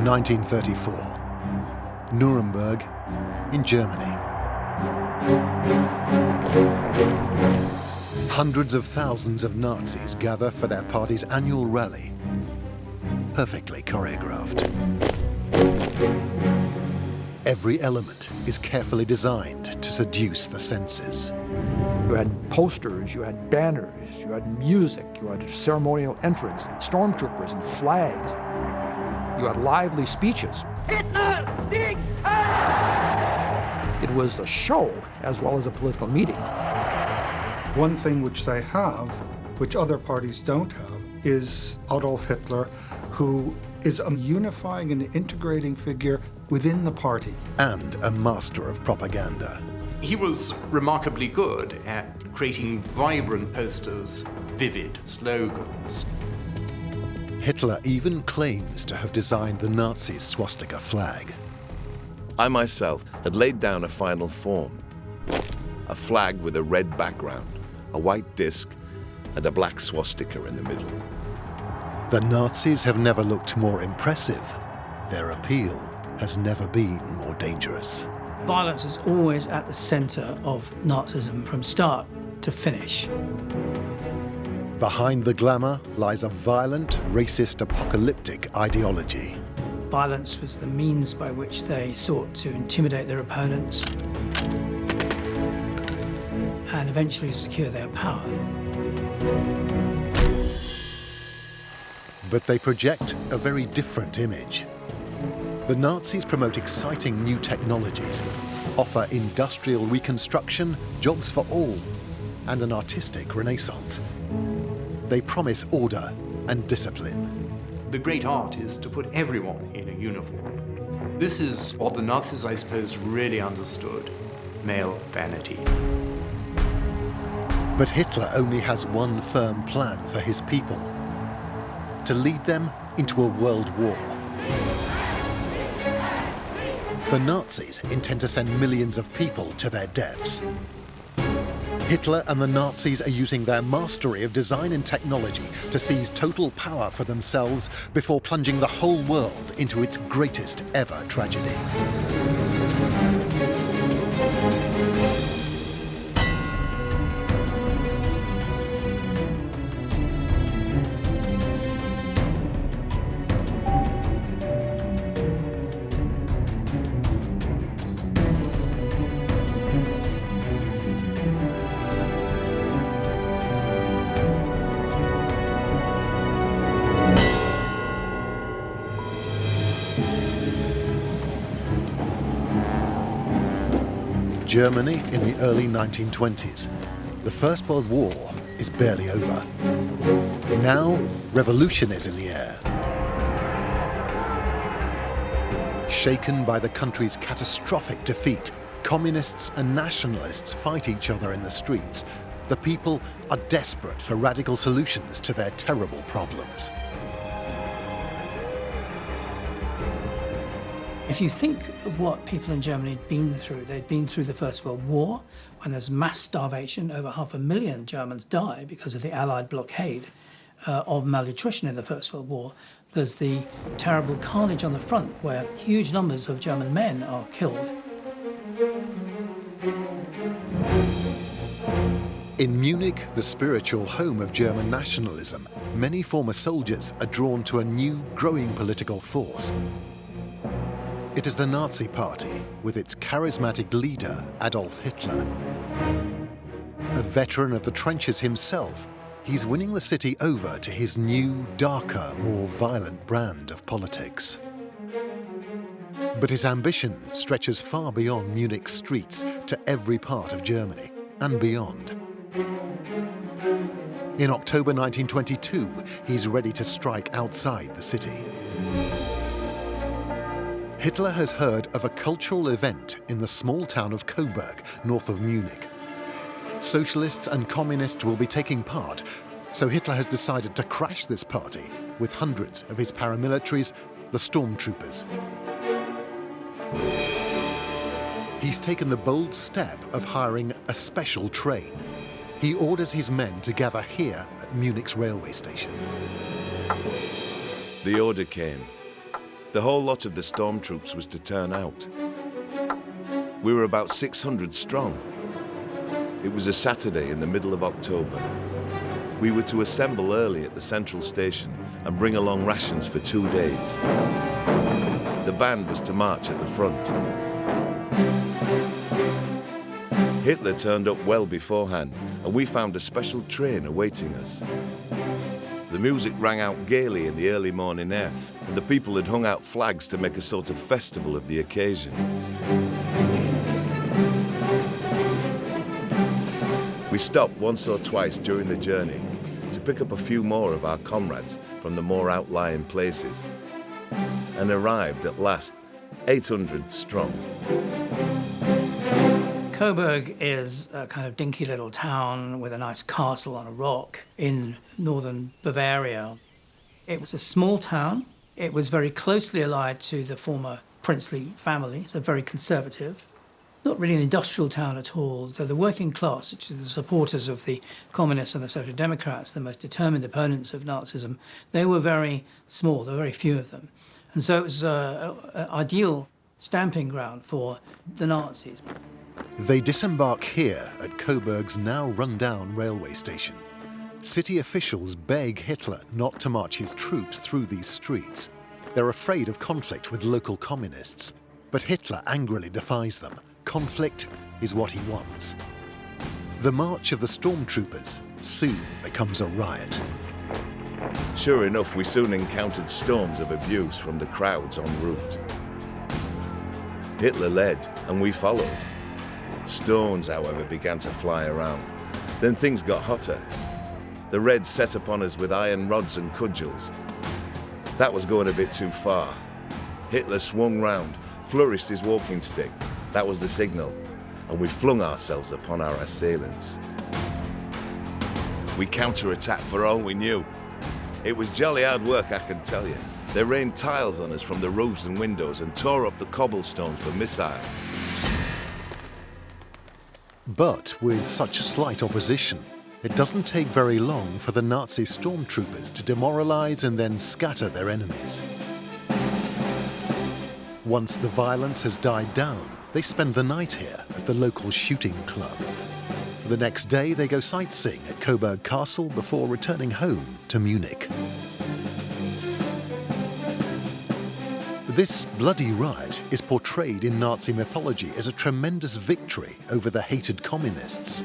1934, Nuremberg in Germany. Hundreds of thousands of Nazis gather for their party's annual rally, perfectly choreographed. Every element is carefully designed to seduce the senses. You had posters, you had banners, you had music, you had ceremonial entrance, stormtroopers and flags. You had lively speeches. Hitler, Sieg Heil! It was a show as well as a political meeting. One thing which they have, which other parties don't have, is Adolf Hitler, who is a unifying and integrating figure within the party. And a master of propaganda. He was remarkably good at creating vibrant posters, vivid slogans. Hitler even claims to have designed the Nazi swastika flag. I myself had laid down a final form. A flag with a red background, a white disc, and a black swastika in the middle. The Nazis have never looked more impressive. Their appeal has never been more dangerous. Violence is always at the center of Nazism from start to finish. Behind the glamour lies a violent, racist, apocalyptic ideology. Violence was the means by which they sought to intimidate their opponents and eventually secure their power. But they project a very different image. The Nazis promote exciting new technologies, offer industrial reconstruction, jobs for all, and an artistic renaissance. They promise order and discipline. The great art is to put everyone in a uniform. This is what the Nazis, I suppose, really understood: male vanity. But Hitler only has one firm plan for his people: to lead them into a world war. The Nazis intend to send millions of people to their deaths. Hitler and the Nazis are using their mastery of design and technology to seize total power for themselves before plunging the whole world into its greatest ever tragedy. Germany in the early 1920s. The First World War is barely over. Now, revolution is in the air. Shaken by the country's catastrophic defeat, communists and nationalists fight each other in the streets. The people are desperate for radical solutions to their terrible problems. If you think of what people in Germany had been through, they'd been through the First World War, when there's mass starvation. Over 500,000 Germans die because of the Allied blockade of malnutrition in the First World War. There's the terrible carnage on the front, where huge numbers of German men are killed. In Munich, the spiritual home of German nationalism, many former soldiers are drawn to a new, growing political force. It is the Nazi Party, with its charismatic leader, Adolf Hitler. A veteran of the trenches himself, he's winning the city over to his new, darker, more violent brand of politics. But his ambition stretches far beyond Munich's streets to every part of Germany and beyond. In October 1922, he's ready to strike outside the city. Hitler has heard of a cultural event in the small town of Coburg, north of Munich. Socialists and communists will be taking part, so Hitler has decided to crash this party with hundreds of his paramilitaries, the stormtroopers. He's taken the bold step of hiring a special train. He orders his men to gather here at Munich's railway station. The order came. The whole lot of the stormtroops was to turn out. We were about 600 strong. It was a Saturday in the middle of October. We were to assemble early at the central station and bring along rations for 2 days. The band was to march at the front. Hitler turned up well beforehand, and we found a special train awaiting us. The music rang out gaily in the early morning air, and the people had hung out flags to make a sort of festival of the occasion. We stopped once or twice during the journey to pick up a few more of our comrades from the more outlying places, and arrived at last 800 strong. Coburg is a kind of dinky little town with a nice castle on a rock in northern Bavaria. It was a small town. It was very closely allied to the former princely family, so very conservative. Not really an industrial town at all. So the working class, which is the supporters of the communists and the social democrats, the most determined opponents of Nazism, they were very small. There were very few of them. And so it was an ideal stamping ground for the Nazis. They disembark here at Coburg's now run-down railway station. City officials beg Hitler not to march his troops through these streets. They're afraid of conflict with local communists. But Hitler angrily defies them. Conflict is what he wants. The march of the stormtroopers soon becomes a riot. Sure enough, we soon encountered storms of abuse from the crowds en route. Hitler led, and we followed. Stones, however, began to fly around. Then things got hotter. The Reds set upon us with iron rods and cudgels. That was going a bit too far. Hitler swung round, flourished his walking stick. That was the signal, and we flung ourselves upon our assailants. We counter-attacked for all we knew. It was jolly hard work, I can tell you. They rained tiles on us from the roofs and windows and tore up the cobblestones for missiles. But with such slight opposition, it doesn't take very long for the Nazi stormtroopers to demoralize and then scatter their enemies. Once the violence has died down, they spend the night here at the local shooting club. The next day, they go sightseeing at Coburg Castle before returning home to Munich. This bloody riot is portrayed in Nazi mythology as a tremendous victory over the hated communists.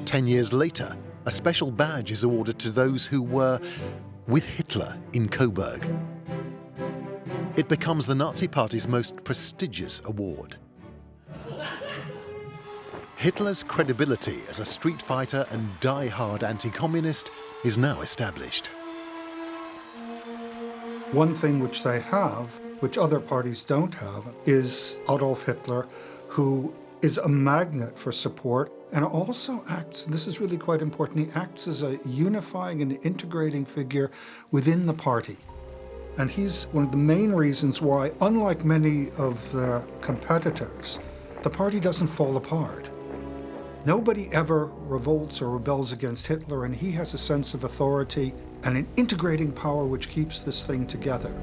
10 years later, a special badge is awarded to those who were with Hitler in Coburg. It becomes the Nazi Party's most prestigious award. Hitler's credibility as a street fighter and die-hard anti-communist is now established. One thing which they have, which other parties don't have, is Adolf Hitler, who is a magnet for support and also acts, and this is really quite important, he acts as a unifying and integrating figure within the party. And he's one of the main reasons why, unlike many of the competitors, the party doesn't fall apart. Nobody ever revolts or rebels against Hitler, and he has a sense of authority and an integrating power which keeps this thing together.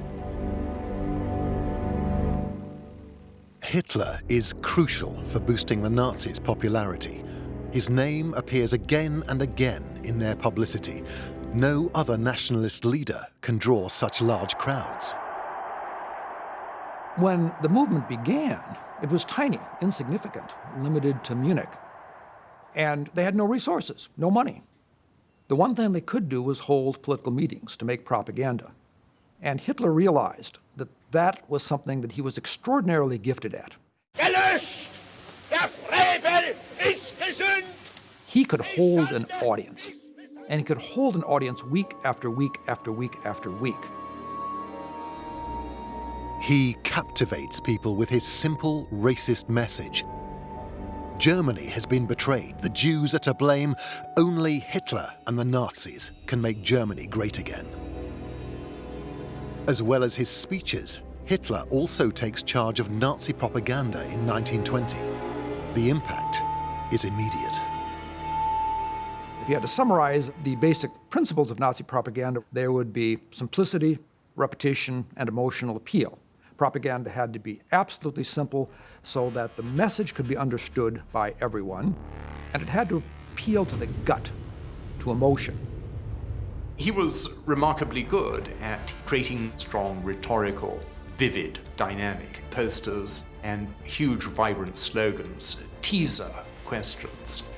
Hitler is crucial for boosting the Nazis' popularity. His name appears again and again in their publicity. No other nationalist leader can draw such large crowds. When the movement began, it was tiny, insignificant, limited to Munich. And they had no resources, no money. The one thing they could do was hold political meetings to make propaganda. And Hitler realized that that was something that he was extraordinarily gifted at. Gelöscht! Der Frevel ist gesünd! He could hold an audience. And he could hold an audience week after week after week after week. He captivates people with his simple, racist message. Germany has been betrayed. The Jews are to blame. Only Hitler and the Nazis can make Germany great again. As well as his speeches, Hitler also takes charge of Nazi propaganda in 1920. The impact is immediate. If you had to summarize the basic principles of Nazi propaganda, there would be simplicity, repetition, and emotional appeal. Propaganda had to be absolutely simple so that the message could be understood by everyone, and it had to appeal to the gut, to emotion. He was remarkably good at creating strong, rhetorical, vivid, dynamic posters and huge, vibrant slogans, teaser questions,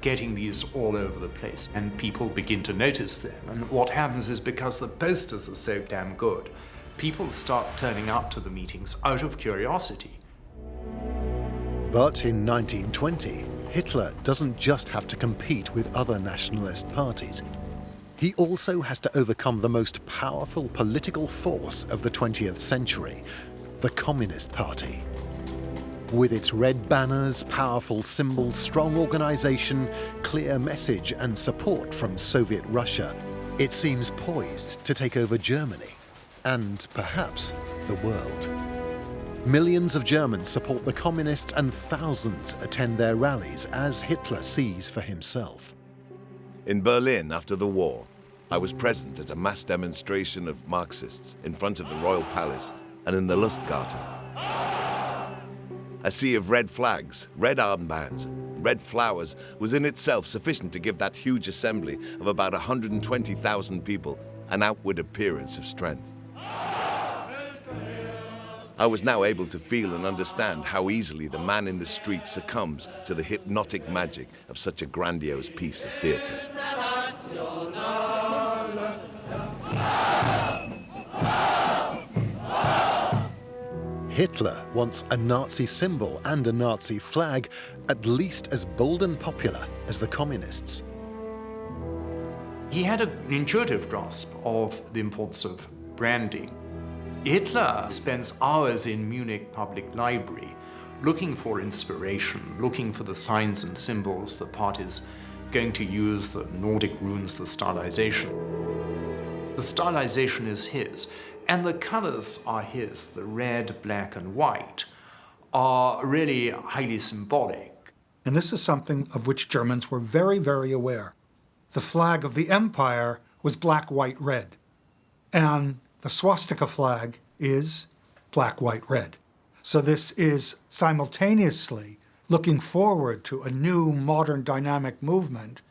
getting these all over the place, and people begin to notice them. And what happens is, because the posters are so damn good, people start turning up to the meetings out of curiosity. But in 1920, Hitler doesn't just have to compete with other nationalist parties. He also has to overcome the most powerful political force of the 20th century, the Communist Party. With its red banners, powerful symbols, strong organization, clear message, and support from Soviet Russia, it seems poised to take over Germany and perhaps the world. Millions of Germans support the communists and thousands attend their rallies as Hitler sees for himself. In Berlin after the war, I was present at a mass demonstration of Marxists in front of the Royal Palace and in the Lustgarten. A sea of red flags, red armbands, red flowers was in itself sufficient to give that huge assembly of about 120,000 people an outward appearance of strength. I was now able to feel and understand how easily the man in the street succumbs to the hypnotic magic of such a grandiose piece of theatre. Hitler wants a Nazi symbol and a Nazi flag at least as bold and popular as the communists. He had an intuitive grasp of the importance of branding. Hitler spends hours in Munich Public Library looking for inspiration, looking for the signs and symbols the party's going to use, the Nordic runes, the stylization. The stylization is his, and the colors are his. The red, black, and white are really highly symbolic. And this is something of which Germans were very, very aware. The flag of the empire was black, white, red. And the swastika flag is black, white, red. So this is simultaneously looking forward to a new, modern, dynamic movement,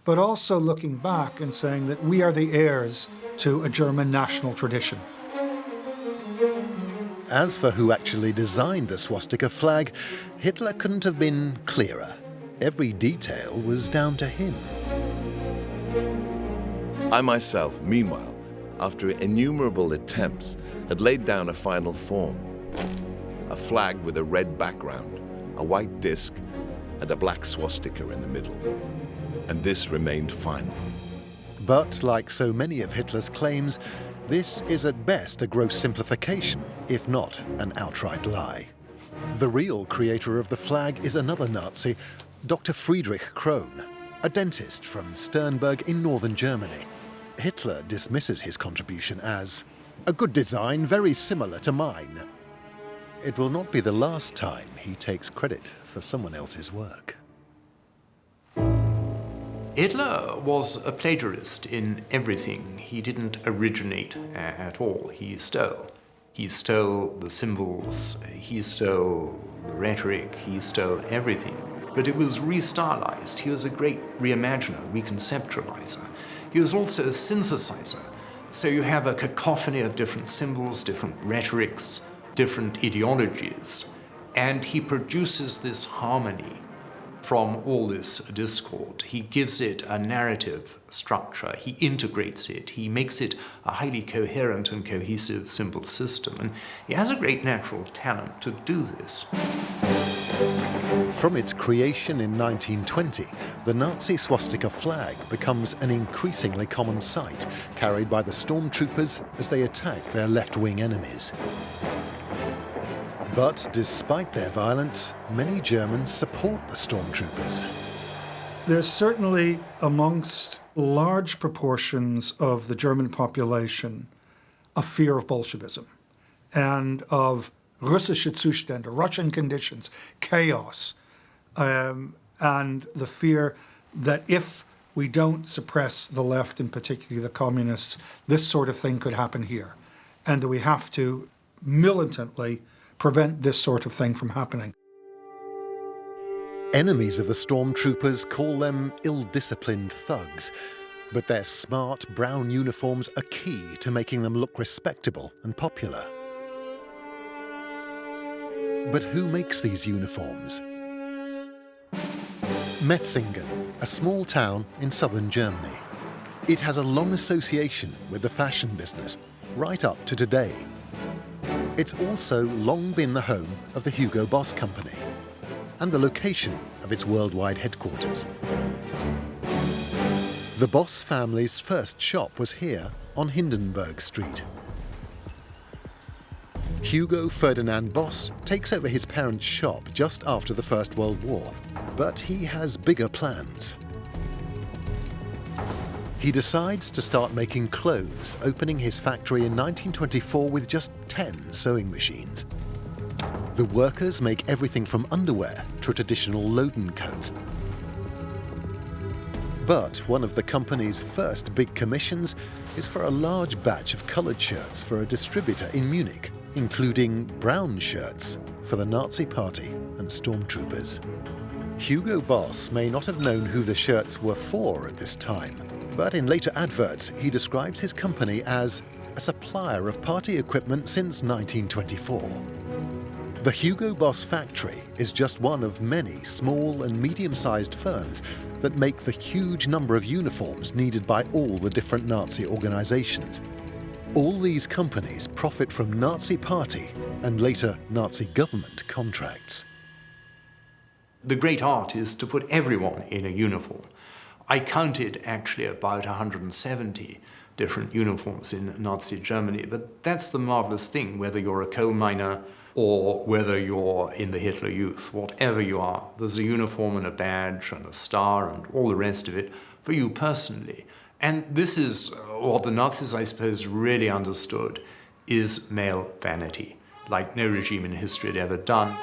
but also looking back and saying that we are the heirs to a German national tradition. As for who actually designed the swastika flag, Hitler couldn't have been clearer. Every detail was down to him. I myself, meanwhile, after innumerable attempts, had laid down a final form. A flag with a red background, a white disc, and a black swastika in the middle. And this remained final. But like so many of Hitler's claims, this is at best a gross simplification, if not an outright lie. The real creator of the flag is another Nazi, Dr. Friedrich Krohn, a dentist from Sternberg in northern Germany. Hitler dismisses his contribution as a good design very similar to mine. It will not be the last time he takes credit for someone else's work. Hitler was a plagiarist in everything. He didn't originate at all. He stole. He stole the symbols, he stole the rhetoric, he stole everything. But it was restylized. He was a great reimaginer, reconceptualizer. He was also a synthesizer. So you have a cacophony of different symbols, different rhetorics, different ideologies, and he produces this harmony from all this discord. He gives it a narrative structure, he integrates it, he makes it a highly coherent and cohesive symbol system, and he has a great natural talent to do this. From its creation in 1920, the Nazi swastika flag becomes an increasingly common sight, carried by the stormtroopers as they attack their left-wing enemies. But despite their violence, many Germans support the stormtroopers. There's certainly amongst large proportions of the German population a fear of Bolshevism and of Russische Zustände, Russian conditions, chaos, and the fear that if we don't suppress the left, and particularly the communists, this sort of thing could happen here. And that we have to militantly prevent this sort of thing from happening. Enemies of the stormtroopers call them ill-disciplined thugs, but their smart brown uniforms are key to making them look respectable and popular. But who makes these uniforms? Metzingen, a small town in southern Germany. It has a long association with the fashion business, right up to today. It's also long been the home of the Hugo Boss Company and the location of its worldwide headquarters. The Boss family's first shop was here on Hindenburg Street. Hugo Ferdinand Boss takes over his parents' shop just after the First World War, but he has bigger plans. He decides to start making clothes, opening his factory in 1924 with just 10 sewing machines. The workers make everything from underwear to traditional Loden coats. But one of the company's first big commissions is for a large batch of coloured shirts for a distributor in Munich, including brown shirts for the Nazi Party and stormtroopers. Hugo Boss may not have known who the shirts were for at this time, but in later adverts he describes his company as a supplier of party equipment since 1924. The Hugo Boss factory is just one of many small and medium-sized firms that make the huge number of uniforms needed by all the different Nazi organizations. All these companies profit from Nazi Party and later Nazi government contracts. The great art is to put everyone in a uniform. I counted actually about 170 different uniforms in Nazi Germany, but that's the marvelous thing, whether you're a coal miner or whether you're in the Hitler Youth, whatever you are, there's a uniform and a badge and a star and all the rest of it for you personally. And this is what the Nazis, I suppose, really understood, is male vanity, like no regime in history had ever done.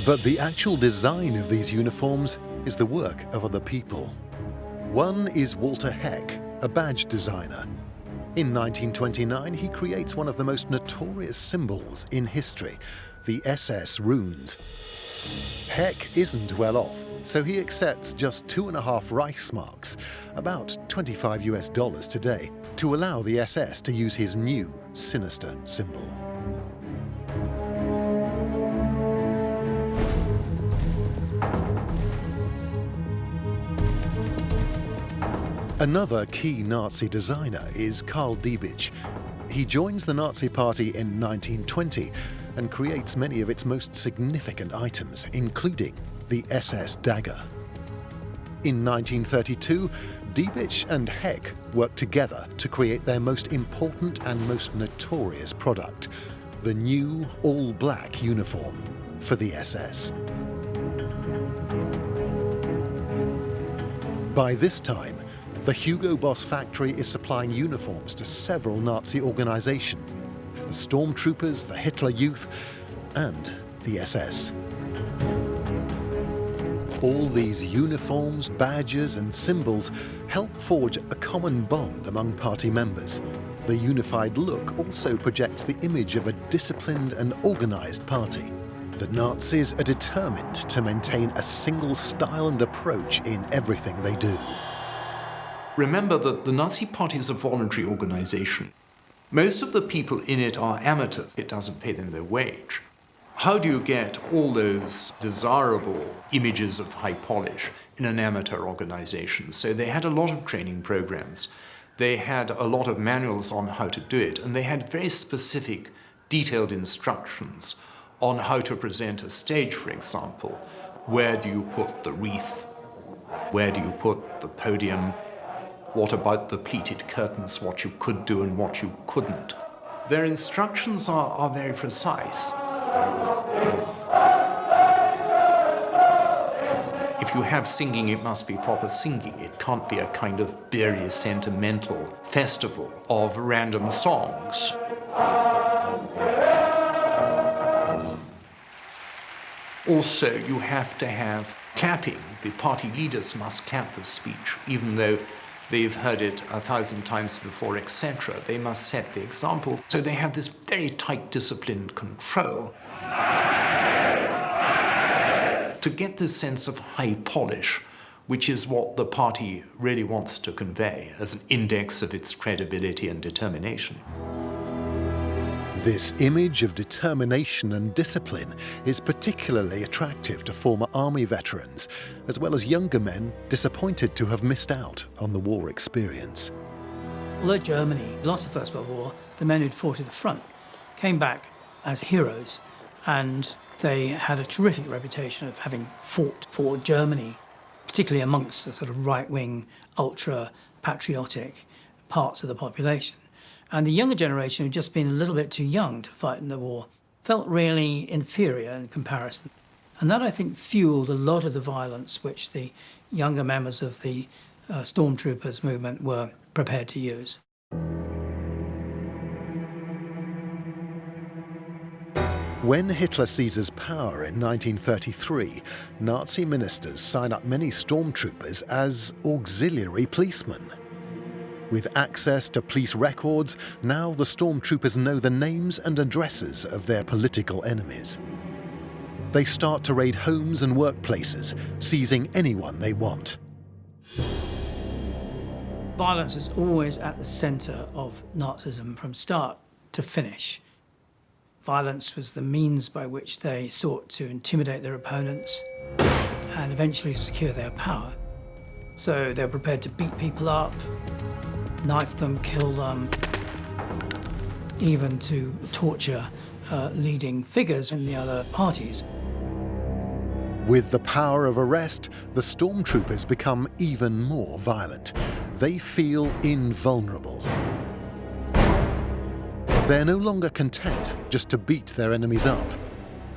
But the actual design of these uniforms is the work of other people. One is Walter Heck, a badge designer. In 1929, he creates one of the most notorious symbols in history, the SS runes. Heck isn't well off, so he accepts just 2.5 Reichsmarks, about $25 today, to allow the SS to use his new, sinister symbol. Another key Nazi designer is Karl Diebitsch. He joins the Nazi Party in 1920 and creates many of its most significant items, including the SS dagger. In 1932, Diebitsch and Heck worked together to create their most important and most notorious product, the new all-black uniform for the SS. By this time, the Hugo Boss factory is supplying uniforms to several Nazi organizations, the stormtroopers, the Hitler Youth, and the SS. All these uniforms, badges, and symbols help forge a common bond among party members. The unified look also projects the image of a disciplined and organized party. The Nazis are determined to maintain a single style and approach in everything they do. Remember that the Nazi Party is a voluntary organization. Most of the people in it are amateurs. It doesn't pay them their wage. How do you get all those desirable images of high polish in an amateur organization? So they had a lot of training programs. They had a lot of manuals on how to do it, and they had very specific, detailed instructions on how to present a stage, for example. Where do you put the wreath? Where do you put the podium? What about the pleated curtains, what you could do and what you couldn't? Their instructions are very precise. If you have singing, it must be proper singing. It can't be a kind of very sentimental festival of random songs. Also, you have to have clapping. The party leaders must clap the speech, even though they've heard it 1,000 times before, etc. They must set the example. So they have this very tight, disciplined control to get this sense of high polish, which is what the party really wants to convey as an index of its credibility and determination. This image of determination and discipline is particularly attractive to former army veterans, as well as younger men disappointed to have missed out on the war experience. Although Germany lost the First World War, the men who'd fought at the front came back as heroes, and they had a terrific reputation of having fought for Germany, particularly amongst the sort of right-wing, ultra-patriotic parts of the population. And the younger generation, who'd just been a little bit too young to fight in the war, felt really inferior in comparison. And that, I think, fueled a lot of the violence which the younger members of the stormtroopers movement were prepared to use. When Hitler seizes power in 1933, Nazi ministers sign up many stormtroopers as auxiliary policemen. With access to police records, now the stormtroopers know the names and addresses of their political enemies. They start to raid homes and workplaces, seizing anyone they want. Violence is always at the centre of Nazism from start to finish. Violence was the means by which they sought to intimidate their opponents and eventually secure their power. So they were prepared to beat people up, knife them, kill them, even to torture leading figures in the other parties. With the power of arrest, the stormtroopers become even more violent. They feel invulnerable. They're no longer content just to beat their enemies up.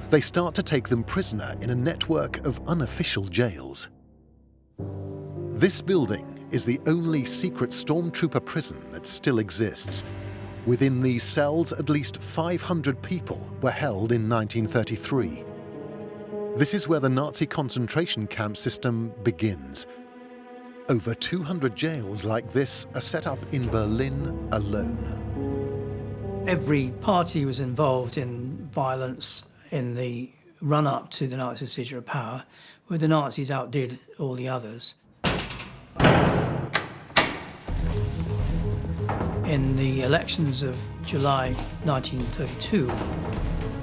They start to take them prisoner in a network of unofficial jails. This building is the only secret stormtrooper prison that still exists. Within these cells, at least 500 people were held in 1933. This is where the Nazi concentration camp system begins. Over 200 jails like this are set up in Berlin alone. Every party was involved in violence in the run-up to the Nazi seizure of power, where the Nazis outdid all the others. In the elections of July 1932,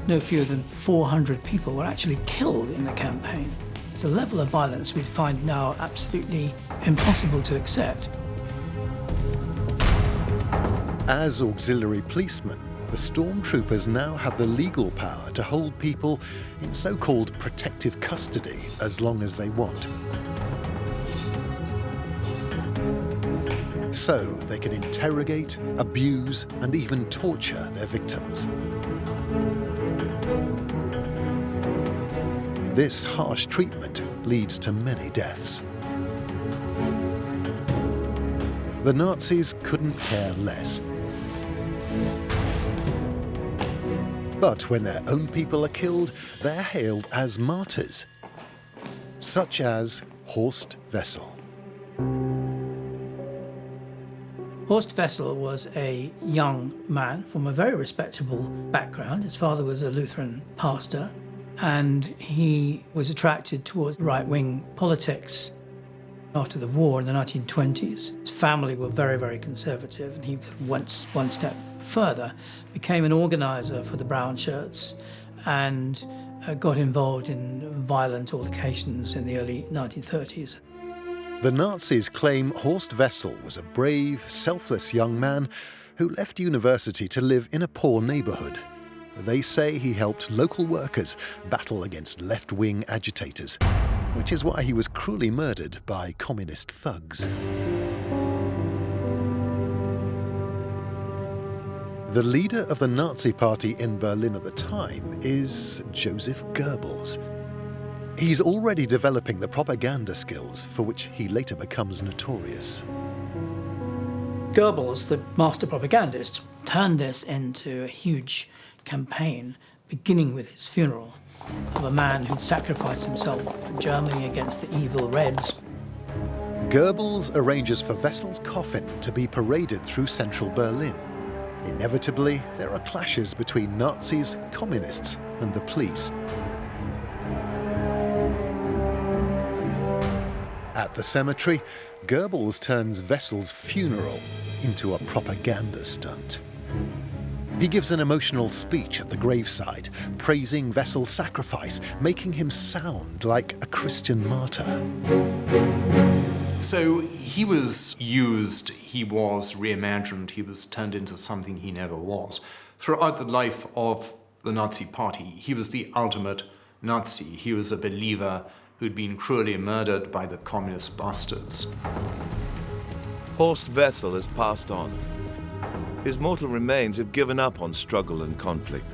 no fewer than 400 people were actually killed in the campaign. It's a level of violence we'd find now absolutely impossible to accept. As auxiliary policemen, the stormtroopers now have the legal power to hold people in so-called protective custody as long as they want. So they can interrogate, abuse, and even torture their victims. This harsh treatment leads to many deaths. The Nazis couldn't care less. But when their own people are killed, they're hailed as martyrs, such as Horst Wessel. Horst Wessel was a young man from a very respectable background. His father was a Lutheran pastor, and he was attracted towards right-wing politics after the war in the 1920s. His family were very, very conservative, and he went one step further, became an organizer for the Brown Shirts, and got involved in violent altercations in the early 1930s. The Nazis claim Horst Wessel was a brave, selfless young man who left university to live in a poor neighborhood. They say he helped local workers battle against left-wing agitators, which is why he was cruelly murdered by communist thugs. The leader of the Nazi party in Berlin at the time is Joseph Goebbels. He's already developing the propaganda skills for which he later becomes notorious. Goebbels, the master propagandist, turned this into a huge campaign, beginning with his funeral. of a man who'd sacrificed himself for Germany against the evil Reds. Goebbels arranges for Wessel's coffin to be paraded through central Berlin. Inevitably, there are clashes between Nazis, communists, and the police. At the cemetery, Goebbels turns Wessel's funeral into a propaganda stunt. He gives an emotional speech at the graveside, praising Wessel's sacrifice, making him sound like a Christian martyr. So he was used, he was reimagined, he was turned into something he never was. Throughout the life of the Nazi Party, he was the ultimate Nazi. He was a believer who'd been cruelly murdered by the communist bastards. Horst Wessel has passed on. His mortal remains have given up on struggle and conflict.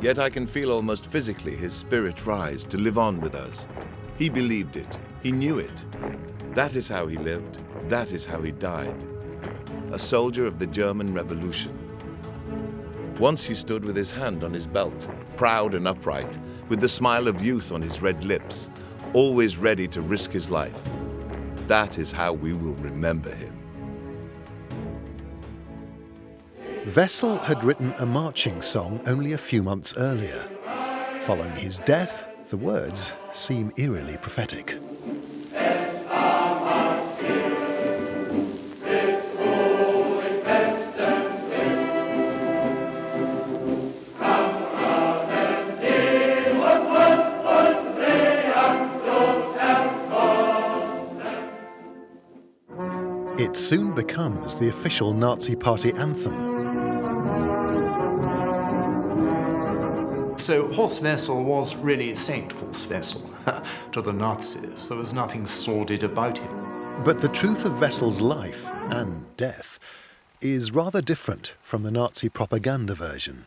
Yet I can feel almost physically his spirit rise to live on with us. He believed it. He knew it. That is how he lived. That is how he died. A soldier of the German Revolution. Once he stood with his hand on his belt, proud and upright, with the smile of youth on his red lips, always ready to risk his life. That is how we will remember him. Wessel had written a marching song only a few months earlier. Following his death, the words seem eerily prophetic. It soon becomes the official Nazi Party anthem. So Horst Wessel was really Saint Horst Wessel to the Nazis. There was nothing sordid about him. But the truth of Wessel's life and death is rather different from the Nazi propaganda version.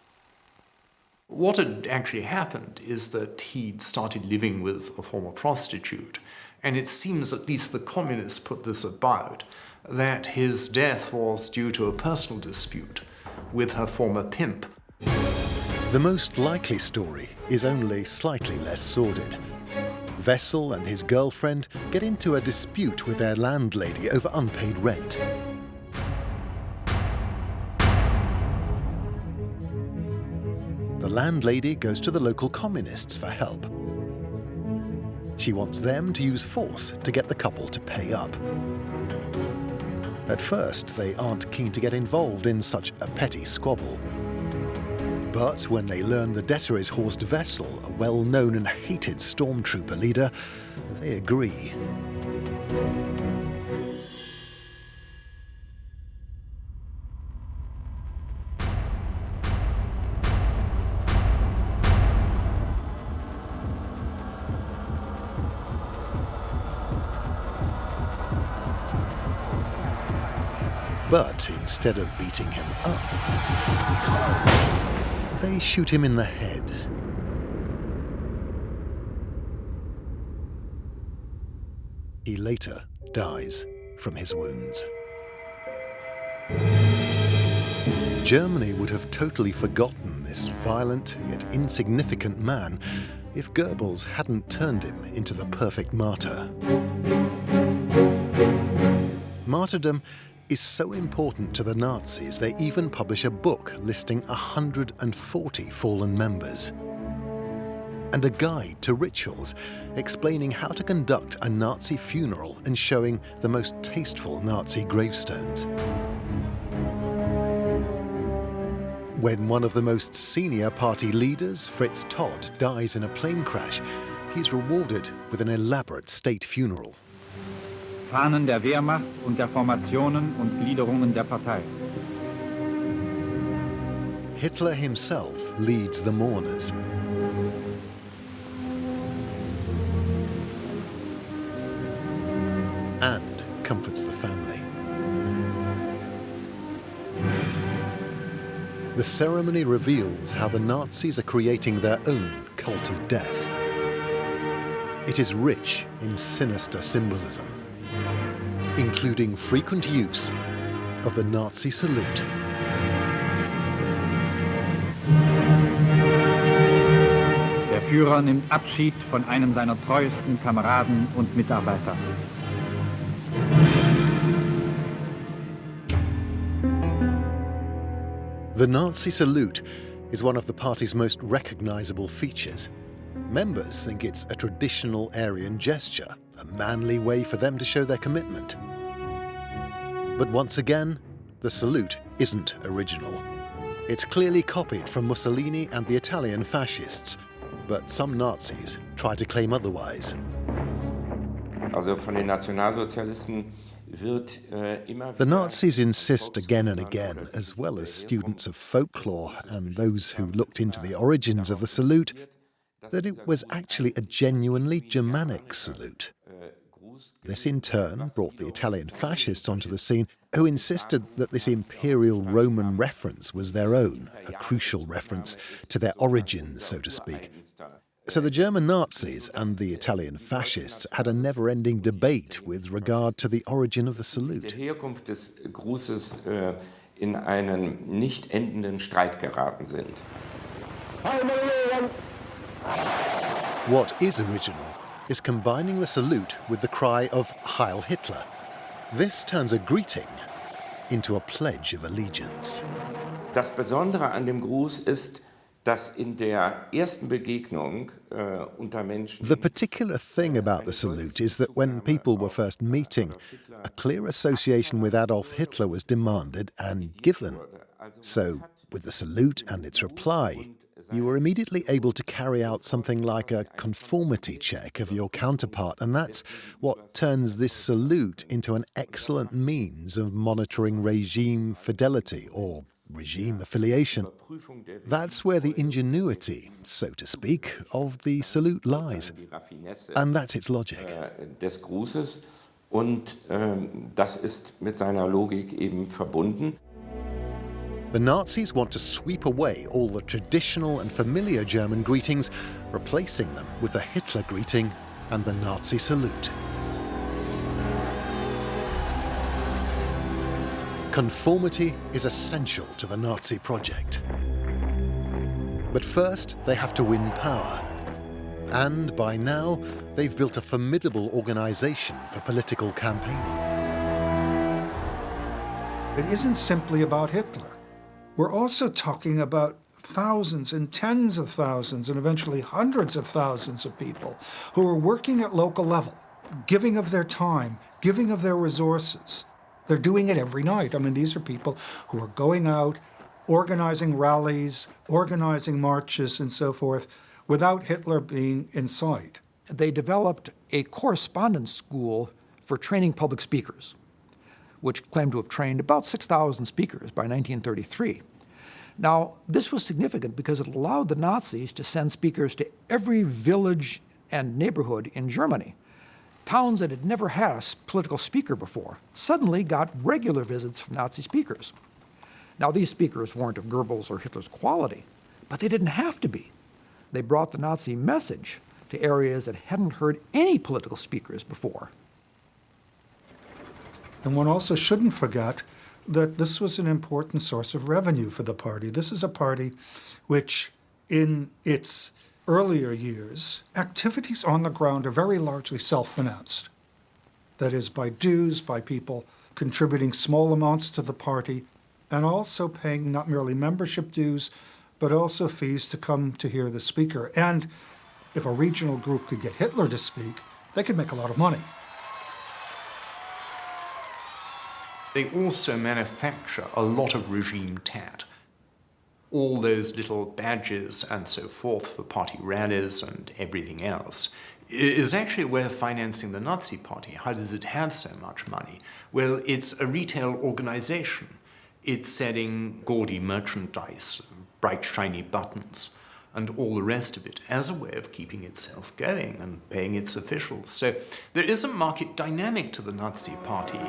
What had actually happened is that he'd started living with a former prostitute, and it seems, at least the communists put this about, that his death was due to a personal dispute with her former pimp. The most likely story is only slightly less sordid. Wessel and his girlfriend get into a dispute with their landlady over unpaid rent. The landlady goes to the local communists for help. She wants them to use force to get the couple to pay up. At first, they aren't keen to get involved in such a petty squabble. But when they learn the debtor is Horst Wessel, a well-known and hated stormtrooper leader, they agree. But instead of beating him up, they shoot him in the head. He later dies from his wounds. Germany would have totally forgotten this violent yet insignificant man if Goebbels hadn't turned him into the perfect martyr. Martyrdom is so important to the Nazis, they even publish a book listing 140 fallen members, and a guide to rituals explaining how to conduct a Nazi funeral and showing the most tasteful Nazi gravestones. When one of the most senior party leaders, Fritz Todt, dies in a plane crash, he's rewarded with an elaborate state funeral. Fahnen der Wehrmacht und der Formationen und Gliederungen der Partei. Hitler himself leads the mourners. And comforts the family. The ceremony reveals how the Nazis are creating their own cult of death. It is rich in sinister symbolism, including frequent use of the Nazi salute. Der Führer nimmt Abschied von einem seiner treuesten Kameraden und Mitarbeiter. The Nazi salute is one of the party's most recognizable features. Members think it's a traditional Aryan gesture, a manly way for them to show their commitment. But once again, the salute isn't original. It's clearly copied from Mussolini and the Italian fascists, but some Nazis try to claim otherwise. Also von den Nationalsozialisten wird immer The Nazis insist again and again, as well as students of folklore and those who looked into the origins of the salute, that it was actually a genuinely Germanic salute. This in turn brought the Italian fascists onto the scene, who insisted that this imperial Roman reference was their own, a crucial reference to their origins, so to speak. So the German Nazis and the Italian fascists had a never-ending debate with regard to the origin of the salute. Die Herkunft des Grußes in einen nicht endenden Streit geraten sind. What is original is combining the salute with the cry of Heil Hitler. This turns a greeting into a pledge of allegiance. Das Besondere an dem Gruß ist, dass in der ersten Begegnung unter Menschen. The particular thing about the salute is that when people were first meeting, a clear association with Adolf Hitler was demanded and given. So, with the salute and its reply, you were immediately able to carry out something like a conformity check of your counterpart, and that's what turns this salute into an excellent means of monitoring regime fidelity or regime affiliation. That's where the ingenuity, so to speak, of the salute lies. And that's its logic. Des Grußes und das ist mit seiner Logik eben verbunden. The Nazis want to sweep away all the traditional and familiar German greetings, replacing them with the Hitler greeting and the Nazi salute. Conformity is essential to the Nazi project. But first, they have to win power. And by now, they've built a formidable organization for political campaigning. It isn't simply about Hitler. We're also talking about thousands and tens of thousands and eventually hundreds of thousands of people who are working at local level, giving of their time, giving of their resources. They're doing it every night. I mean, these are people who are going out, organizing rallies, organizing marches and so forth, without Hitler being in sight. They developed a correspondence school for training public speakers, which claimed to have trained about 6,000 speakers by 1933. Now, this was significant because it allowed the Nazis to send speakers to every village and neighborhood in Germany. Towns that had never had a political speaker before suddenly got regular visits from Nazi speakers. Now, these speakers weren't of Goebbels or Hitler's quality, but they didn't have to be. They brought the Nazi message to areas that hadn't heard any political speakers before. And one also shouldn't forget that this was an important source of revenue for the party. This is a party which, in its earlier years, activities on the ground are very largely self-financed. That is, by dues, by people contributing small amounts to the party, and also paying not merely membership dues, but also fees to come to hear the speaker. And if a regional group could get Hitler to speak, they could make a lot of money. They also manufacture a lot of regime tat. All those little badges and so forth for party rallies and everything else is actually a way of financing the Nazi party. How does it have so much money? Well, it's a retail organization. It's selling gaudy merchandise, bright shiny buttons, and all the rest of it as a way of keeping itself going and paying its officials. So there is a market dynamic to the Nazi party.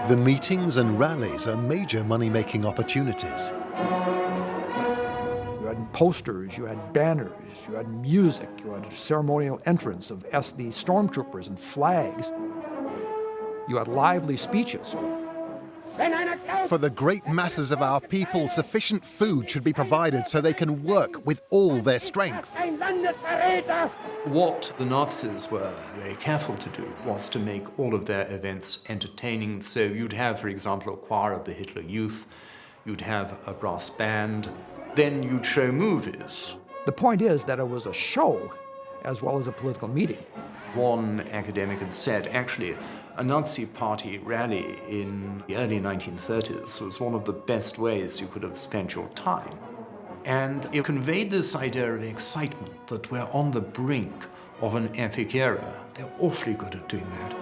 The meetings and rallies are major money-making opportunities. You had posters, you had banners, you had music, you had a ceremonial entrance of SD stormtroopers and flags. You had lively speeches. For the great masses of our people, sufficient food should be provided so they can work with all their strength. What the Nazis were very careful to do was to make all of their events entertaining. So you'd have, for example, a choir of the Hitler Youth, you'd have a brass band, then you'd show movies. The point is that it was a show as well as a political meeting. One academic had said, actually, a Nazi party rally in the early 1930s was one of the best ways you could have spent your time. And it conveyed this idea of excitement that we're on the brink of an epic era. They're awfully good at doing that.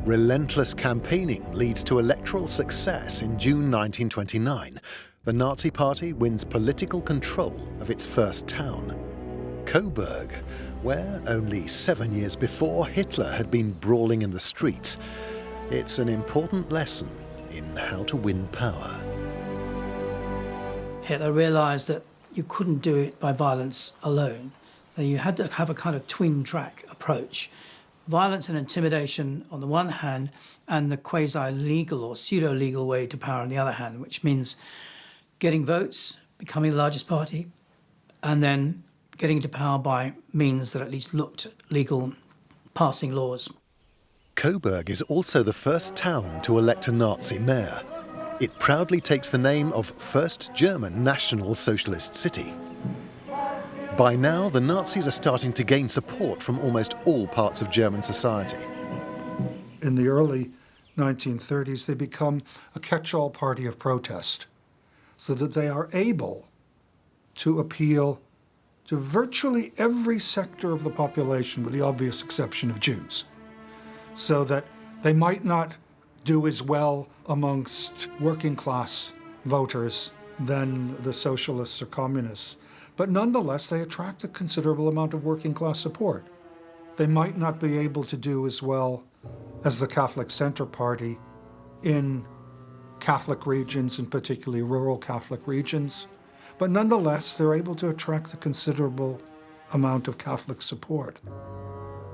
Relentless campaigning leads to electoral success in June 1929. The Nazi Party wins political control of its first town, Coburg, where only 7 years before Hitler had been brawling in the streets. It's an important lesson in how to win power. Hitler realized that you couldn't do it by violence alone. So you had to have a kind of twin-track approach. Violence and intimidation on the one hand, and the quasi-legal or pseudo-legal way to power on the other hand, which means getting votes, becoming the largest party, and then getting into power by means that at least looked legal, passing laws. Coburg is also the first town to elect a Nazi mayor. It proudly takes the name of First German National Socialist City. By now, the Nazis are starting to gain support from almost all parts of German society. In the early 1930s, they become a catch-all party of protest, so that they are able to appeal to virtually every sector of the population, with the obvious exception of Jews. So that they might not do as well amongst working-class voters than the socialists or communists, but nonetheless, they attract a considerable amount of working-class support. They might not be able to do as well as the Catholic Centre Party in Catholic regions, and particularly rural Catholic regions, but nonetheless, they're able to attract a considerable amount of Catholic support.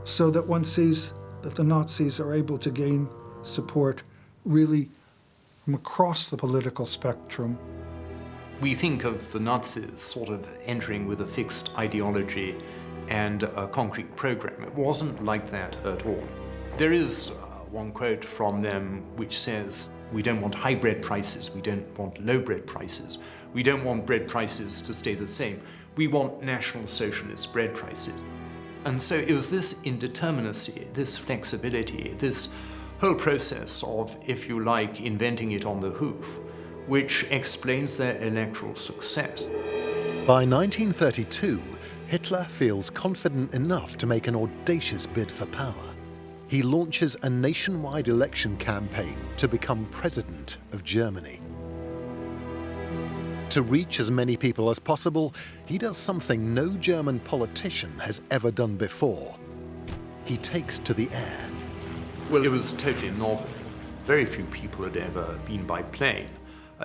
So that one sees that the Nazis are able to gain support really from across the political spectrum. We think of the Nazis sort of entering with a fixed ideology and a concrete program. It wasn't like that at all. There is one quote from them which says, "We don't want high bread prices, we don't want low bread prices. We don't want bread prices to stay the same. We want National Socialist bread prices." And so it was this indeterminacy, this flexibility, this whole process of, if you like, inventing it on the hoof, which explains their electoral success. By 1932, Hitler feels confident enough to make an audacious bid for power. He launches a nationwide election campaign to become president of Germany. To reach as many people as possible, he does something no German politician has ever done before. He takes to the air. Well, it was totally novel. Very few people had ever been by plane.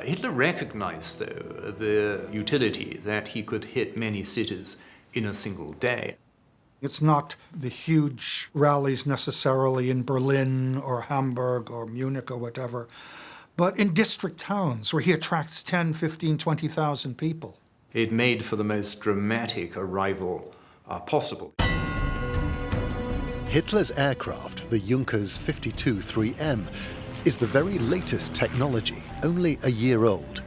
Hitler recognized, though, the utility that he could hit many cities in a single day. It's not the huge rallies necessarily in Berlin or Hamburg or Munich or whatever, but in district towns where he attracts 10, 15, 20,000 people. It made for the most dramatic arrival possible. Hitler's aircraft, the Junkers 52-3M, is the very latest technology, only a year old.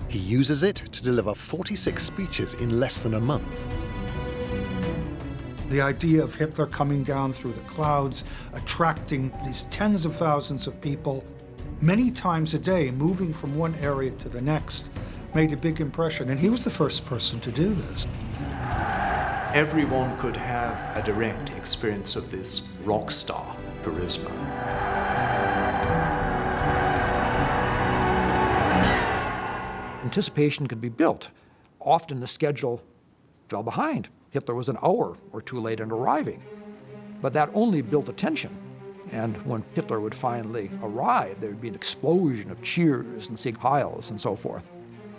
He uses it to deliver 46 speeches in less than a month. The idea of Hitler coming down through the clouds, attracting these tens of thousands of people, many times a day, moving from one area to the next, made a big impression, and he was the first person to do this. Everyone could have a direct experience of this rock star charisma. Anticipation could be built. Often the schedule fell behind. Hitler was an hour or two late in arriving. But that only built attention. And when Hitler would finally arrive, there would be an explosion of cheers and Sieg Heils and so forth.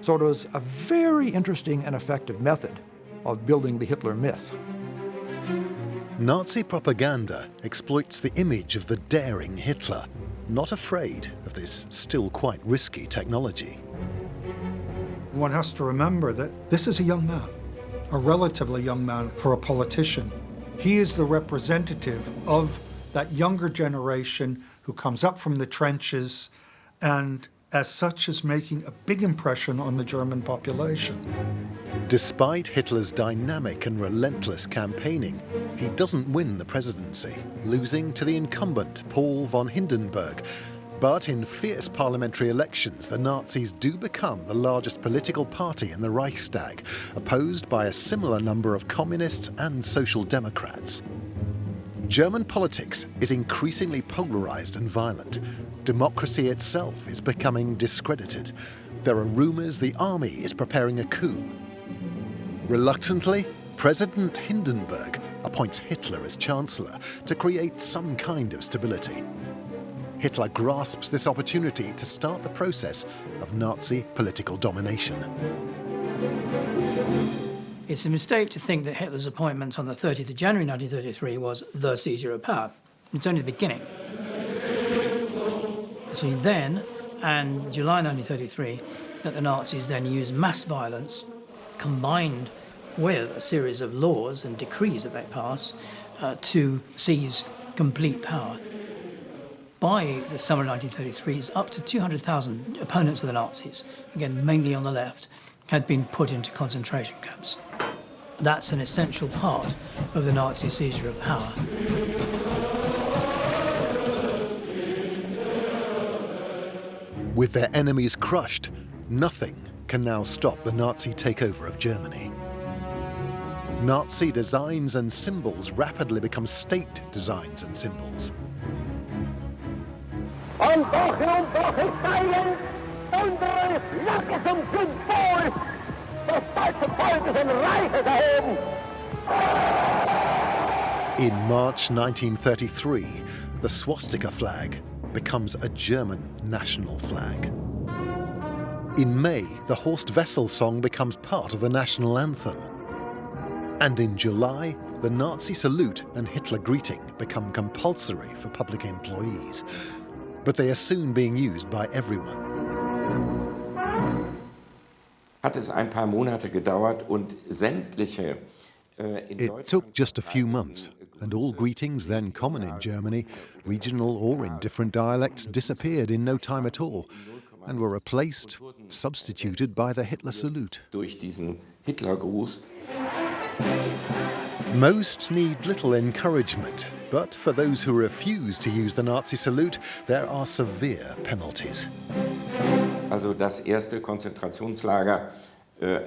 So it was a very interesting and effective method of building the Hitler myth. Nazi propaganda exploits the image of the daring Hitler, not afraid of this still quite risky technology. One has to remember that this is a young man, a relatively young man for a politician. He is the representative of that younger generation who comes up from the trenches and as such is making a big impression on the German population. Despite Hitler's dynamic and relentless campaigning, he doesn't win the presidency, losing to the incumbent Paul von Hindenburg. But in fierce parliamentary elections, the Nazis do become the largest political party in the Reichstag, opposed by a similar number of communists and social democrats. German politics is increasingly polarized and violent. Democracy itself is becoming discredited. There are rumors the army is preparing a coup. Reluctantly, President Hindenburg appoints Hitler as chancellor to create some kind of stability. Hitler grasps this opportunity to start the process of Nazi political domination. It's a mistake to think that Hitler's appointment on the 30th of January 1933 was the seizure of power. It's only the beginning. Between then and July 1933, that the Nazis then used mass violence combined with a series of laws and decrees that they pass to seize complete power. By the summer of 1933, up to 200,000 opponents of the Nazis, again mainly on the left, had been put into concentration camps. That's an essential part of the Nazi seizure of power. With their enemies crushed, nothing can now stop the Nazi takeover of Germany. Nazi designs and symbols rapidly become state designs and symbols. Und durch ist Zeilen unseres Lackes und Symbol des deutschen Volkes und Reiches erheben. In March 1933, the swastika flag becomes a German national flag. In May, the Horst Wessel song becomes part of the national anthem. And in July, the Nazi salute and Hitler greeting become compulsory for public employees. But they are soon being used by everyone. Hat es ein paar Monate gedauert und sämtliche It took just a few months, and all greetings then common in Germany, regional or in different dialects, disappeared in no time at all and were replaced, substituted by the Hitler salute. durch diesen Hitlergruß. Most need little encouragement, but for those who refuse to use the Nazi salute, there are severe penalties. Also das erste Konzentrationslager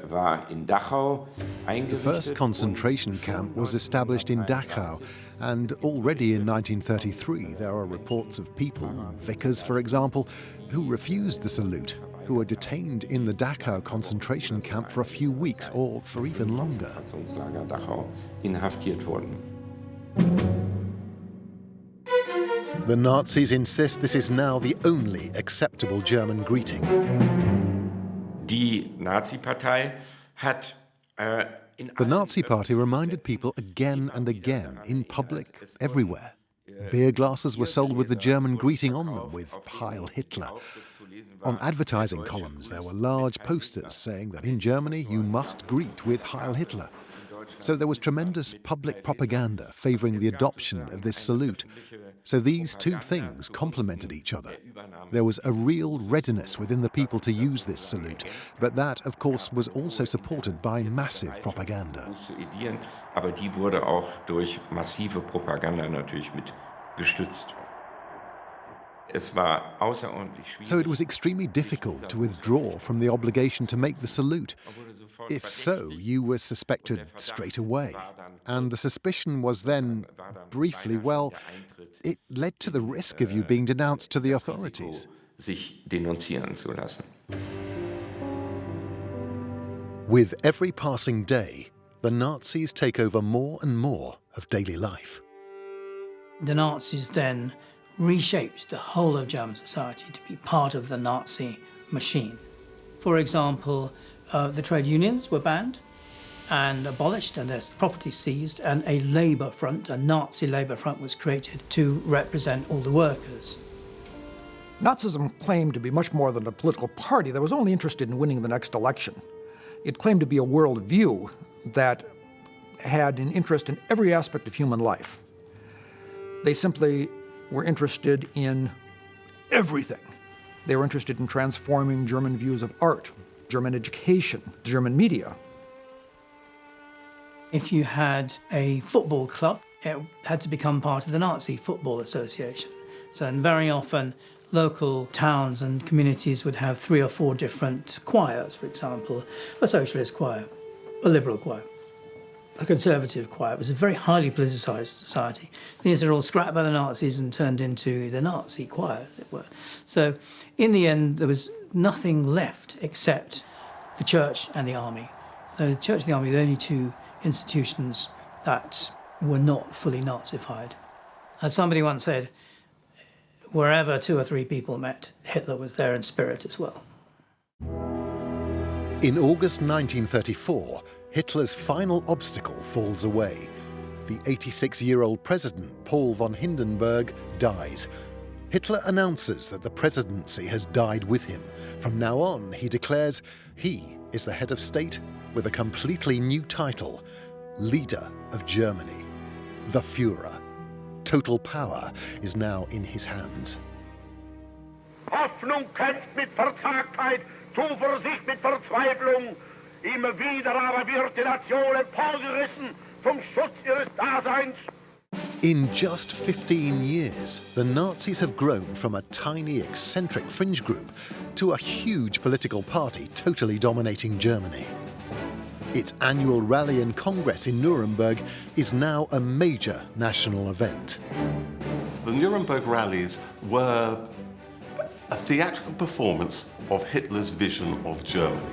war in Dachau eingerichtet. The first concentration camp was established in Dachau, and already in 1933 there are reports of people, vicars for example, who refused the salute, who were detained in the Dachau concentration camp for a few weeks or for even longer. Konzentrationslager Dachau inhaftiert wurden. The Nazis insist this is now the only acceptable German greeting. Die Nazi-Partei hat The Nazi Party reminded people again and again, in public, everywhere. Beer glasses were sold with the German greeting on them, with Heil Hitler. On advertising columns, there were large posters saying that in Germany you must greet with Heil Hitler. So there was tremendous public propaganda favouring the adoption of this salute. So these two things complemented each other. There was a real readiness within the people to use this salute, but that, of course, was also supported by massive propaganda. Aber die wurde auch durch massive Propaganda natürlich mit gestützt. Es war außerordentlich schwierig. So it was extremely difficult to withdraw from the obligation to make the salute. If so, you were suspected straight away. And the suspicion was then, briefly, well, it led to the risk of you being denounced to the authorities. Sich denunzieren zu lassen. With every passing day, the Nazis take over more and more of daily life. The Nazis then reshaped the whole of German society to be part of the Nazi machine. For example, the trade unions were banned and abolished and their property seized, and a labour front, a Nazi labour front, was created to represent all the workers. Nazism claimed to be much more than a political party that was only interested in winning the next election. It claimed to be a worldview that had an interest in every aspect of human life. They simply were interested in everything. They were interested in transforming German views of art, German education, German media. If you had a football club, it had to become part of the Nazi Football Association. So, and very often, local towns and communities would have 3 or 4 different choirs, for example, a socialist choir, a liberal choir, a conservative choir. It was a very highly politicised society. These are all scrapped by the Nazis and turned into the Nazi choir, as it were. So in the end, there was nothing left except the church and the army. The church and the army were the only 2 institutions that were not fully Nazified. As somebody once said, wherever 2 or 3 people met, Hitler was there in spirit as well. In August 1934, Hitler's final obstacle falls away. The 86-year-old president, Paul von Hindenburg, dies. Hitler announces that the presidency has died with him. From now on, he declares he is the head of state with a completely new title, Leader of Germany, the Führer. Total power is now in his hands. Hoffnung kämpft mit Verzagtheit, Zuversicht mit Verzweiflung. Immer wieder aber wird die Nation emporgerissen vom Schutz ihres Daseins. In just 15 years, the Nazis have grown from a tiny, eccentric fringe group to a huge political party totally dominating Germany. Its annual rally and congress in Nuremberg is now a major national event. The Nuremberg rallies were a theatrical performance of Hitler's vision of Germany.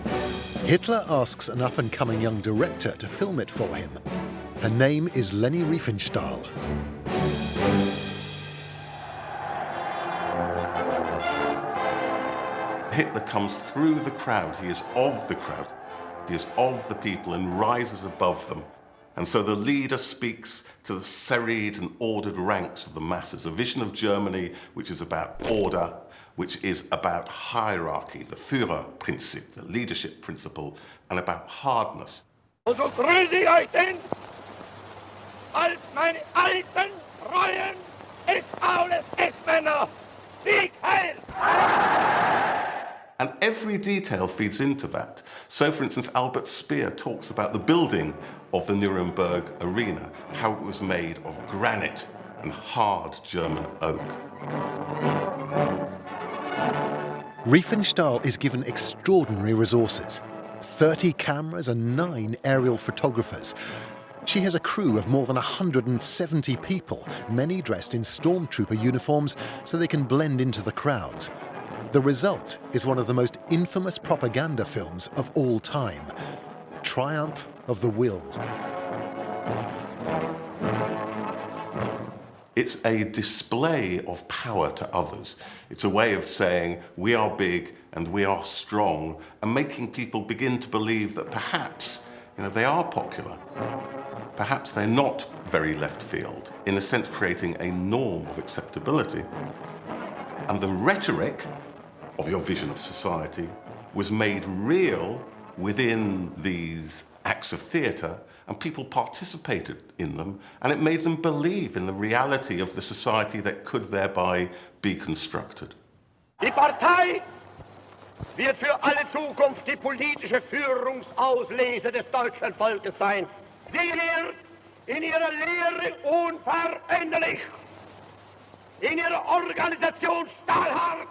Hitler asks an up-and-coming young director to film it for him. Her name is Leni Riefenstahl. Hitler comes through the crowd. He is of the crowd. He is of the people and rises above them. And so the leader speaks to the serried and ordered ranks of the masses, a vision of Germany which is about order, which is about hierarchy, the Führerprinzip, the leadership principle, and about hardness. Und so grüße ich euch denn, als meine alten, treuen, Ex-Aules, Ex-Männer, Sieg heil! And every detail feeds into that. So, for instance, Albert Speer talks about the building of the Nuremberg arena, how it was made of granite and hard German oak. Riefenstahl is given extraordinary resources, 30 cameras and 9 aerial photographers. She has a crew of more than 170 people, many dressed in stormtrooper uniforms so they can blend into the crowds. The result is one of the most infamous propaganda films of all time, Triumph of the Will. It's a display of power to others. It's a way of saying we are big and we are strong, and making people begin to believe that perhaps, they are popular. Perhaps they're not very left field, in a sense creating a norm of acceptability. And the rhetoric of your vision of society was made real within these acts of theatre, and people participated in them, and it made them believe in the reality of the society that could thereby be constructed. Die Partei wird für alle Zukunft die politische Führungsauslese des deutschen Volkes sein. Sie wird in ihrer Lehre unveränderlich, in ihrer Organisation stahlhart,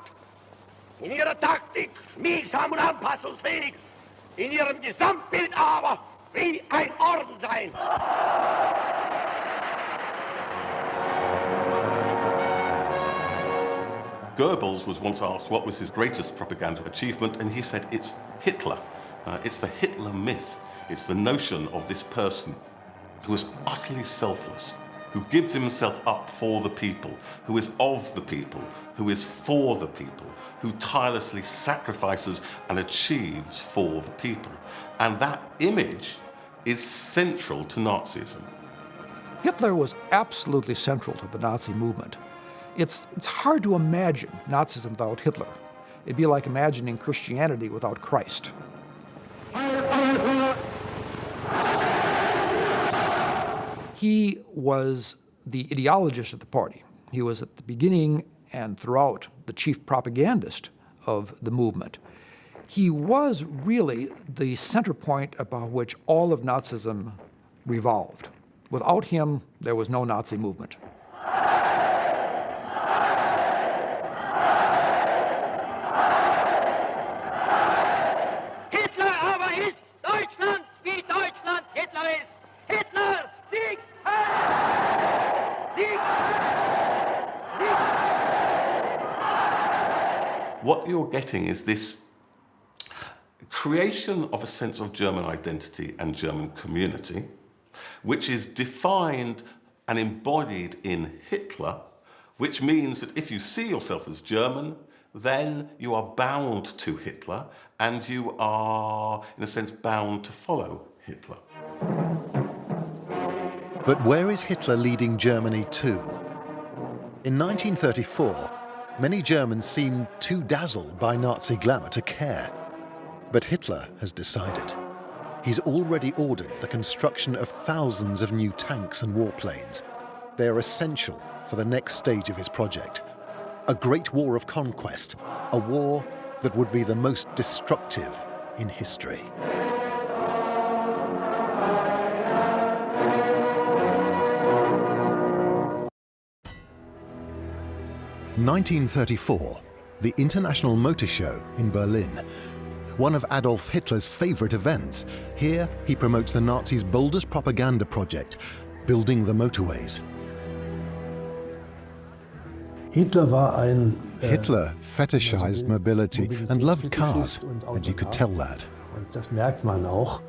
in ihrer Taktik schmiegsam und anpassungsfähig, in ihrem Gesamtbild aber wie ein Orden sein. Goebbels was once asked what was his greatest propaganda achievement, and he said it's Hitler. It's the Hitler myth. It's the notion of this person who was utterly selfless, who gives himself up for the people, who is of the people, who is for the people, who tirelessly sacrifices and achieves for the people. And that image is central to Nazism. Hitler was absolutely central to the Nazi movement. It's hard to imagine Nazism without Hitler. It'd be like imagining Christianity without Christ. He was the ideologist of the party. He was at the beginning and throughout the chief propagandist of the movement. He was really the center point about which all of Nazism revolved. Without him, there was no Nazi movement. Hitler aber ist Deutschland, wie Deutschland Hitler ist. Hitler, Sieg! Sieg! Sieg! What you're getting is this creation of a sense of German identity and German community, which is defined and embodied in Hitler, which means that if you see yourself as German, then you are bound to Hitler and you are, in a sense, bound to follow Hitler. But where is Hitler leading Germany to? In 1934, many Germans seemed too dazzled by Nazi glamour to care. But Hitler has decided. He's already ordered the construction of thousands of new tanks and warplanes. They are essential for the next stage of his project. A great war of conquest, a war that would be the most destructive in history. In 1934, the International Motor Show in Berlin. One of Adolf Hitler's favorite events. Here, he promotes the Nazis' boldest propaganda project, building the motorways. Hitler fetishized mobility and loved cars, and you could tell that. Das merkt man auch.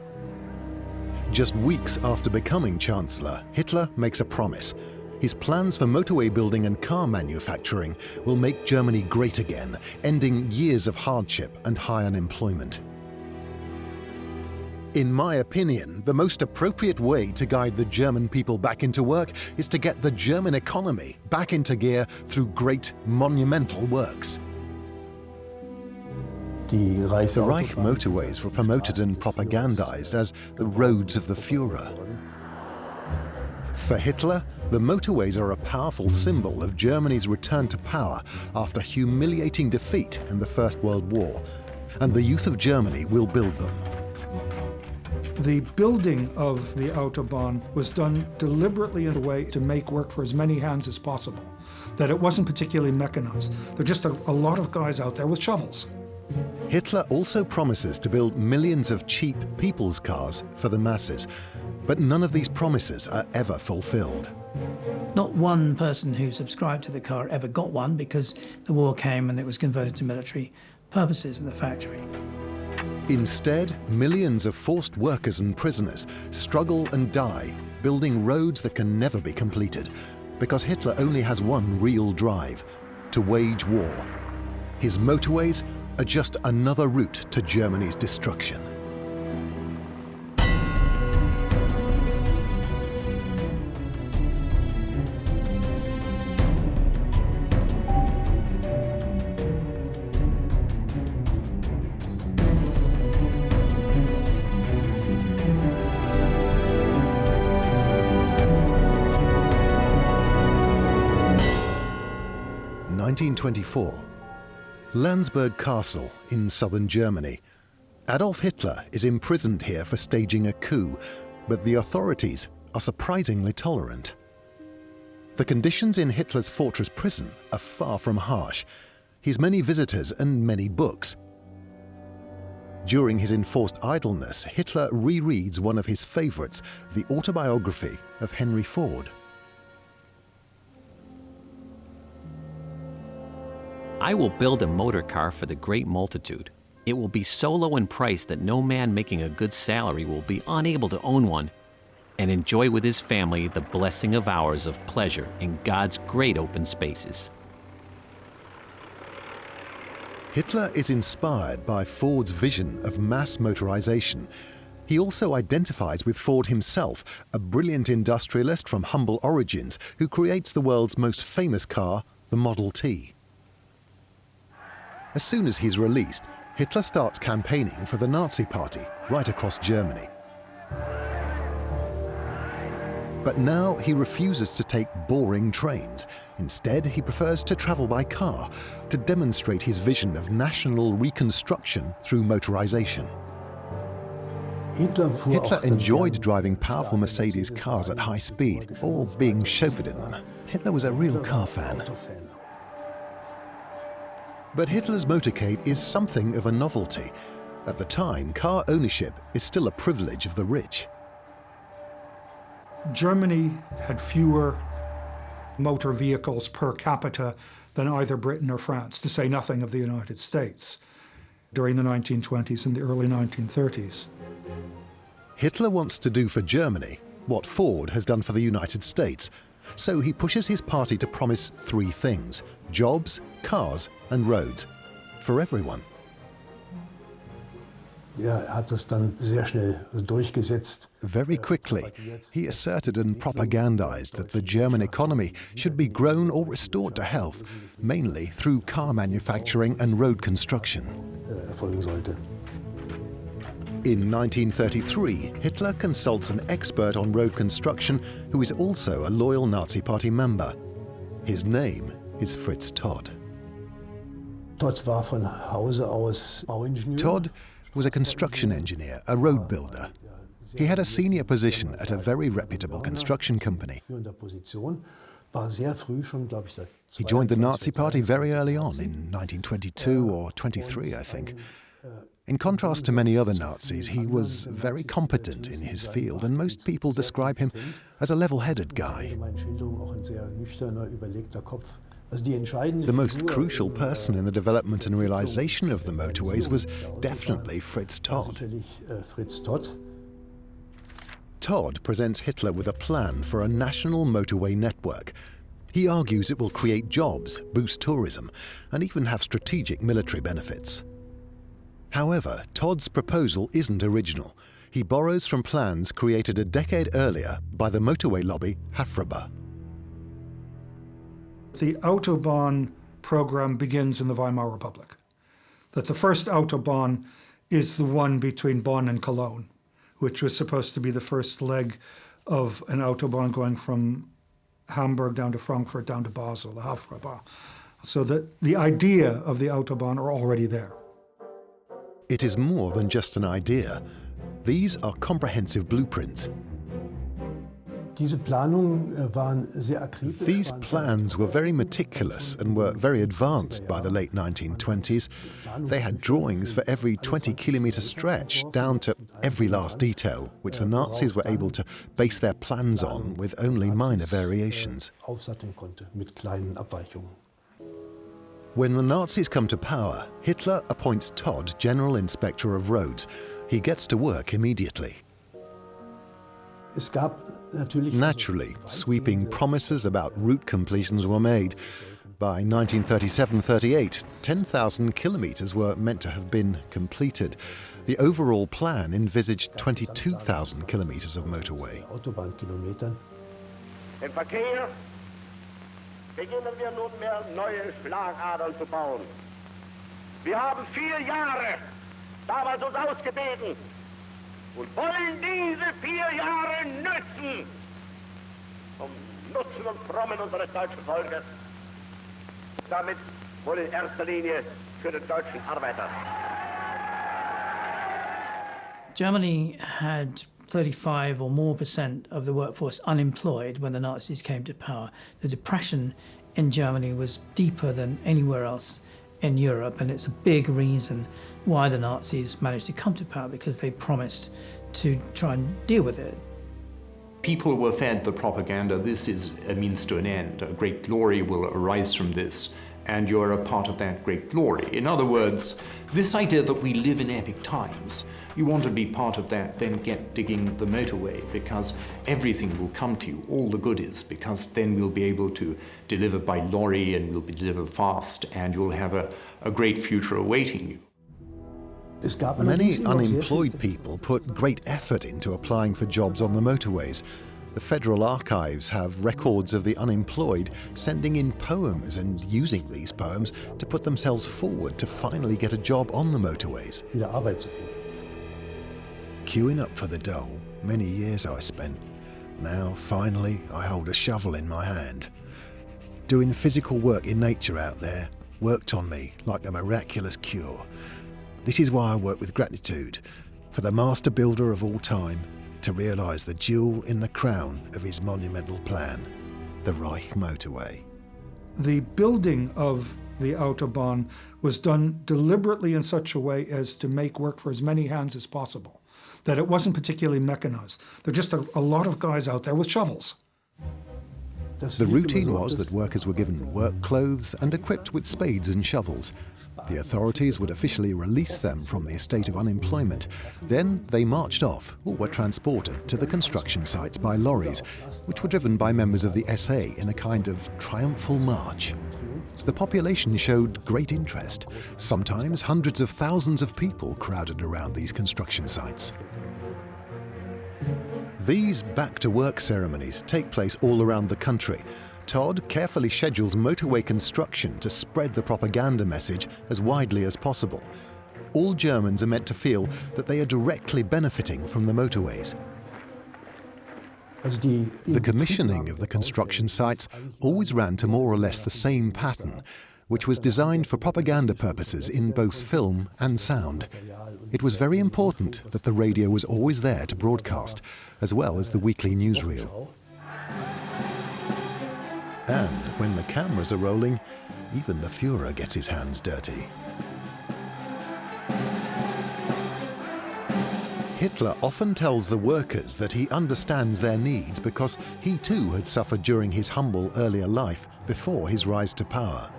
Just weeks after becoming Chancellor, Hitler makes a promise. His plans for motorway building and car manufacturing will make Germany great again, ending years of hardship and high unemployment. In my opinion, the most appropriate way to guide the German people back into work is to get the German economy back into gear through great monumental works. The Reich motorways were promoted and propagandized as the roads of the Führer. For Hitler, the motorways are a powerful symbol of Germany's return to power after humiliating defeat in the First World War, and the youth of Germany will build them. The building of the Autobahn was done deliberately in a way to make work for as many hands as possible, that it wasn't particularly mechanized. There are just a lot of guys out there with shovels. Hitler also promises to build millions of cheap people's cars for the masses, but none of these promises are ever fulfilled. Not one person who subscribed to the car ever got one because the war came and it was converted to military purposes in the factory. Instead, millions of forced workers and prisoners struggle and die, building roads that can never be completed, because Hitler only has one real drive: to wage war. His motorways are just another route to Germany's destruction. In 1924, Landsberg Castle in southern Germany. Adolf Hitler is imprisoned here for staging a coup, but the authorities are surprisingly tolerant. The conditions in Hitler's fortress prison are far from harsh. He's many visitors and many books. During his enforced idleness, Hitler rereads one of his favorites, the autobiography of Henry Ford. I will build a motor car for the great multitude. It will be so low in price that no man making a good salary will be unable to own one. and enjoy with his family the blessing of hours of pleasure in God's great open spaces. Hitler is inspired by Ford's vision of mass motorization. He also identifies with Ford himself, a brilliant industrialist from humble origins who creates the world's most famous car, the Model T. As soon as he's released, Hitler starts campaigning for the Nazi Party right across Germany. But now he refuses to take boring trains. Instead, he prefers to travel by car to demonstrate his vision of national reconstruction through motorization. Hitler enjoyed driving powerful Mercedes cars at high speed, or being chauffeured in them. Hitler was a real car fan. But Hitler's motorcade is something of a novelty. At the time, car ownership is still a privilege of the rich. Germany had fewer motor vehicles per capita than either Britain or France, to say nothing of the United States, during the 1920s and the early 1930s. Hitler wants to do for Germany what Ford has done for the United States, so he pushes his party to promise three things: jobs, cars and roads, for everyone. Hat das dann sehr schnell durchgesetzt. Very quickly, he asserted and propagandized that the German economy should be grown or restored to health, mainly through car manufacturing and road construction. Erfolgen sollte. In 1933, Hitler consults an expert on road construction who is also a loyal Nazi Party member. His name is Fritz Todt. Todt war von Hause aus Bauingenieur. Todt was a construction engineer, a road builder. He had a senior position at a very reputable construction company. He joined the Nazi Party very early on, in 1922 or 23, I think. In contrast to many other Nazis, he was very competent in his field, and most people describe him as a level-headed guy. The most crucial person in the development and realization of the motorways was definitely Fritz Todt. Todt presents Hitler with a plan for a national motorway network. He argues it will create jobs, boost tourism, and even have strategic military benefits. However, Todt's proposal isn't original. He borrows from plans created a decade earlier by the motorway lobby Hafraba. The Autobahn program begins in the Weimar Republic. That the first Autobahn is the one between Bonn and Cologne, which was supposed to be the first leg of an Autobahn going from Hamburg down to Frankfurt, down to Basel, the Hafraba. So that the idea of the Autobahn are already there. It is more than just an idea. These are comprehensive blueprints. These plans were very meticulous and were very advanced by the late 1920s. They had drawings for every 20-kilometer stretch, down to every last detail, which the Nazis were able to base their plans on with only minor variations. When the Nazis come to power, Hitler appoints Todt General Inspector of Roads. He gets to work immediately. Naturally, sweeping promises about route completions were made. By 1937-38, 10,000 kilometers were meant to have been completed. The overall plan envisaged 22,000 kilometers of motorway. Im Verkehr beginnen wir nunmehr neue Schlagadern zu bauen. Wir haben 4 Jahre damals uns ausgebeten und wollen diese 4 Jahre nützen, zum Nutzen und Frommen unseres deutschen Volkes. Damit wohl in erster Linie für den deutschen Arbeiter. Germany had 35 or more % of the workforce unemployed when the Nazis came to power. The depression in Germany was deeper than anywhere else in Europe, and it's a big reason why the Nazis managed to come to power, because they promised to try and deal with it. People were fed the propaganda, this is a means to an end, a great glory will arise from this, and you're a part of that great glory. In other words, this idea that we live in epic times, you want to be part of that, then get digging the motorway, because everything will come to you, all the goodies, because then we'll be able to deliver by lorry and we'll be delivered fast, and you'll have a great future awaiting you. Many unemployed people put great effort into applying for jobs on the motorways. The Federal Archives have records of the unemployed sending in poems and using these poems to put themselves forward to finally get a job on the motorways. Queuing up for the dole, many years I spent. Now, finally, I hold a shovel in my hand. Doing physical work in nature out there worked on me like a miraculous cure. This is why I work with gratitude for the master builder of all time, to realise the jewel in the crown of his monumental plan, the Reich motorway. The building of the Autobahn was done deliberately in such a way as to make work for as many hands as possible, that it wasn't particularly mechanized. There are just a lot of guys out there with shovels. The routine was that workers were given work clothes and equipped with spades and shovels. The authorities would officially release them from the estate of unemployment. Then they marched off or were transported to the construction sites by lorries, which were driven by members of the SA in a kind of triumphal march. The population showed great interest. Sometimes hundreds of thousands of people crowded around these construction sites. These back-to-work ceremonies take place all around the country. Todd carefully schedules motorway construction to spread the propaganda message as widely as possible. All Germans are meant to feel that they are directly benefiting from the motorways. The commissioning of the construction sites always ran to more or less the same pattern, which was designed for propaganda purposes in both film and sound. It was very important that the radio was always there to broadcast, as well as the weekly newsreel. And when the cameras are rolling, even the Führer gets his hands dirty. Hitler often tells the workers that he understands their needs because he too had suffered during his humble earlier life before his rise to power.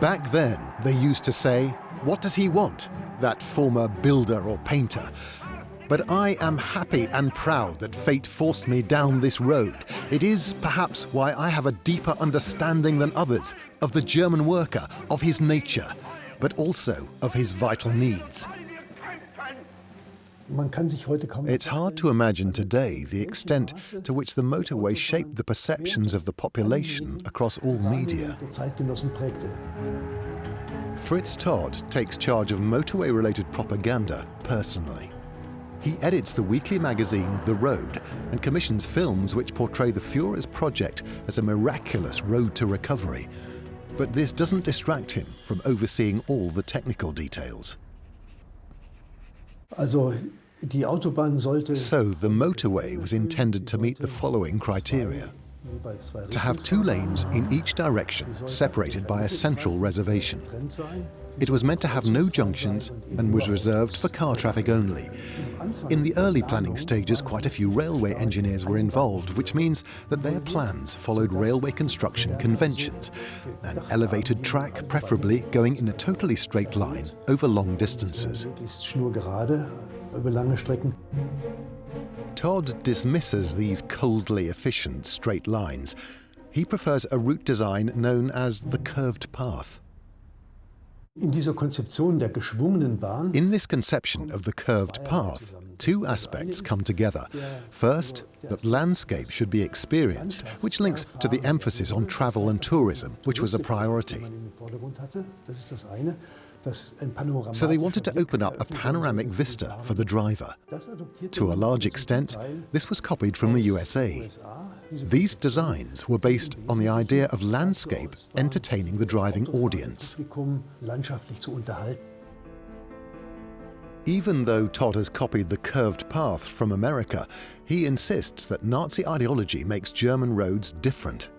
Back then, they used to say, "What does he want, that former builder or painter? But I am happy and proud that fate forced me down this road. It is perhaps why I have a deeper understanding than others of the German worker, of his nature, but also of his vital needs." It's hard to imagine today the extent to which the motorway shaped the perceptions of the population across all media. Fritz Todd takes charge of motorway-related propaganda personally. He edits the weekly magazine The Road and commissions films which portray the Führer's project as a miraculous road to recovery. But this doesn't distract him from overseeing all the technical details. So the motorway was intended to meet the following criteria: to have 2 lanes in each direction, separated by a central reservation. It was meant to have no junctions and was reserved for car traffic only. In the early planning stages, quite a few railway engineers were involved, which means that their plans followed railway construction conventions. An elevated track, preferably going in a totally straight line over long distances. Todd dismisses these coldly efficient straight lines. He prefers a route design known as the curved path. In this conception of the curved path, 2 aspects come together. First, that landscape should be experienced, which links to the emphasis on travel and tourism, which was a priority. So they wanted to open up a panoramic vista for the driver. To a large extent, this was copied from the USA. These designs were based on the idea of landscape entertaining the driving audience. Even though Todd has copied the curved path from America, he insists that Nazi ideology makes German roads different.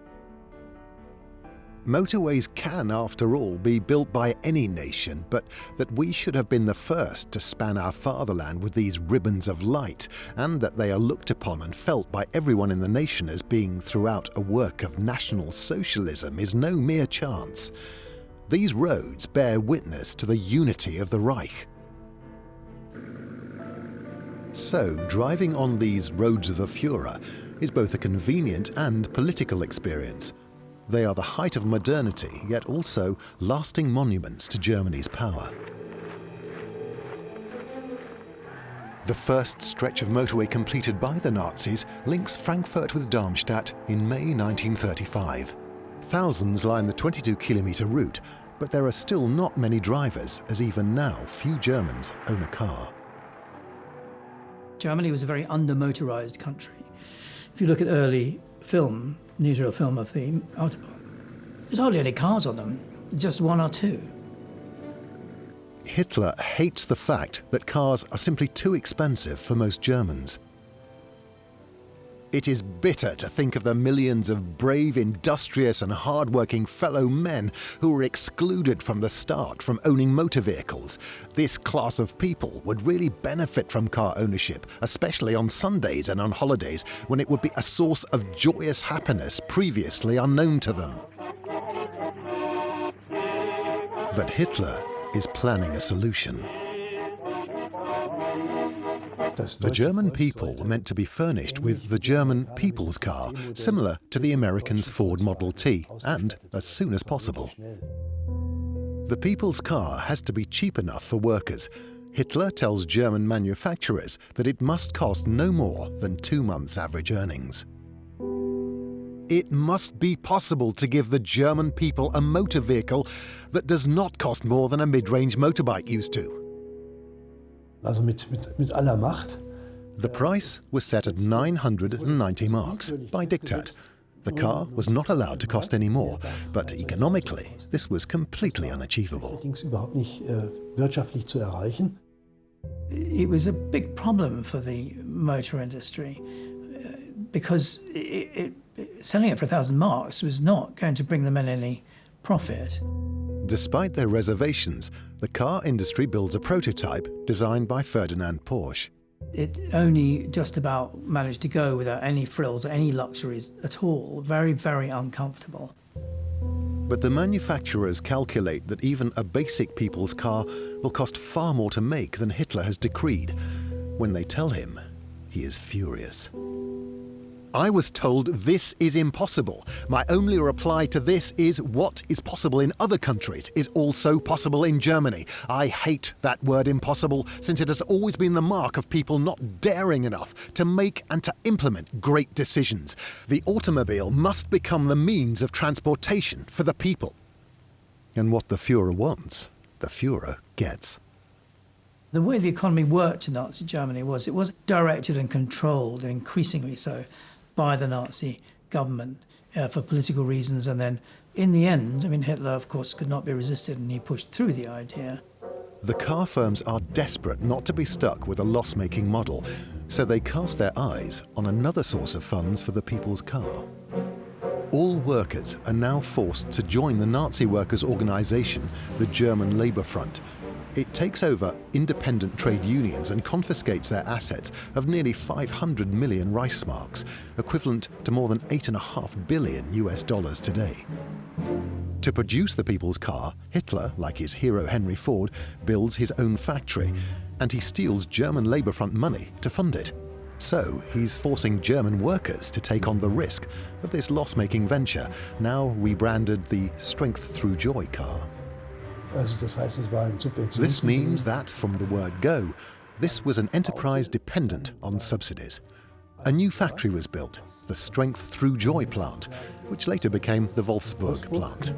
Motorways can, after all, be built by any nation, but that we should have been the first to span our fatherland with these ribbons of light, and that they are looked upon and felt by everyone in the nation as being throughout a work of National Socialism is no mere chance. These roads bear witness to the unity of the Reich. So, driving on these roads of the Führer is both a convenient and political experience. They are the height of modernity, yet also lasting monuments to Germany's power. The first stretch of motorway completed by the Nazis links Frankfurt with Darmstadt in May 1935. Thousands line the 22-kilometre route, but there are still not many drivers, as even now few Germans own a car. Germany was a very under-motorised country. If you look at early film, newsreel film of the Autobahn, there's hardly any cars on them, just one or two. Hitler hates the fact that cars are simply too expensive for most Germans. It is bitter to think of the millions of brave, industrious and hard-working fellow men who were excluded from the start from owning motor vehicles. This class of people would really benefit from car ownership, especially on Sundays and on holidays, when it would be a source of joyous happiness previously unknown to them. But Hitler is planning a solution. The German people were meant to be furnished with the German people's car, similar to the Americans' Ford Model T, and as soon as possible. The people's car has to be cheap enough for workers. Hitler tells German manufacturers that it must cost no more than 2 months' average earnings. It must be possible to give the German people a motor vehicle that does not cost more than a mid-range motorbike used to. The price was set at 990 marks by diktat. The car was not allowed to cost any more, but economically, this was completely unachievable. It was a big problem for the motor industry because selling it for 1,000 marks was not going to bring them in any profit. Despite their reservations, the car industry builds a prototype designed by Ferdinand Porsche. It only just about managed to go without any frills or any luxuries at all. Very, very uncomfortable. But the manufacturers calculate that even a basic people's car will cost far more to make than Hitler has decreed. When they tell him, he is furious. I was told this is impossible. My only reply to this is what is possible in other countries is also possible in Germany. I hate that word impossible, since it has always been the mark of people not daring enough to make and to implement great decisions. The automobile must become the means of transportation for the people. And what the Führer wants, the Führer gets. The way the economy worked in Nazi Germany was it was directed and controlled, increasingly so, by the Nazi government for political reasons. And then in the end, I mean, Hitler, of course, could not be resisted and he pushed through the idea. The car firms are desperate not to be stuck with a loss-making model, so they cast their eyes on another source of funds for the people's car. All workers are now forced to join the Nazi workers' organization, the German Labour Front. It takes over independent trade unions and confiscates their assets of nearly 500 million Reichsmarks, equivalent to more than $8.5 billion US today. To produce the people's car, Hitler, like his hero Henry Ford, builds his own factory, and he steals German Labour Front money to fund it. So he's forcing German workers to take on the risk of this loss-making venture, now rebranded the Strength Through Joy car. This means that, from the word go, this was an enterprise dependent on subsidies. A new factory was built, the Strength Through Joy plant, which later became the Wolfsburg plant.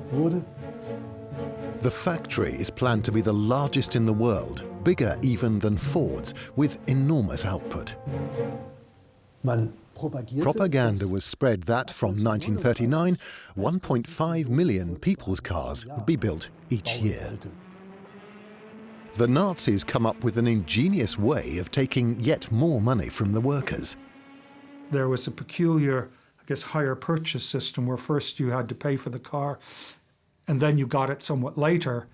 The factory is planned to be the largest in the world, bigger even than Ford's, with enormous output. Propaganda was spread that from 1939, 1.5 million people's cars would be built each year. The Nazis come up with an ingenious way of taking yet more money from the workers. There was a peculiar, hire purchase system where first you had to pay for the car and then you got it somewhat later.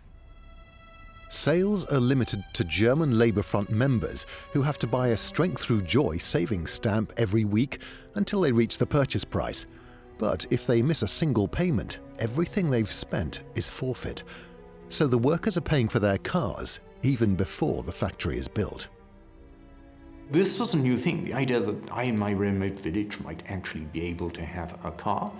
Sales are limited to German Labour Front members who have to buy a Strength Through Joy savings stamp every week until they reach the purchase price. But if they miss a single payment, everything they've spent is forfeit. So the workers are paying for their cars even before the factory is built. This was a new thing, the idea that I in my remote village might actually be able to have a car.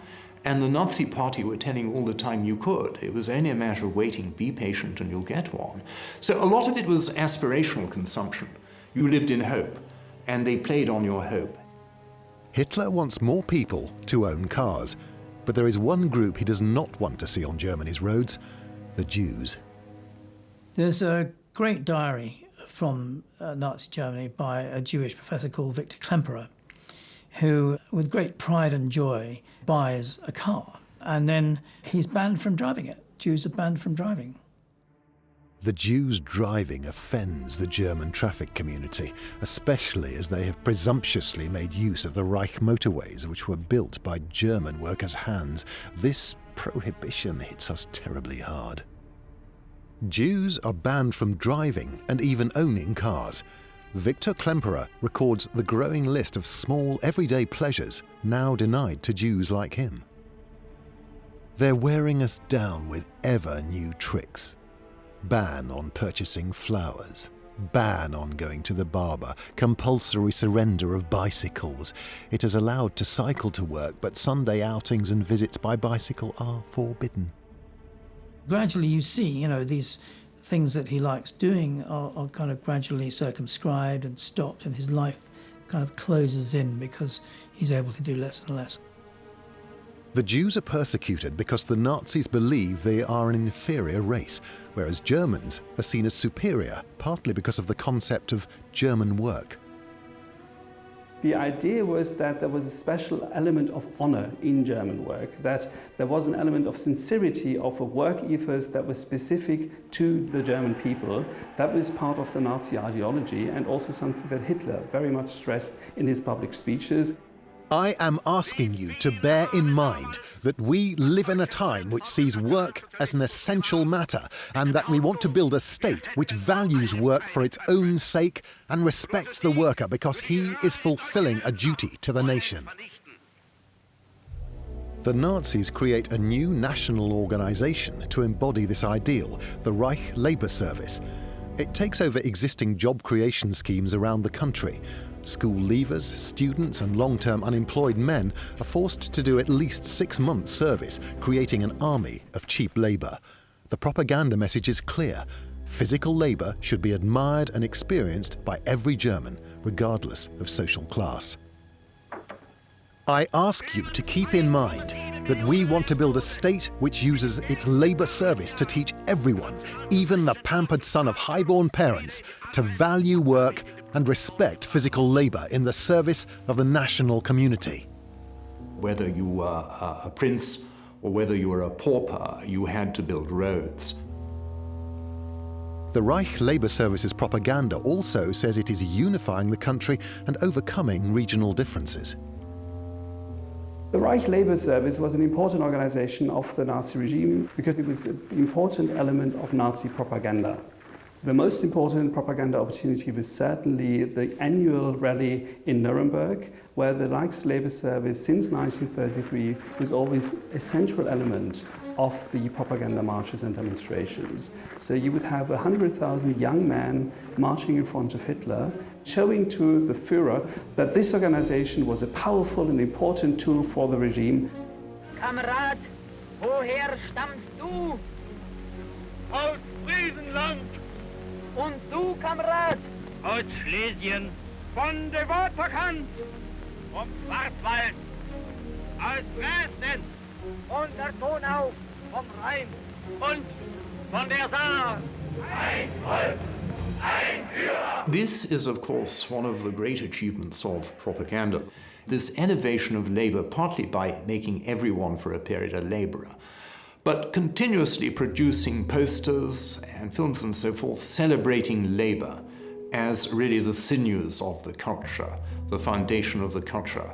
And the Nazi party were telling all the time you could. It was only a matter of waiting, be patient and you'll get one. So a lot of it was aspirational consumption. You lived in hope, and they played on your hope. Hitler wants more people to own cars, but there is one group he does not want to see on Germany's roads: the Jews. There's a great diary from Nazi Germany by a Jewish professor called Victor Klemperer, who, with great pride and joy, buys a car, and then he's banned from driving it. Jews are banned from driving. The Jews driving offends the German traffic community, especially as they have presumptuously made use of the Reich motorways, which were built by German workers' hands. This prohibition hits us terribly hard. Jews are banned from driving and even owning cars. Victor Klemperer records the growing list of small, everyday pleasures now denied to Jews like him. They're wearing us down with ever new tricks. Ban on purchasing flowers. Ban on going to the barber. Compulsory surrender of bicycles. It is allowed to cycle to work, but Sunday outings and visits by bicycle are forbidden. Gradually you see, these things that he likes doing are kind of gradually circumscribed and stopped, and his life kind of closes in because he's able to do less and less. The Jews are persecuted because the Nazis believe they are an inferior race, whereas Germans are seen as superior, partly because of the concept of German work. The idea was that there was a special element of honor in German work, that there was an element of sincerity, of a work ethos that was specific to the German people. That was part of the Nazi ideology, and also something that Hitler very much stressed in his public speeches. I am asking you to bear in mind that we live in a time which sees work as an essential matter, and that we want to build a state which values work for its own sake and respects the worker because he is fulfilling a duty to the nation. The Nazis create a new national organization to embody this ideal, the Reich Labour Service. It takes over existing job creation schemes around the country. School leavers, students and long-term unemployed men are forced to do at least 6 months' service, creating an army of cheap labour. The propaganda message is clear. Physical labour should be admired and experienced by every German, regardless of social class. I ask you to keep in mind that we want to build a state which uses its labour service to teach everyone, even the pampered son of high-born parents, to value work and respect physical labour in the service of the national community. Whether you were a prince or whether you were a pauper, you had to build roads. The Reich Labour Service's propaganda also says it is unifying the country and overcoming regional differences. The Reich Labour Service was an important organization of the Nazi regime because it was an important element of Nazi propaganda. The most important propaganda opportunity was certainly the annual rally in Nuremberg, where the Reichs Labour Service since 1933 was always a central element of the propaganda marches and demonstrations. So you would have 100,000 young men marching in front of Hitler, showing to the Führer that this organization was a powerful and important tool for the regime. Kamerad, woher stammst du? Aus Friesenland. Und du, Kamerad? Aus Schlesien. Von der Waterkant. Vom Schwarzwald. Aus Dresden. Von der Donau. Vom Rhein. Und von der Saar. Ein Volk. Ein Führer. This is, of course, one of the great achievements of propaganda. This elevation of labor, partly by making everyone for a period a laborer, but continuously producing posters and films and so forth, celebrating labor as really the sinews of the culture, the foundation of the culture.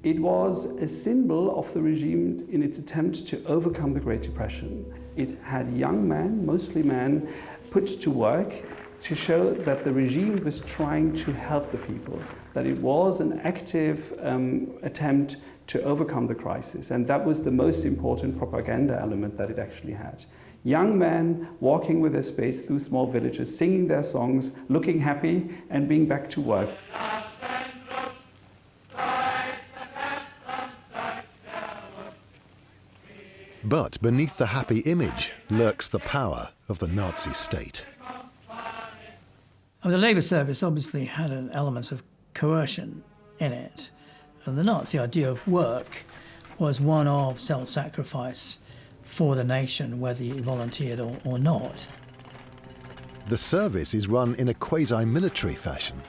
It was a symbol of the regime in its attempt to overcome the Great Depression. It had young men, mostly men, put to work to show that the regime was trying to help the people, that it was an active attempt to overcome the crisis. And that was the most important propaganda element that it actually had. Young men walking with their spades through small villages, singing their songs, looking happy, and being back to work. But beneath the happy image lurks the power of the Nazi state. The Labour Service obviously had an element of coercion in it. And the Nazi idea of work was one of self-sacrifice for the nation, whether you volunteered or not. The service is run in a quasi-military fashion.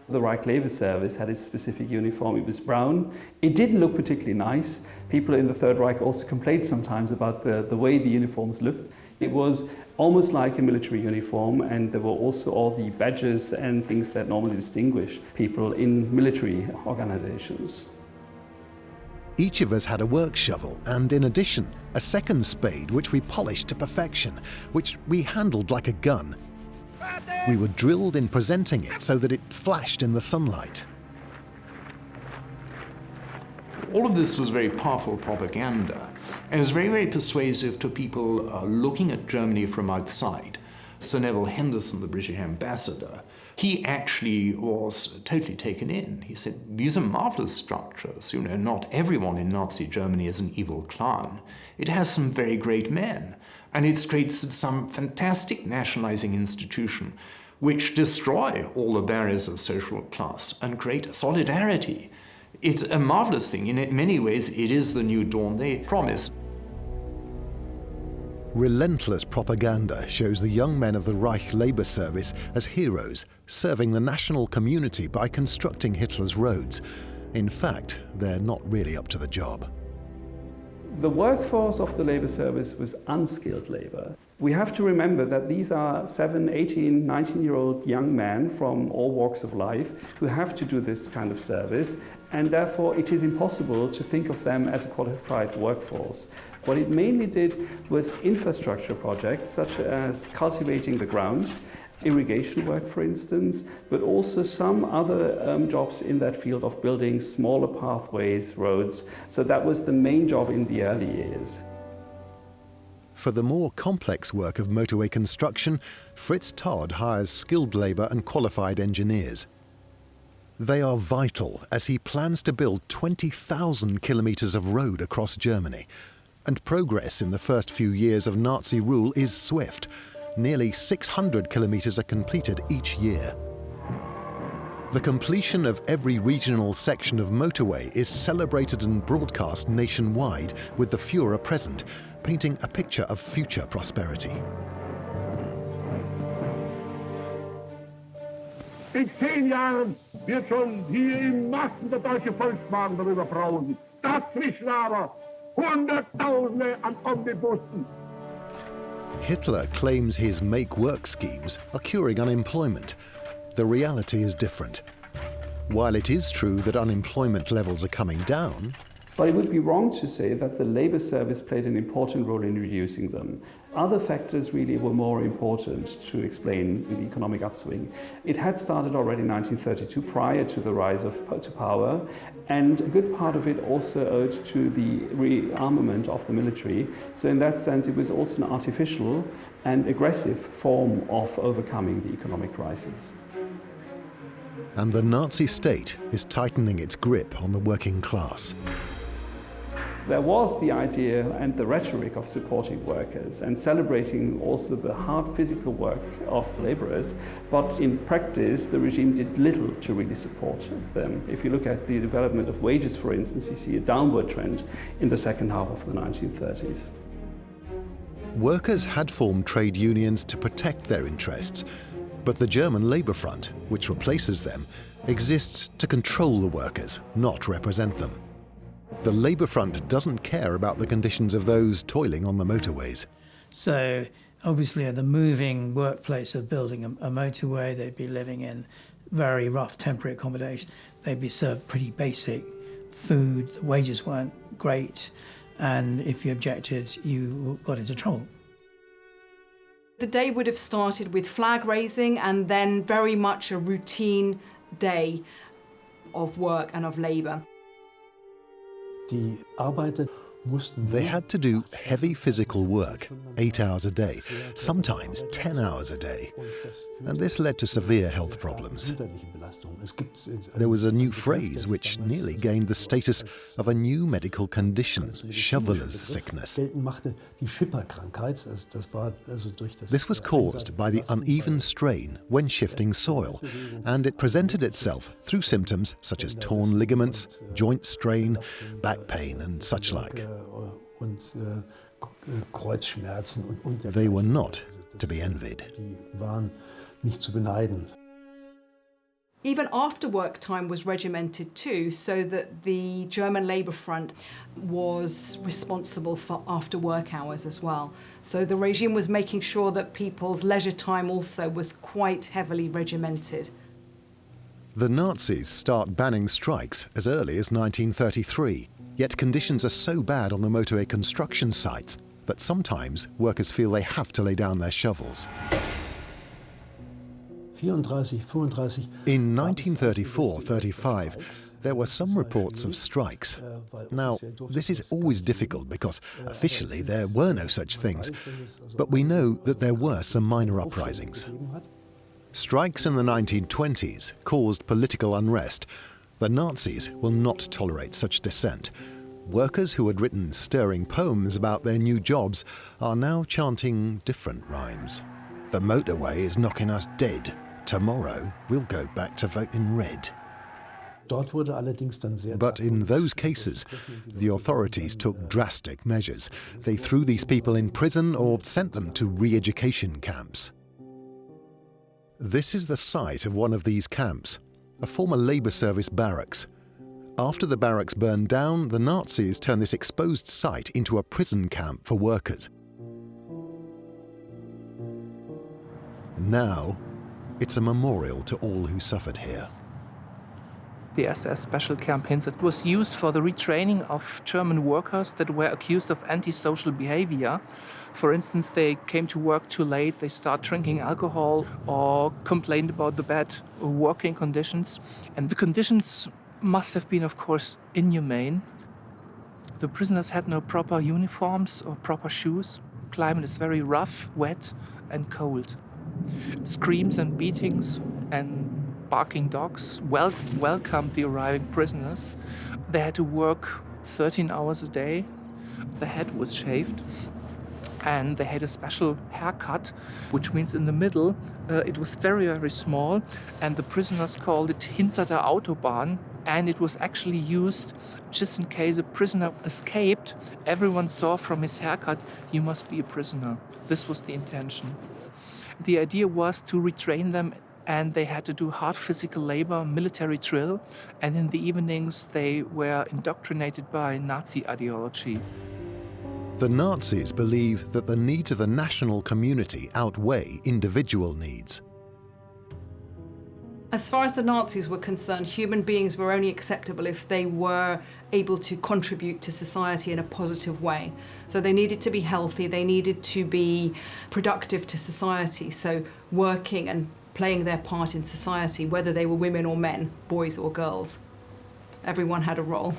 The Reich Labour Service had its specific uniform. It was brown. It didn't look particularly nice. People in the Third Reich also complained sometimes about the way the uniforms looked. It was almost like a military uniform, and there were also all the badges and things that normally distinguish people in military organizations. Each of us had a work shovel and, in addition, a second spade which we polished to perfection, which we handled like a gun. We were drilled in presenting it so that it flashed in the sunlight. All of this was very powerful propaganda, and it was very, very persuasive to people looking at Germany from outside. Sir Neville Henderson, the British ambassador, he actually was totally taken in. He said, these are marvelous structures. You know, not everyone in Nazi Germany is an evil clown. It has some very great men, and it's created some fantastic nationalizing institution which destroy all the barriers of social class and create solidarity. It's a marvelous thing. In many ways, it is the new dawn they promise. Relentless propaganda shows the young men of the Reich Labour Service as heroes, serving the national community by constructing Hitler's roads. In fact, they're not really up to the job. The workforce of the Labour Service was unskilled labour. We have to remember that these are 7, 18, 19-year-old young men from all walks of life who have to do this kind of service, and therefore it is impossible to think of them as a qualified workforce. What it mainly did was infrastructure projects, such as cultivating the ground, irrigation work, for instance, but also some other jobs in that field of building smaller pathways, roads. So that was the main job in the early years. For the more complex work of motorway construction, Fritz Todd hires skilled labour and qualified engineers. They are vital as he plans to build 20,000 kilometres of road across Germany. And progress in the first few years of Nazi rule is swift. Nearly 600 kilometres are completed each year. The completion of every regional section of motorway is celebrated and broadcast nationwide, with the Führer present, painting a picture of future prosperity. In 10 Jahren wird schon hier in Massen der deutsche Volkswagen darüber brauen. Dazwischen aber Hunderttausende an Omnibussen. Hitler claims his make-work schemes are curing unemployment. The reality is different. While it is true that unemployment levels are coming down, but it would be wrong to say that the Labour Service played an important role in reducing them. Other factors really were more important to explain the economic upswing. It had started already in 1932, prior to the rise to power, and a good part of it also owed to the rearmament of the military. So in that sense, it was also an artificial and aggressive form of overcoming the economic crisis. And the Nazi state is tightening its grip on the working class. There was the idea and the rhetoric of supporting workers and celebrating also the hard physical work of laborers, but in practice the regime did little to really support them. If you look at the development of wages, for instance, you see a downward trend in the second half of the 1930s. Workers had formed trade unions to protect their interests, but the German Labour Front, which replaces them, exists to control the workers, not represent them. The Labour Front doesn't care about the conditions of those toiling on the motorways. So obviously at the moving workplace of building a motorway, they'd be living in very rough temporary accommodation. They'd be served pretty basic food, the wages weren't great, and if you objected, you got into trouble. The day would have started with flag raising and then very much a routine day of work and of labour. Die Arbeiter They had to do heavy physical work, 8 hours a day, sometimes 10 hours a day. And this led to severe health problems. There was a new phrase which nearly gained the status of a new medical condition, shoveler's sickness. This was caused by the uneven strain when shifting soil, and it presented itself through symptoms such as torn ligaments, joint strain, back pain and such like. They were not to be envied. Even after work time was regimented too, so that the German Labour Front was responsible for after work hours as well. So the regime was making sure that people's leisure time also was quite heavily regimented. The Nazis start banning strikes as early as 1933, yet conditions are so bad on the motorway construction sites that sometimes workers feel they have to lay down their shovels. In 1934-35, there were some reports of strikes. Now, this is always difficult because officially there were no such things, but we know that there were some minor uprisings. Strikes in the 1920s caused political unrest. The Nazis will not tolerate such dissent. Workers who had written stirring poems about their new jobs are now chanting different rhymes. The motorway is knocking us dead. Tomorrow, we'll go back to voting red. But in those cases, the authorities took drastic measures. They threw these people in prison or sent them to re-education camps. This is the site of one of these camps, a former Labour Service barracks. After the barracks burned down, the Nazis turned this exposed site into a prison camp for workers. Now, it's a memorial to all who suffered here. The SS special camp Hinset was used for the retraining of German workers that were accused of antisocial behavior. For instance, they came to work too late, they start drinking alcohol or complained about the bad working conditions. And the conditions must have been, of course, inhumane. The prisoners had no proper uniforms or proper shoes. Climate is very rough, wet and cold. Screams and beatings and barking dogs welcomed the arriving prisoners. They had to work 13 hours a day. The head was shaved. And they had a special haircut, which means in the middle it was very, very small. And the prisoners called it Hinseter Autobahn. And it was actually used just in case a prisoner escaped. Everyone saw from his haircut, you must be a prisoner. This was the intention. The idea was to retrain them, and they had to do hard physical labor, military drill, and in the evenings they were indoctrinated by Nazi ideology. The Nazis believe that the needs of the national community outweigh individual needs. As far as the Nazis were concerned, human beings were only acceptable if they were able to contribute to society in a positive way. So they needed to be healthy, they needed to be productive to society, so working and playing their part in society, whether they were women or men, boys or girls. Everyone had a role.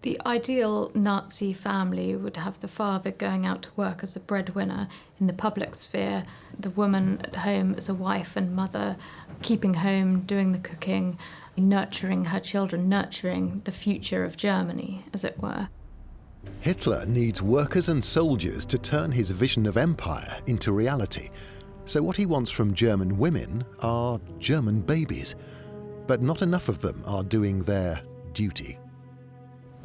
The ideal Nazi family would have the father going out to work as a breadwinner in the public sphere, the woman at home as a wife and mother, keeping home, doing the cooking, nurturing her children, nurturing the future of Germany, as it were. Hitler needs workers and soldiers to turn his vision of empire into reality. So what he wants from German women are German babies. But not enough of them are doing their duty.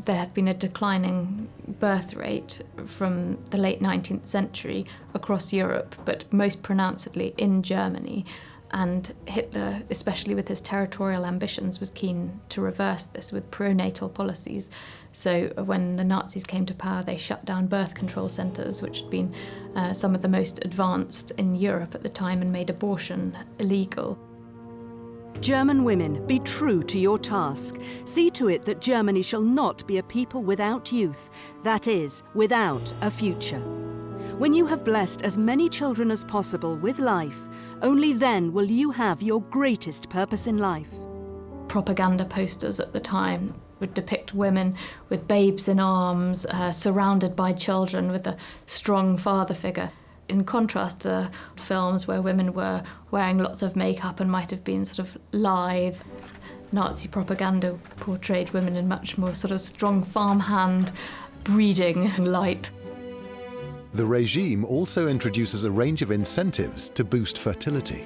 There had been a declining birth rate from the late 19th century across Europe, but most pronouncedly in Germany. And Hitler, especially with his territorial ambitions, was keen to reverse this with pro-natal policies. So when the Nazis came to power, they shut down birth control centres, which had been some of the most advanced in Europe at the time, and made abortion illegal. German women, be true to your task. See to it that Germany shall not be a people without youth, that is, without a future. When you have blessed as many children as possible with life, only then will you have your greatest purpose in life. Propaganda posters at the time would depict women with babes in arms, surrounded by children with a strong father figure. In contrast to films where women were wearing lots of makeup and might have been sort of lithe, Nazi propaganda portrayed women in much more sort of strong farmhand, breeding light. The regime also introduces a range of incentives to boost fertility.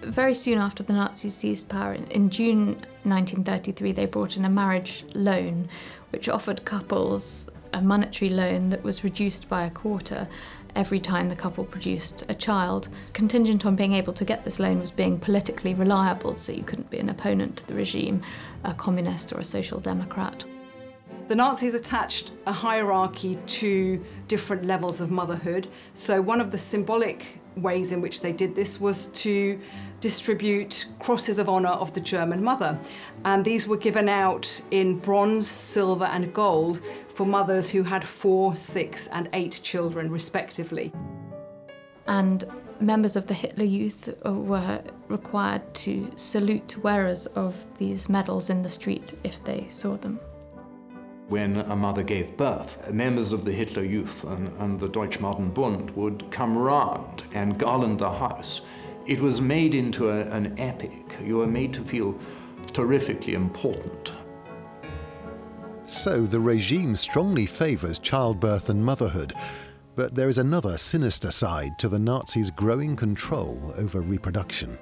Very soon after the Nazis seized power, in June 1933, they brought in a marriage loan, which offered couples a monetary loan that was reduced by a quarter every time the couple produced a child. Contingent on being able to get this loan was being politically reliable, so you couldn't be an opponent to the regime, a communist or a social democrat. The Nazis attached a hierarchy to different levels of motherhood. So one of the symbolic ways in which they did this was to distribute crosses of honor of the German mother. And these were given out in bronze, silver and gold for mothers who had 4, 6 and 8 children respectively. And members of the Hitler Youth were required to salute wearers of these medals in the street if they saw them. When a mother gave birth, members of the Hitler Youth and the Deutschmartenbund would come round and garland the house. It was made into an epic. You were made to feel terrifically important. So the regime strongly favours childbirth and motherhood, but there is another sinister side to the Nazis' growing control over reproduction.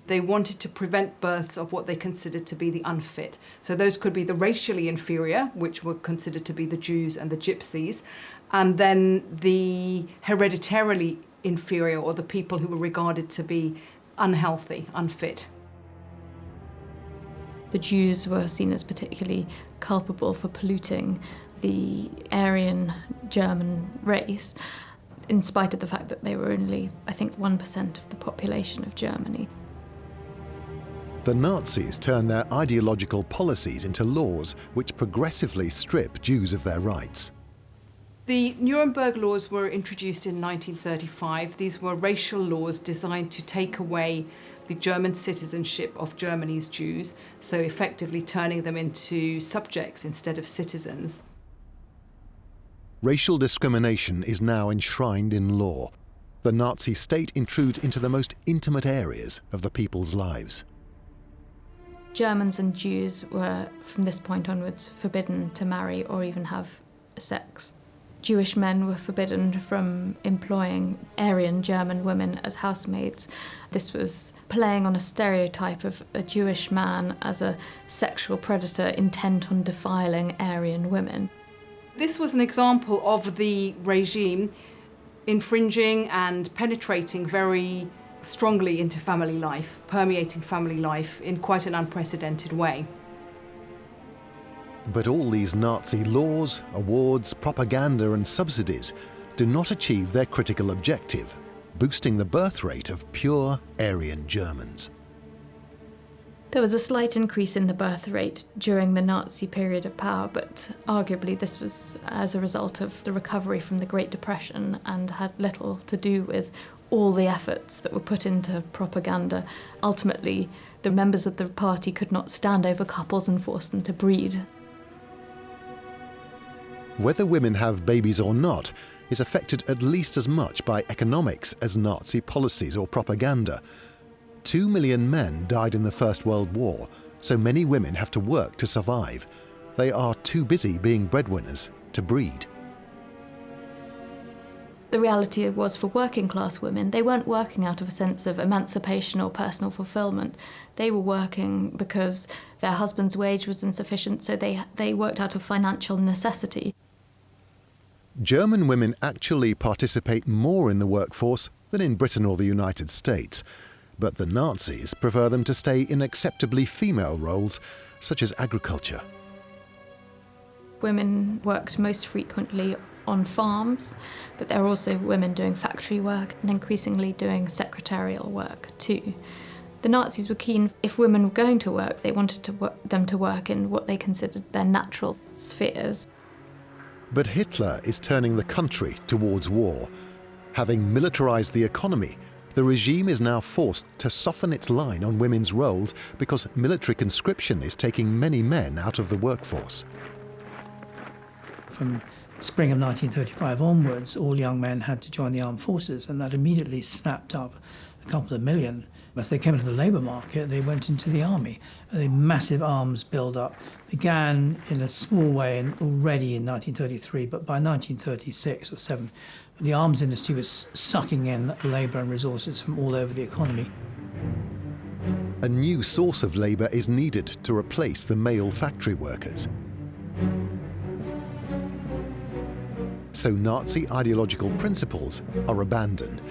They wanted to prevent births of what they considered to be the unfit. So those could be the racially inferior, which were considered to be the Jews and the Gypsies, and then the hereditarily inferior, or the people who were regarded to be unhealthy, unfit. The Jews were seen as particularly culpable for polluting the Aryan German race, in spite of the fact that they were only, I think, 1% of the population of Germany. The Nazis turned their ideological policies into laws which progressively strip Jews of their rights. The Nuremberg laws were introduced in 1935. These were racial laws designed to take away the German citizenship of Germany's Jews, so effectively turning them into subjects instead of citizens. Racial discrimination is now enshrined in law. The Nazi state intrudes into the most intimate areas of the people's lives. Germans and Jews were, from this point onwards, forbidden to marry or even have sex. Jewish men were forbidden from employing Aryan German women as housemaids. This was playing on a stereotype of a Jewish man as a sexual predator intent on defiling Aryan women. This was an example of the regime infringing and penetrating very strongly into family life, permeating family life in quite an unprecedented way. But all these Nazi laws, awards, propaganda and subsidies do not achieve their critical objective, boosting the birth rate of pure Aryan Germans. There was a slight increase in the birth rate during the Nazi period of power, but arguably this was as a result of the recovery from the Great Depression and had little to do with all the efforts that were put into propaganda. Ultimately, the members of the party could not stand over couples and force them to breed. Whether women have babies or not is affected at least as much by economics as Nazi policies or propaganda. 2 million men died in the First World War, so many women have to work to survive. They are too busy being breadwinners to breed. The reality was, for working class women, they weren't working out of a sense of emancipation or personal fulfillment. They were working because their husband's wage was insufficient, so they worked out of financial necessity. German women actually participate more in the workforce than in Britain or the United States, but the Nazis prefer them to stay in acceptably female roles, such as agriculture. Women worked most frequently on farms, but there are also women doing factory work and increasingly doing secretarial work too. The Nazis were keen, if women were going to work, they wanted them to work in what they considered their natural spheres. But Hitler is turning the country towards war. Having militarized the economy, the regime is now forced to soften its line on women's roles because military conscription is taking many men out of the workforce. From spring of 1935 onwards, all young men had to join the armed forces, and that immediately snapped up a couple of million. As they came into the labour market, they went into the army. A massive arms build-up began in a small way already in 1933, but by 1936 or 7, the arms industry was sucking in labour and resources from all over the economy. A new source of labour is needed to replace the male factory workers. So Nazi ideological principles are abandoned.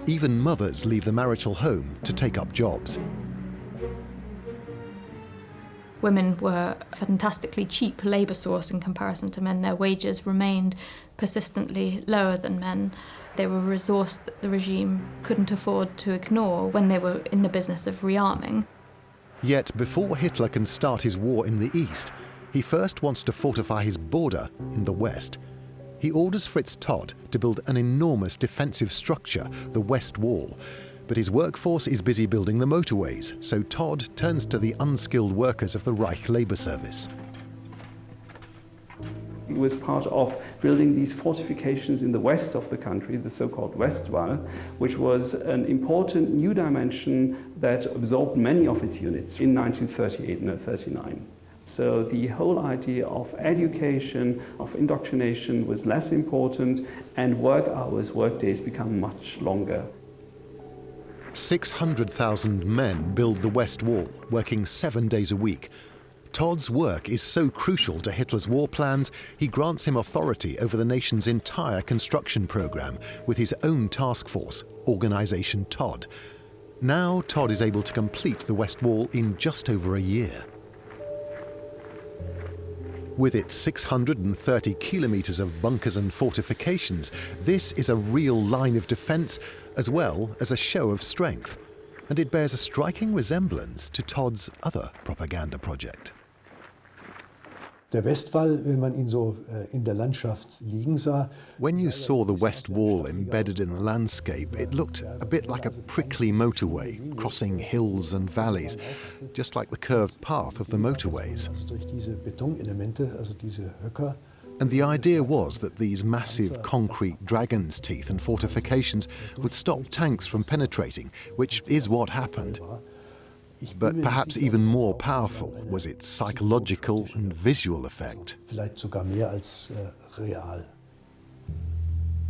Even mothers leave the marital home to take up jobs. Women were a fantastically cheap labour source in comparison to men. Their wages remained persistently lower than men. They were a resource that the regime couldn't afford to ignore when they were in the business of rearming. Yet before Hitler can start his war in the east, he first wants to fortify his border in the west. He orders Fritz Todt to build an enormous defensive structure, the West Wall. But his workforce is busy building the motorways, so Todt turns to the unskilled workers of the Reich Labour Service. It was part of building these fortifications in the west of the country, the so-called Westwall, which was an important new dimension that absorbed many of its units in 1938 and 1939. So the whole idea of education, of indoctrination was less important, and work hours, work days become much longer. 600,000 men build the West Wall, working 7 days a week. Todt's work is so crucial to Hitler's war plans, he grants him authority over the nation's entire construction program with his own task force, Organisation Todt. Now Todt is able to complete the West Wall in just over a year. With its 630 kilometres of bunkers and fortifications, this is a real line of defence as well as a show of strength. And it bears a striking resemblance to Todt's other propaganda project. Der Westwall, wenn man ihn so in der Landschaft liegen sah. When you saw the West Wall embedded in the landscape, it looked a bit like a prickly motorway, crossing hills and valleys, just like the curved path of the motorways. Durch diese Betonelemente, also diese Höcker. And the idea was that these massive concrete dragon's teeth and fortifications would stop tanks from penetrating, which is what happened. But perhaps even more powerful was its psychological and visual effect. Vielleicht sogar mehr als real.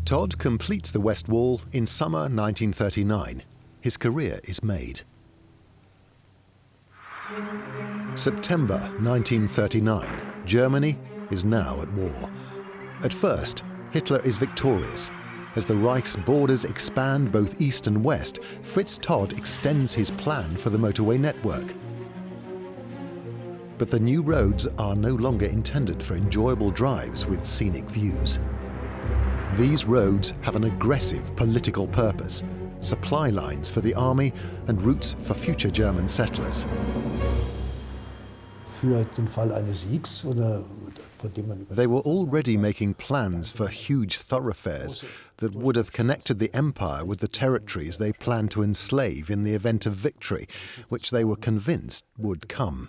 Todt completes the West Wall in summer 1939. His career is made. September 1939. Germany is now at war. At first, Hitler is victorious. As the Reich's borders expand both east and west, Fritz Todt extends his plan for the motorway network. But the new roads are no longer intended for enjoyable drives with scenic views. These roads have an aggressive political purpose, supply lines for the army and routes for future German settlers. Für den Fall eines Siegs oder They were already making plans for huge thoroughfares that would have connected the empire with the territories they planned to enslave in the event of victory, which they were convinced would come.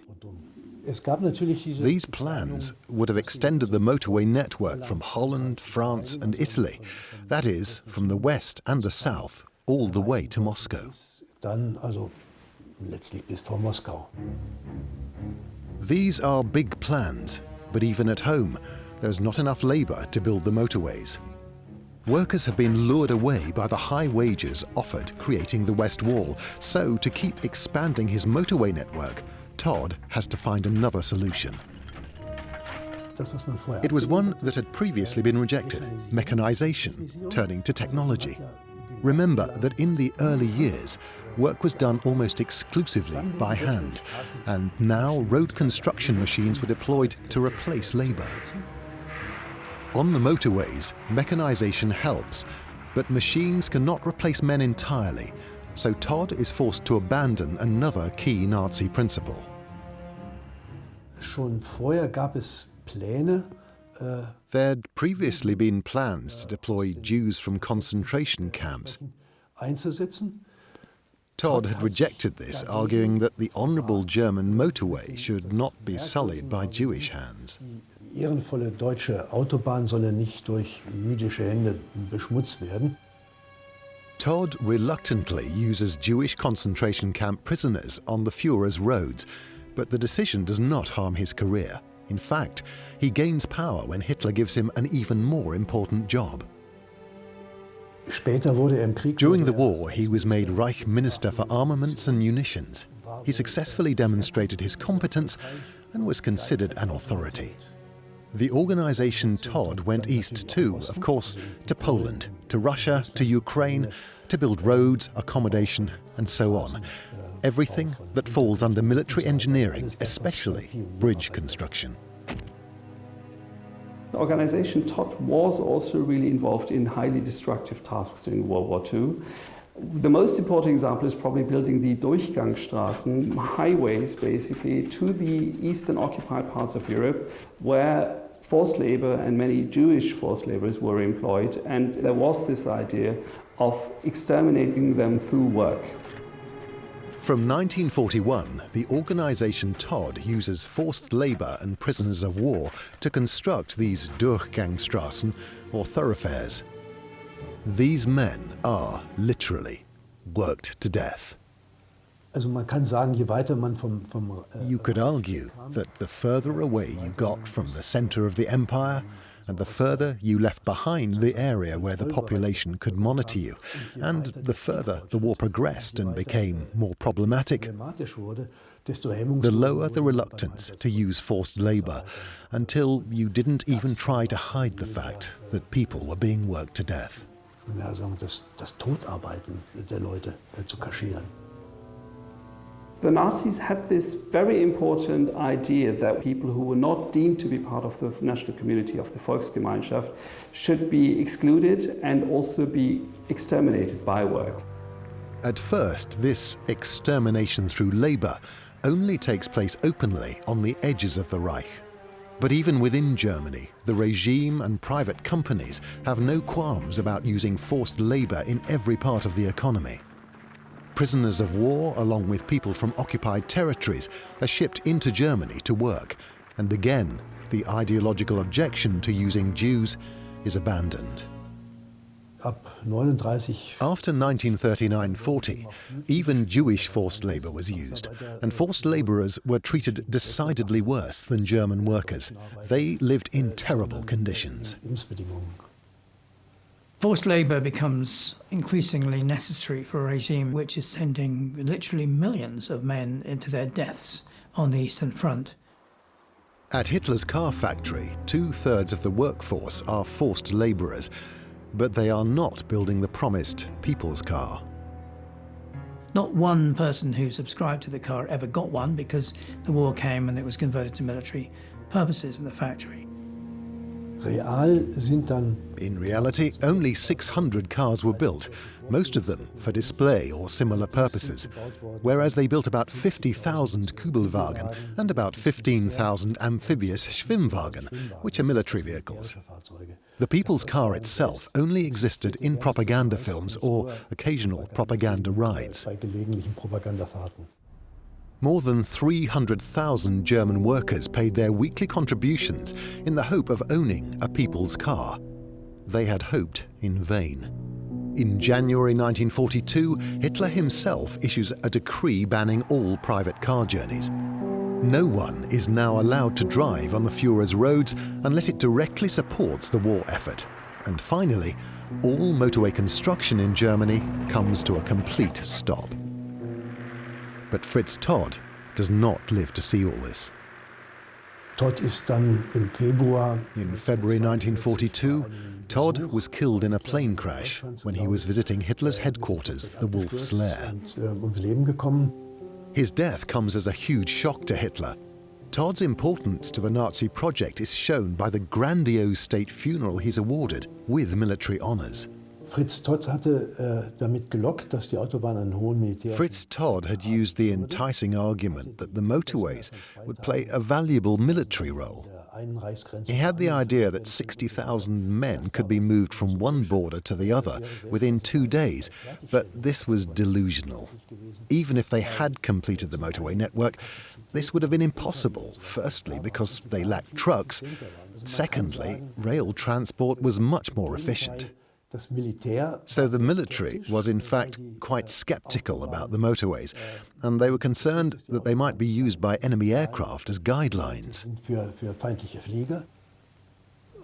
These plans would have extended the motorway network from Holland, France and Italy, that is, from the west and the south, all the way to Moscow. Dann also letztlich bis vor Moskau. These are big plans. But even at home, there's not enough labour to build the motorways. Workers have been lured away by the high wages offered creating the West Wall, so to keep expanding his motorway network, Todt has to find another solution. It was one that had previously been rejected, mechanisation, turning to technology. Remember that in the early years, work was done almost exclusively by hand, and now road construction machines were deployed to replace labour. On the motorways, mechanization helps, but machines cannot replace men entirely, so Todd is forced to abandon another key Nazi principle. Schon vorher gab es Pläne. There'd previously been plans to deploy Jews from concentration camps. Einzusetzen. Todd had rejected this, arguing that the honourable German motorway should not be sullied by Jewish hands. Die ehrenvolle deutsche Autobahn solle nicht durch jüdische Hände beschmutzt werden. Todd reluctantly uses Jewish concentration camp prisoners on the Führer's roads, but the decision does not harm his career. In fact, he gains power when Hitler gives him an even more important job. During the war, he was made Reich Minister for Armaments and Munitions. He successfully demonstrated his competence and was considered an authority. The organization Todd went east too, of course, to Poland, to Russia, to Ukraine, to build roads, accommodation, and so on. Everything that falls under military engineering, especially bridge construction. The organization Todd was also really involved in highly destructive tasks during World War II. The most important example is probably building the Durchgangsstraßen, highways basically, to the eastern occupied parts of Europe, where forced labor and many Jewish forced laborers were employed, and there was this idea of exterminating them through work. From 1941, the organization Todd uses forced labor and prisoners of war to construct these Durchgangsstraßen, or thoroughfares. These men are, literally, worked to death. Also man kann sagen, je weiter man vom You could argue that the further away you got from the center of the empire, and the further you left behind the area where the population could monitor you, and the further the war progressed and became more problematic, the lower the reluctance to use forced labor, until you didn't even try to hide the fact that people were being worked to death. das Totarbeiten der Leute zu kaschieren. The Nazis had this very important idea that people who were not deemed to be part of the national community, of the Volksgemeinschaft, should be excluded and also be exterminated by work. At first, this extermination through labor only takes place openly on the edges of the Reich. But even within Germany, the regime and private companies have no qualms about using forced labor in every part of the economy. Prisoners of war, along with people from occupied territories, are shipped into Germany to work. And again, the ideological objection to using Jews is abandoned. After 1939-40, even Jewish forced labor was used, and forced laborers were treated decidedly worse than German workers. They lived in terrible conditions. Forced labour becomes increasingly necessary for a regime which is sending literally millions of men into their deaths on the Eastern Front. At Hitler's car factory, 2/3 of the workforce are forced labourers, but they are not building the promised people's car. Not one person who subscribed to the car ever got one because the war came and it was converted to military purposes in the factory. In reality, only 600 cars were built, most of them for display or similar purposes, whereas they built about 50,000 Kübelwagen and about 15,000 amphibious Schwimmwagen, which are military vehicles. The people's car itself only existed in propaganda films or occasional propaganda rides. More than 300,000 German workers paid their weekly contributions in the hope of owning a people's car. They had hoped in vain. In January 1942, Hitler himself issues a decree banning all private car journeys. No one is now allowed to drive on the Führer's roads unless it directly supports the war effort. And finally, all motorway construction in Germany comes to a complete stop. But Fritz Todd does not live to see all this. Todd ist dann im Februar. In February 1942, Todd was killed in a plane crash when he was visiting Hitler's headquarters, the Wolf's Lair. His death comes as a huge shock to Hitler. Todd's importance to the Nazi project is shown by the grandiose state funeral he's awarded with military honours. Fritz Todd damit gelockt, dass die Autobahn einen hohen militärischen... Fritz Todd had used the enticing argument that the motorways would play a valuable military role. He had the idea that 60,000 men could be moved from one border to the other within 2 days, but this was delusional. Even if they had completed the motorway network, this would have been impossible, firstly because they lacked trucks, secondly, rail transport was much more efficient. So the military was in fact quite sceptical about the motorways, and they were concerned that they might be used by enemy aircraft as guidelines.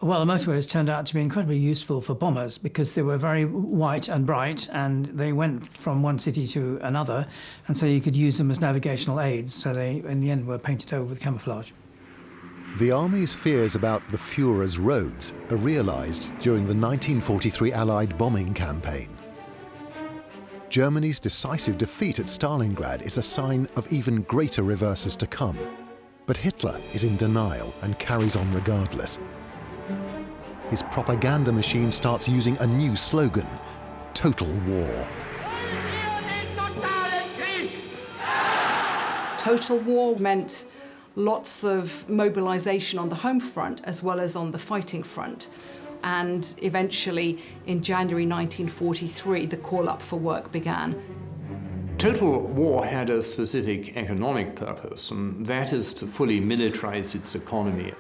Well, the motorways turned out to be incredibly useful for bombers because they were very white and bright, and they went from one city to another, and so you could use them as navigational aids, so they in the end were painted over with camouflage. The army's fears about the Führer's roads are realised during the 1943 Allied bombing campaign. Germany's decisive defeat at Stalingrad is a sign of even greater reverses to come. But Hitler is in denial and carries on regardless. His propaganda machine starts using a new slogan, Total War. Total war meant lots of mobilization on the home front as well as on the fighting front. And eventually, in January 1943, the call-up for work began. Total war had a specific economic purpose, and that is to fully militarize its economy.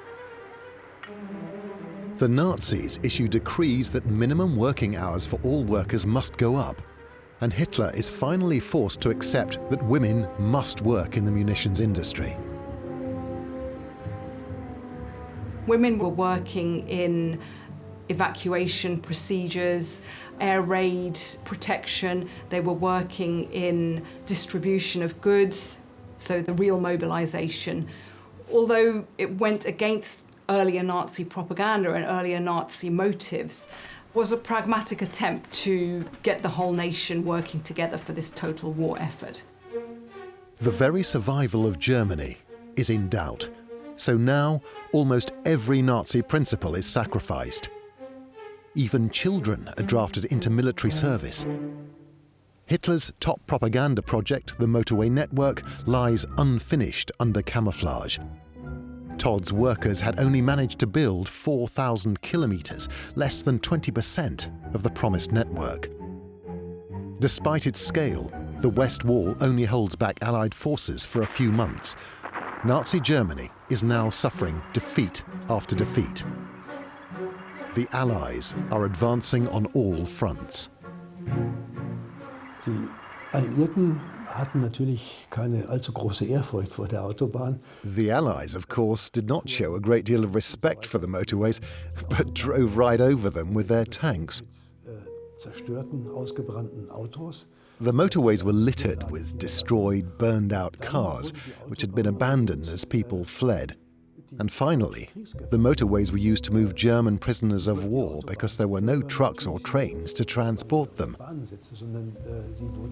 The Nazis issue decrees that minimum working hours for all workers must go up, and Hitler is finally forced to accept that women must work in the munitions industry. Women were working in evacuation procedures, air raid protection. They were working in distribution of goods, so the real mobilization. Although it went against earlier Nazi propaganda and earlier Nazi motives, was a pragmatic attempt to get the whole nation working together for this total war effort. The very survival of Germany is in doubt. So now, almost every Nazi principle is sacrificed. Even children are drafted into military service. Hitler's top propaganda project, the motorway network, lies unfinished under camouflage. Todd's workers had only managed to build 4,000 kilometres, less than 20% of the promised network. Despite its scale, the West Wall only holds back Allied forces for a few months. Nazi Germany is now suffering defeat after defeat. The Allies are advancing on all fronts. Die Alliierten hatten natürlich keine allzu große Ehrfurcht vor der Autobahn. The Allies, of course, did not show a great deal of respect for the motorways, but drove right over them with their tanks. Zerstörten, ausgebrannten Autos. The motorways were littered with destroyed, burned-out cars, which had been abandoned as people fled. And finally, the motorways were used to move German prisoners of war because there were no trucks or trains to transport them.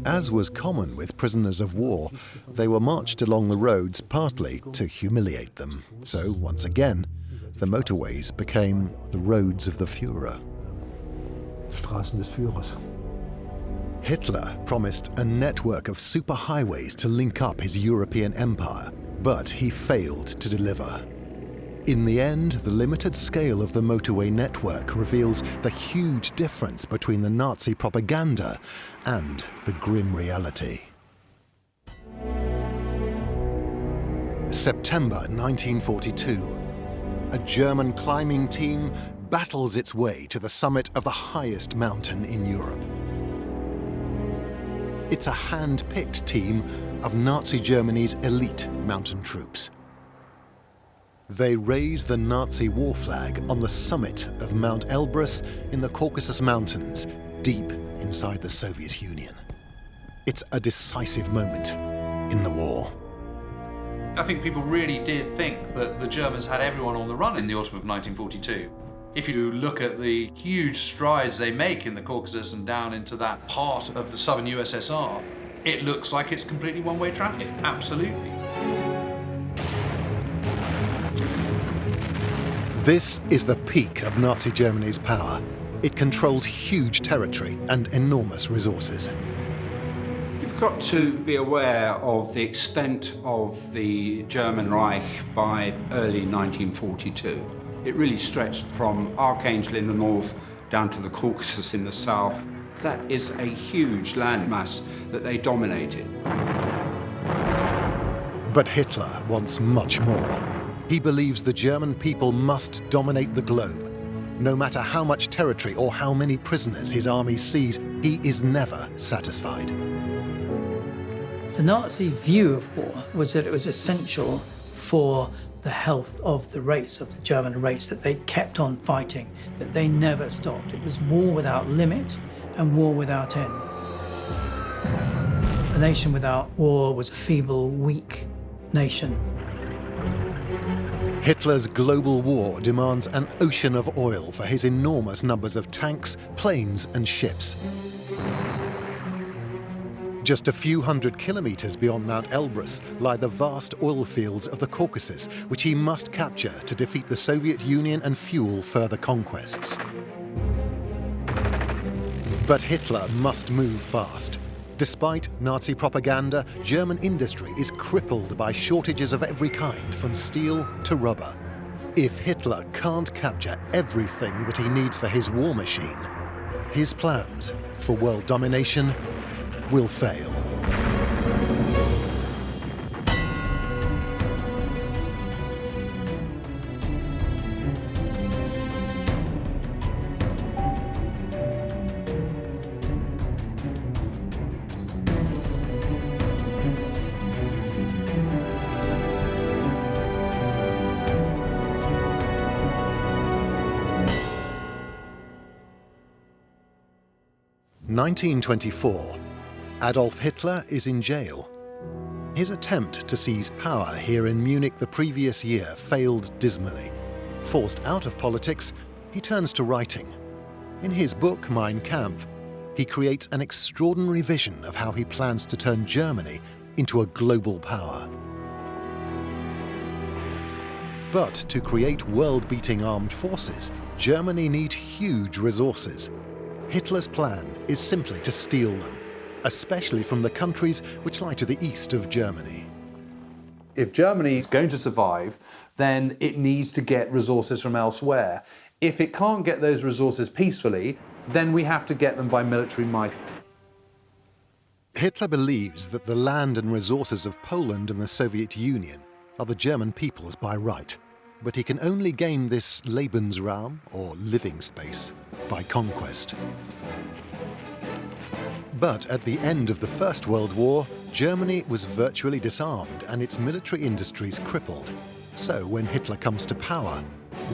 As was common with prisoners of war, they were marched along the roads partly to humiliate them. So, once again, the motorways became the roads of the Führer. Straßen des Führers. Hitler promised a network of superhighways to link up his European empire, but he failed to deliver. In the end, the limited scale of the motorway network reveals the huge difference between the Nazi propaganda and the grim reality. September 1942. A German climbing team battles its way to the summit of the highest mountain in Europe. It's a hand-picked team of Nazi Germany's elite mountain troops. They raise the Nazi war flag on the summit of Mount Elbrus in the Caucasus Mountains, deep inside the Soviet Union. It's a decisive moment in the war. I think people really did think that the Germans had everyone on the run in the autumn of 1942. If you look at the huge strides they make in the Caucasus and down into that part of the southern USSR, it looks like it's completely one-way traffic, absolutely. This is the peak of Nazi Germany's power. It controls huge territory and enormous resources. You've got to be aware of the extent of the German Reich by early 1942. It really stretched from Archangel in the north down to the Caucasus in the south. That is a huge landmass that they dominated. But Hitler wants much more. He believes the German people must dominate the globe. No matter how much territory or how many prisoners his army sees, he is never satisfied. The Nazi view of war was that it was essential for the health of the race, of the German race, that they kept on fighting, that they never stopped. It was war without limit and war without end. A nation without war was a feeble, weak nation. Hitler's global war demands an ocean of oil for his enormous numbers of tanks, planes and ships. Just a few hundred kilometers beyond Mount Elbrus lie the vast oil fields of the Caucasus, which he must capture to defeat the Soviet Union and fuel further conquests. But Hitler must move fast. Despite Nazi propaganda, German industry is crippled by shortages of every kind, from steel to rubber. If Hitler can't capture everything that he needs for his war machine, his plans for world domination will fail. In 1924, Adolf Hitler is in jail. His attempt to seize power here in Munich the previous year failed dismally. Forced out of politics, he turns to writing. In his book, Mein Kampf, he creates an extraordinary vision of how he plans to turn Germany into a global power. But to create world-beating armed forces, Germany needs huge resources. Hitler's plan is simply to steal them, especially from the countries which lie to the east of Germany. If Germany is going to survive, then it needs to get resources from elsewhere. If it can't get those resources peacefully, then we have to get them by military might. Hitler believes that the land and resources of Poland and the Soviet Union are the German people's by right, but he can only gain this Lebensraum, or living space, by conquest. But at the end of the First World War, Germany was virtually disarmed and its military industries crippled. So when Hitler comes to power,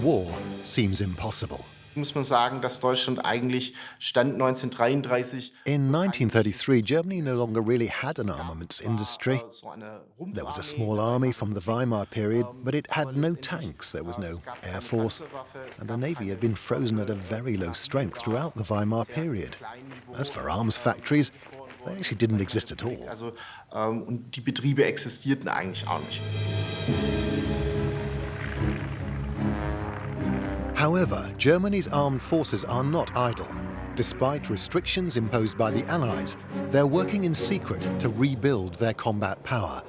war seems impossible. Muss man sagen, dass Deutschland eigentlich Stand 1933. In 1933, Germany no longer really had an armaments industry. There was a small army from the Weimar period, but it had no tanks, there was no air force, and the navy had been frozen at a very low strength throughout the Weimar period. As for arms factories, they actually didn't exist at all. Also, und die Betriebe existierten eigentlich auch nicht. However, Germany's armed forces are not idle. Despite restrictions imposed by the Allies, they're working in secret to rebuild their combat power.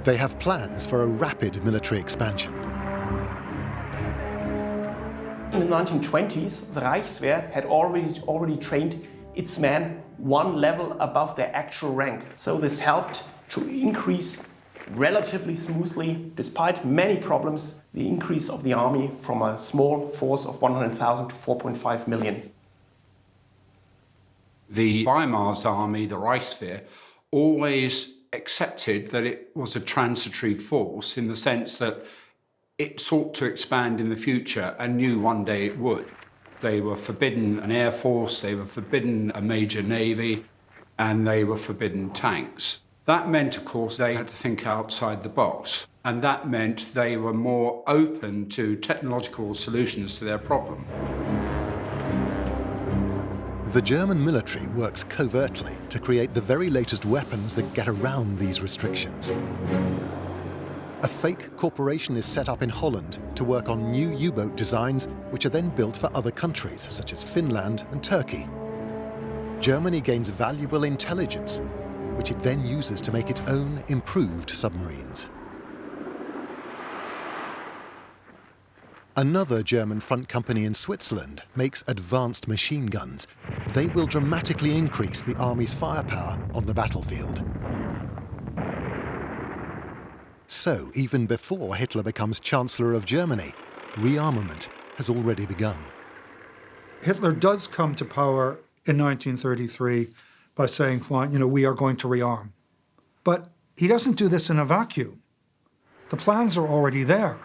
They have plans for a rapid military expansion. In the 1920s, the Reichswehr had already trained its men one level above their actual rank. So this helped to increase relatively smoothly, despite many problems, the increase of the army from a small force of 100,000 to 4.5 million. The Weimar's army, the Reichswehr, always accepted that it was a transitory force in the sense that it sought to expand in the future and knew one day it would. They were forbidden an air force, they were forbidden a major navy, and they were forbidden tanks. That meant, of course, they had to think outside the box, and that meant they were more open to technological solutions to their problem. The German military works covertly to create the very latest weapons that get around these restrictions. A fake corporation is set up in Holland to work on new U-boat designs, which are then built for other countries, such as Finland and Turkey. Germany gains valuable intelligence, which it then uses to make its own improved submarines. Another German front company in Switzerland makes advanced machine guns. They will dramatically increase the army's firepower on the battlefield. So, even before Hitler becomes Chancellor of Germany, rearmament has already begun. Hitler does come to power in 1933 by saying, fine, we are going to rearm. But he doesn't do this in a vacuum. The plans are already there.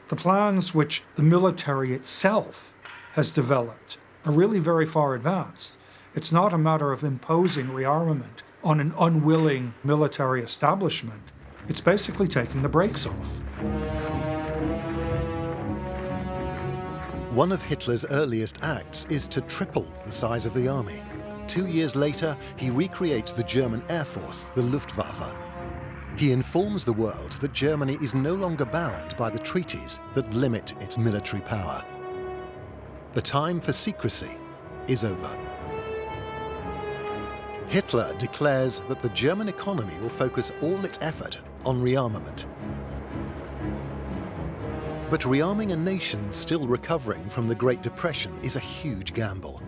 The plans which the military itself has developed are really very far advanced. It's not a matter of imposing rearmament on an unwilling military establishment. It's basically taking the brakes off. One of Hitler's earliest acts is to triple the size of the army. 2 years later, he recreates the German Air Force, the Luftwaffe. He informs the world that Germany is no longer bound by the treaties that limit its military power. The time for secrecy is over. Hitler declares that the German economy will focus all its effort on rearmament. But rearming a nation still recovering from the Great Depression is a huge gamble.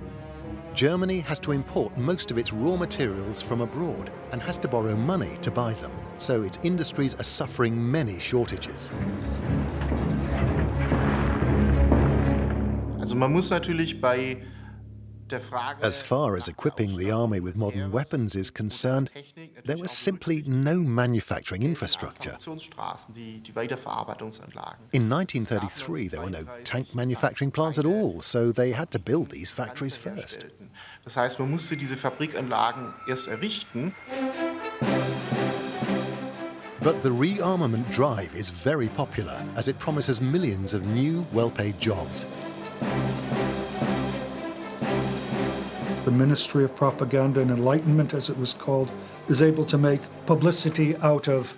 Germany has to import most of its raw materials from abroad and has to borrow money to buy them, so its industries are suffering many shortages. Also man muss natürlich bei As far as equipping the army with modern weapons is concerned, there was simply no manufacturing infrastructure. In 1933, there were no tank manufacturing plants at all, so they had to build these factories first. Das heißt, man musste diese Fabrikanlagen erst errichten. But the rearmament drive is very popular, as it promises millions of new, well-paid jobs. The Ministry of Propaganda and Enlightenment, as it was called, is able to make publicity out of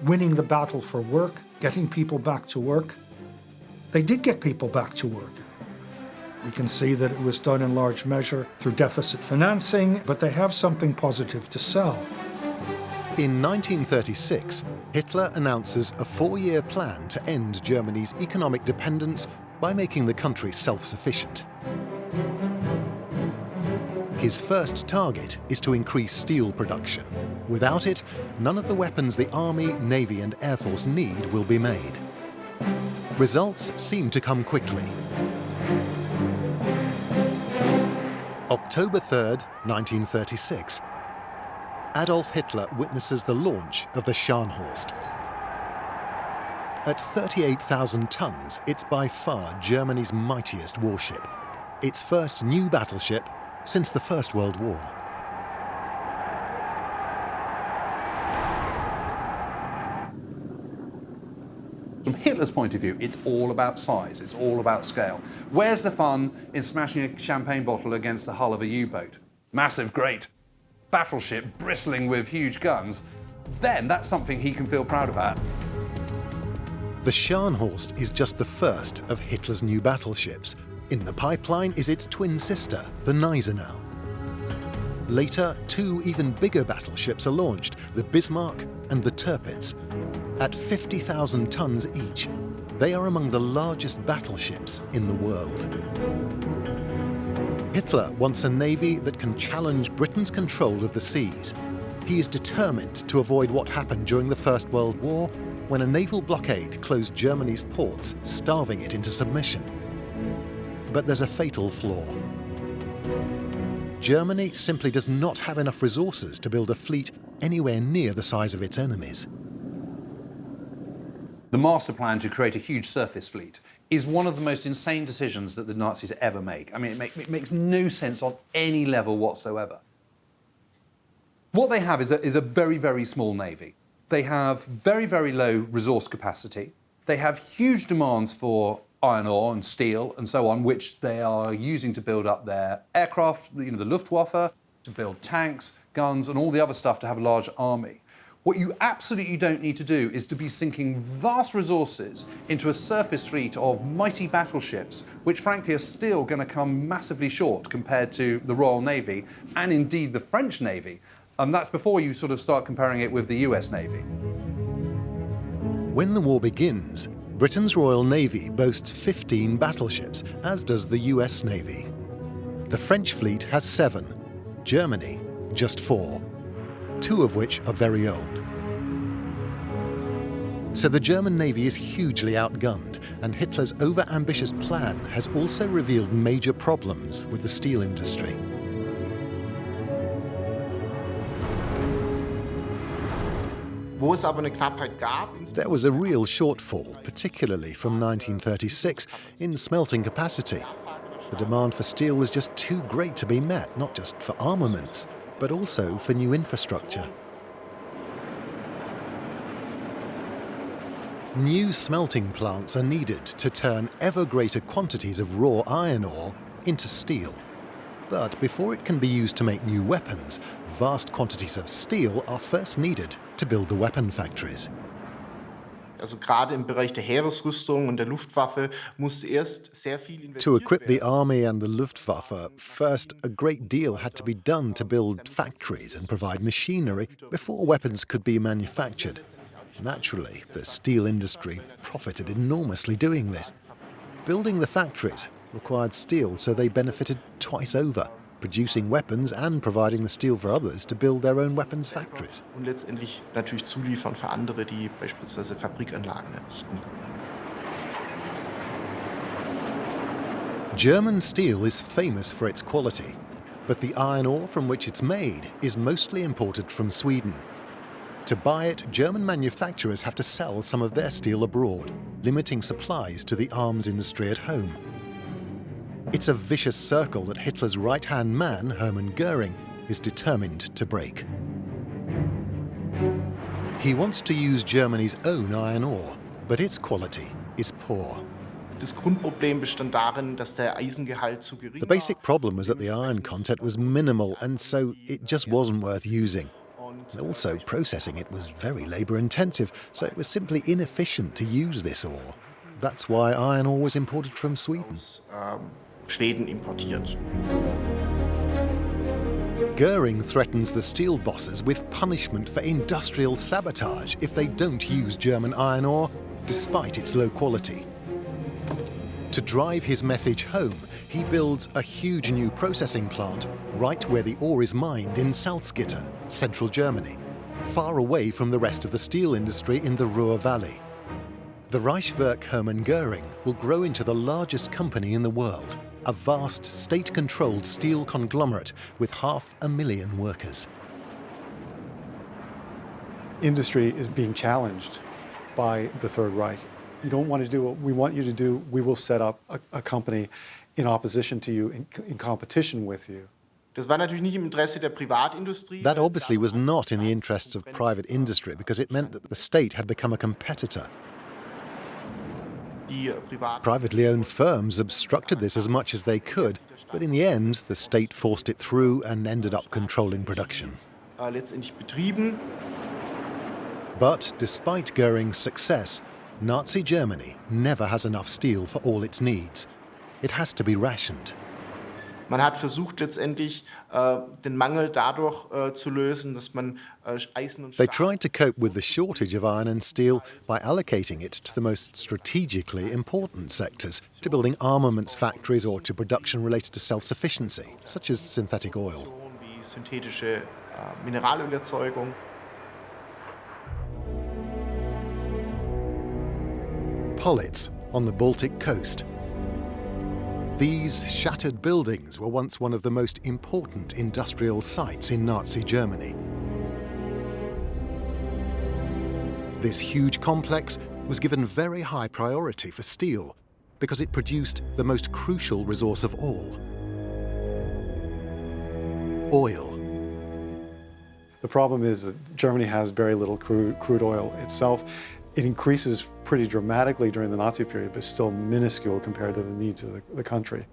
winning the battle for work, getting people back to work. They did get people back to work. We can see that it was done in large measure through deficit financing, but they have something positive to sell. In 1936, Hitler announces a 4-year plan to end Germany's economic dependence by making the country self-sufficient. His first target is to increase steel production. Without it, none of the weapons the Army, Navy and Air Force need will be made. Results seem to come quickly. October 3rd, 1936. Adolf Hitler witnesses the launch of the Scharnhorst. At 38,000 tons, it's by far Germany's mightiest warship. Its first new battleship since the First World War. From Hitler's point of view, it's all about size, it's all about scale. Where's the fun in smashing a champagne bottle against the hull of a U-boat? Massive, great battleship bristling with huge guns. Then that's something he can feel proud about. The Scharnhorst is just the first of Hitler's new battleships. In the pipeline is its twin sister, the Gneisenau. Later, 2 even bigger battleships are launched, the Bismarck and the Tirpitz. At 50,000 tons each, they are among the largest battleships in the world. Hitler wants a navy that can challenge Britain's control of the seas. He is determined to avoid what happened during the First World War, when a naval blockade closed Germany's ports, starving it into submission. But there's a fatal flaw. Germany simply does not have enough resources to build a fleet anywhere near the size of its enemies. The master plan to create a huge surface fleet is one of the most insane decisions that the Nazis ever make. I mean, it makes no sense on any level whatsoever. What they have is a very, very small navy. They have very, very low resource capacity. They have huge demands for iron ore and steel and so on, which they are using to build up their aircraft, the Luftwaffe, to build tanks, guns, and all the other stuff to have a large army. What you absolutely don't need to do is to be sinking vast resources into a surface fleet of mighty battleships, which frankly are still going to come massively short compared to the Royal Navy and indeed the French Navy. And that's before you sort of start comparing it with the US Navy. When the war begins, Britain's Royal Navy boasts 15 battleships, as does the US Navy. The French fleet has 7, Germany just 4, 2 of which are very old. So the German Navy is hugely outgunned, and Hitler's over-ambitious plan has also revealed major problems with the steel industry. There was a real shortfall, particularly from 1936, in smelting capacity. The demand for steel was just too great to be met, not just for armaments, but also for new infrastructure. New smelting plants are needed to turn ever greater quantities of raw iron ore into steel. But before it can be used to make new weapons, vast quantities of steel are first needed to build the weapon factories. Also gerade im Bereich der Heeresrüstung und der Luftwaffe musste erst sehr viel investiert werden. To equip the army and the Luftwaffe, first a great deal had to be done to build factories and provide machinery before weapons could be manufactured. Naturally, the steel industry profited enormously doing this. Building the factories required steel, so they benefited twice over, producing weapons and providing the steel for others to build their own weapons factories. Und letztendlich natürlich zuliefern für andere, die beispielsweise Fabrikanlagen errichten. German steel is famous for its quality, but the iron ore from which it's made is mostly imported from Sweden. To buy it, German manufacturers have to sell some of their steel abroad, limiting supplies to the arms industry at home. It's a vicious circle that Hitler's right-hand man, Hermann Göring, is determined to break. He wants to use Germany's own iron ore, but its quality is poor. Das Grundproblem bestand darin, dass der Eisengehalt zu gering war. The basic problem was that the iron content was minimal, and so it just wasn't worth using. Also, processing it was very labour-intensive, so it was simply inefficient to use this ore. That's why iron ore was imported from Sweden. Schweden importiert. Göring threatens the steel bosses with punishment for industrial sabotage if they don't use German iron ore, despite its low quality. To drive his message home, he builds a huge new processing plant right where the ore is mined in Salzgitter, central Germany, far away from the rest of the steel industry in the Ruhr Valley. The Reichswerk Hermann Göring will grow into the largest company in the world, a vast state-controlled steel conglomerate with 500,000 workers. Industry is being challenged by the Third Reich. You don't want to do what we want you to do, we will set up a company in opposition to you, in competition with you. Das war natürlich nicht im Interesse der Privatindustrie. That obviously was not in the interests of private industry because it meant that the state had become a competitor. Privately owned firms obstructed this as much as they could, but in the end, the state forced it through and ended up controlling production. Letztendlich betrieben. But despite Göring's success, Nazi Germany never has enough steel for all its needs. It has to be rationed. Man hat versucht letztendlich den Mangel dadurch zu lösen, dass man Eisen und They Stahl. tried to cope with the shortage of iron and steel by allocating it to the most strategically important sectors, to building armaments factories or to production related to self-sufficiency, such as synthetic oil. Wie synthetische Mineralölerzeugung. Politz on the Baltic coast. These shattered buildings were once one of the most important industrial sites in Nazi Germany. This huge complex was given very high priority for steel because it produced the most crucial resource of all: oil. The problem is that Germany has very little crude oil itself. It increases pretty dramatically during the Nazi period, but still minuscule compared to the needs of the country.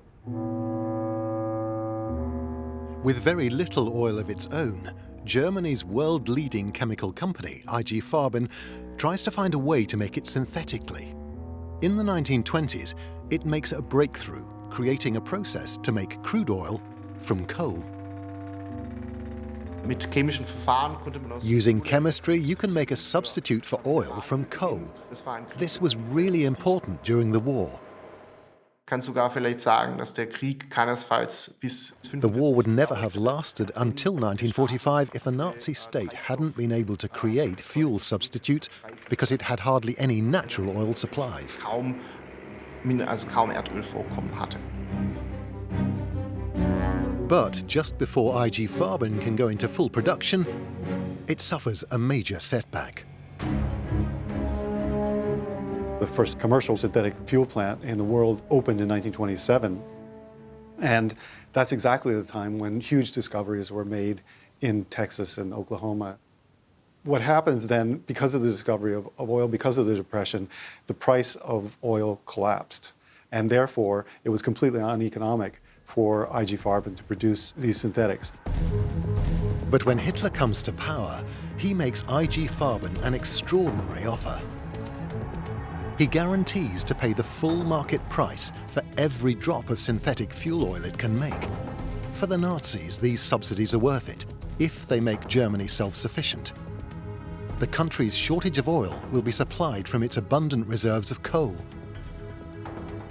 With very little oil of its own, Germany's world-leading chemical company, IG Farben, tries to find a way to make it synthetically. In the 1920s, it makes a breakthrough, creating a process to make crude oil from coal. Using chemistry, you can make a substitute for oil from coal. This was really important during the war. The war would never have lasted until 1945 if the Nazi state hadn't been able to create fuel substitutes because it had hardly any natural oil supplies. But just before IG Farben can go into full production, it suffers a major setback. The first commercial synthetic fuel plant in the world opened in 1927. And that's exactly the time when huge discoveries were made in Texas and Oklahoma. What happens then, because of the discovery of oil, because of the Depression, the price of oil collapsed. And therefore, it was completely uneconomic for IG Farben to produce these synthetics. But when Hitler comes to power, he makes IG Farben an extraordinary offer. He guarantees to pay the full market price for every drop of synthetic fuel oil it can make. For the Nazis, these subsidies are worth it, if they make Germany self-sufficient. The country's shortage of oil will be supplied from its abundant reserves of coal.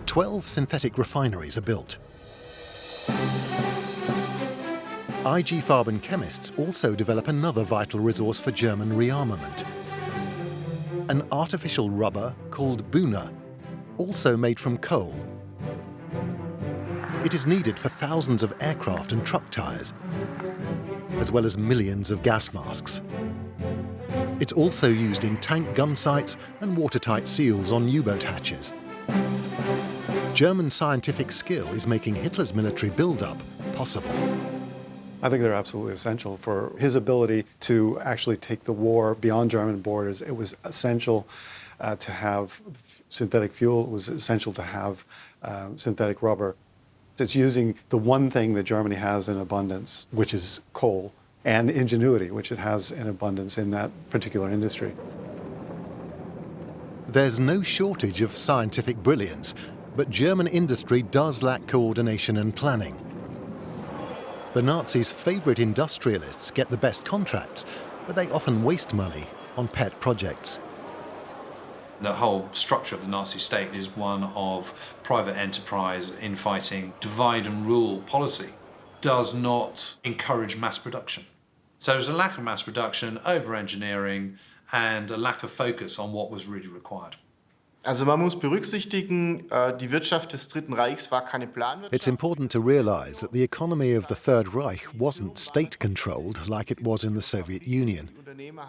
12 synthetic refineries are built. IG Farben chemists also develop another vital resource for German rearmament. An artificial rubber called Bühne, also made from coal. It is needed for thousands of aircraft and truck tires, as well as millions of gas masks. It's also used in tank gun sights and watertight seals on U-boat hatches. German scientific skill is making Hitler's military build-up possible. I think they're absolutely essential for his ability to actually take the war beyond German borders. It was essential to have synthetic fuel. It was essential to have synthetic rubber. It's using the one thing that Germany has in abundance, which is coal, and ingenuity, which it has in abundance in that particular industry. There's no shortage of scientific brilliance, but German industry does lack coordination and planning. The Nazis' favorite industrialists get the best contracts, but they often waste money on pet projects. The whole structure of the Nazi state is one of private enterprise, infighting, divide and rule policy. Does not encourage mass production. So there's a lack of mass production, over-engineering, and a lack of focus on what was really required. Also man muss berücksichtigen, die Wirtschaft des Dritten Reichs war keine Planwirtschaft. It's important to realize that the economy of the Third Reich wasn't state-controlled like it was in the Soviet Union.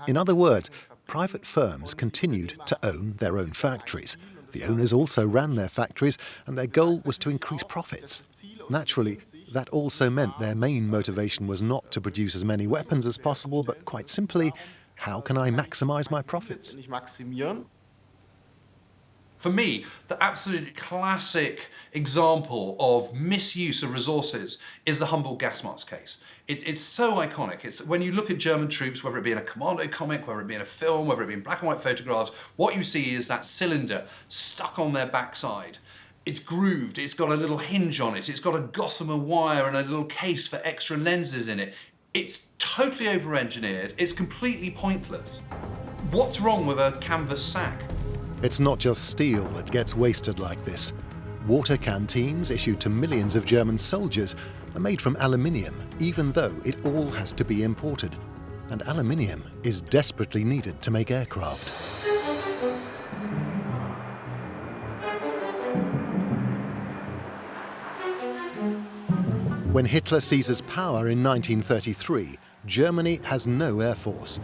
In other words, private firms continued to own their own factories. The owners also ran their factories, and their goal was to increase profits. Naturally, that also meant their main motivation was not to produce as many weapons as possible, but quite simply, how can I maximize my profits? For me, the absolute classic example of misuse of resources is the Humboldt gas mask case. It's so iconic. It's when you look at German troops, whether it be in a commando comic, whether it be in a film, whether it be in black and white photographs, what you see is that cylinder stuck on their backside. It's grooved, it's got a little hinge on it, it's got a gossamer wire and a little case for extra lenses in it. It's totally over-engineered, it's completely pointless. What's wrong with a canvas sack? It's not just steel that gets wasted like this. Water canteens issued to millions of German soldiers are made from aluminium, even though it all has to be imported. And aluminium is desperately needed to make aircraft. When Hitler seizes power in 1933, Germany has no air force.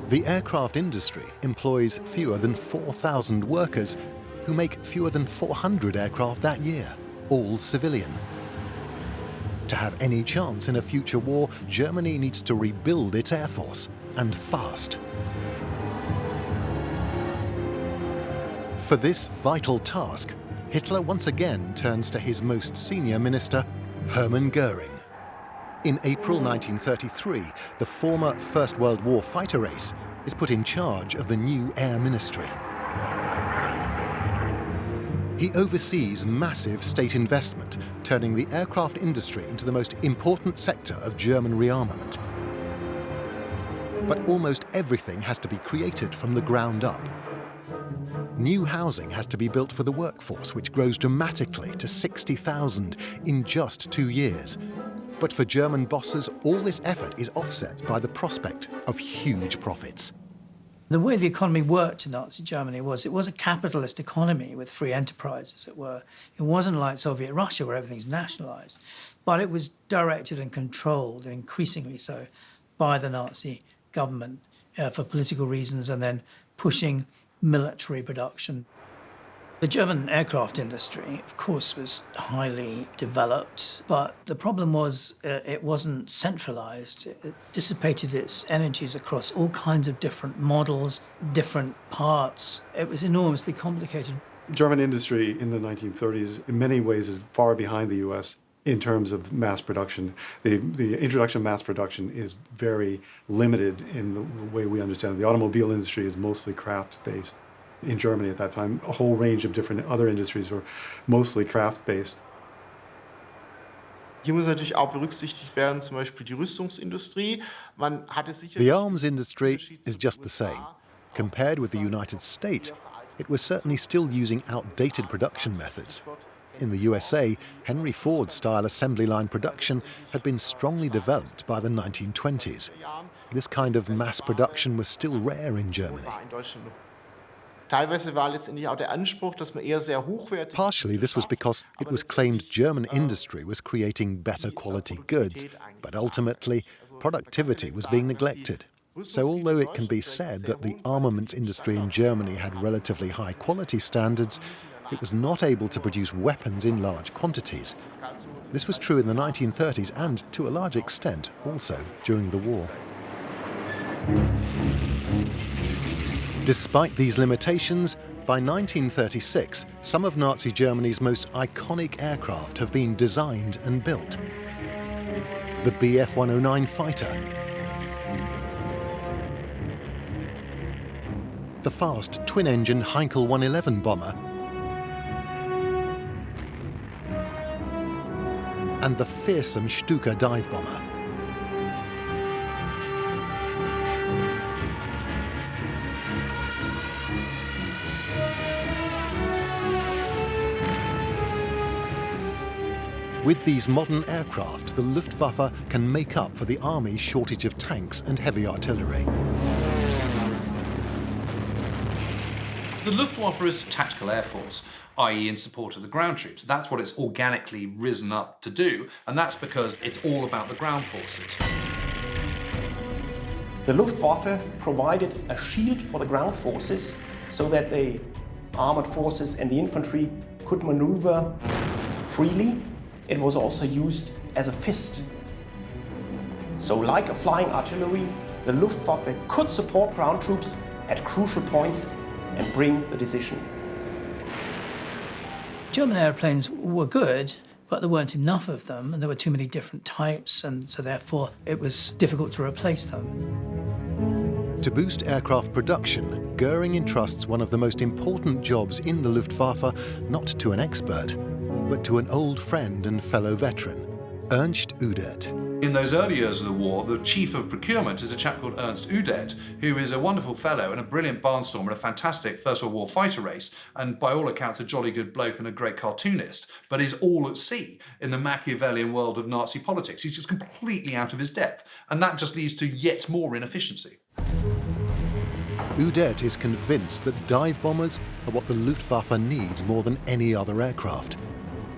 The aircraft industry employs fewer than 4,000 workers who make fewer than 400 aircraft that year, all civilian. To have any chance in a future war, Germany needs to rebuild its air force, and fast. For this vital task, Hitler once again turns to his most senior minister, Hermann Göring. In April 1933, the former First World War fighter ace is put in charge of the new Air Ministry. He oversees massive state investment, turning the aircraft industry into the most important sector of German rearmament. But almost everything has to be created from the ground up. New housing has to be built for the workforce, which grows dramatically to 60,000 in just 2 years. But for German bosses, all this effort is offset by the prospect of huge profits. The way the economy worked in Nazi Germany was it was a capitalist economy with free enterprise, as it were. It wasn't like Soviet Russia where everything's nationalized, but it was directed and controlled, increasingly so, by the Nazi government for political reasons, and then pushing military production. The German aircraft industry, of course, was highly developed, but the problem was it wasn't centralized. It dissipated its energies across all kinds of different models, different parts. It was enormously complicated. German industry in the 1930s, in many ways, is far behind the US in terms of mass production. The introduction of mass production is very limited in the way we understand it. The automobile industry is mostly craft-based. In Germany at that time, a whole range of different other industries were mostly craft-based. Hier muss natürlich auch berücksichtigt werden, zum Beispiel die Rüstungsindustrie. Man hatte sicher The arms industry is just the same. Compared with the United States, it was certainly still using outdated production methods. In the USA, Henry Ford-style assembly line production had been strongly developed by the 1920s. This kind of mass production was still rare in Germany. Teilweise war letztendlich auch der Anspruch, dass man eher sehr hochwertig. Partially, this was because it was claimed German industry was creating better quality goods, but ultimately, productivity was being neglected. So although it can be said that the armaments industry in Germany had relatively high quality standards, it was not able to produce weapons in large quantities. This was true in the 1930s and, to a large extent, also during the war. Despite these limitations, by 1936, some of Nazi Germany's most iconic aircraft have been designed and built. The Bf 109 fighter, the fast twin-engine Heinkel 111 bomber, and the fearsome Stuka dive bomber. With these modern aircraft, the Luftwaffe can make up for the army's shortage of tanks and heavy artillery. The Luftwaffe is a tactical air force, i.e. in support of the ground troops. That's what it's organically risen up to do, and that's because it's all about the ground forces. The Luftwaffe provided a shield for the ground forces so that the armored forces and the infantry could maneuver freely. It was also used as a fist. So like a flying artillery, the Luftwaffe could support ground troops at crucial points and bring the decision. German airplanes were good, but there weren't enough of them, and there were too many different types, and so therefore it was difficult to replace them. To boost aircraft production, Goering entrusts one of the most important jobs in the Luftwaffe not to an expert, but to an old friend and fellow veteran, Ernst Udet. In those early years of the war, the chief of procurement is a chap called Ernst Udet, who is a wonderful fellow and a brilliant barnstormer and a fantastic First World War fighter race, and by all accounts a jolly good bloke and a great cartoonist, but is all at sea in the Machiavellian world of Nazi politics. He's just completely out of his depth, and that just leads to yet more inefficiency. Udet is convinced that dive bombers are what the Luftwaffe needs more than any other aircraft.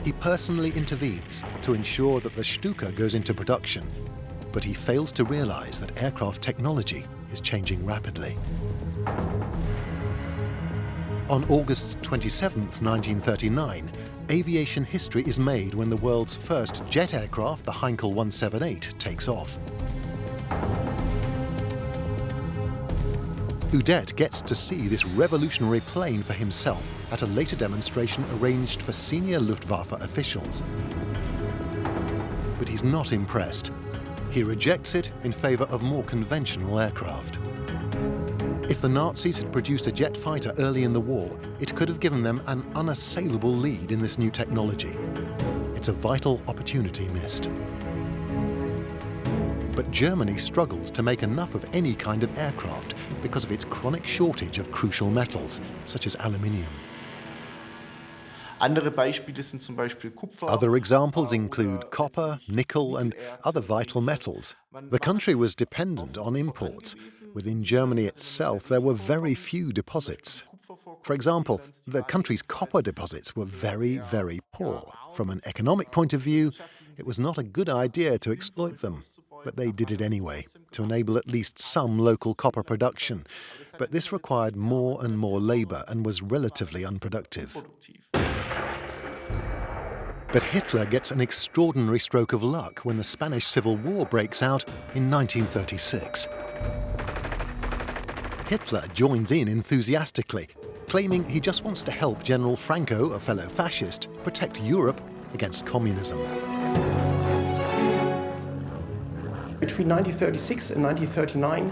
He personally intervenes to ensure that the Stuka goes into production, but he fails to realize that aircraft technology is changing rapidly. On August 27, 1939, aviation history is made when the world's first jet aircraft, the Heinkel 178, takes off. Udet gets to see this revolutionary plane for himself at a later demonstration arranged for senior Luftwaffe officials. But he's not impressed. He rejects it in favour of more conventional aircraft. If the Nazis had produced a jet fighter early in the war, it could have given them an unassailable lead in this new technology. It's a vital opportunity missed. But Germany struggles to make enough of any kind of aircraft because of its chronic shortage of crucial metals, such as aluminium. Andere Beispiele sind zum Beispiel Kupfer. Other examples include copper, nickel, and other vital metals. The country was dependent on imports. Within Germany itself, there were very few deposits. For example, the country's copper deposits were very, very poor. From an economic point of view, it was not a good idea to exploit them. But they did it anyway, to enable at least some local copper production. But this required more and more labour and was relatively unproductive. But Hitler gets an extraordinary stroke of luck when the Spanish Civil War breaks out in 1936. Hitler joins in enthusiastically, claiming he just wants to help General Franco, a fellow fascist, protect Europe against communism. Between 1936 and 1939,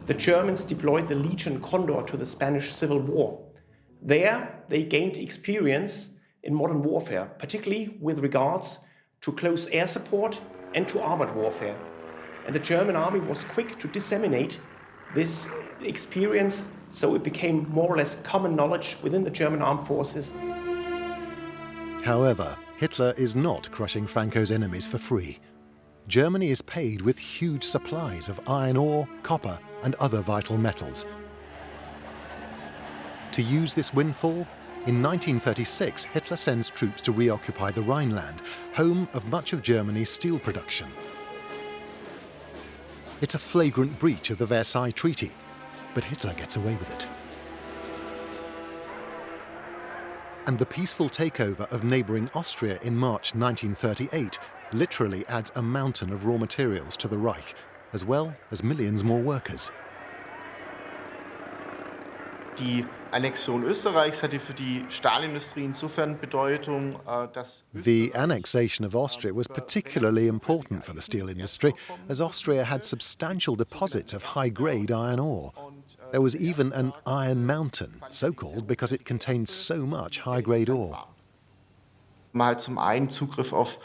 the Germans deployed the Legion Condor to the Spanish Civil War. There, they gained experience in modern warfare, particularly with regards to close air support and to armored warfare. And the German army was quick to disseminate this experience, so it became more or less common knowledge within the German armed forces. However, Hitler is not crushing Franco's enemies for free. Germany is paid with huge supplies of iron ore, copper, and other vital metals. To use this windfall, in 1936, Hitler sends troops to reoccupy the Rhineland, home of much of Germany's steel production. It's a flagrant breach of the Versailles Treaty, but Hitler gets away with it. And the peaceful takeover of neighbouring Austria in March 1938 literally adds a mountain of raw materials to the Reich, as well as millions more workers. Die Annexion Österreichs hatte für die Stahlindustrie insofern Bedeutung, dass The annexation of Austria was particularly important for the steel industry, as Austria had substantial deposits of high-grade iron ore. There was even an Iron Mountain, so called because it contained so much high-grade ore. man halt zum einen Zugriff auf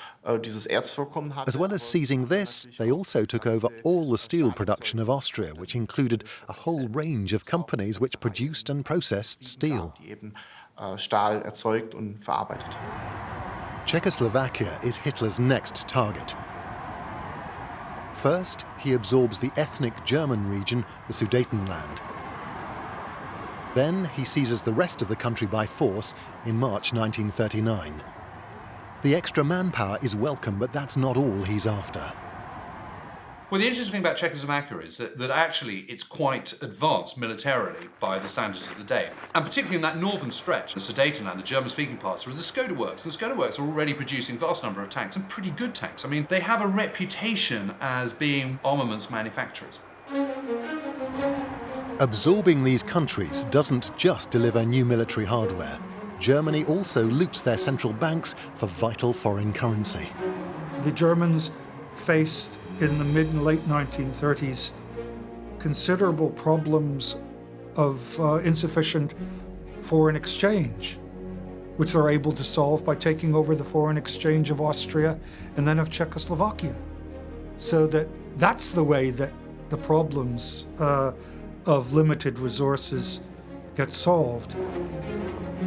dieses Erzvorkommen hatte. As well as seizing this, they also took over all the steel production of Austria, which included a whole range of companies which produced and processed steel. Die eben Stahl erzeugt und verarbeitet. Czechoslovakia is Hitler's next target. First, he absorbs the ethnic German region, the Sudetenland. Then he seizes the rest of the country by force in March 1939. The extra manpower is welcome, but that's not all he's after. Well, the interesting thing about Czechoslovakia is that actually it's quite advanced militarily by the standards of the day. And particularly in that northern stretch, the Sudetenland, the German-speaking parts, are the Skoda Works. The Skoda Works are already producing a vast number of tanks, and pretty good tanks. I mean, they have a reputation as being armaments manufacturers. Absorbing these countries doesn't just deliver new military hardware. Germany also loots their central banks for vital foreign currency. The Germans faced in the mid and late 1930s considerable problems of insufficient foreign exchange, which they're able to solve by taking over the foreign exchange of Austria and then of Czechoslovakia. So that's the way that the problems of limited resources get solved.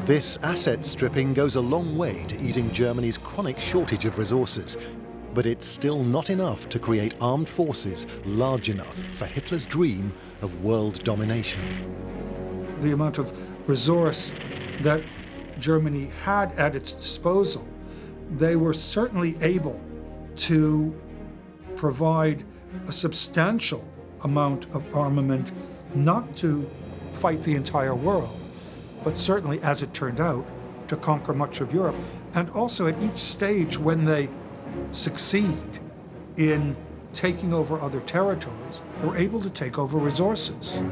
This asset stripping goes a long way to easing Germany's chronic shortage of resources, but it's still not enough to create armed forces large enough for Hitler's dream of world domination. The amount of resource that Germany had at its disposal, they were certainly able to provide a substantial amount of armament, not to fight the entire world, but certainly, as it turned out, to conquer much of Europe. And also at each stage when they succeed in taking over other territories, they're able to take over resources.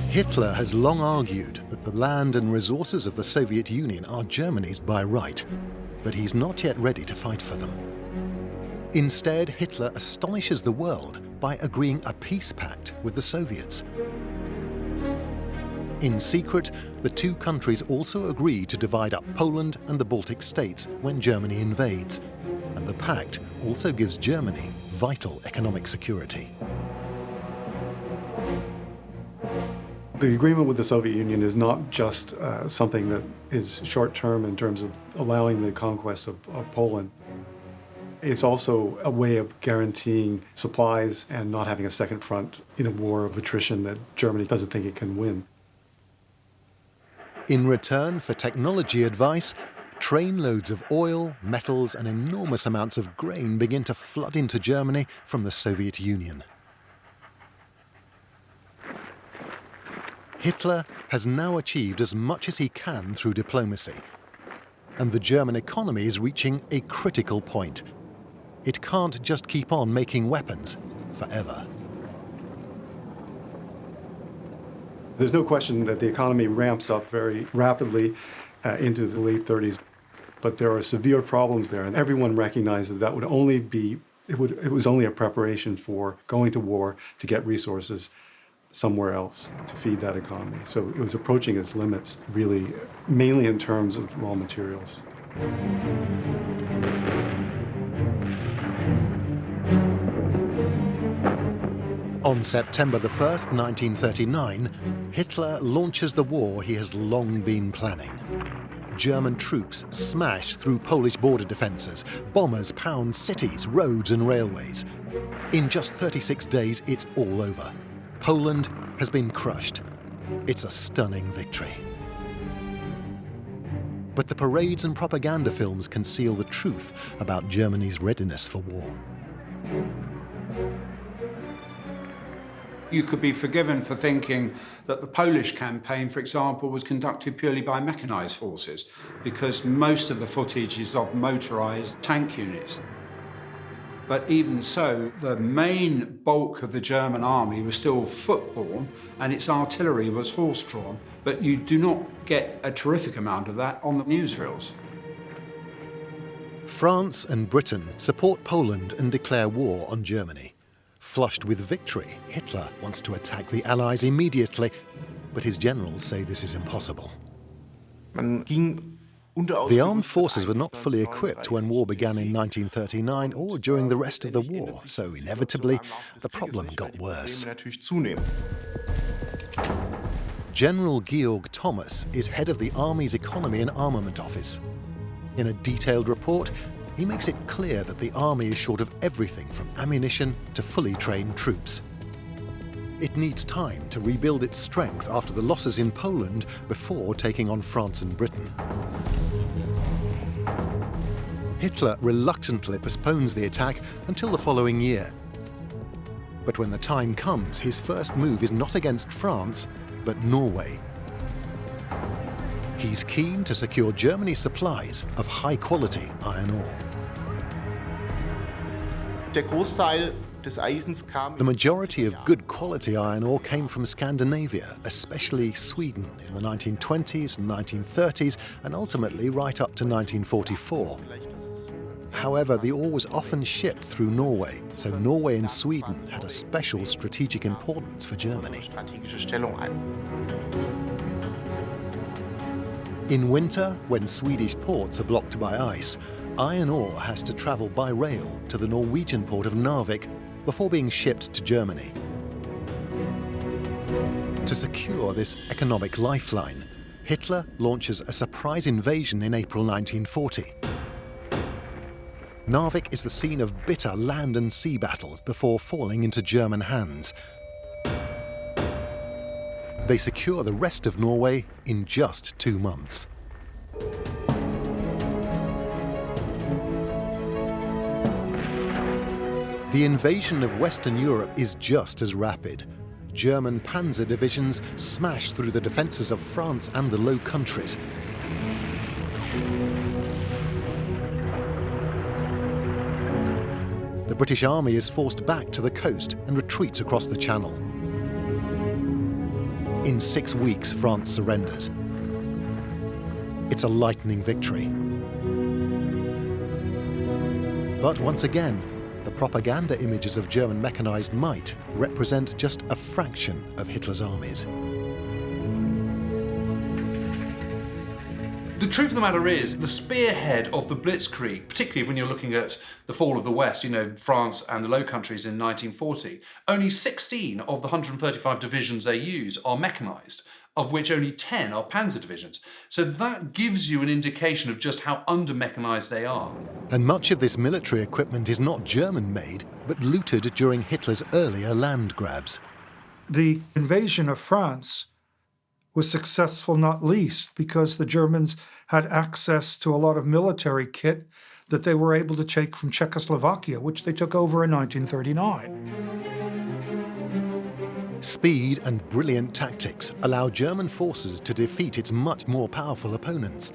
Hitler has long argued that the land and resources of the Soviet Union are Germany's by right, but he's not yet ready to fight for them. Instead, Hitler astonishes the world by agreeing a peace pact with the Soviets. In secret, the two countries also agree to divide up Poland and the Baltic states when Germany invades, and the pact also gives Germany vital economic security. The agreement with the Soviet Union is not just something that is short-term in terms of allowing the conquest of Poland. It's also a way of guaranteeing supplies and not having a second front in a war of attrition that Germany doesn't think it can win. In return for technology advice, trainloads of oil, metals, and enormous amounts of grain begin to flood into Germany from the Soviet Union. Hitler has now achieved as much as he can through diplomacy, and the German economy is reaching a critical point. It can't just keep on making weapons forever. There's no question that the economy ramps up very rapidly into the late 30s, but there are severe problems there, and everyone recognizes that it was only a preparation for going to war to get resources somewhere else to feed that economy. So it was approaching its limits, really, mainly in terms of raw materials. On September the 1st, 1939, Hitler launches the war he has long been planning. German troops smash through Polish border defences. Bombers pound cities, roads and railways. In just 36 days, it's all over. Poland has been crushed. It's a stunning victory. But the parades and propaganda films conceal the truth about Germany's readiness for war. You could be forgiven for thinking that the Polish campaign, for example, was conducted purely by mechanized forces, because most of the footage is of motorized tank units. But even so, the main bulk of the German army was still foot-borne, and its artillery was horse-drawn, but you do not get a terrific amount of that on the newsreels. France and Britain support Poland and declare war on Germany. Flushed with victory, Hitler wants to attack the Allies immediately, but his generals say this is impossible. The armed forces were not fully equipped when war began in 1939 or during the rest of the war, so inevitably the problem got worse. General Georg Thomas is head of the Army's Economy and Armament Office. In a detailed report, he makes it clear that the army is short of everything from ammunition to fully trained troops. It needs time to rebuild its strength after the losses in Poland before taking on France and Britain. Hitler reluctantly postpones the attack until the following year. But when the time comes, his first move is not against France, but Norway. He's keen to secure Germany's supplies of high-quality iron ore. The majority of good quality iron ore came from Scandinavia, especially Sweden, in the 1920s and 1930s, and ultimately right up to 1944. However, the ore was often shipped through Norway, so Norway and Sweden had a special strategic importance for Germany. In winter, when Swedish ports are blocked by ice, iron ore has to travel by rail to the Norwegian port of Narvik before being shipped to Germany. To secure this economic lifeline, Hitler launches a surprise invasion in April 1940. Narvik is the scene of bitter land and sea battles before falling into German hands. They secure the rest of Norway in just 2 months. The invasion of Western Europe is just as rapid. German panzer divisions smash through the defences of France and the Low Countries. The British army is forced back to the coast and retreats across the Channel. In 6 weeks, France surrenders. It's a lightning victory. But once again, the propaganda images of German mechanized might represent just a fraction of Hitler's armies. The truth of the matter is, the spearhead of the Blitzkrieg, particularly when you're looking at the fall of the West, you know, France and the Low Countries in 1940, only 16 of the 135 divisions they use are mechanized, of which only 10 are panzer divisions. So that gives you an indication of just how under-mechanized they are. And much of this military equipment is not German-made, but looted during Hitler's earlier land grabs. The invasion of France was successful not least because the Germans had access to a lot of military kit that they were able to take from Czechoslovakia, which they took over in 1939. Speed and brilliant tactics allow German forces to defeat its much more powerful opponents.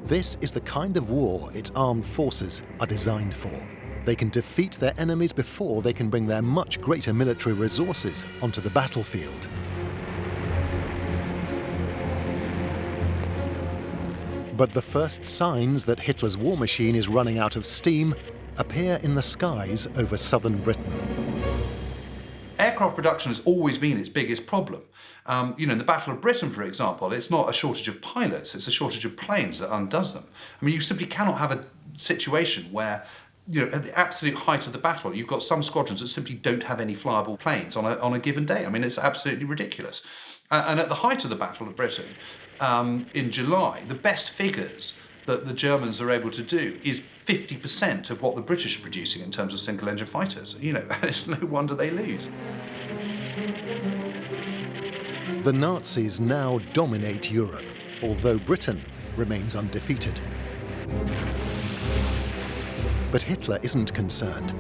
This is the kind of war its armed forces are designed for. They can defeat their enemies before they can bring their much greater military resources onto the battlefield. But the first signs that Hitler's war machine is running out of steam appear in the skies over southern Britain. Aircraft production has always been its biggest problem. You know, in the Battle of Britain, for example, it's not a shortage of pilots, it's a shortage of planes that undoes them. I mean, you simply cannot have a situation where, you know, at the absolute height of the battle, you've got some squadrons that simply don't have any flyable planes on a given day. I mean, it's absolutely ridiculous. And at the height of the Battle of Britain, in July, the best figures that the Germans are able to do is 50% of what the British are producing in terms of single-engine fighters. You know, it's no wonder they lose. The Nazis now dominate Europe, although Britain remains undefeated. But Hitler isn't concerned.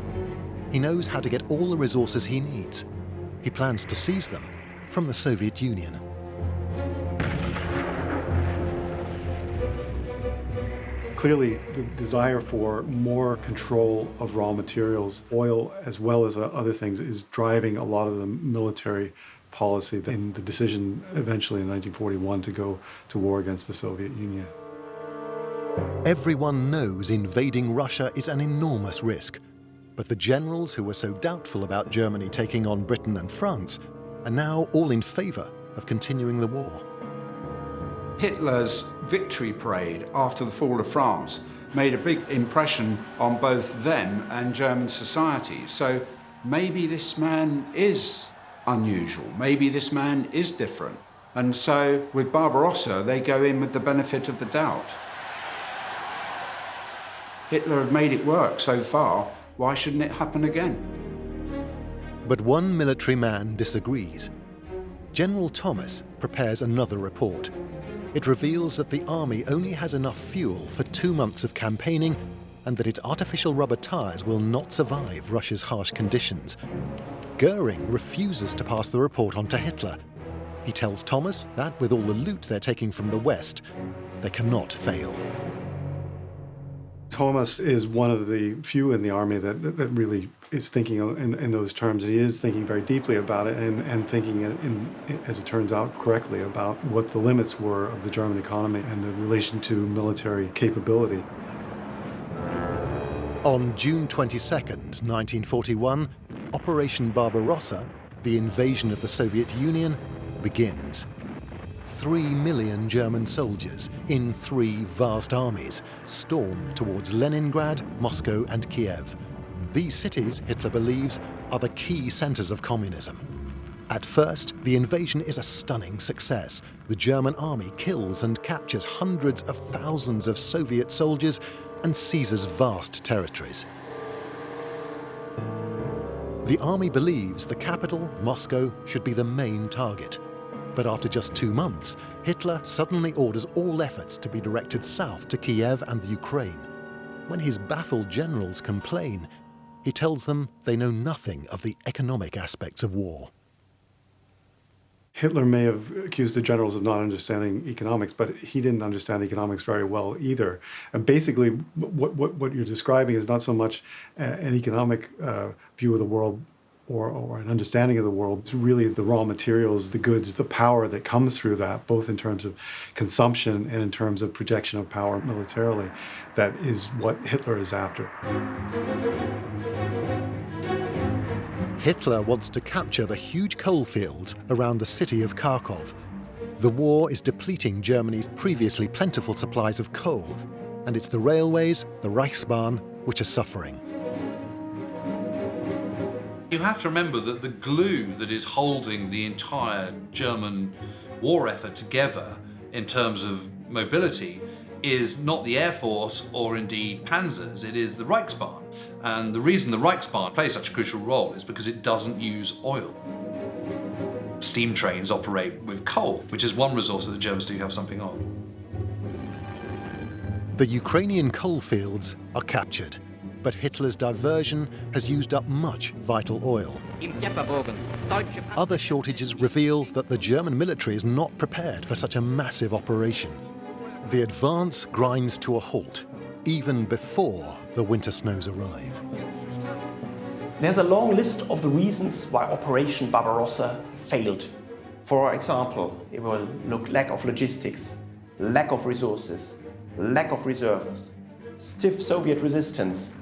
He knows how to get all the resources he needs. He plans to seize them from the Soviet Union. Clearly, the desire for more control of raw materials, oil as well as other things, is driving a lot of the military policy in the decision eventually in 1941 to go to war against the Soviet Union. Everyone knows invading Russia is an enormous risk, but the generals who were so doubtful about Germany taking on Britain and France are now all in favor of continuing the war. Hitler's victory parade after the fall of France made a big impression on both them and German society. So maybe this man is unusual, maybe this man is different. And so with Barbarossa, they go in with the benefit of the doubt. Hitler had made it work so far, why shouldn't it happen again? But one military man disagrees. General Thomas prepares another report. It reveals that the army only has enough fuel for 2 months of campaigning and that its artificial rubber tires will not survive Russia's harsh conditions. Goering refuses to pass the report on to Hitler. He tells Thomas that with all the loot they're taking from the West, they cannot fail. Thomas is one of the few in the army that really is thinking in those terms. He is thinking very deeply about it and thinking, as it turns out, correctly about what the limits were of the German economy and the relation to military capability. On June 22nd, 1941, Operation Barbarossa, the invasion of the Soviet Union, begins. 3 million German soldiers in 3 vast armies storm towards Leningrad, Moscow and Kiev. These cities, Hitler believes, are the key centers of communism. At first, the invasion is a stunning success. The German army kills and captures hundreds of thousands of Soviet soldiers and seizes vast territories. The army believes the capital, Moscow, should be the main target. But after just 2 months, Hitler suddenly orders all efforts to be directed south to Kiev and the Ukraine. When his baffled generals complain, he tells them they know nothing of the economic aspects of war. Hitler may have accused the generals of not understanding economics, but he didn't understand economics very well either. And basically, what you're describing is not so much an economic view of the world or an understanding of the world. It's really the raw materials, the goods, the power that comes through that, both in terms of consumption and in terms of projection of power militarily. That is what Hitler is after. Hitler wants to capture the huge coal fields around the city of Kharkov. The war is depleting Germany's previously plentiful supplies of coal, and it's the railways, the Reichsbahn, which are suffering. You have to remember that the glue that is holding the entire German war effort together in terms of mobility is not the Air Force or indeed panzers, it is the Reichsbahn. And the reason the Reichsbahn plays such a crucial role is because it doesn't use oil. Steam trains operate with coal, which is one resource that the Germans do have something of. The Ukrainian coal fields are captured, but Hitler's diversion has used up much vital oil. Other shortages reveal that the German military is not prepared for such a massive operation. The advance grinds to a halt, even before the winter snows arrive. There's a long list of the reasons why Operation Barbarossa failed. For example, it will look lack of logistics, lack of resources, lack of reserves, stiff Soviet resistance,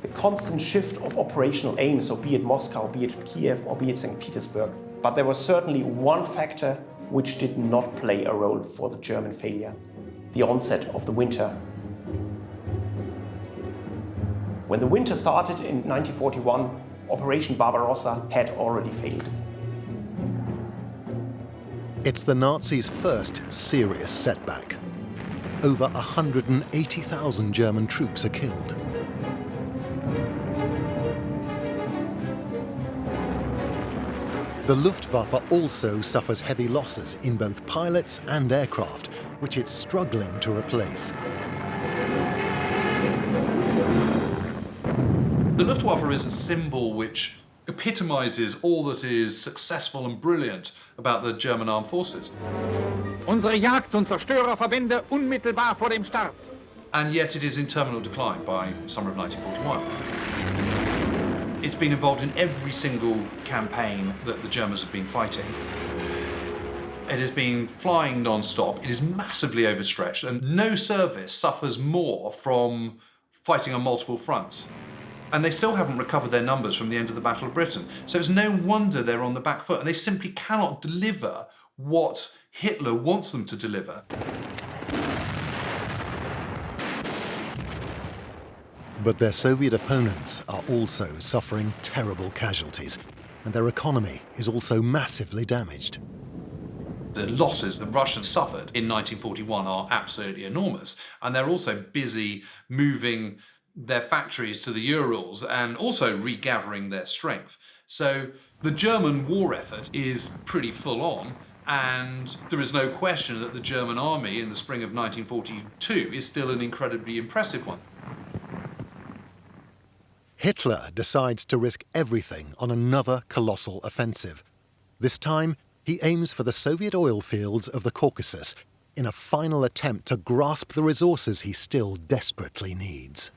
the constant shift of operational aims, so be it Moscow, be it Kiev, or be it St. Petersburg. But there was certainly one factor which did not play a role for the German failure: the onset of the winter. When the winter started in 1941, Operation Barbarossa had already failed. It's the Nazis' first serious setback. Over 180,000 German troops are killed. The Luftwaffe also suffers heavy losses in both pilots and aircraft, which it's struggling to replace. The Luftwaffe is a symbol which epitomizes all that is successful and brilliant about the German armed forces. Unsere Jagd- und Zerstörerverbände unmittelbar vor dem Start. And yet it is in terminal decline by summer of 1941. It's been involved in every single campaign that the Germans have been fighting. It has been flying non-stop. It is massively overstretched, and no service suffers more from fighting on multiple fronts. And they still haven't recovered their numbers from the end of the Battle of Britain. So it's no wonder they're on the back foot, and they simply cannot deliver what Hitler wants them to deliver. But their Soviet opponents are also suffering terrible casualties, and their economy is also massively damaged. The losses the Russians suffered in 1941 are absolutely enormous, and they're also busy moving their factories to the Urals and also regathering their strength. So the German war effort is pretty full on, and there is no question that the German army in the spring of 1942 is still an incredibly impressive one. Hitler decides to risk everything on another colossal offensive. This time, he aims for the Soviet oil fields of the Caucasus in a final attempt to grasp the resources he still desperately needs.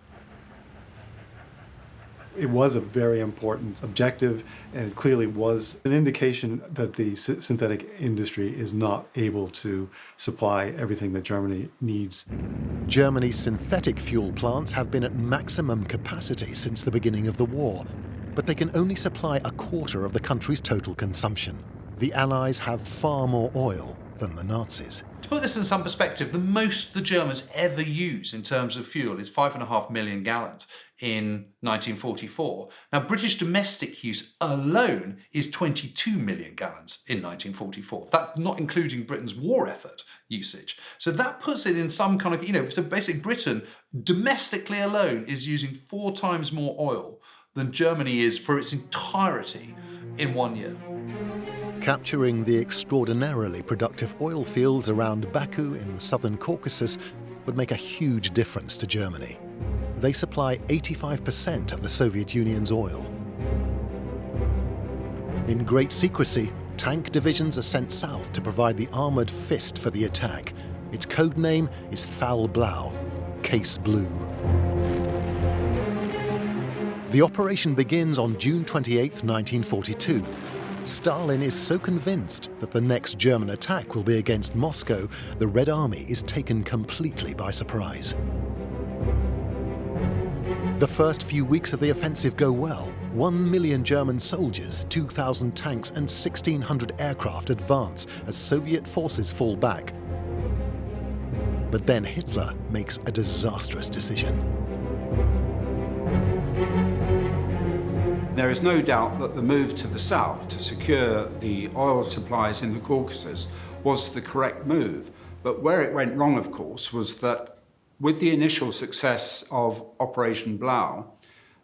It was a very important objective, and it clearly was an indication that the synthetic industry is not able to supply everything that Germany needs. Germany's synthetic fuel plants have been at maximum capacity since the beginning of the war, but they can only supply a quarter of the country's total consumption. The Allies have far more oil than the Nazis. To put this in some perspective, the most the Germans ever use in terms of fuel is 5.5 million gallons in 1944. Now, British domestic use alone is 22 million gallons in 1944. That's not including Britain's war effort usage. So that puts it in some kind of, so basically Britain domestically alone is using 4 times more oil than Germany is for its entirety in 1 year. Capturing the extraordinarily productive oil fields around Baku in the southern Caucasus would make a huge difference to Germany. They supply 85% of the Soviet Union's oil. In great secrecy, tank divisions are sent south to provide the armoured fist for the attack. Its code name is Fall Blau, Case Blue. The operation begins on June 28, 1942. Stalin is so convinced that the next German attack will be against Moscow, the Red Army is taken completely by surprise. The first few weeks of the offensive go well, 1 million German soldiers, 2,000 tanks and 1,600 aircraft advance as Soviet forces fall back. But then Hitler makes a disastrous decision. There is no doubt that the move to the south to secure the oil supplies in the Caucasus was the correct move. But where it went wrong, of course, was that with the initial success of Operation Blau,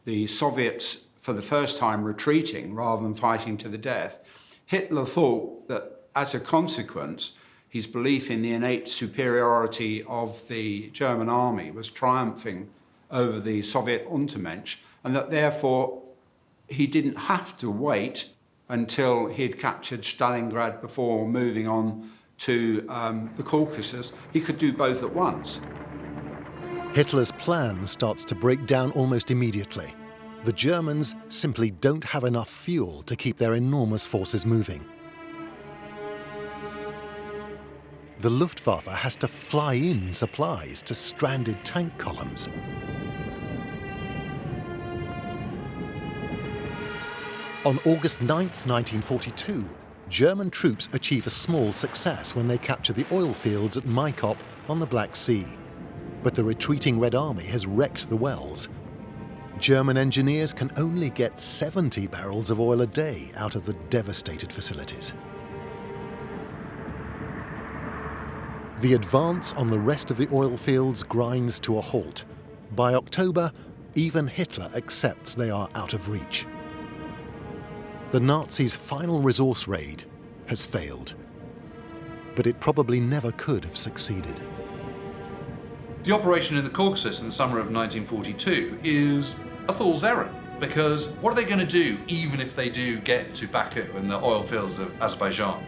the Soviets, for the first time, retreating rather than fighting to the death, Hitler thought that as a consequence, his belief in the innate superiority of the German army was triumphing over the Soviet Untermensch, and that therefore he didn't have to wait until he'd captured Stalingrad before moving on to the Caucasus. He could do both at once. Hitler's plan starts to break down almost immediately. The Germans simply don't have enough fuel to keep their enormous forces moving. The Luftwaffe has to fly in supplies to stranded tank columns. On August 9th, 1942, German troops achieve a small success when they capture the oil fields at Maikop on the Black Sea. But the retreating Red Army has wrecked the wells. German engineers can only get 70 barrels of oil a day out of the devastated facilities. The advance on the rest of the oil fields grinds to a halt. By October, even Hitler accepts they are out of reach. The Nazis' final resource raid has failed, but it probably never could have succeeded. The operation in the Caucasus in the summer of 1942 is a fool's errand, because what are they going to do even if they do get to Baku and the oil fields of Azerbaijan?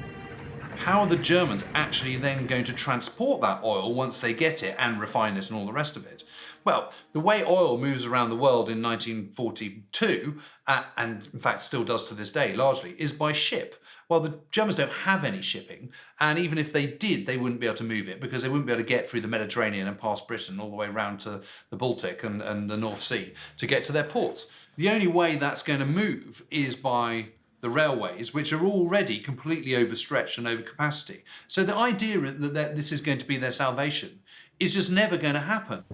How are the Germans actually then going to transport that oil once they get it and refine it and all the rest of it? Well, the way oil moves around the world in 1942, and in fact still does to this day largely, is by ship. Well, the Germans don't have any shipping, and even if they did, they wouldn't be able to move it because they wouldn't be able to get through the Mediterranean and past Britain all the way around to the Baltic and the North Sea to get to their ports. The only way that's going to move is by the railways, which are already completely overstretched and over capacity. So the idea that this is going to be their salvation is just never going to happen.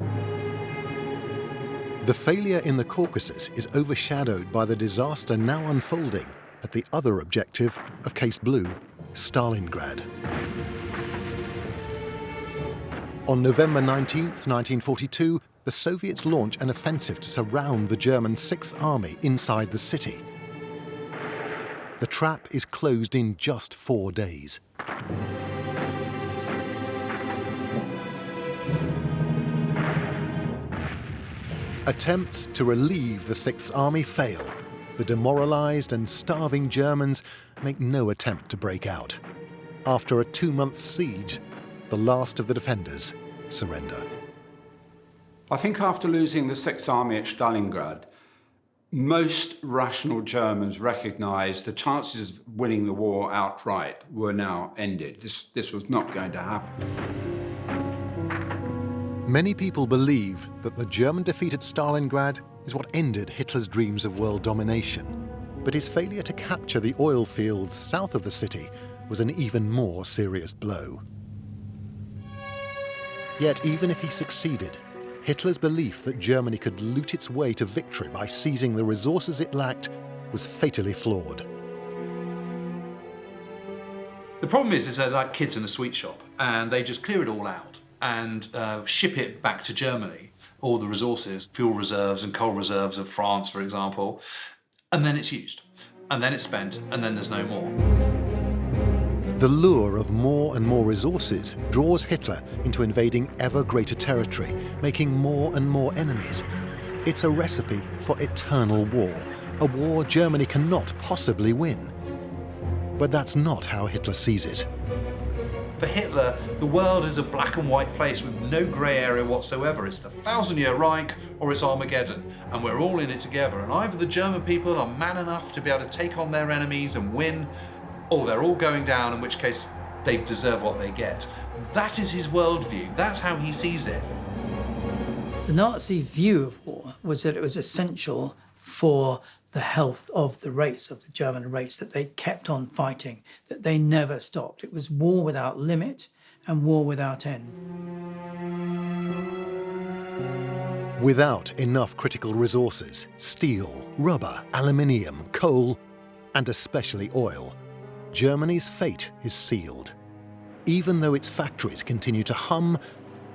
The failure in the Caucasus is overshadowed by the disaster now unfolding at the other objective of Case Blue, Stalingrad. On November 19th, 1942, the Soviets launch an offensive to surround the German 6th Army inside the city. The trap is closed in just 4 days. Attempts to relieve the 6th Army fail. The demoralized and starving Germans make no attempt to break out. After a 2-month siege, the last of the defenders surrender. I think after losing the 6th Army at Stalingrad, most rational Germans recognised the chances of winning the war outright were now ended. This was not going to happen. Many people believe that the German defeat at Stalingrad is what ended Hitler's dreams of world domination. But his failure to capture the oil fields south of the city was an even more serious blow. Yet even if he succeeded, Hitler's belief that Germany could loot its way to victory by seizing the resources it lacked was fatally flawed. The problem is they're like kids in a sweet shop, and they just clear it all out and ship it back to Germany, all the resources, fuel reserves and coal reserves of France, for example, and then it's used, and then it's spent, and then there's no more. The lure of more and more resources draws Hitler into invading ever greater territory, making more and more enemies. It's a recipe for eternal war, a war Germany cannot possibly win. But that's not how Hitler sees it. For Hitler, the world is a black and white place with no grey area whatsoever. It's the 1,000-year Reich or it's Armageddon, and we're all in it together. And either the German people are man enough to be able to take on their enemies and win, or they're all going down, in which case they deserve what they get. That is his worldview. That's how he sees it. The Nazi view of war was that it was essential for the health of the race, of the German race, that they kept on fighting, that they never stopped. It was war without limit and war without end. Without enough critical resources, steel, rubber, aluminium, coal, and especially oil, Germany's fate is sealed. Even though its factories continue to hum,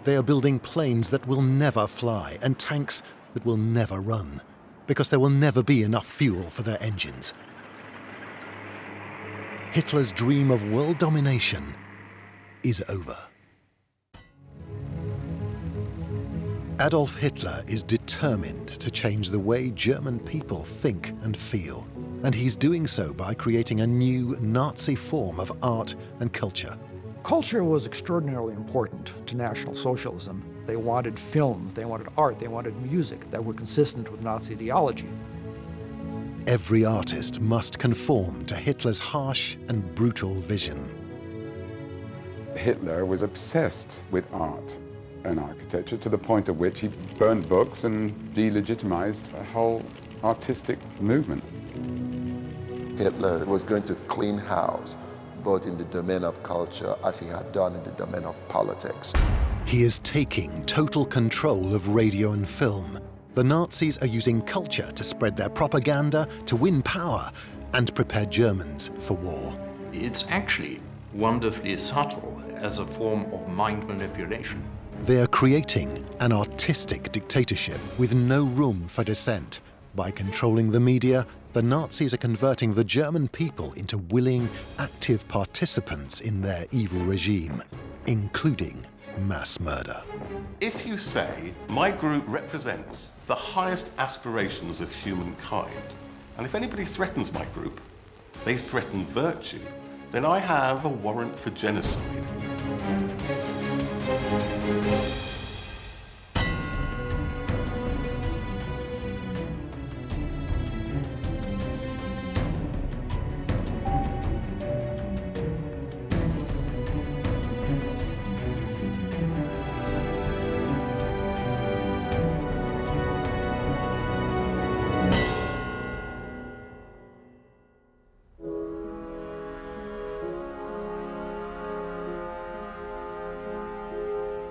they are building planes that will never fly and tanks that will never run, because there will never be enough fuel for their engines. Hitler's dream of world domination is over. Adolf Hitler is determined to change the way German people think and feel, and he's doing so by creating a new Nazi form of art and culture. Culture was extraordinarily important to National Socialism. They wanted films, they wanted art, they wanted music that were consistent with Nazi ideology. Every artist must conform to Hitler's harsh and brutal vision. Hitler was obsessed with art and architecture to the point at which he burned books and delegitimized a whole artistic movement. Hitler was going to clean house, both in the domain of culture as he had done in the domain of politics. He is taking total control of radio and film. The Nazis are using culture to spread their propaganda, to win power, and prepare Germans for war. It's actually wonderfully subtle as a form of mind manipulation. They are creating an artistic dictatorship with no room for dissent. By controlling the media, the Nazis are converting the German people into willing, active participants in their evil regime, including mass murder. If you say, my group represents the highest aspirations of humankind, and if anybody threatens my group, they threaten virtue, then I have a warrant for genocide.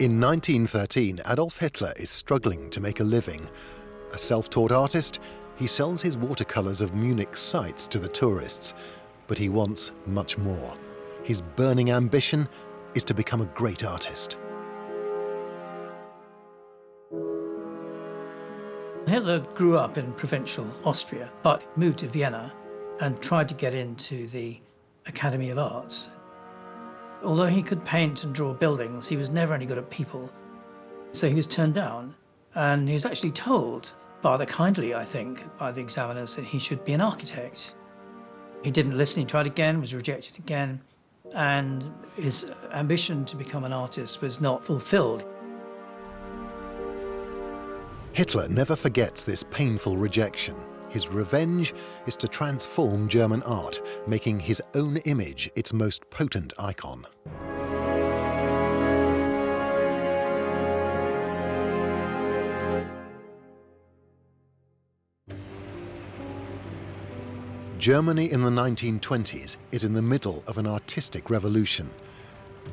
In 1913, Adolf Hitler is struggling to make a living. A self-taught artist, he sells his watercolors of Munich's sights to the tourists, but he wants much more. His burning ambition is to become a great artist. Hitler grew up in provincial Austria, but moved to Vienna and tried to get into the Academy of Arts. Although he could paint and draw buildings, he was never any good at people. So he was turned down, and he was actually told, rather kindly, I think, by the examiners that he should be an architect. He didn't listen, he tried again, was rejected again, and his ambition to become an artist was not fulfilled. Hitler never forgets this painful rejection. His revenge is to transform German art, making his own image its most potent icon. Germany in the 1920s is in the middle of an artistic revolution.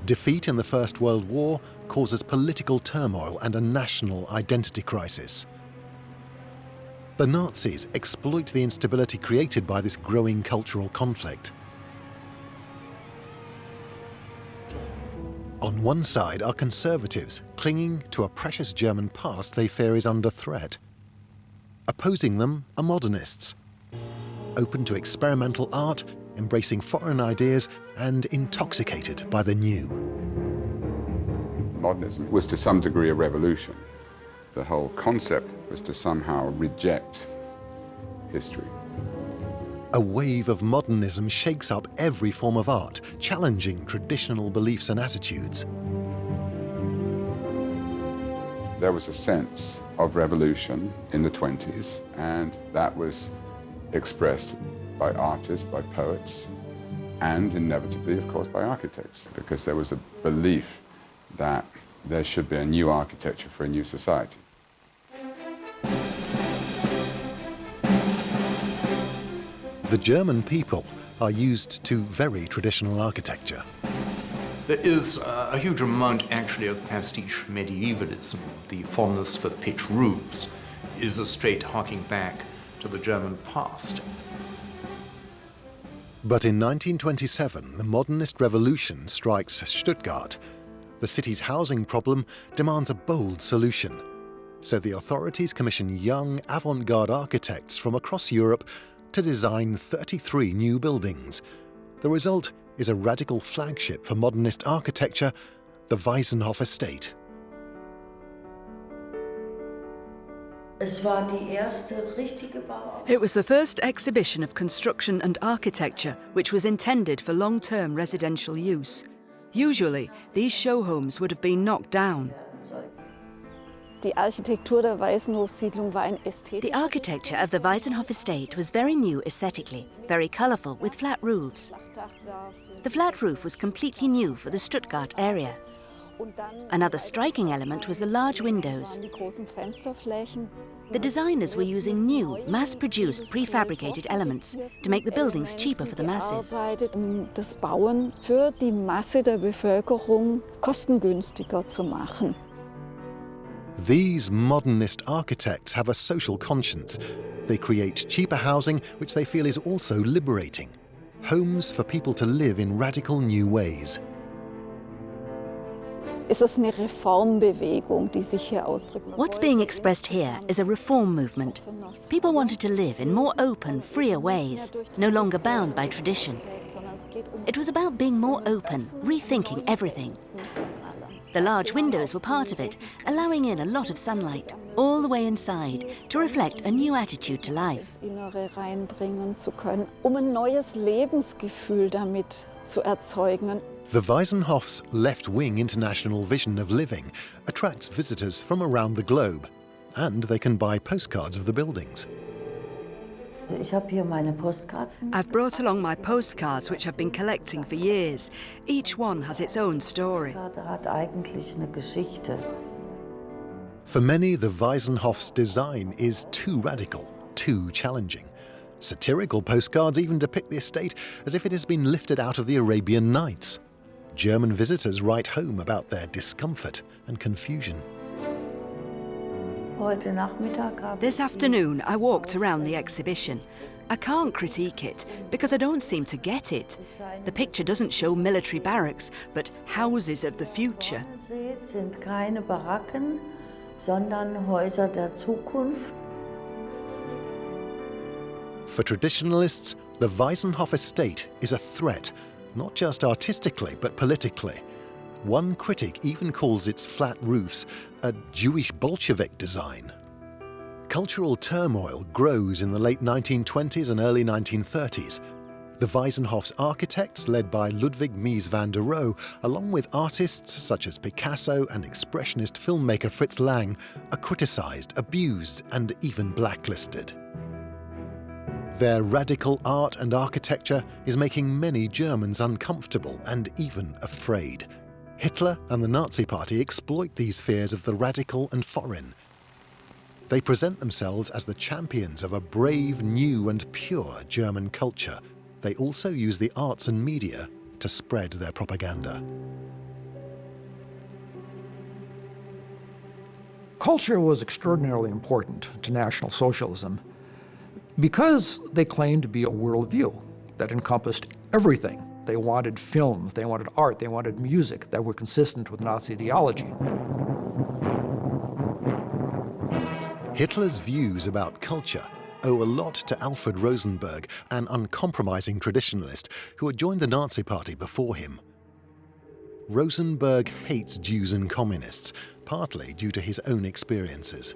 Defeat in the First World War causes political turmoil and a national identity crisis. The Nazis exploit the instability created by this growing cultural conflict. On one side are conservatives clinging to a precious German past they fear is under threat. Opposing them are modernists, open to experimental art, embracing foreign ideas, and intoxicated by the new. Modernism was to some degree a revolution. The whole concept was to somehow reject history. A wave of modernism shakes up every form of art, challenging traditional beliefs and attitudes. There was a sense of revolution in the 20s, and that was expressed by artists, by poets, and inevitably, of course, by architects, because there was a belief that there should be a new architecture for a new society. The German people are used to very traditional architecture. There is a huge amount, actually, of pastiche medievalism. The fondness for pitch roofs is a straight harking back to the German past. But in 1927, the modernist revolution strikes Stuttgart. The city's housing problem demands a bold solution. So the authorities commission young, avant-garde architects from across Europe to design 33 new buildings. The result is a radical flagship for modernist architecture, the Waisenhof estate. It was the first exhibition of construction and architecture which was intended for long-term residential use. Usually, these show homes would have been knocked down. The architecture of the Waisenhof estate was very new aesthetically, very colourful with flat roofs. The flat roof was completely new for the Stuttgart area. Another striking element was the large windows. The designers were using new, mass-produced, prefabricated elements to make the buildings cheaper for the masses. Das Bauen für die Masse der Bevölkerung kostengünstiger zu machen. These modernist architects have a social conscience. They create cheaper housing, which they feel is also liberating. Homes for people to live in radical new ways. What's being expressed here is a reform movement. People wanted to live in more open, freer ways, no longer bound by tradition. It was about being more open, rethinking everything. The large windows were part of it, allowing in a lot of sunlight, all the way inside, to reflect a new attitude to life. The Waisenhof's left-wing international vision of living attracts visitors from around the globe, and they can buy postcards of the buildings. I've brought along my postcards, which I've been collecting for years. Each one has its own story. For many, the Waisenhof's design is too radical, too challenging. Satirical postcards even depict the estate as if it has been lifted out of the Arabian Nights. German visitors write home about their discomfort and confusion. This afternoon, I walked around the exhibition. I can't critique it because I don't seem to get it. The picture doesn't show military barracks, but houses of the future. For traditionalists, the Waisenhof estate is a threat, not just artistically, but politically. One critic even calls its flat roofs a Jewish Bolshevik design. Cultural turmoil grows in the late 1920s and early 1930s. The Waisenhof's architects, led by Ludwig Mies van der Rohe, along with artists such as Picasso and expressionist filmmaker Fritz Lang, are criticized, abused, and even blacklisted. Their radical art and architecture is making many Germans uncomfortable and even afraid. Hitler and the Nazi Party exploit these fears of the radical and foreign. They present themselves as the champions of a brave, new and pure German culture. They also use the arts and media to spread their propaganda. Culture was extraordinarily important to National Socialism because they claimed to be a worldview that encompassed everything. They wanted films, they wanted art, they wanted music that were consistent with Nazi ideology. Hitler's views about culture owe a lot to Alfred Rosenberg, an uncompromising traditionalist who had joined the Nazi Party before him. Rosenberg hates Jews and communists, partly due to his own experiences.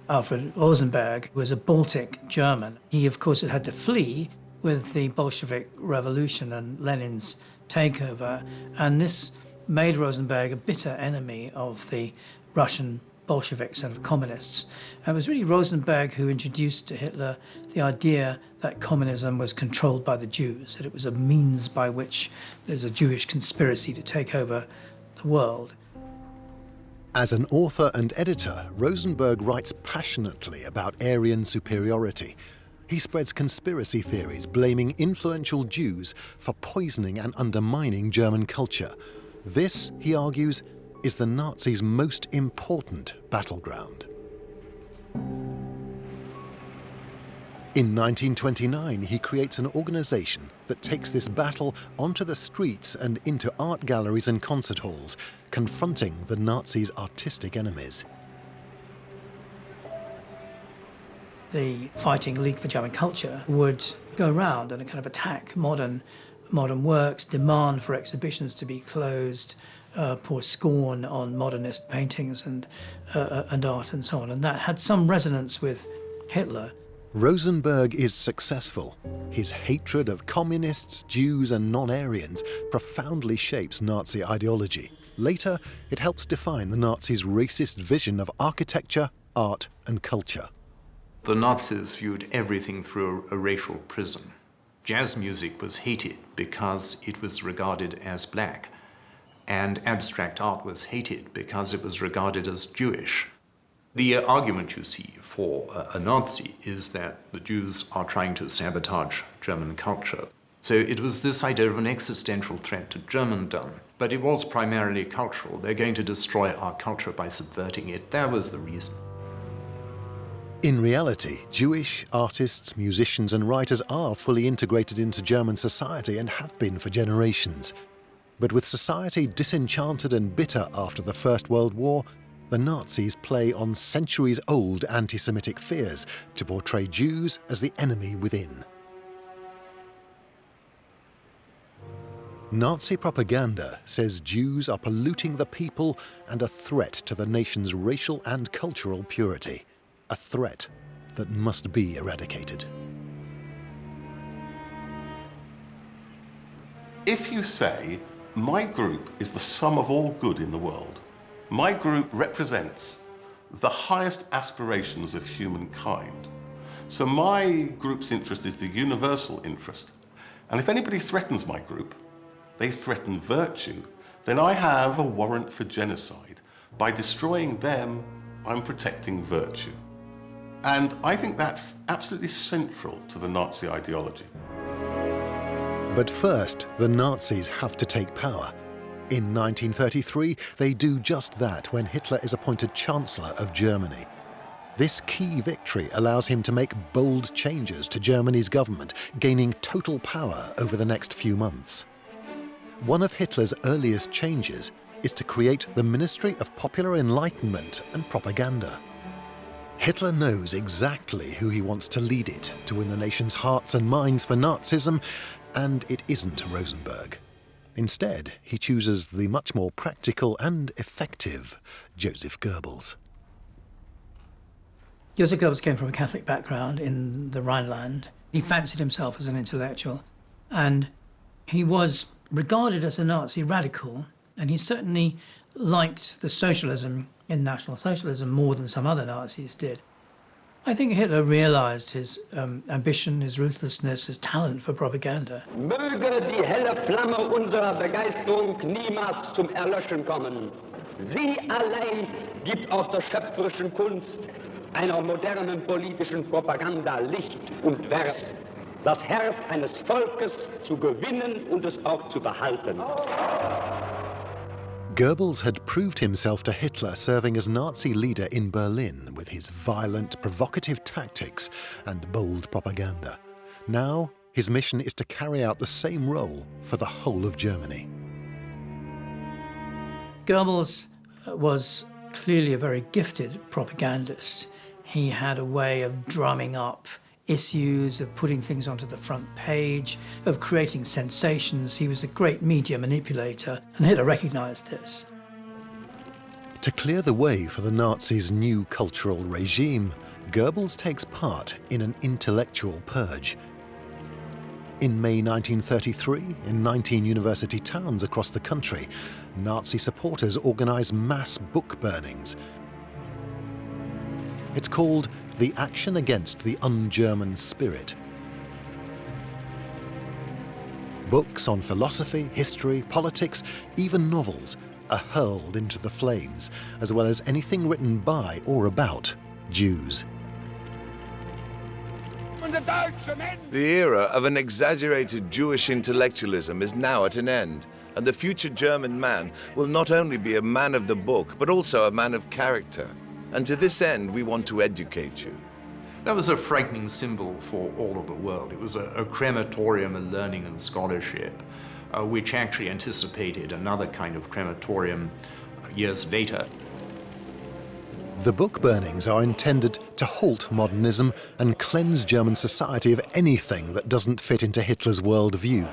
Alfred Rosenberg was a Baltic German. He, of course, had to flee with the Bolshevik Revolution and Lenin's takeover, and this made Rosenberg a bitter enemy of the Russian Bolsheviks and of communists. And it was really Rosenberg who introduced to Hitler the idea that communism was controlled by the Jews, that it was a means by which there's a Jewish conspiracy to take over the world. As an author and editor, Rosenberg writes passionately about Aryan superiority. He spreads conspiracy theories blaming influential Jews for poisoning and undermining German culture. This, he argues, is the Nazis' most important battleground. In 1929, he creates an organization that takes this battle onto the streets and into art galleries and concert halls, confronting the Nazis' artistic enemies. The Fighting League for German Culture would go around and kind of attack modern works, demand for exhibitions to be closed, pour scorn on modernist paintings and art and so on. And that had some resonance with Hitler. Rosenberg is successful. His hatred of communists, Jews and non-Aryans profoundly shapes Nazi ideology. Later, it helps define the Nazis' racist vision of architecture, art and culture. The Nazis viewed everything through a racial prism. Jazz music was hated because it was regarded as black, and abstract art was hated because it was regarded as Jewish. The argument you see for a Nazi is that the Jews are trying to sabotage German culture. So it was this idea of an existential threat to Germandom, but it was primarily cultural. They're going to destroy our culture by subverting it. That was the reason. In reality, Jewish artists, musicians and writers are fully integrated into German society and have been for generations. But with society disenchanted and bitter after the First World War, the Nazis play on centuries-old anti-Semitic fears to portray Jews as the enemy within. Nazi propaganda says Jews are polluting the people and a threat to the nation's racial and cultural purity. A threat that must be eradicated. If you say, my group is the sum of all good in the world, my group represents the highest aspirations of humankind, so my group's interest is the universal interest, and if anybody threatens my group, they threaten virtue, then I have a warrant for genocide. By destroying them, I'm protecting virtue. And I think that's absolutely central to the Nazi ideology. But first, the Nazis have to take power. In 1933, they do just that when Hitler is appointed Chancellor of Germany. This key victory allows him to make bold changes to Germany's government, gaining total power over the next few months. One of Hitler's earliest changes is to create the Ministry of Popular Enlightenment and Propaganda. Hitler knows exactly who he wants to lead it to win the nation's hearts and minds for Nazism, and it isn't Rosenberg. Instead, he chooses the much more practical and effective Joseph Goebbels. Joseph Goebbels came from a Catholic background in the Rhineland. He fancied himself as an intellectual, and he was regarded as a Nazi radical, and he certainly liked the socialism in National Socialism more than some other Nazis did. I think Hitler realized his ambition, his ruthlessness, his talent for propaganda. Möge die helle Flamme unserer Begeisterung niemals zum Erlöschen kommen. Sie allein gibt auch der schöpferischen Kunst einer modernen politischen Propaganda Licht und Werk, das Herz eines Volkes zu gewinnen und es auch zu behalten. Goebbels had proved himself to Hitler serving as Nazi leader in Berlin with his violent, provocative tactics and bold propaganda. Now, his mission is to carry out the same role for the whole of Germany. Goebbels was clearly a very gifted propagandist. He had a way of drumming up issues, of putting things onto the front page, of creating sensations. He was a great media manipulator, and Hitler recognized this. To clear the way for the Nazis' new cultural regime, Goebbels takes part in an intellectual purge. In May 1933, in 19 university towns across the country, Nazi supporters organize mass book burnings. It's called the Action Against the Un-German Spirit. Books on philosophy, history, politics, even novels are hurled into the flames, as well as anything written by or about Jews. The era of an exaggerated Jewish intellectualism is now at an end, and the future German man will not only be a man of the book, but also a man of character. And to this end, we want to educate you. That was a frightening symbol for all of the world. It was a crematorium of learning and scholarship, which actually anticipated another kind of crematorium years later. The book burnings are intended to halt modernism and cleanse German society of anything that doesn't fit into Hitler's worldview.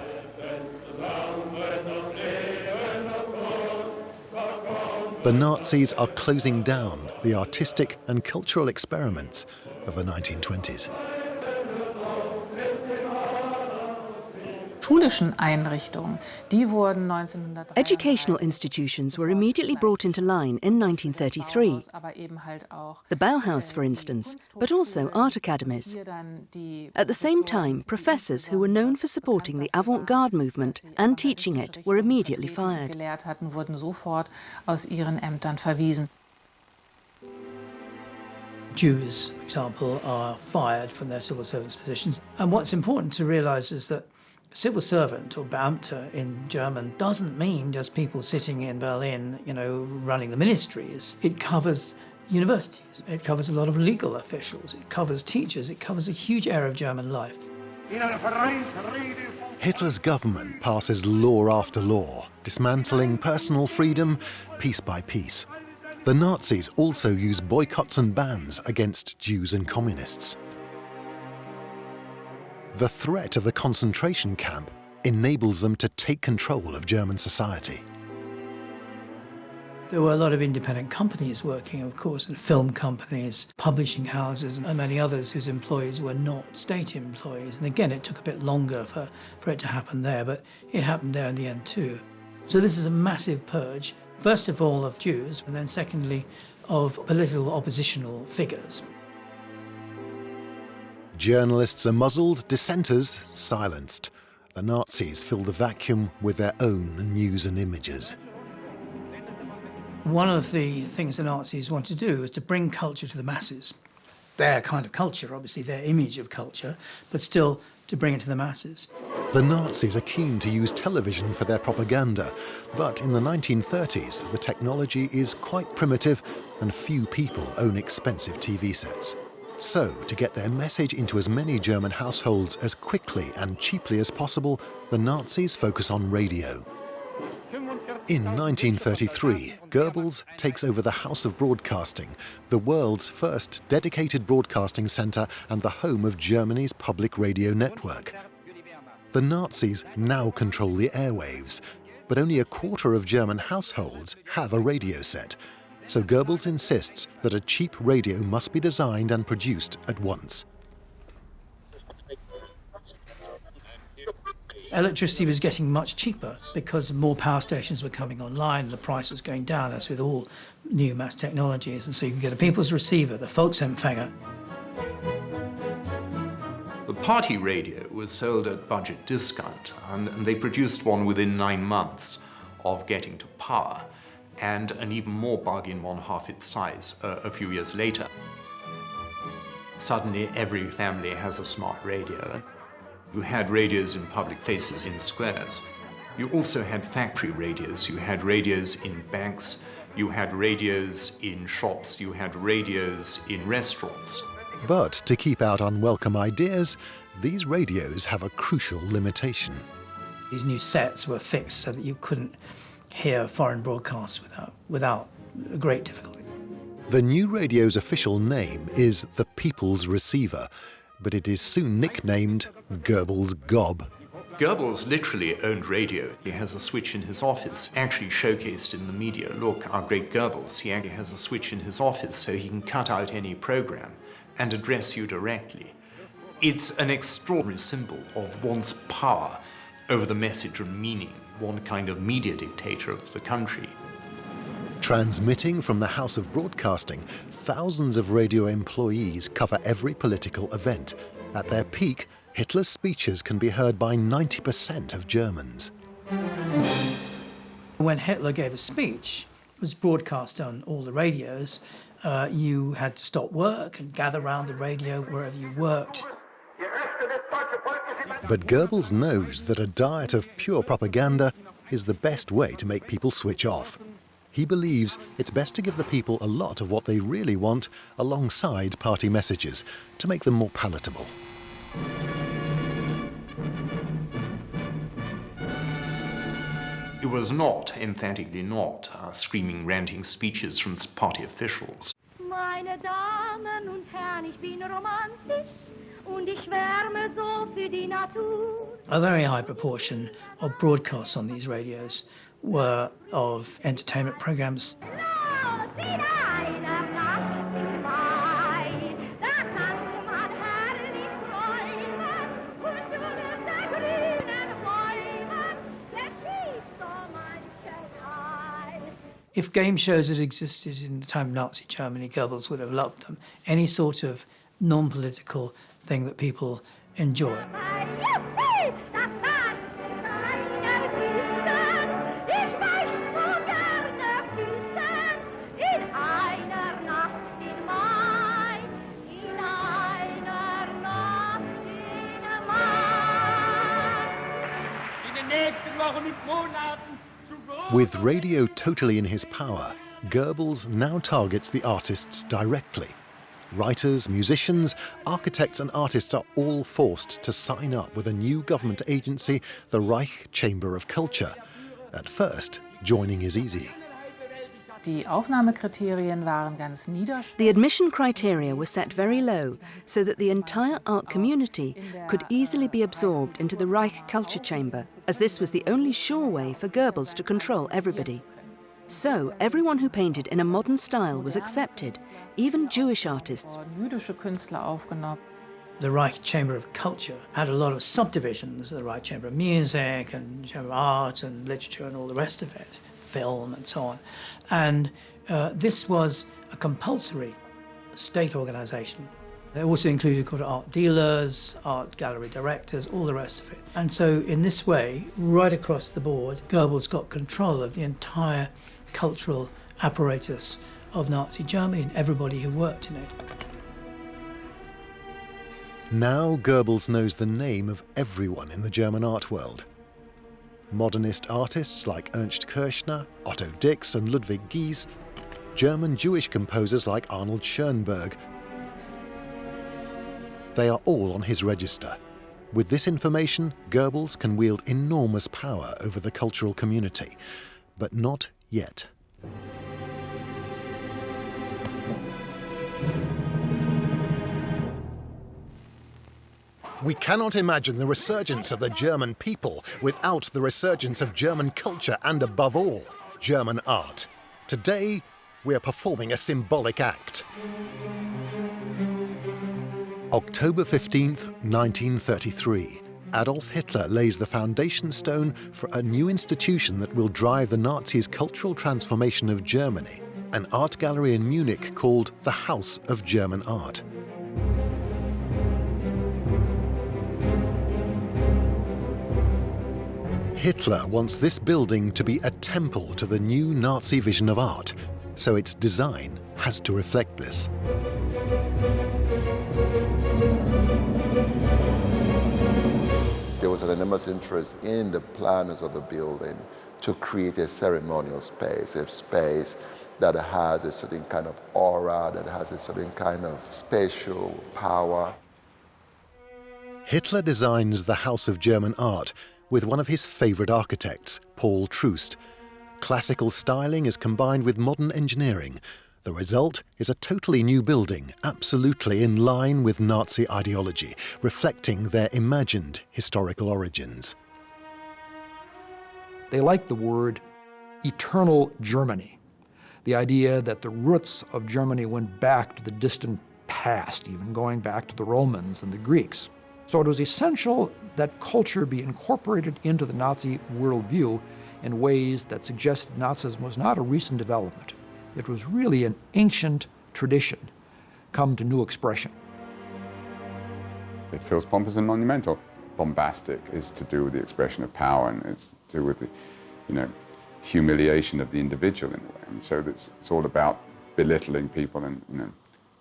The Nazis are closing down the artistic and cultural experiments of the 1920s. Educational institutions were immediately brought into line in 1933. The Bauhaus, for instance, but also art academies. At the same time, professors who were known for supporting the avant-garde movement and teaching it were immediately fired. Jews, for example, are fired from their civil service positions. And what's important to realise is that civil servant, or Beamter in German, doesn't mean just people sitting in Berlin, running the ministries. It covers universities, it covers a lot of legal officials, it covers teachers, it covers a huge area of German life. Hitler's government passes law after law, dismantling personal freedom piece by piece. The Nazis also use boycotts and bans against Jews and communists. The threat of the concentration camp enables them to take control of German society. There were a lot of independent companies working, of course, and film companies, publishing houses, and many others whose employees were not state employees. And again, it took a bit longer for it to happen there, but it happened there in the end too. So this is a massive purge, first of all of Jews, and then secondly of political oppositional figures. Journalists are muzzled, dissenters silenced. The Nazis fill the vacuum with their own news and images. One of the things the Nazis want to do is to bring culture to the masses. Their kind of culture, obviously their image of culture, but still to bring it to the masses. The Nazis are keen to use television for their propaganda, but in the 1930s, the technology is quite primitive and few people own expensive TV sets. So, to get their message into as many German households as quickly and cheaply as possible, the Nazis focus on radio. In 1933, Goebbels takes over the House of Broadcasting, the world's first dedicated broadcasting centre and the home of Germany's public radio network. The Nazis now control the airwaves, but only a quarter of German households have a radio set. So Goebbels insists that a cheap radio must be designed and produced at once. Electricity was getting much cheaper because more power stations were coming online and the price was going down, as with all new mass technologies. And so you could get a people's receiver, the Volksempfänger. The party radio was sold at budget discount, and they produced one within 9 months of getting to power, and an even more bargain one half its size a few years later. Suddenly every family has a smart radio. You had radios in public places, in squares. You also had factory radios. You had radios in banks. You had radios in shops. You had radios in restaurants. But to keep out unwelcome ideas, these radios have a crucial limitation. These new sets were fixed so that you couldn't hear foreign broadcasts without great difficulty. The new radio's official name is the People's Receiver, but it is soon nicknamed Goebbels' Gob. Goebbels literally owned radio. He has a switch in his office, actually showcased in the media. Look, our great Goebbels, he actually has a switch in his office so he can cut out any program and address you directly. It's an extraordinary symbol of one's power over the message and meaning, one kind of media dictator of the country. Transmitting from the House of Broadcasting, thousands of radio employees cover every political event. At their peak, Hitler's speeches can be heard by 90% of Germans. When Hitler gave a speech, it was broadcast on all the radios. You had to stop work and gather around the radio wherever you worked. But Goebbels knows that a diet of pure propaganda is the best way to make people switch off. He believes it's best to give the people a lot of what they really want alongside party messages to make them more palatable. It was not, emphatically not, screaming, ranting speeches from party officials. Meine Damen und Herren, ich bin romantisch und ich schwärme so für die Natur. A very high proportion of broadcasts on these radios were of entertainment programs. If game shows had existed in the time of Nazi Germany, Goebbels would have loved them. Any sort of non-political thing that people enjoy. With radio totally in his power, Goebbels now targets the artists directly. Writers, musicians, architects and artists are all forced to sign up with a new government agency, the Reich Chamber of Culture. At first, joining is easy. The admission criteria were set very low so that the entire art community could easily be absorbed into the Reich Culture Chamber, as this was the only sure way for Goebbels to control everybody. So everyone who painted in a modern style was accepted, even Jewish artists. The Reich Chamber of Culture had a lot of subdivisions, the Reich Chamber of Music and Chamber of Art and Literature and all the rest of it, film and so on. And this was a compulsory state organization. They also included art dealers, art gallery directors, all the rest of it. And so in this way, right across the board, Goebbels got control of the entire cultural apparatus of Nazi Germany and everybody who worked in it. Now Goebbels knows the name of everyone in the German art world. Modernist artists like Ernst Kirchner, Otto Dix and Ludwig Gies, German Jewish composers like Arnold Schoenberg. They are all on his register. With this information, Goebbels can wield enormous power over the cultural community, but not yet. We cannot imagine the resurgence of the German people without the resurgence of German culture and, above all, German art. Today, we are performing a symbolic act. October 15th, 1933. Adolf Hitler lays the foundation stone for a new institution that will drive the Nazis' cultural transformation of Germany, an art gallery in Munich called the House of German Art. Hitler wants this building to be a temple to the new Nazi vision of art, so its design has to reflect this. There was an enormous interest in the planners of the building to create a ceremonial space, a space that has a certain kind of aura, that has a certain kind of spatial power. Hitler designs the House of German Art with one of his favorite architects, Paul Troost. Classical styling is combined with modern engineering. The result is a totally new building, absolutely in line with Nazi ideology, reflecting their imagined historical origins. They like the word eternal Germany, the idea that the roots of Germany went back to the distant past, even going back to the Romans and the Greeks. So it was essential that culture be incorporated into the Nazi worldview in ways that suggested Nazism was not a recent development. It was really an ancient tradition come to new expression. It feels pompous and monumental. Bombastic is to do with the expression of power, and it's to do with the, humiliation of the individual in a way. And so it's all about belittling people and,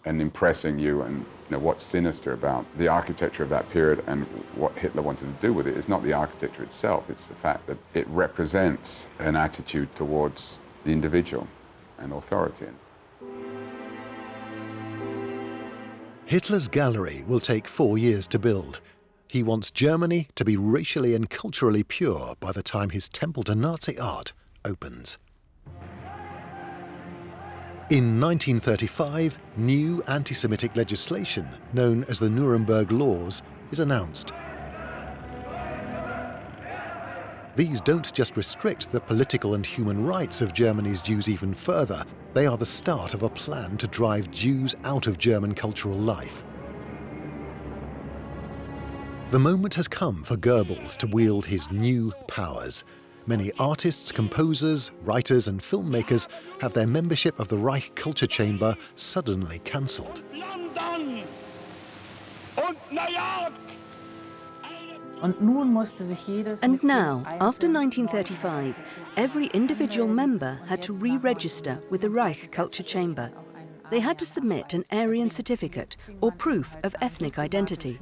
and impressing you. And what's sinister about the architecture of that period and what Hitler wanted to do with it is not the architecture itself, it's the fact that it represents an attitude towards the individual and authority. Hitler's gallery will take 4 years to build. He wants Germany to be racially and culturally pure by the time his temple to Nazi art opens. In 1935, new anti-Semitic legislation, known as the Nuremberg Laws, is announced. These don't just restrict the political and human rights of Germany's Jews even further, they are the start of a plan to drive Jews out of German cultural life. The moment has come for Goebbels to wield his new powers. Many artists, composers, writers and filmmakers have their membership of the Reich Culture Chamber suddenly cancelled. And now, after 1935, every individual member had to re-register with the Reich Culture Chamber. They had to submit an Aryan certificate or proof of ethnic identity.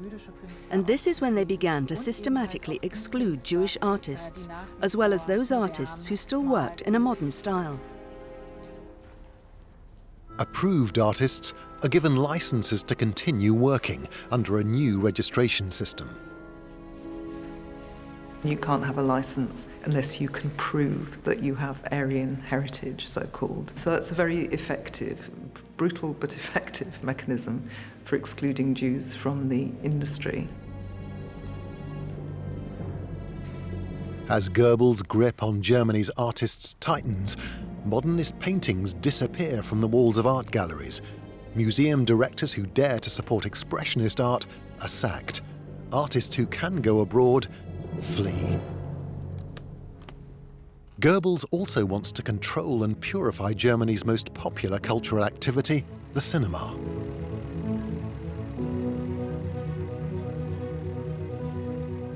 And this is when they began to systematically exclude Jewish artists, as well as those artists who still worked in a modern style. Approved artists are given licenses to continue working under a new registration system. You can't have a license unless you can prove that you have Aryan heritage, so-called. So that's a very effective, brutal but effective mechanism for excluding Jews from the industry. As Goebbels' grip on Germany's artists tightens, modernist paintings disappear from the walls of art galleries. Museum directors who dare to support expressionist art are sacked. Artists who can go abroad flee. Goebbels also wants to control and purify Germany's most popular cultural activity, the cinema.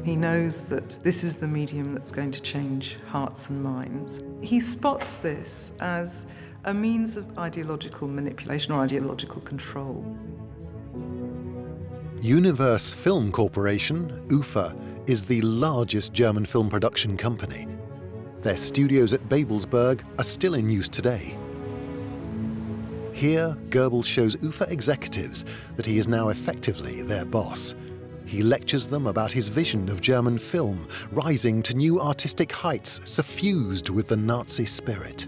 He knows that this is the medium that's going to change hearts and minds. He spots this as a means of ideological manipulation or ideological control. Universe Film Corporation, UFA, is the largest German film production company. Their studios at Babelsberg are still in use today. Here, Goebbels shows UFA executives that he is now effectively their boss. He lectures them about his vision of German film, rising to new artistic heights suffused with the Nazi spirit.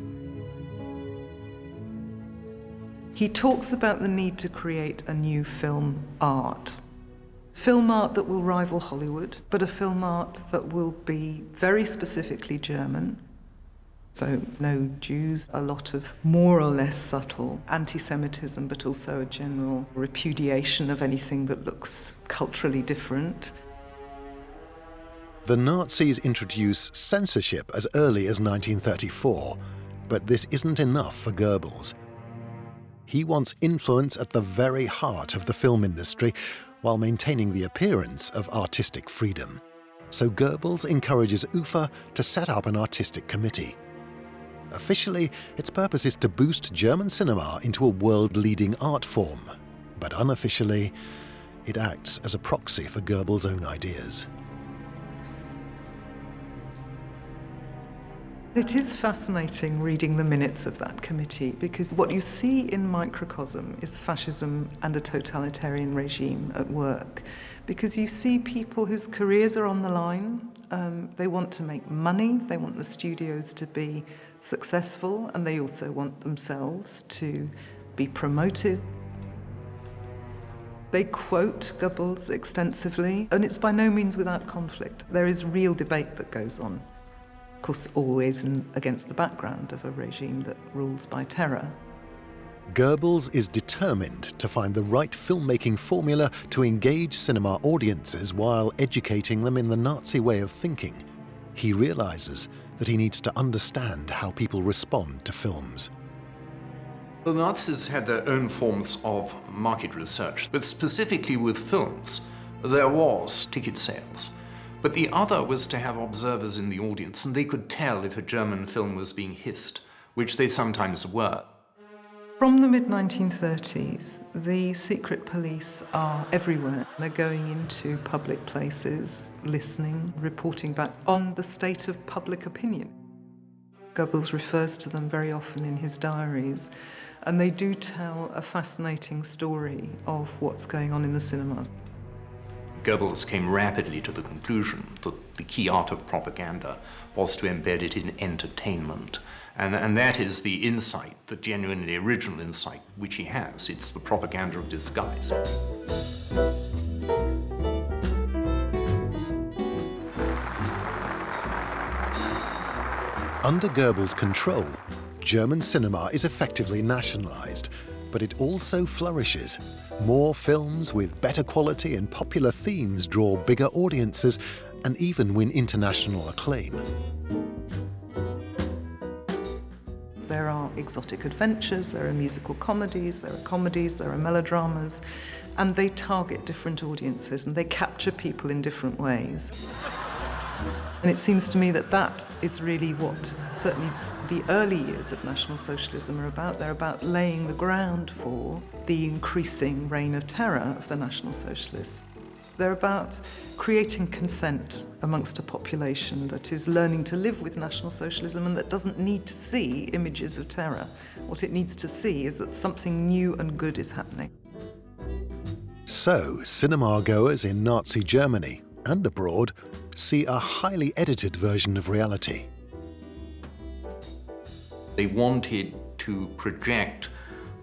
He talks about the need to create a new film art. Film art that will rival Hollywood, but a film art that will be very specifically German. So no Jews, a lot of more or less subtle anti-Semitism, but also a general repudiation of anything that looks culturally different. The Nazis introduce censorship as early as 1934, but this isn't enough for Goebbels. He wants influence at the very heart of the film industry, while maintaining the appearance of artistic freedom. So Goebbels encourages UFA to set up an artistic committee. Officially, its purpose is to boost German cinema into a world-leading art form, but unofficially, it acts as a proxy for Goebbels' own ideas. It is fascinating reading the minutes of that committee, because what you see in microcosm is fascism and a totalitarian regime at work. Because you see people whose careers are on the line, they want to make money, they want the studios to be successful, and they also want themselves to be promoted. They quote Goebbels extensively, and it's by no means without conflict. There is real debate that goes on. Of course, always against the background of a regime that rules by terror. Goebbels is determined to find the right filmmaking formula to engage cinema audiences while educating them in the Nazi way of thinking. He realizes that he needs to understand how people respond to films. The Nazis had their own forms of market research, but specifically with films, there was ticket sales. But the other was to have observers in the audience, and they could tell if a German film was being hissed, which they sometimes were. From the mid-1930s, the secret police are everywhere. They're going into public places, listening, reporting back on the state of public opinion. Goebbels refers to them very often in his diaries, and they do tell a fascinating story of what's going on in the cinemas. Goebbels came rapidly to the conclusion that the key art of propaganda was to embed it in entertainment. And that is the insight, the genuinely original insight which he has. It's the propaganda of disguise. Under Goebbels' control, German cinema is effectively nationalized, but it also flourishes. More films with better quality and popular themes draw bigger audiences and even win international acclaim. There are exotic adventures, there are musical comedies, there are melodramas, and they target different audiences and they capture people in different ways. And it seems to me that that is really what certainly the early years of National Socialism are about. They're about laying the ground for the increasing reign of terror of the National Socialists. They're about creating consent amongst a population that is learning to live with National Socialism and that doesn't need to see images of terror. What it needs to see is that something new and good is happening. So, cinema goers in Nazi Germany and abroad see a highly edited version of reality. They wanted to project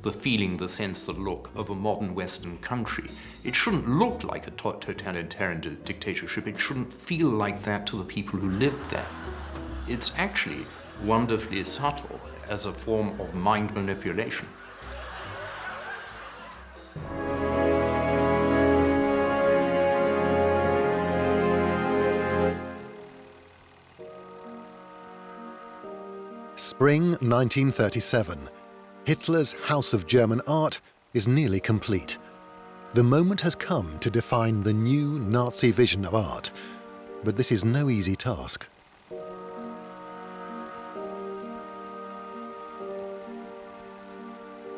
the feeling, the sense, the look of a modern Western country. It shouldn't look like a totalitarian dictatorship. It shouldn't feel like that to the people who lived there. It's actually wonderfully subtle as a form of mind manipulation. Spring 1937. Hitler's House of German Art is nearly complete. The moment has come to define the new Nazi vision of art, but this is no easy task. There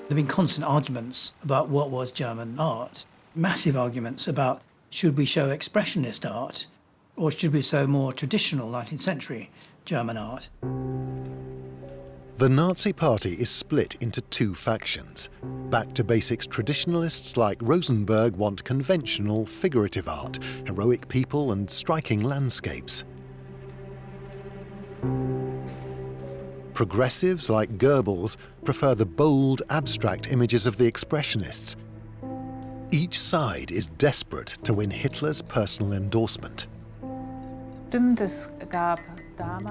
have been constant arguments about what was German art. Massive arguments about should we show expressionist art or should we show more traditional 19th century German art. The Nazi Party is split into two factions. Back to basics traditionalists like Rosenberg want conventional, figurative art, heroic people and striking landscapes. Progressives like Goebbels prefer the bold, abstract images of the Expressionists. Each side is desperate to win Hitler's personal endorsement.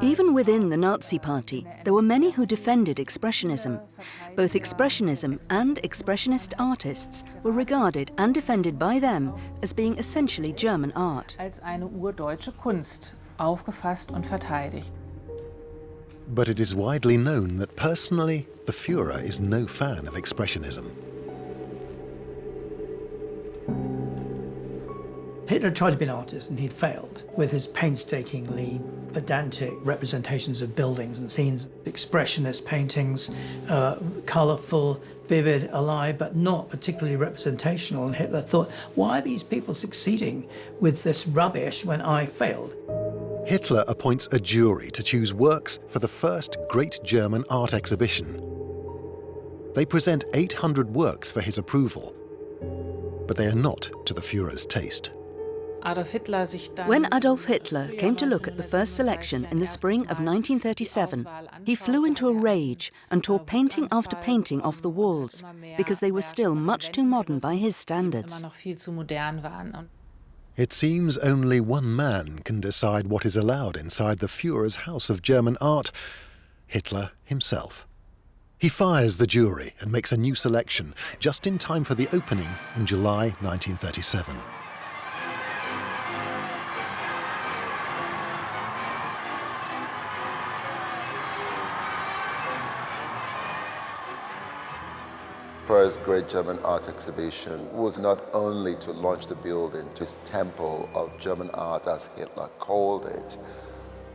Even within the Nazi Party, there were many who defended Expressionism. Both Expressionism and Expressionist artists were regarded and defended by them as being essentially German art. But it is widely known that personally, the Führer is no fan of Expressionism. Hitler tried to be an artist and he'd failed with his painstakingly pedantic representations of buildings and scenes, expressionist paintings, colourful, vivid, alive, but not particularly representational. And Hitler thought, why are these people succeeding with this rubbish when I failed? Hitler appoints a jury to choose works for the first Great German Art Exhibition. They present 800 works for his approval, but they are not to the Führer's taste. When Adolf Hitler came to look at the first selection in the spring of 1937, he flew into a rage and tore painting after painting off the walls because they were still much too modern by his standards. It seems only one man can decide what is allowed inside the Führer's House of German Art, Hitler himself. He fires the jury and makes a new selection just in time for the opening in July 1937. First great German art exhibition was not only to launch the building to his temple of German art, as Hitler called it,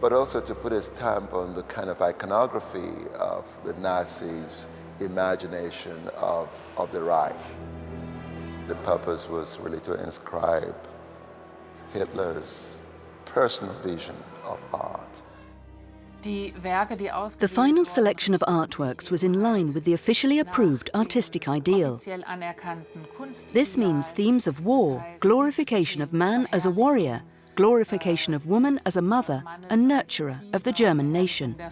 but also to put a stamp on the kind of iconography of the Nazis' imagination of the Reich. The purpose was really to inscribe Hitler's personal vision of art. The final selection of artworks was in line with the officially approved artistic ideal. This means themes of war, glorification of man as a warrior, glorification of woman as a mother and nurturer of the German nation. The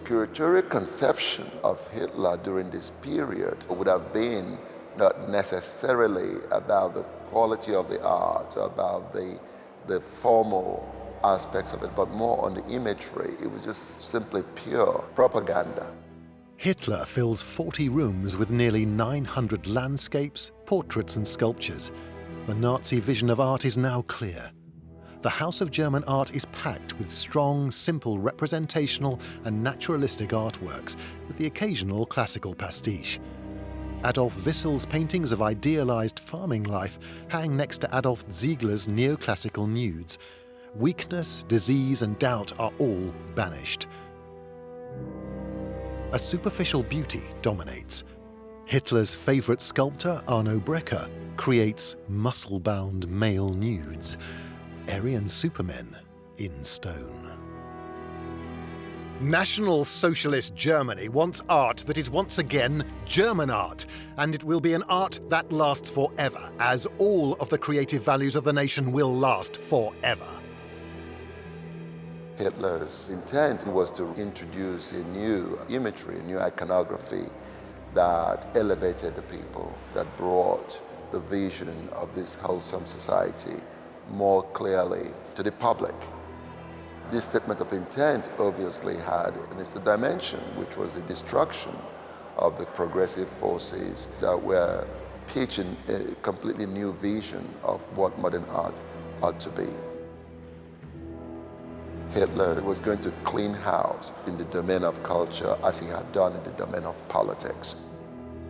curatorial conception of Hitler during this period would have been not necessarily about the quality of the art, about the formal aspects of it, but more on the imagery. It was just simply pure propaganda. Hitler fills 40 rooms with nearly 900 landscapes, portraits and sculptures. The Nazi vision of art is now clear. The House of German Art is packed with strong, simple representational and naturalistic artworks, with the occasional classical pastiche. Adolf Wissel's paintings of idealized farming life hang next to Adolf Ziegler's neoclassical nudes. Weakness, disease and doubt are all banished. A superficial beauty dominates. Hitler's favorite sculptor, Arno Breker, creates muscle-bound male nudes, Aryan supermen in stone. National Socialist Germany wants art that is once again German art, and it will be an art that lasts forever, as all of the creative values of the nation will last forever. Hitler's intent was to introduce a new imagery, a new iconography that elevated the people, that brought the vision of this wholesome society more clearly to the public. This statement of intent obviously had a dimension, which was the destruction of the progressive forces that were pitching a completely new vision of what modern art ought to be. Hitler was going to clean house in the domain of culture as he had done in the domain of politics.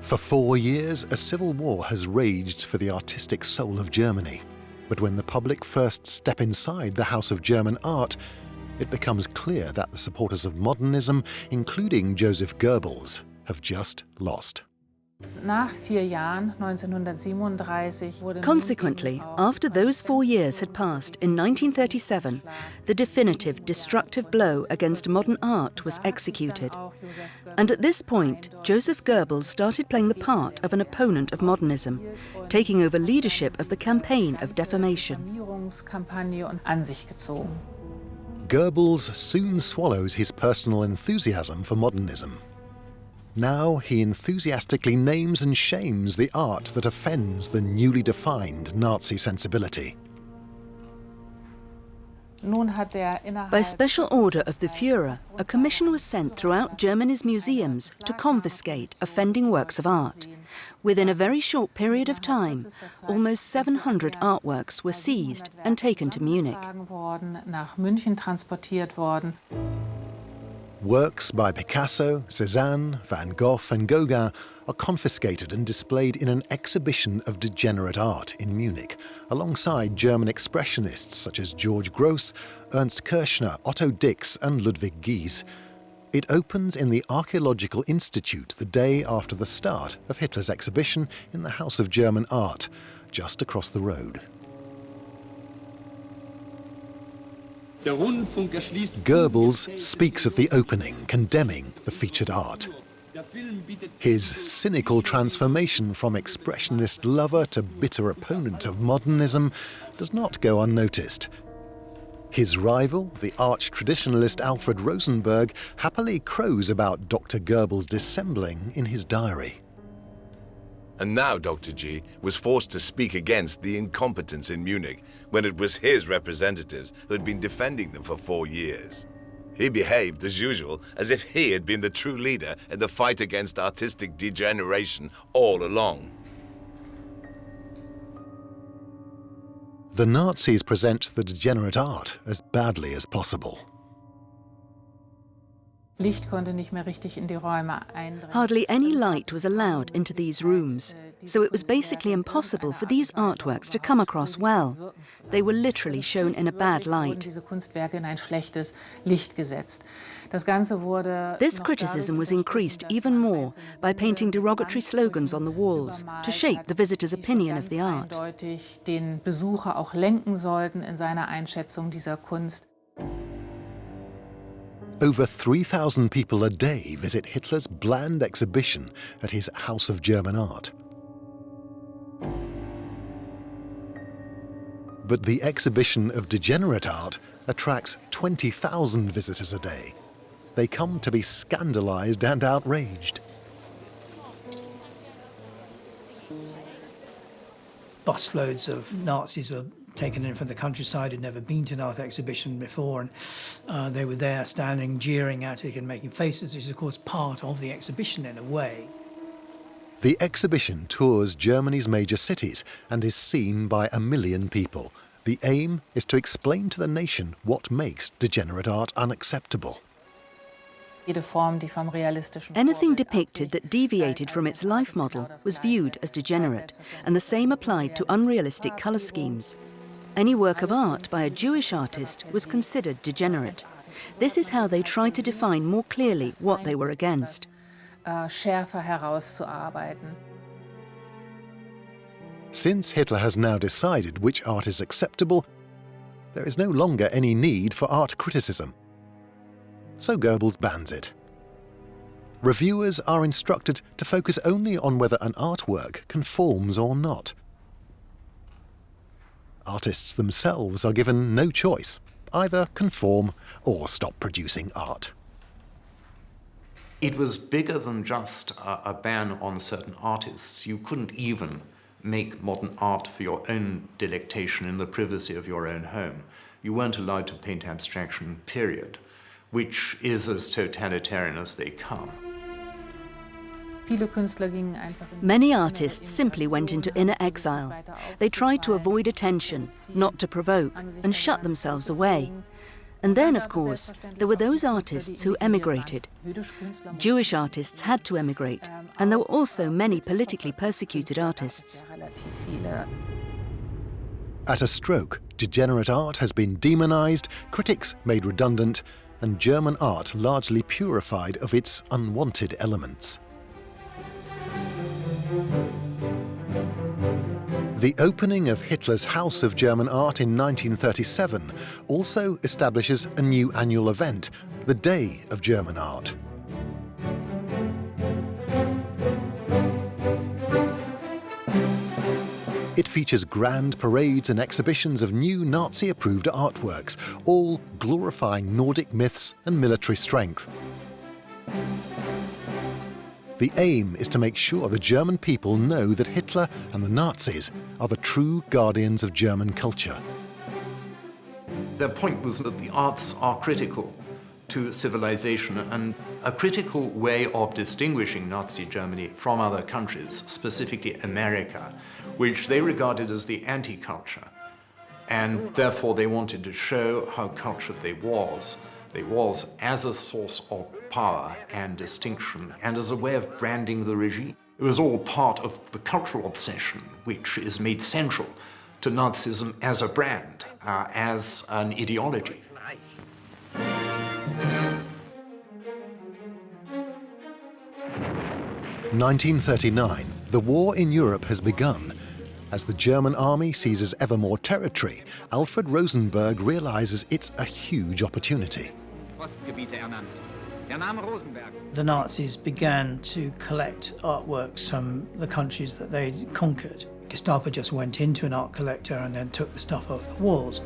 For 4 years, a civil war has raged for the artistic soul of Germany. But when the public first step inside the House of German Art, it becomes clear that the supporters of modernism, including Joseph Goebbels, have just lost. Consequently, after those 4 years had passed in 1937, the definitive destructive blow against modern art was executed. And at this point, Joseph Goebbels started playing the part of an opponent of modernism, taking over leadership of the campaign of defamation. Goebbels soon swallows his personal enthusiasm for modernism. Now he enthusiastically names and shames the art that offends the newly defined Nazi sensibility. By special order of the Führer, a commission was sent throughout Germany's museums to confiscate offending works of art. Within a very short period of time, almost 700 artworks were seized and taken to Munich. Works by Picasso, Cézanne, Van Gogh and Gauguin are confiscated and displayed in an exhibition of degenerate art in Munich, alongside German expressionists such as George Grosz, Ernst Kirchner, Otto Dix and Ludwig Gies. It opens in the Archaeological Institute the day after the start of Hitler's exhibition in the House of German Art, just across the road. Goebbels speaks at the opening, condemning the featured art. His cynical transformation from expressionist lover to bitter opponent of modernism does not go unnoticed. His rival, the arch-traditionalist Alfred Rosenberg, happily crows about Dr. Goebbels' dissembling in his diary. And now Dr. G was forced to speak against the incompetence in Munich when it was his representatives who had been defending them for 4 years. He behaved, as usual, as if he had been the true leader in the fight against artistic degeneration all along. The Nazis present the degenerate art as badly as possible. Hardly any light was allowed into these rooms, so it was basically impossible for these artworks to come across well. They were literally shown in a bad light. This criticism was increased even more by painting derogatory slogans on the walls to shape the visitor's opinion of the art. Over 3,000 people a day visit Hitler's bland exhibition at his House of German Art. But the exhibition of degenerate art attracts 20,000 visitors a day. They come to be scandalized and outraged. Busloads of Nazis were taken in from the countryside, had never been to an art exhibition before, and they were there standing, jeering at it and making faces, which is of course part of the exhibition in a way. The exhibition tours Germany's major cities and is seen by 1 million people. The aim is to explain to the nation what makes degenerate art unacceptable. Anything depicted that deviated from its life model was viewed as degenerate, and the same applied to unrealistic colour schemes. Any work of art by a Jewish artist was considered degenerate. This is how they tried to define more clearly what they were against. Since Hitler has now decided which art is acceptable, there is no longer any need for art criticism. So Goebbels bans it. Reviewers are instructed to focus only on whether an artwork conforms or not. Artists themselves are given no choice, either conform or stop producing art. It was bigger than just a ban on certain artists. You couldn't even make modern art for your own delectation in the privacy of your own home. You weren't allowed to paint abstraction, period, which is as totalitarian as they come. Many artists simply went into inner exile. They tried to avoid attention, not to provoke, and shut themselves away. And then, of course, there were those artists who emigrated. Jewish artists had to emigrate, and there were also many politically persecuted artists. At a stroke, degenerate art has been demonized, critics made redundant, and German art largely purified of its unwanted elements. The opening of Hitler's House of German Art in 1937 also establishes a new annual event, the Day of German Art. It features grand parades and exhibitions of new Nazi-approved artworks, all glorifying Nordic myths and military strength. The aim is to make sure the German people know that Hitler and the Nazis are the true guardians of German culture. Their point was that the arts are critical to civilization and a critical way of distinguishing Nazi Germany from other countries, specifically America, which they regarded as the anti-culture. And therefore they wanted to show how cultured they was as a source of power and distinction and as a way of branding the regime. It was all part of the cultural obsession which is made central to Nazism as a brand, as an ideology. In 1939, the war in Europe has begun. As the German army seizes ever more territory, Alfred Rosenberg realizes it's a huge opportunity. The Nazis began to collect artworks from the countries that they'd conquered. Gestapo just went into an art collector and then took the stuff off the walls.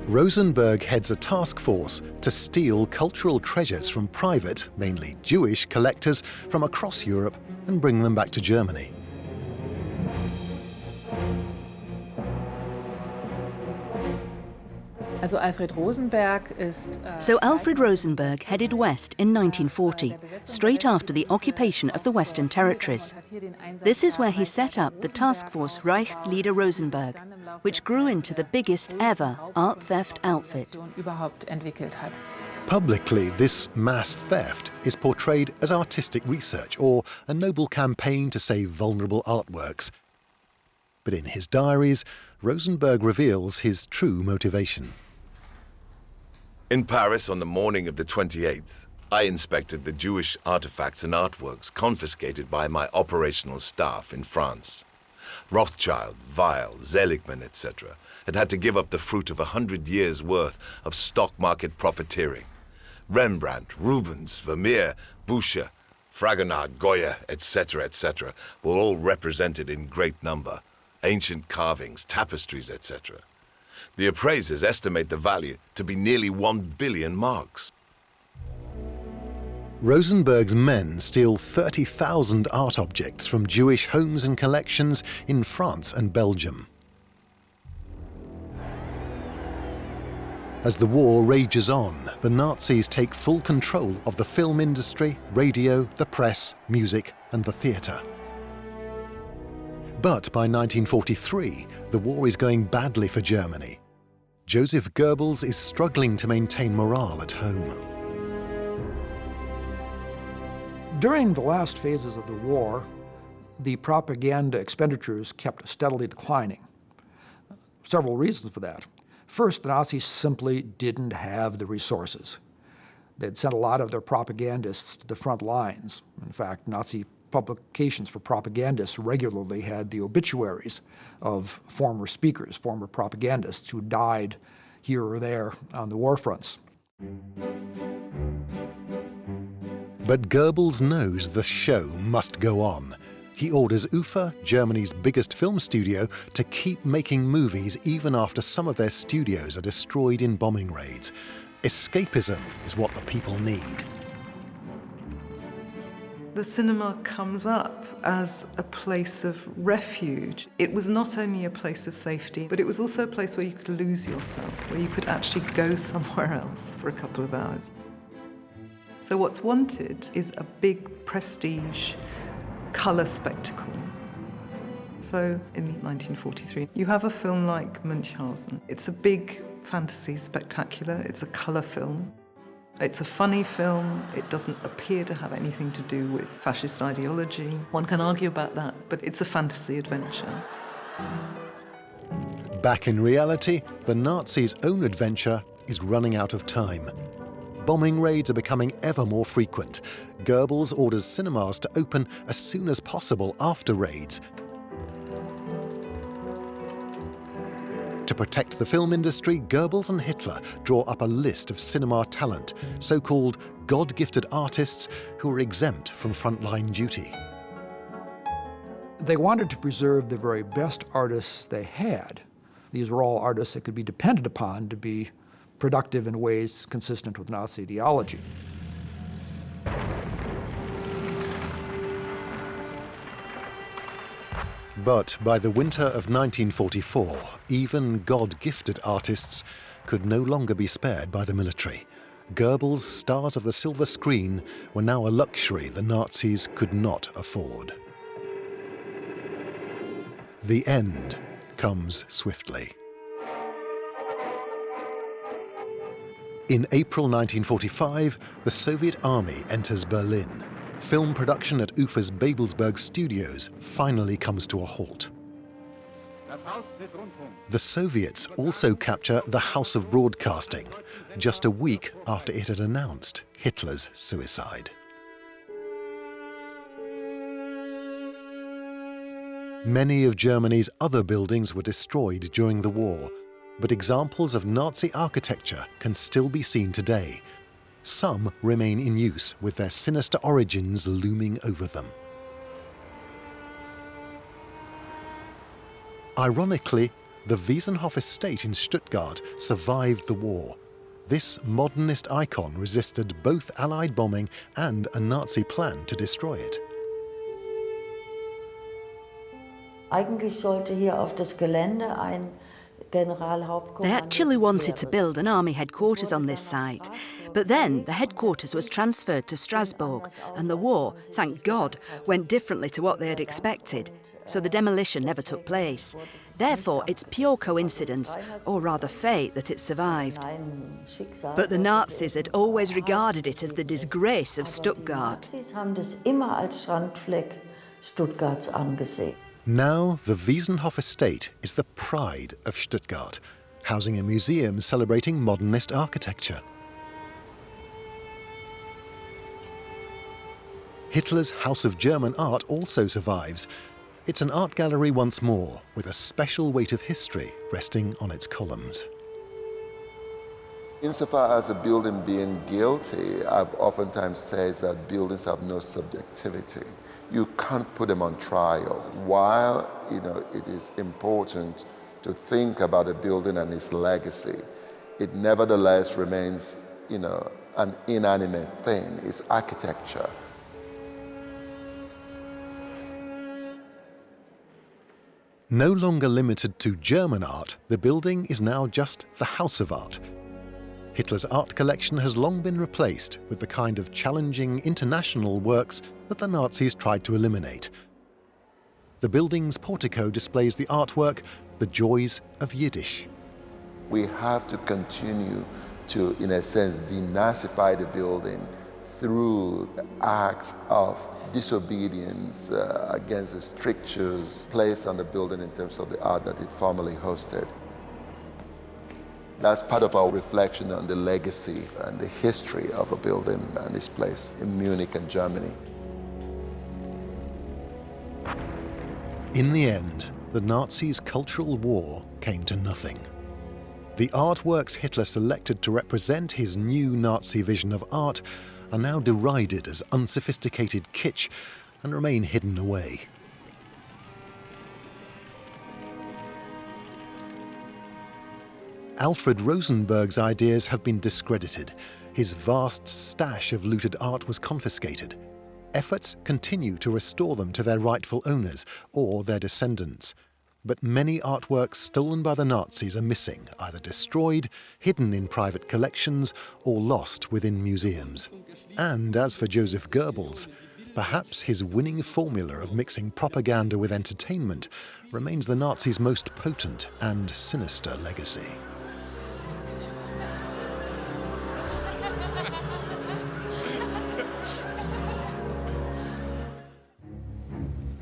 Rosenberg heads a task force to steal cultural treasures from private, mainly Jewish, collectors from across Europe and bring them back to Germany. So Alfred Rosenberg headed west in 1940, straight after the occupation of the Western Territories. This is where he set up the task force Reich Leader Rosenberg, which grew into the biggest ever art theft outfit. Publicly, this mass theft is portrayed as artistic research or a noble campaign to save vulnerable artworks. But in his diaries, Rosenberg reveals his true motivation. In Paris on the morning of the 28th, I inspected the Jewish artifacts and artworks confiscated by my operational staff in France. Rothschild, Weil, Seligman, etc. had to give up the fruit of 100 years' worth of stock market profiteering. Rembrandt, Rubens, Vermeer, Boucher, Fragonard, Goya, etc. were all represented in great number. Ancient carvings, tapestries, etc. The appraisers estimate the value to be nearly 1 billion marks. Rosenberg's men steal 30,000 art objects from Jewish homes and collections in France and Belgium. As the war rages on, the Nazis take full control of the film industry, radio, the press, music, and the theatre. But by 1943, the war is going badly for Germany. Joseph Goebbels is struggling to maintain morale at home. During the last phases of the war, the propaganda expenditures kept steadily declining. Several reasons for that. First, the Nazis simply didn't have the resources. They'd sent a lot of their propagandists to the front lines. In fact, Nazi publications for propagandists regularly had the obituaries of former speakers, former propagandists who died here or there on the war fronts. But Goebbels knows the show must go on. He orders UFA, Germany's biggest film studio, to keep making movies even after some of their studios are destroyed in bombing raids. Escapism is what the people need. The cinema comes up as a place of refuge. It was not only a place of safety, but it was also a place where you could lose yourself, where you could actually go somewhere else for a couple of hours. So what's wanted is a big prestige colour spectacle. So in 1943, you have a film like Munchausen. It's a big fantasy spectacular. It's a colour film. It's a funny film. It doesn't appear to have anything to do with fascist ideology. One can argue about that, but it's a fantasy adventure. Back in reality, the Nazis' own adventure is running out of time. Bombing raids are becoming ever more frequent. Goebbels orders cinemas to open as soon as possible after raids. To protect the film industry, Goebbels and Hitler draw up a list of cinema talent, so-called God-gifted artists who are exempt from frontline duty. They wanted to preserve the very best artists they had. These were all artists that could be depended upon to be productive in ways consistent with Nazi ideology. But by the winter of 1944, even God-gifted artists could no longer be spared by the military. Goebbels' stars of the silver screen were now a luxury the Nazis could not afford. The end comes swiftly. In April 1945, the Soviet army enters Berlin. Film production at UFA's Babelsberg studios finally comes to a halt. The Soviets also capture the House of Broadcasting, just a week after it had announced Hitler's suicide. Many of Germany's other buildings were destroyed during the war, but examples of Nazi architecture can still be seen today. Some remain in use with their sinister origins looming over them. Ironically, the Wiesenhof estate in Stuttgart survived the war. This modernist icon resisted both Allied bombing and a Nazi plan to destroy it. Eigentlich sollte hier auf das Gelände ein They actually wanted to build an army headquarters on this site, but then the headquarters was transferred to Strasbourg, and the war, thank God, went differently to what they had expected, so the demolition never took place. Therefore, it's pure coincidence, or rather fate, that it survived. But the Nazis had always regarded it as the disgrace of Stuttgart. Now, the Wiesenhof estate is the pride of Stuttgart, housing a museum celebrating modernist architecture. Hitler's House of German Art also survives. It's an art gallery once more, with a special weight of history resting on its columns. Insofar as a building being guilty, I've oftentimes said that buildings have no subjectivity. You can't put them on trial. While it is important to think about a building and its legacy, it nevertheless remains an inanimate thing. It's architecture. No longer limited to German art, the building is now just the House of Art. Hitler's art collection has long been replaced with the kind of challenging international works that the Nazis tried to eliminate. The building's portico displays the artwork, The Joys of Yiddish. We have to continue to, in a sense, denazify the building through acts of disobedience against the strictures placed on the building in terms of the art that it formerly hosted. That's part of our reflection on the legacy and the history of a building and this place in Munich and Germany. In the end, the Nazis' cultural war came to nothing. The artworks Hitler selected to represent his new Nazi vision of art are now derided as unsophisticated kitsch and remain hidden away. Alfred Rosenberg's ideas have been discredited. His vast stash of looted art was confiscated. Efforts continue to restore them to their rightful owners or their descendants. But many artworks stolen by the Nazis are missing, either destroyed, hidden in private collections, or lost within museums. And as for Joseph Goebbels, perhaps his winning formula of mixing propaganda with entertainment remains the Nazis' most potent and sinister legacy.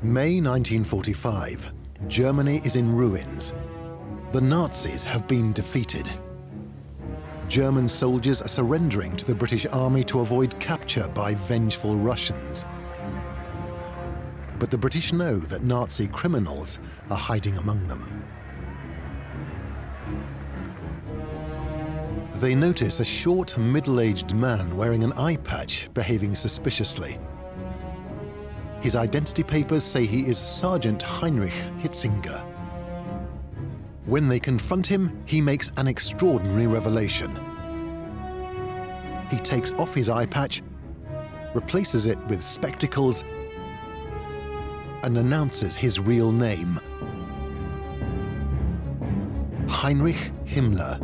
May 1945. Germany is in ruins. The Nazis have been defeated. German soldiers are surrendering to the British Army to avoid capture by vengeful Russians. But the British know that Nazi criminals are hiding among them. They notice a short, middle-aged man wearing an eye patch behaving suspiciously. His identity papers say he is Sergeant Heinrich Hitzinger. When they confront him, he makes an extraordinary revelation. He takes off his eye patch, replaces it with spectacles, and announces his real name: Heinrich Himmler.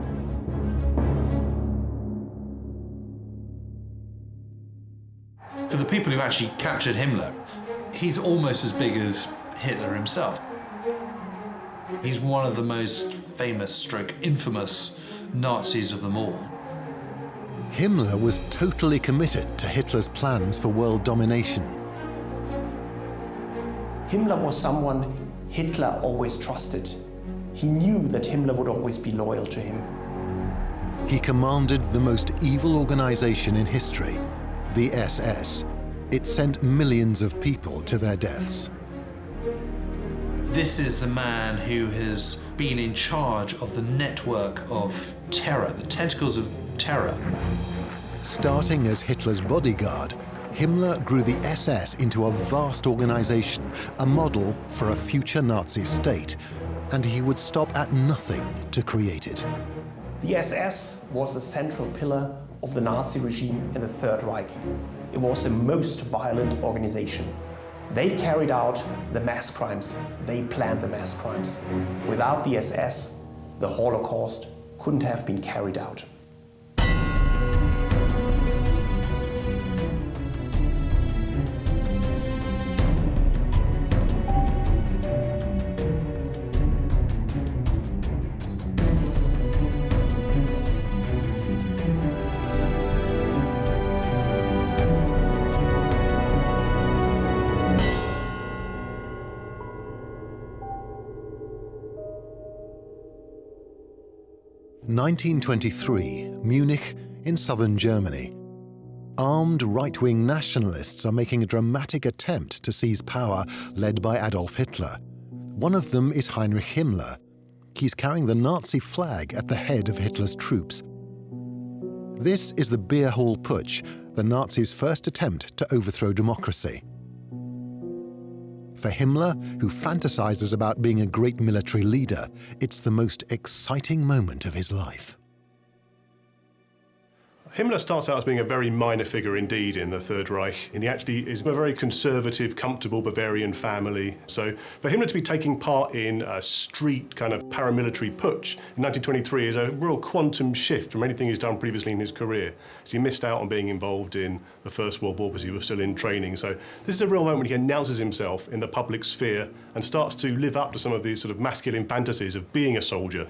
For the people who actually captured Himmler, he's almost as big as Hitler himself. He's one of the most famous, infamous Nazis of them all. Himmler was totally committed to Hitler's plans for world domination. Himmler was someone Hitler always trusted. He knew that Himmler would always be loyal to him. He commanded the most evil organization in history, the SS. It sent millions of people to their deaths. This is the man who has been in charge of the network of terror, the tentacles of terror. Starting as Hitler's bodyguard, Himmler grew the SS into a vast organization, a model for a future Nazi state, and he would stop at nothing to create it. The SS was a central pillar of the Nazi regime in the Third Reich. It was the most violent organization. They carried out the mass crimes. They planned the mass crimes. Without the SS, the Holocaust couldn't have been carried out. In 1923, Munich in southern Germany. Armed right-wing nationalists are making a dramatic attempt to seize power, led by Adolf Hitler. One of them is Heinrich Himmler. He's carrying the Nazi flag at the head of Hitler's troops. This is the Beer Hall Putsch, the Nazis' first attempt to overthrow democracy. For Himmler, who fantasizes about being a great military leader, it's the most exciting moment of his life. Himmler starts out as being a very minor figure indeed in the Third Reich, and he actually is a very conservative, comfortable Bavarian family. So for Himmler to be taking part in a street kind of paramilitary putsch in 1923 is a real quantum shift from anything he's done previously in his career. So he missed out on being involved in the First World War because he was still in training. So this is a real moment when he announces himself in the public sphere and starts to live up to some of these sort of masculine fantasies of being a soldier.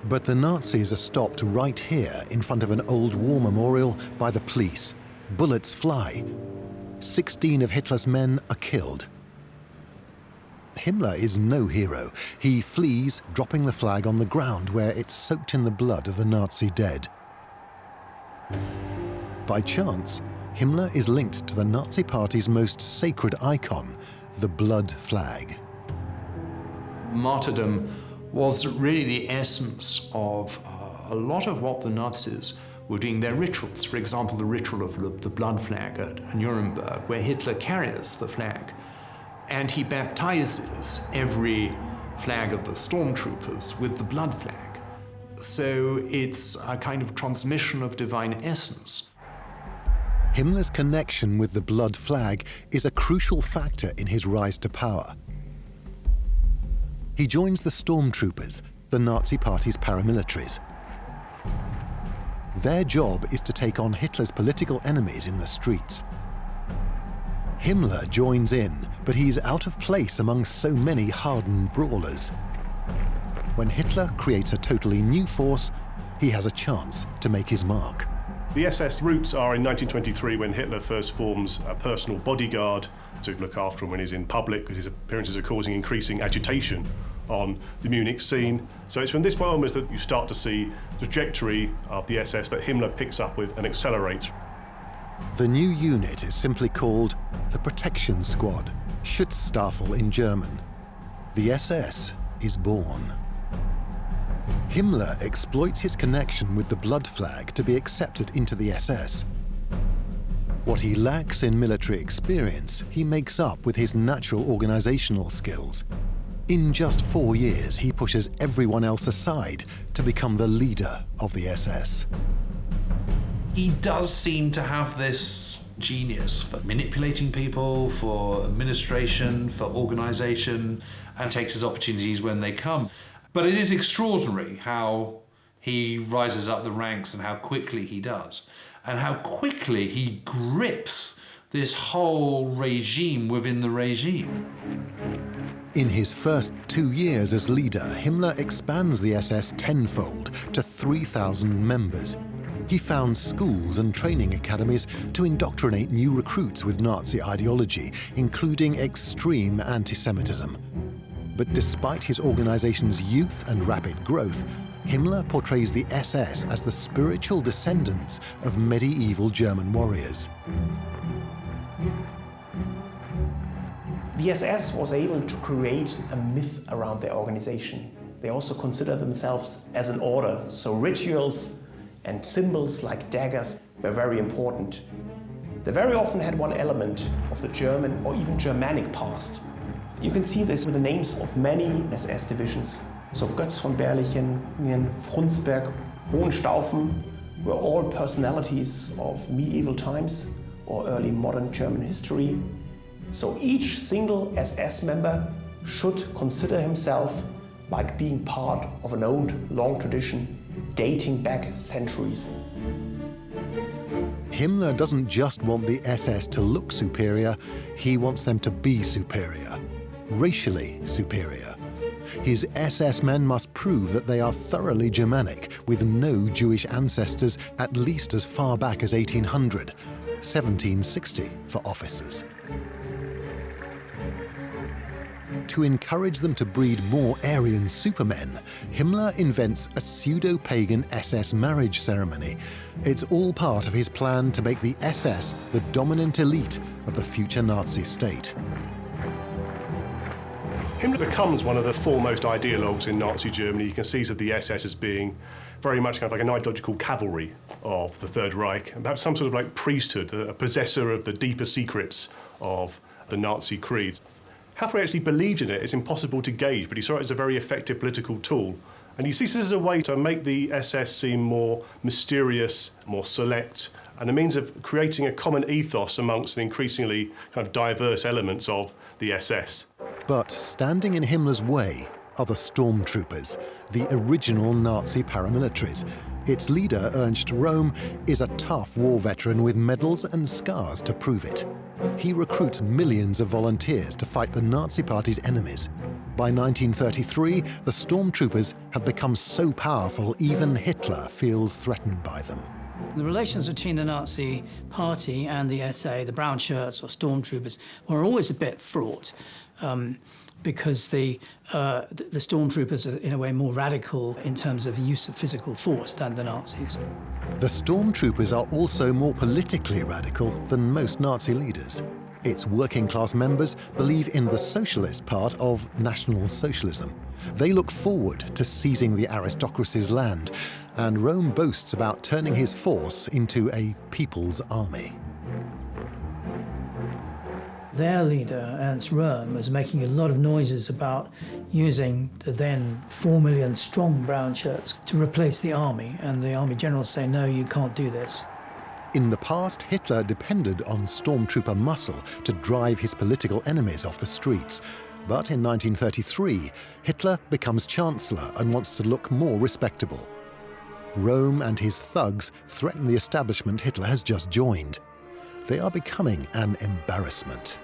But the Nazis are stopped right here in front of an old war memorial by the police. Bullets fly. 16 of Hitler's men are killed. Himmler is no hero. He flees, dropping the flag on the ground where it's soaked in the blood of the Nazi dead. By chance, Himmler is linked to the Nazi Party's most sacred icon, the blood flag. Martyrdom was really the essence of a lot of what the Nazis were doing, their rituals. For example, the ritual of the blood flag at Nuremberg, where Hitler carries the flag, and he baptizes every flag of the stormtroopers with the blood flag. So it's a kind of transmission of divine essence. Himmler's connection with the blood flag is a crucial factor in his rise to power. He joins the stormtroopers, the Nazi Party's paramilitaries. Their job is to take on Hitler's political enemies in the streets. Himmler joins in, but he's out of place among so many hardened brawlers. When Hitler creates a totally new force, he has a chance to make his mark. The SS roots are in 1923 when Hitler first forms a personal bodyguard to look after him when he's in public, because his appearances are causing increasing agitation on the Munich scene. So it's from this point onwards that you start to see the trajectory of the SS that Himmler picks up with and accelerates. The new unit is simply called the Protection Squad, Schutzstaffel in German. The SS is born. Himmler exploits his connection with the blood flag to be accepted into the SS. What he lacks in military experience, he makes up with his natural organizational skills. In just 4 years, he pushes everyone else aside to become the leader of the SS. He does seem to have this genius for manipulating people, for administration, for organization, and takes his opportunities when they come. But it is extraordinary how he rises up the ranks and how quickly he does, and how quickly he grips this whole regime within the regime. In his first 2 years as leader, Himmler expands the SS tenfold to 3,000 members. He founds schools and training academies to indoctrinate new recruits with Nazi ideology, including extreme anti-Semitism. But despite his organization's youth and rapid growth, Himmler portrays the SS as the spiritual descendants of medieval German warriors. The SS was able to create a myth around their organization. They also consider themselves as an order, so rituals and symbols like daggers were very important. They very often had one element of the German or even Germanic past. You can see this with the names of many SS divisions. So Götz von Berlichingen, Frundsberg, Hohenstaufen were all personalities of medieval times or early modern German history. So each single SS member should consider himself like being part of an old, long tradition dating back centuries. Himmler doesn't just want the SS to look superior, he wants them to be superior, racially superior. His SS men must prove that they are thoroughly Germanic, with no Jewish ancestors at least as far back as 1800, 1760 for officers. To encourage them to breed more Aryan supermen, Himmler invents a pseudo-pagan SS marriage ceremony. It's all part of his plan to make the SS the dominant elite of the future Nazi state. Himmler becomes one of the foremost ideologues in Nazi Germany. He conceives of the SS as being very much kind of like an ideological cavalry of the Third Reich, and perhaps some sort of like priesthood, a possessor of the deeper secrets of the Nazi creed. How far he actually believed in it is impossible to gauge, but he saw it as a very effective political tool. And he sees this as a way to make the SS seem more mysterious, more select, and a means of creating a common ethos amongst an increasingly kind of diverse elements of the SS. But standing in Himmler's way are the stormtroopers, the original Nazi paramilitaries. Its leader, Ernst Röhm, is a tough war veteran with medals and scars to prove it. He recruits millions of volunteers to fight the Nazi Party's enemies. By 1933, the stormtroopers have become so powerful even Hitler feels threatened by them. The relations between the Nazi Party and the SA, the brown shirts or stormtroopers, were always a bit fraught. Because the stormtroopers are, in a way, more radical in terms of use of physical force than the Nazis. The stormtroopers are also more politically radical than most Nazi leaders. Its working-class members believe in the socialist part of National Socialism. They look forward to seizing the aristocracy's land, and Röhm boasts about turning his force into a people's army. Their leader, Ernst Röhm, was making a lot of noises about using the then 4 million strong brown shirts to replace the army, and the army generals say, no, you can't do this. In the past, Hitler depended on stormtrooper muscle to drive his political enemies off the streets. But in 1933, Hitler becomes chancellor and wants to look more respectable. Röhm and his thugs threaten the establishment Hitler has just joined. They are becoming an embarrassment.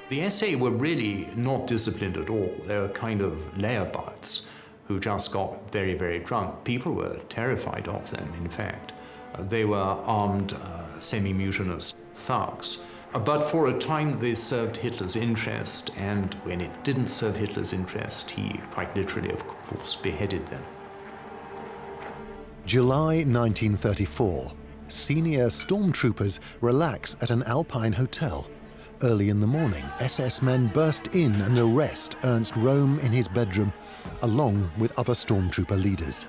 The SA were really not disciplined at all. They were kind of layabouts who just got very, very drunk. People were terrified of them, in fact. They were armed, semi-mutinous thugs. But for a time they served Hitler's interest, and when it didn't serve Hitler's interest, he quite literally, of course, beheaded them. July 1934. Senior stormtroopers relax at an Alpine hotel. Early in the morning, SS men burst in and arrest Ernst Röhm in his bedroom, along with other stormtrooper leaders.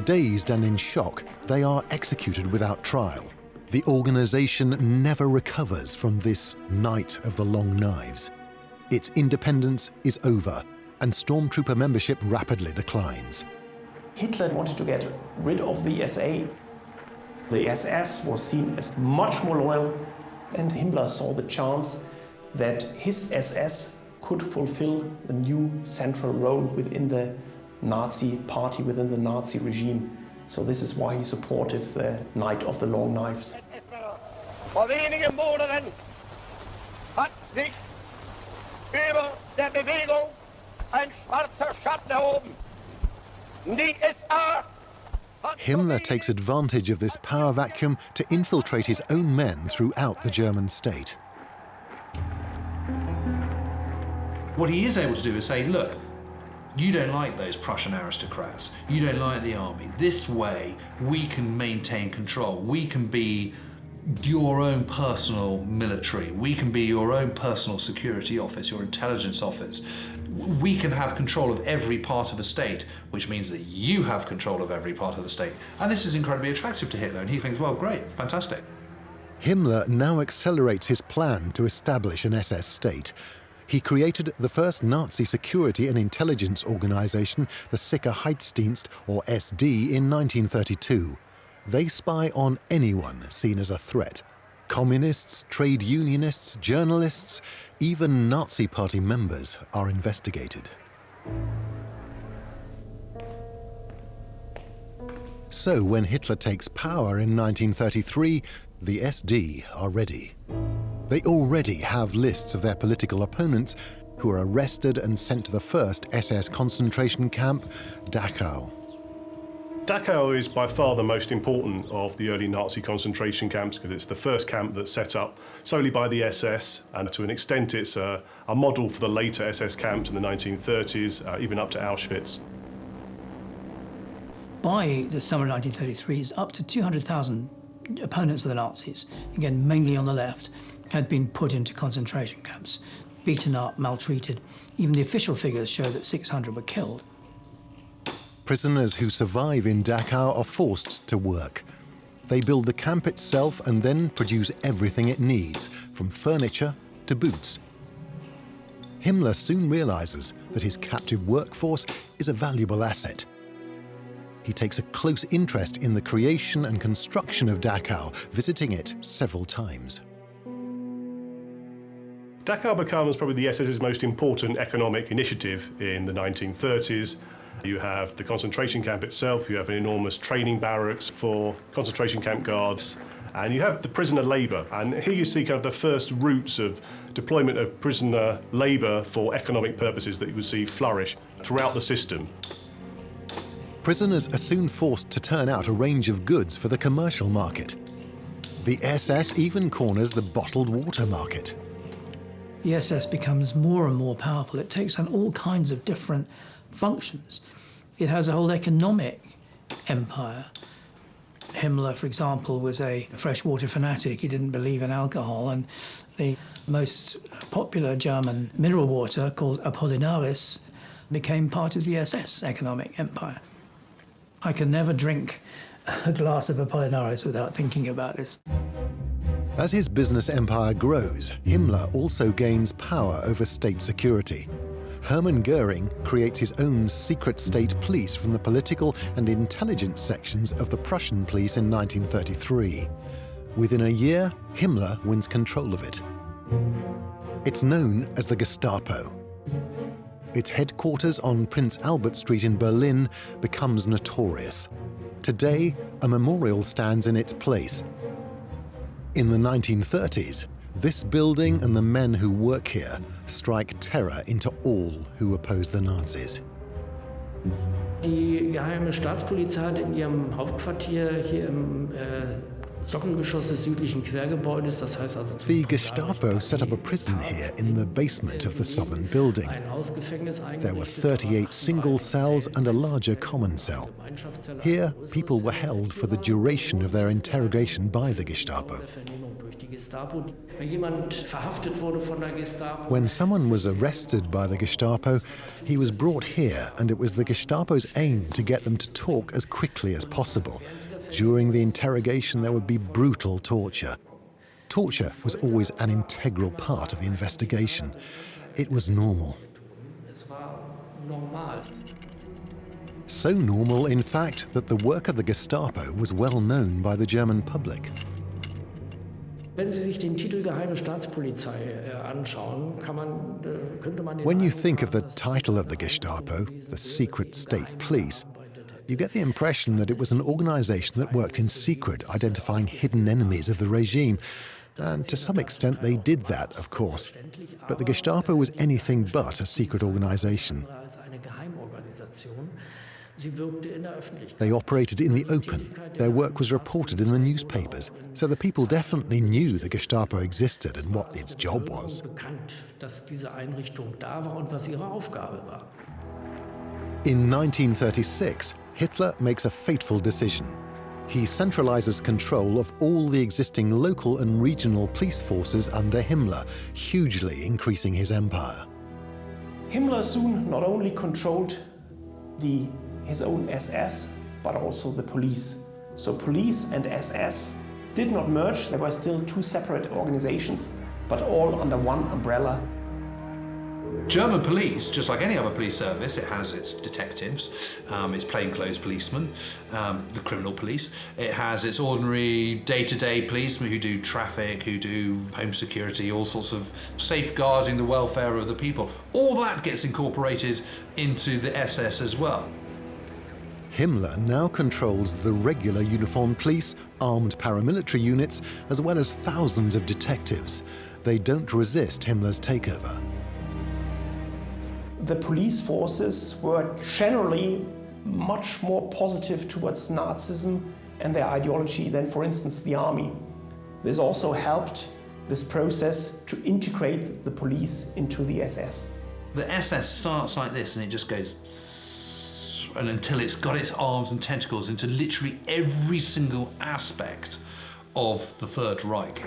Dazed and in shock, they are executed without trial. The organization never recovers from this night of the long knives. Its independence is over, and stormtrooper membership rapidly declines. Hitler wanted to get rid of the SA. The SS was seen as much more loyal, and Himmler saw the chance that his SS could fulfill the new central role within the Nazi party, within the Nazi regime. So this is why he supported the Night of the Long Knives. Vor wenigen Monaten hat sich über der Bewegung ein schwarzer Schatten erhoben. Himmler takes advantage of this power vacuum to infiltrate his own men throughout the German state. What he is able to do is say, look, you don't like those Prussian aristocrats, you don't like the army. This way, we can maintain control. We can be your own personal military. We can be your own personal security office, your intelligence office. We can have control of every part of the state, which means that you have control of every part of the state. And this is incredibly attractive to Hitler, and he thinks, well, great, fantastic. Himmler now accelerates his plan to establish an SS state. He created the first Nazi security and intelligence organization, the Sicherheitsdienst, or SD, in 1932. They spy on anyone seen as a threat. Communists, trade unionists, journalists, even Nazi Party members are investigated. So when Hitler takes power in 1933, the SD are ready. They already have lists of their political opponents who are arrested and sent to the first SS concentration camp, Dachau. Dachau is by far the most important of the early Nazi concentration camps because it's the first camp that's set up solely by the SS, and to an extent it's a model for the later SS camps in the 1930s, even up to Auschwitz. By the summer of 1933, up to 200,000 opponents of the Nazis, again mainly on the left, had been put into concentration camps, beaten up, maltreated. Even the official figures show that 600 were killed. Prisoners who survive in Dachau are forced to work. They build the camp itself and then produce everything it needs, from furniture to boots. Himmler soon realizes that his captive workforce is a valuable asset. He takes a close interest in the creation and construction of Dachau, visiting it several times. Dachau becomes probably the SS's most important economic initiative in the 1930s. You have the concentration camp itself, you have an enormous training barracks for concentration camp guards, and you have the prisoner labour. And here you see kind of the first roots of deployment of prisoner labour for economic purposes that you would see flourish throughout the system. Prisoners are soon forced to turn out a range of goods for the commercial market. The SS even corners the bottled water market. The SS becomes more and more powerful. It takes on all kinds of different functions. It has a whole economic empire. Himmler, for example, was a freshwater fanatic. He didn't believe in alcohol, and the most popular German mineral water, called Apollinaris, became part of the SS economic empire. I can never drink a glass of Apollinaris without thinking about this. As his business empire grows, Himmler also gains power over state security. Hermann Goering creates his own secret state police from the political and intelligence sections of the Prussian police in 1933. Within a year, Himmler wins control of it. It's known as the Gestapo. Its headquarters on Prince Albert Street in Berlin becomes notorious. Today, a memorial stands in its place. In the 1930s, this building and the men who work here strike terror into all who oppose the Nazis. Die geheime Staatspolizei hat in ihrem Hauptquartier hier im Sockelgeschoss des südlichen Quergebäudes, das heißt also The Gestapo set up a prison here in the basement of the southern building. There were 38 single cells and a larger common cell. Here, people were held for the duration of their interrogation by the Gestapo. When someone was arrested by the Gestapo, he was brought here, and it was the Gestapo's aim to get them to talk as quickly as possible. During the interrogation, there would be brutal torture. Torture was always an integral part of the investigation. It was normal. So normal, in fact, that the work of the Gestapo was well known by the German public. Wenn Sie sich den Titel Geheime Staatspolizei anschauen, könnte man When you think of the title of the Gestapo, the Secret State Police, you get the impression that it was an organization that worked in secret, identifying hidden enemies of the regime. And to some extent they did that, of course. But the Gestapo was anything but a secret organization. They operated in the open. Their work was reported in the newspapers, so the people definitely knew the Gestapo existed and what its job was. In 1936, Hitler makes a fateful decision. He centralizes control of all the existing local and regional police forces under Himmler, hugely increasing his empire. Himmler soon not only controlled his own SS, but also the police. So police and SS did not merge. There were still two separate organizations, but all under one umbrella. German police, just like any other police service, it has its detectives, its plainclothes policemen, the criminal police. It has its ordinary day-to-day policemen who do traffic, who do home security, all sorts of safeguarding the welfare of the people. All that gets incorporated into the SS as well. Himmler now controls the regular uniformed police, armed paramilitary units, as well as thousands of detectives. They don't resist Himmler's takeover. The police forces were generally much more positive towards Nazism and their ideology than, for instance, the army. This also helped this process to integrate the police into the SS. The SS starts like this and it just goes, and until it's got its arms and tentacles into literally every single aspect of the Third Reich.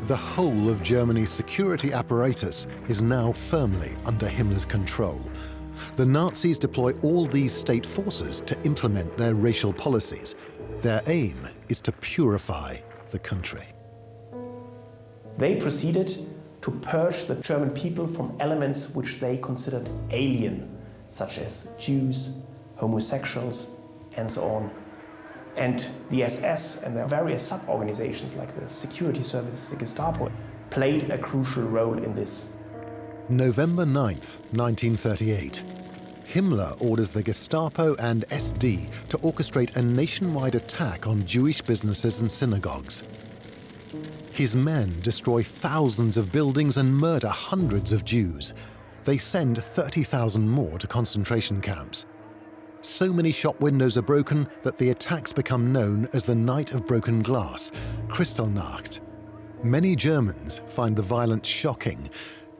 The whole of Germany's security apparatus is now firmly under Himmler's control. The Nazis deploy all these state forces to implement their racial policies. Their aim is to purify the country. They proceeded to purge the German people from elements which they considered alien, such as Jews, homosexuals, and so on. And the SS and their various sub-organizations like the security services, the Gestapo, played a crucial role in this. November 9th, 1938. Himmler orders the Gestapo and SD to orchestrate a nationwide attack on Jewish businesses and synagogues. His men destroy thousands of buildings and murder hundreds of Jews. They send 30,000 more to concentration camps. So many shop windows are broken that the attacks become known as the Night of Broken Glass, Kristallnacht. Many Germans find the violence shocking,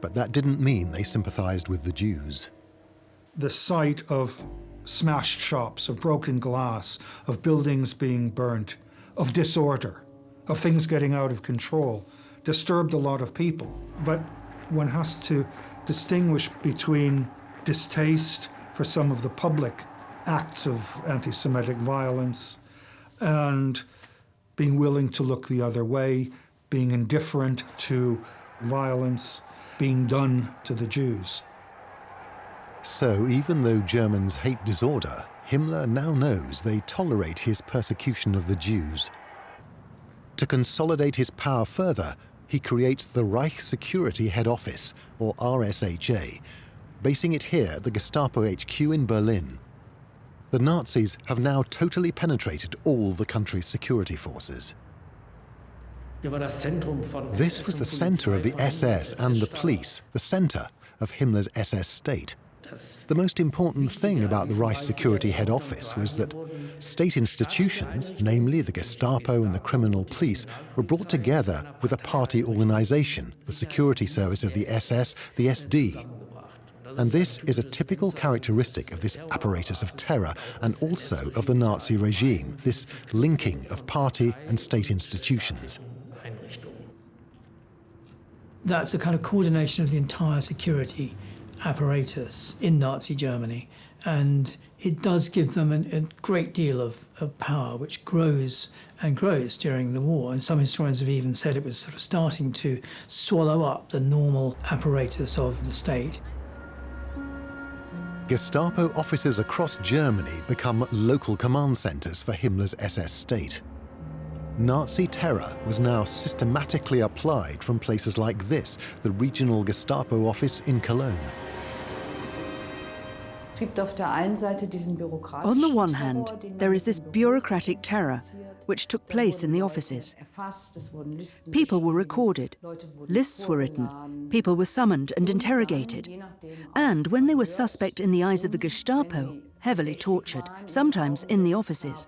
but that didn't mean they sympathized with the Jews. The sight of smashed shops, of broken glass, of buildings being burnt, of disorder, of things getting out of control, disturbed a lot of people. But one has to distinguish between distaste for some of the public acts of anti-Semitic violence and being willing to look the other way, being indifferent to violence being done to the Jews. So even though Germans hate disorder, Himmler now knows they tolerate his persecution of the Jews. To consolidate his power further, he creates the Reich Security Head Office, or RSHA, basing it here at the Gestapo HQ in Berlin. The Nazis have now totally penetrated all the country's security forces. This was the center of the SS and the police, the center of Himmler's SS state. The most important thing about the Reich Security Head Office was that state institutions, namely the Gestapo and the criminal police, were brought together with a party organization, the security service of the SS, the SD. And this is a typical characteristic of this apparatus of terror and also of the Nazi regime, this linking of party and state institutions. That's a kind of coordination of the entire security apparatus in Nazi Germany, and it does give them a great deal of power, which grows and grows during the war. And some historians have even said it was sort of starting to swallow up the normal apparatus of the state. Gestapo offices across Germany become local command centers for Himmler's SS state. Nazi terror was now systematically applied from places like this, the regional Gestapo office in Cologne. On the one hand, there is this bureaucratic terror, which took place in the offices. People were recorded, lists were written, people were summoned and interrogated, and when they were suspect in the eyes of the Gestapo, heavily tortured, sometimes in the offices.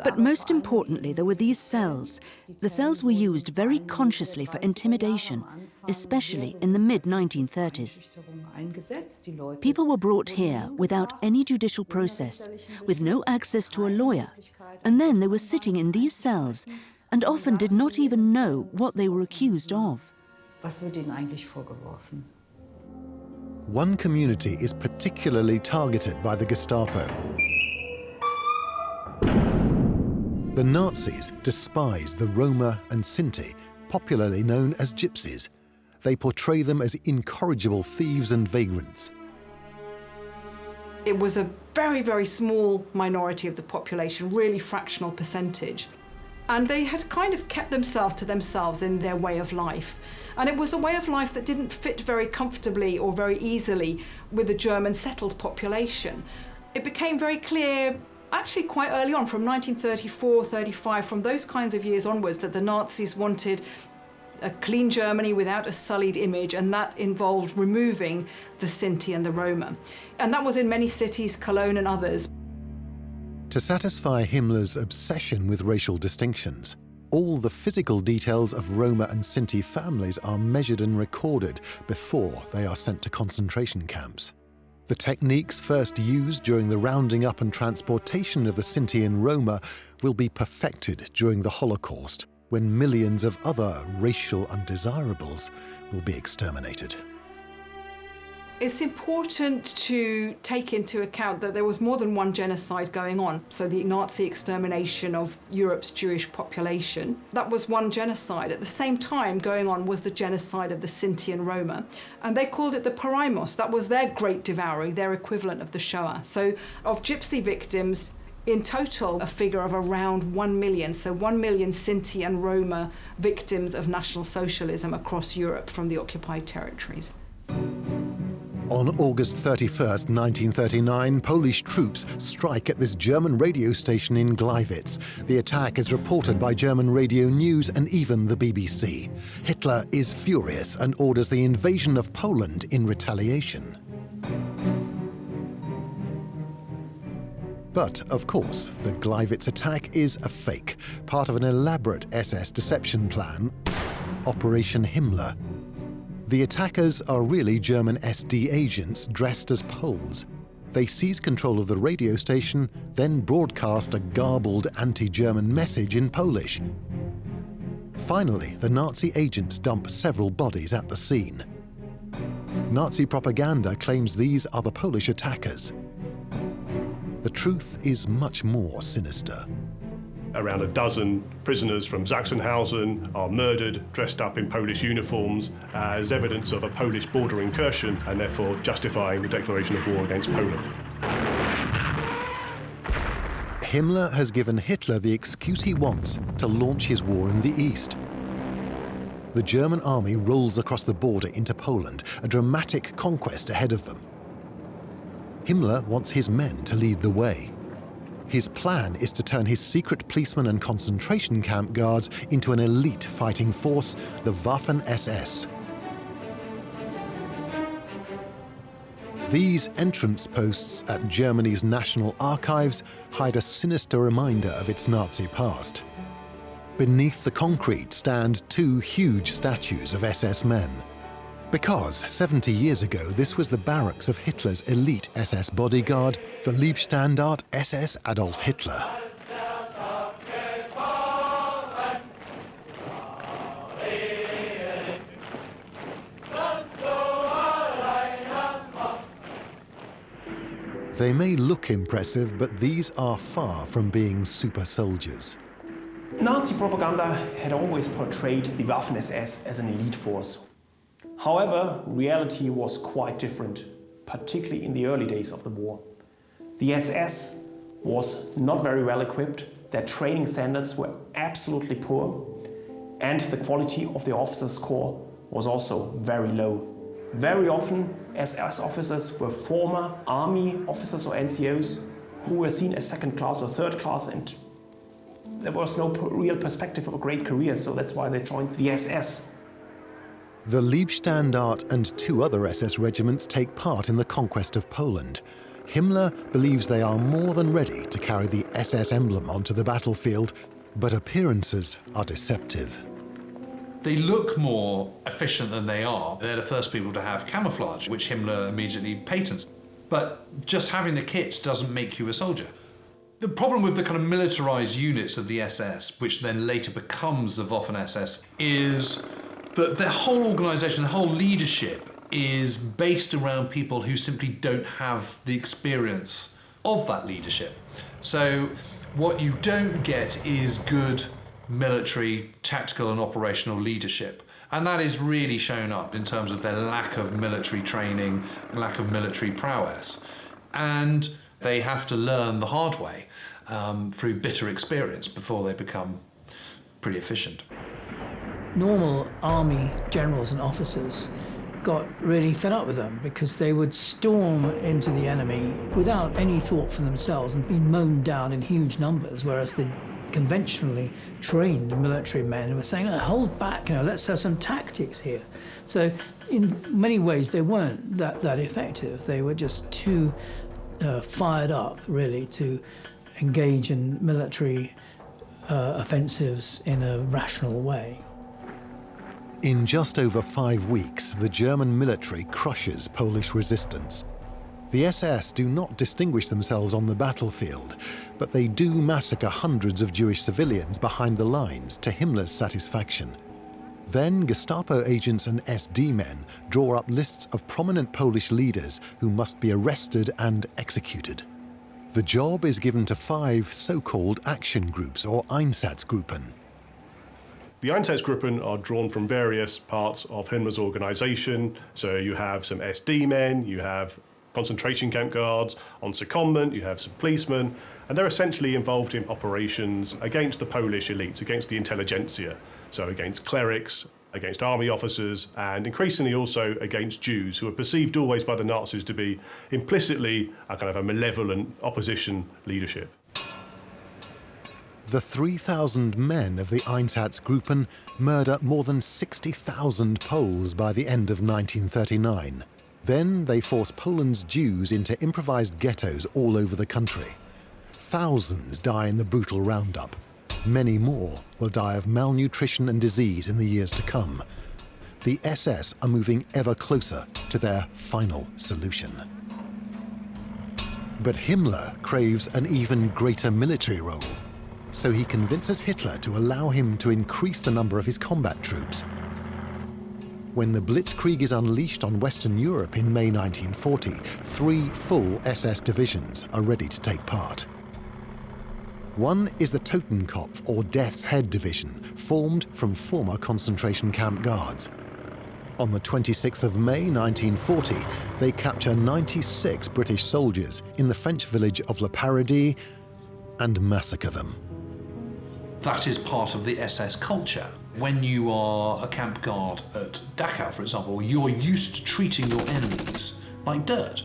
But most importantly, there were these cells. The cells were used very consciously for intimidation, especially in the mid-1930s. People were brought here without any judicial process, with no access to a lawyer, and then they were sitting in these cells and often did not even know what they were accused of. One community is particularly targeted by the Gestapo. The Nazis despise the Roma and Sinti, popularly known as gypsies. They portray them as incorrigible thieves and vagrants. It was a very, very small minority of the population, really fractional percentage. And they had kind of kept themselves to themselves in their way of life. And it was a way of life that didn't fit very comfortably or very easily with the German settled population. It became very clear, actually quite early on, from 1934, 35, from those kinds of years onwards, that the Nazis wanted a clean Germany without a sullied image, and that involved removing the Sinti and the Roma. And that was in many cities, Cologne and others. To satisfy Himmler's obsession with racial distinctions, all the physical details of Roma and Sinti families are measured and recorded before they are sent to concentration camps. The techniques first used during the rounding up and transportation of the Sinti and Roma will be perfected during the Holocaust, when millions of other racial undesirables will be exterminated. It's important to take into account that there was more than one genocide going on. So the Nazi extermination of Europe's Jewish population, that was one genocide. At the same time going on was the genocide of the Sinti and Roma. And they called it the Paraimos. That was their great devouring, their equivalent of the Shoah. So of gypsy victims, in total, a figure of around 1 million. So 1 million Sinti and Roma victims of National Socialism across Europe from the occupied territories. On August 31st, 1939, Polish troops strike at this German radio station in Gleiwitz. The attack is reported by German radio news and even the BBC. Hitler is furious and orders the invasion of Poland in retaliation. But, of course, the Gleiwitz attack is a fake, part of an elaborate SS deception plan, Operation Himmler. The attackers are really German SD agents dressed as Poles. They seize control of the radio station, then broadcast a garbled anti-German message in Polish. Finally, the Nazi agents dump several bodies at the scene. Nazi propaganda claims these are the Polish attackers. The truth is much more sinister. Around a dozen prisoners from Sachsenhausen are murdered, dressed up in Polish uniforms, as evidence of a Polish border incursion, and therefore justifying the declaration of war against Poland. Himmler has given Hitler the excuse he wants to launch his war in the east. The German army rolls across the border into Poland, a dramatic conquest ahead of them. Himmler wants his men to lead the way. His plan is to turn his secret policemen and concentration camp guards into an elite fighting force, the Waffen-SS. These entrance posts at Germany's National Archives hide a sinister reminder of its Nazi past. Beneath the concrete stand two huge statues of SS men. Because 70 years ago, this was the barracks of Hitler's elite SS bodyguard, the Leibstandarte SS Adolf Hitler. They may look impressive, but these are far from being super soldiers. Nazi propaganda had always portrayed the Waffen-SS as an elite force. However, reality was quite different, particularly in the early days of the war. The SS was not very well equipped, their training standards were absolutely poor, and the quality of the officers' corps was also very low. Very often, SS officers were former army officers or NCOs who were seen as second class or third class, and there was no real perspective of a great career, so that's why they joined the SS. The Leibstandarte and two other SS regiments take part in the conquest of Poland. Himmler believes they are more than ready to carry the SS emblem onto the battlefield, but appearances are deceptive. They look more efficient than they are. They're the first people to have camouflage, which Himmler immediately patents. But just having the kit doesn't make you a soldier. The problem with the kind of militarized units of the SS, which then later becomes the Waffen-SS, is that their whole organization, the whole leadership is based around people who simply don't have the experience of that leadership. So what you don't get is good military, tactical and operational leadership. And that is really shown up in terms of their lack of military training, lack of military prowess. And they have to learn the hard way through bitter experience before they become pretty efficient. Normal army generals and officers got really fed up with them because they would storm into the enemy without any thought for themselves and be mown down in huge numbers, whereas the conventionally trained military men were saying, hold back, let's have some tactics here. So in many ways they weren't that effective. They were just too fired up, really, to engage in military offensives in a rational way. In just over 5 weeks, the German military crushes Polish resistance. The SS do not distinguish themselves on the battlefield, but they do massacre hundreds of Jewish civilians behind the lines to Himmler's satisfaction. Then Gestapo agents and SD men draw up lists of prominent Polish leaders who must be arrested and executed. The job is given to 5 so-called action groups, or Einsatzgruppen. The Einsatzgruppen are drawn from various parts of Himmler's organisation. So you have some SD men, you have concentration camp guards, on secondment, you have some policemen, and they're essentially involved in operations against the Polish elites, against the intelligentsia, so against clerics, against army officers, and increasingly also against Jews, who are perceived always by the Nazis to be implicitly a kind of a malevolent opposition leadership. The 3,000 men of the Einsatzgruppen murder more than 60,000 Poles by the end of 1939. Then they force Poland's Jews into improvised ghettos all over the country. Thousands die in the brutal roundup. Many more will die of malnutrition and disease in the years to come. The SS are moving ever closer to their final solution. But Himmler craves an even greater military role. So he convinces Hitler to allow him to increase the number of his combat troops. When the Blitzkrieg is unleashed on Western Europe in May 1940, 3 full SS divisions are ready to take part. One is the Totenkopf, or Death's Head Division, formed from former concentration camp guards. On the 26th of May 1940, they capture 96 British soldiers in the French village of Le Paradis and massacre them. That is part of the SS culture. When you are a camp guard at Dachau, for example, you're used to treating your enemies like dirt.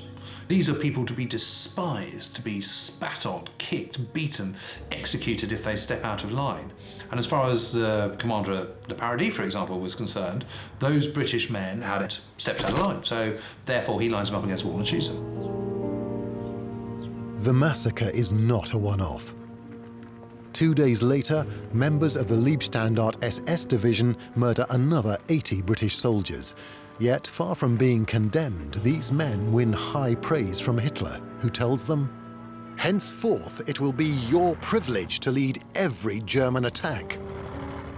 These are people to be despised, to be spat on, kicked, beaten, executed if they step out of line. And as far as the commander at Le Paradis, for example, was concerned, those British men had stepped out of line. So therefore he lines them up against the wall and shoots them. The massacre is not a one-off. 2 days later, members of the Leibstandart SS division murder another 80 British soldiers. Yet, far from being condemned, these men win high praise from Hitler, who tells them, "Henceforth it will be your privilege to lead every German attack."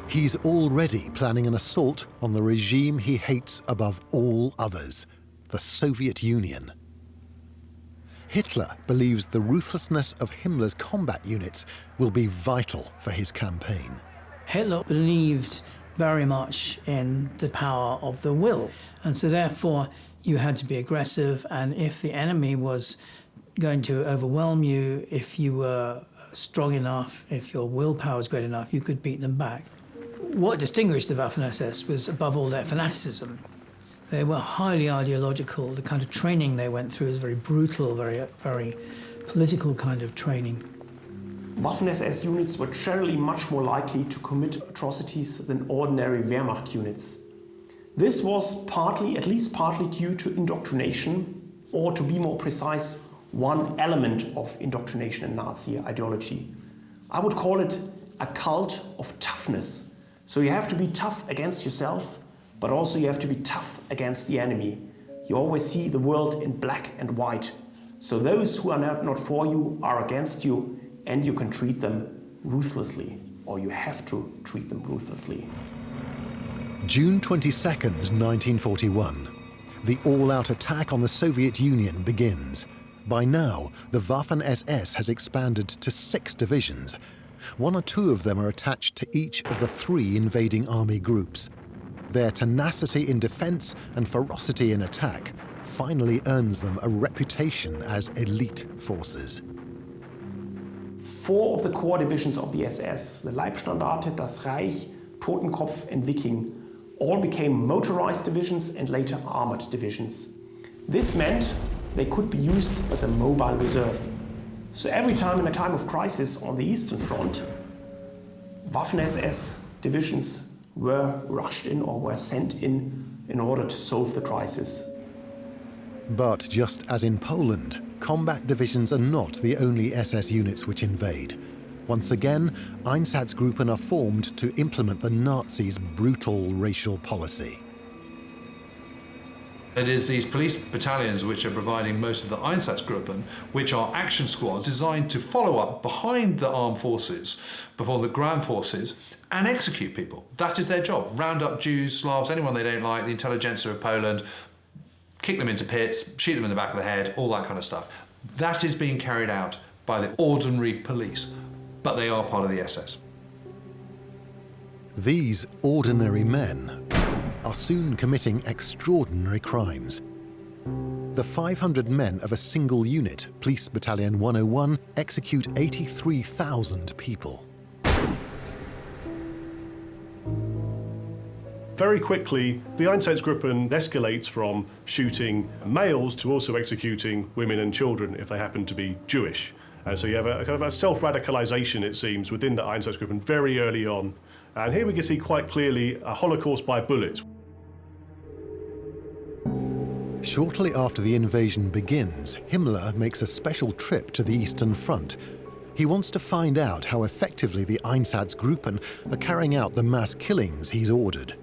He's already planning an assault on the regime he hates above all others, the Soviet Union. Hitler believes the ruthlessness of Himmler's combat units will be vital for his campaign. Hitler believed very much in the power of the will, and so therefore you had to be aggressive, and if the enemy was going to overwhelm you, if you were strong enough, if your willpower was great enough, you could beat them back. What distinguished the Waffen-SS was, above all, their fanaticism. They were highly ideological. The kind of training they went through was very brutal, very political kind of training. Waffen-SS units were generally much more likely to commit atrocities than ordinary Wehrmacht units. This was partly, at least partly, due to indoctrination, or to be more precise, one element of indoctrination in Nazi ideology. I would call it a cult of toughness. So you have to be tough against yourself, but also you have to be tough against the enemy. You always see the world in black and white. So those who are not for you are against you, and you can treat them ruthlessly, or you have to treat them ruthlessly. June 22nd, 1941. The all-out attack on the Soviet Union begins. By now, the Waffen-SS has expanded to 6 divisions. 1 or 2 of them are attached to each of the 3 invading army groups. Their tenacity in defense and ferocity in attack finally earns them a reputation as elite forces. 4 of the core divisions of the SS, the Leibstandarte, das Reich, Totenkopf and Viking, all became motorized divisions and later armored divisions. This meant they could be used as a mobile reserve. So every time in a time of crisis on the Eastern Front, Waffen-SS divisions were rushed in or were sent in order to solve the crisis. But just as in Poland, combat divisions are not the only SS units which invade. Once again, Einsatzgruppen are formed to implement the Nazis' brutal racial policy. It is these police battalions which are providing most of the Einsatzgruppen, which are action squads designed to follow up behind the armed forces, before the ground forces, and execute people. That is their job. Round up Jews, Slavs, anyone they don't like, the intelligentsia of Poland, kick them into pits, shoot them in the back of the head, all that kind of stuff. That is being carried out by the ordinary police, but they are part of the SS. These ordinary men are soon committing extraordinary crimes. The 500 men of a single unit, Police Battalion 101, execute 83,000 people. Very quickly, the Einsatzgruppen escalates from shooting males to also executing women and children if they happen to be Jewish. And so you have a kind of a self-radicalization, it seems, within the Einsatzgruppen very early on. And here we can see quite clearly a Holocaust by bullets. Shortly after the invasion begins, Himmler makes a special trip to the Eastern Front. He wants to find out how effectively the Einsatzgruppen are carrying out the mass killings he's ordered.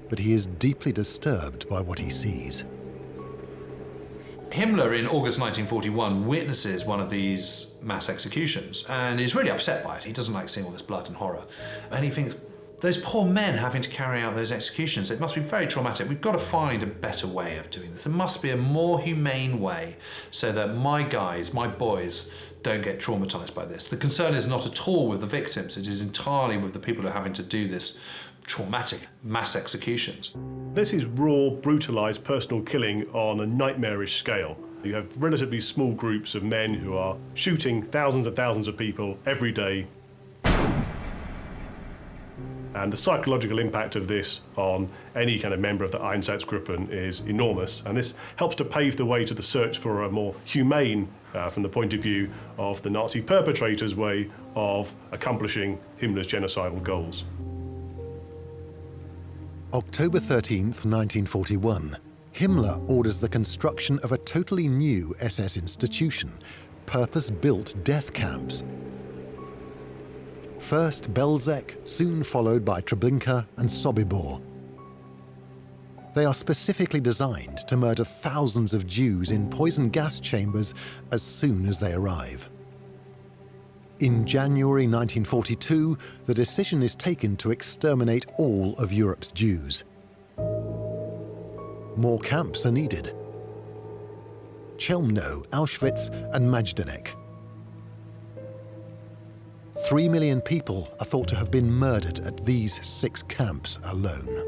But he is deeply disturbed by what he sees. Himmler, in August 1941, witnesses one of these mass executions and is really upset by it. He doesn't like seeing all this blood and horror. And he thinks, those poor men having to carry out those executions, it must be very traumatic. We've got to find a better way of doing this. There must be a more humane way so that my guys, my boys, don't get traumatized by this. The concern is not at all with the victims. It is entirely with the people who are having to do this traumatic mass executions. This is raw, brutalized personal killing on a nightmarish scale. You have relatively small groups of men who are shooting thousands and thousands of people every day. And the psychological impact of this on any kind of member of the Einsatzgruppen is enormous. And this helps to pave the way to the search for a more humane, from the point of view of the Nazi perpetrators' way of accomplishing Himmler's genocidal goals. October 13th, 1941, Himmler orders the construction of a totally new SS institution, purpose-built death camps. First Belzec, soon followed by Treblinka and Sobibor. They are specifically designed to murder thousands of Jews in poison gas chambers as soon as they arrive. In January 1942, the decision is taken to exterminate all of Europe's Jews. More camps are needed. Chelmno, Auschwitz, and Majdanek. 3 million people are thought to have been murdered at these 6 camps alone.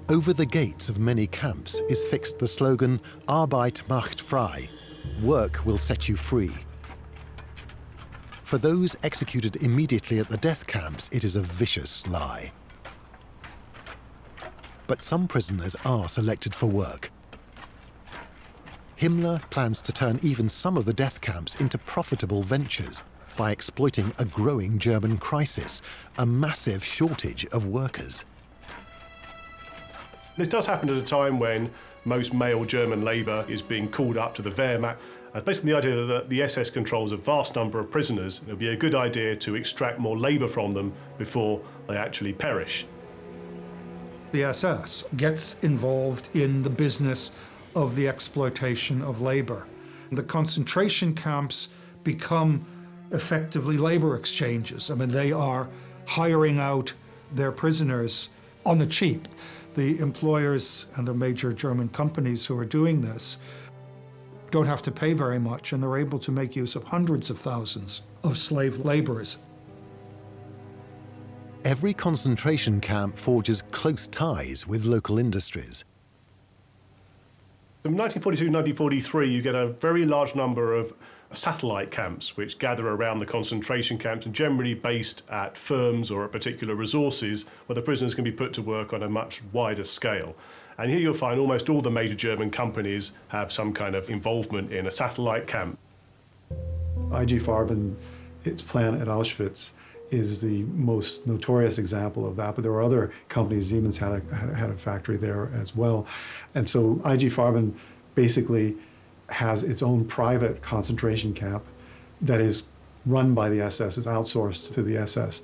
Over the gates of many camps is fixed the slogan, Arbeit macht frei, work will set you free. For those executed immediately at the death camps, it is a vicious lie. But some prisoners are selected for work. Himmler plans to turn even some of the death camps into profitable ventures by exploiting a growing German crisis, a massive shortage of workers. This does happen at a time when most male German labour is being called up to the Wehrmacht. Basically the idea that the SS controls a vast number of prisoners, it would be a good idea to extract more labour from them before they actually perish. The SS gets involved in the business of the exploitation of labour. The concentration camps become effectively labour exchanges. I mean, they are hiring out their prisoners on the cheap. The employers and the major German companies who are doing this don't have to pay very much, and they're able to make use of hundreds of thousands of slave laborers. Every concentration camp forges close ties with local industries. In 1942-1943, you get a very large number of satellite camps which gather around the concentration camps and generally based at firms or at particular resources where the prisoners can be put to work on a much wider scale. And here you'll find almost all the major German companies have some kind of involvement in a satellite camp. IG Farben, its plant at Auschwitz, is the most notorious example of that, but there were other companies. Siemens had a factory there as well. And so IG Farben basically has its own private concentration camp that is run by the SS, is outsourced to the SS.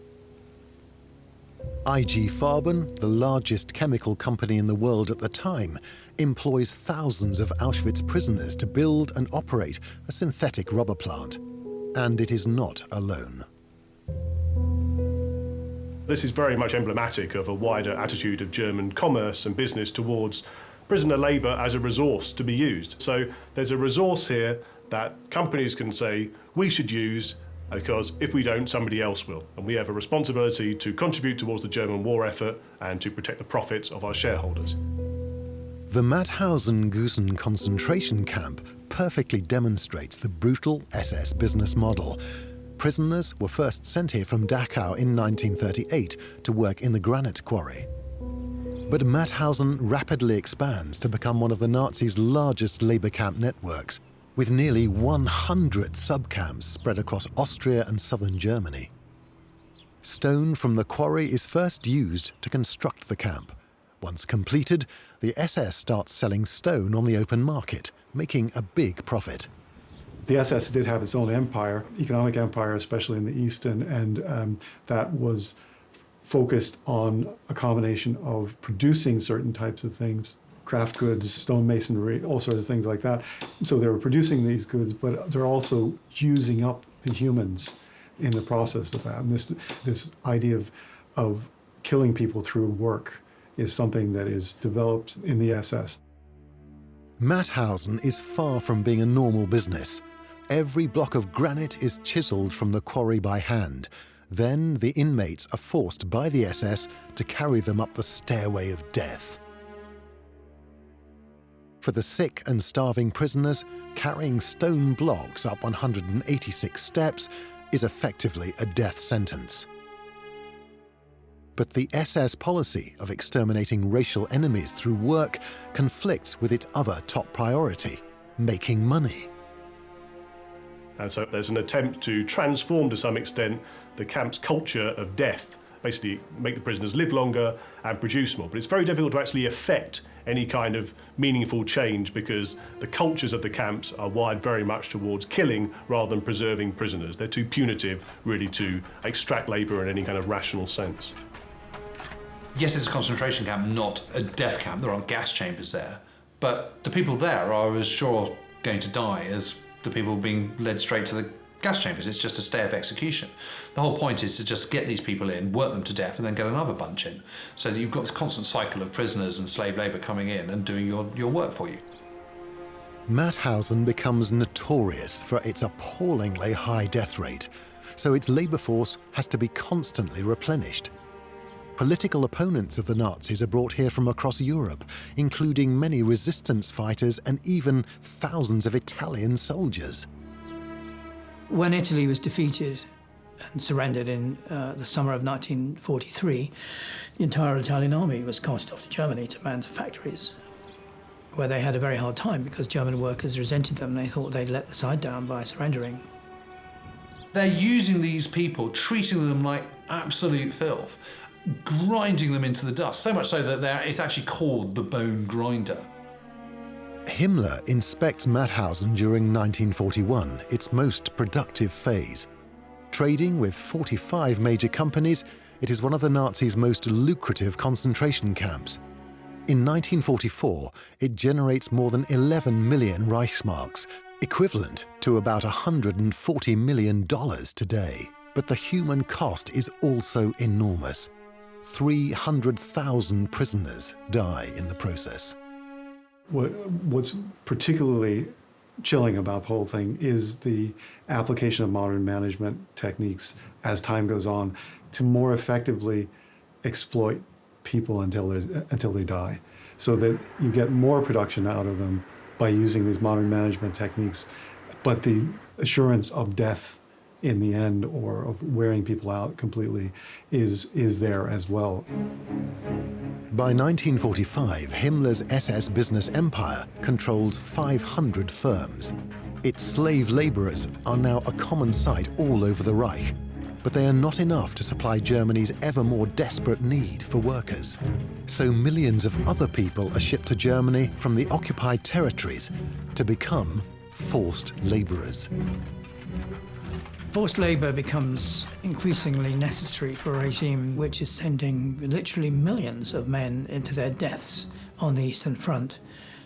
IG Farben, the largest chemical company in the world at the time, employs thousands of Auschwitz prisoners to build and operate a synthetic rubber plant. And it is not alone. This is very much emblematic of a wider attitude of German commerce and business towards prisoner labour as a resource to be used. So there's a resource here that companies can say, we should use, because if we don't, somebody else will. And we have a responsibility to contribute towards the German war effort and to protect the profits of our shareholders. The Mauthausen-Gusen concentration camp perfectly demonstrates the brutal SS business model. Prisoners were first sent here from Dachau in 1938 to work in the granite quarry. But Mauthausen rapidly expands to become one of the Nazis' largest labour camp networks, with nearly 100 subcamps spread across Austria and southern Germany. Stone from the quarry is first used to construct the camp. Once completed, the SS starts selling stone on the open market, making a big profit. The SS did have its own empire, economic empire, especially in the East, and that was focused on a combination of producing certain types of things, craft goods, stonemasonry, all sorts of things like that. So they were producing these goods, but they're also using up the humans in the process of that. And this idea of killing people through work is something that is developed in the SS. Mauthausen is far from being a normal business. Every block of granite is chiseled from the quarry by hand. Then the inmates are forced by the SS to carry them up the stairway of death. For the sick and starving prisoners, carrying stone blocks up 186 steps is effectively a death sentence. But the SS policy of exterminating racial enemies through work conflicts with its other top priority, making money. And so there's an attempt to transform, to some extent, the camp's culture of death, basically make the prisoners live longer and produce more. But it's very difficult to actually affect any kind of meaningful change because the cultures of the camps are wired very much towards killing rather than preserving prisoners. They're too punitive, really, to extract labour in any kind of rational sense. Yes, it's a concentration camp, not a death camp. There aren't gas chambers there. But the people there are as sure going to die as the people being led straight to the gas chambers. It's just a stay of execution. The whole point is to just get these people in, work them to death, and then get another bunch in. So that you've got this constant cycle of prisoners and slave labour coming in and doing your work for you. Mauthausen becomes notorious for its appallingly high death rate, so its labour force has to be constantly replenished. Political opponents of the Nazis are brought here from across Europe, including many resistance fighters and even thousands of Italian soldiers. When Italy was defeated and surrendered in the summer of 1943, the entire Italian army was carted off to Germany to man factories, where they had a very hard time because German workers resented them. They thought they'd let the side down by surrendering. They're using these people, treating them like absolute filth, grinding them into the dust, so much so that it's actually called the bone grinder. Himmler inspects Mauthausen during 1941, its most productive phase. Trading with 45 major companies, it is one of the Nazis' most lucrative concentration camps. In 1944, it generates more than 11 million Reichsmarks, equivalent to about $140 million today. But the human cost is also enormous. 300,000 prisoners die in the process. What's particularly chilling about the whole thing is the application of modern management techniques as time goes on to more effectively exploit people until they die, so that you get more production out of them by using these modern management techniques, but the assurance of death in the end, or of wearing people out completely, is there as well. By 1945, Himmler's SS business empire controls 500 firms. Its slave laborers are now a common sight all over the Reich, but they are not enough to supply Germany's ever more desperate need for workers. So millions of other people are shipped to Germany from the occupied territories to become forced laborers. Forced labour becomes increasingly necessary for a regime which is sending literally millions of men into their deaths on the Eastern Front.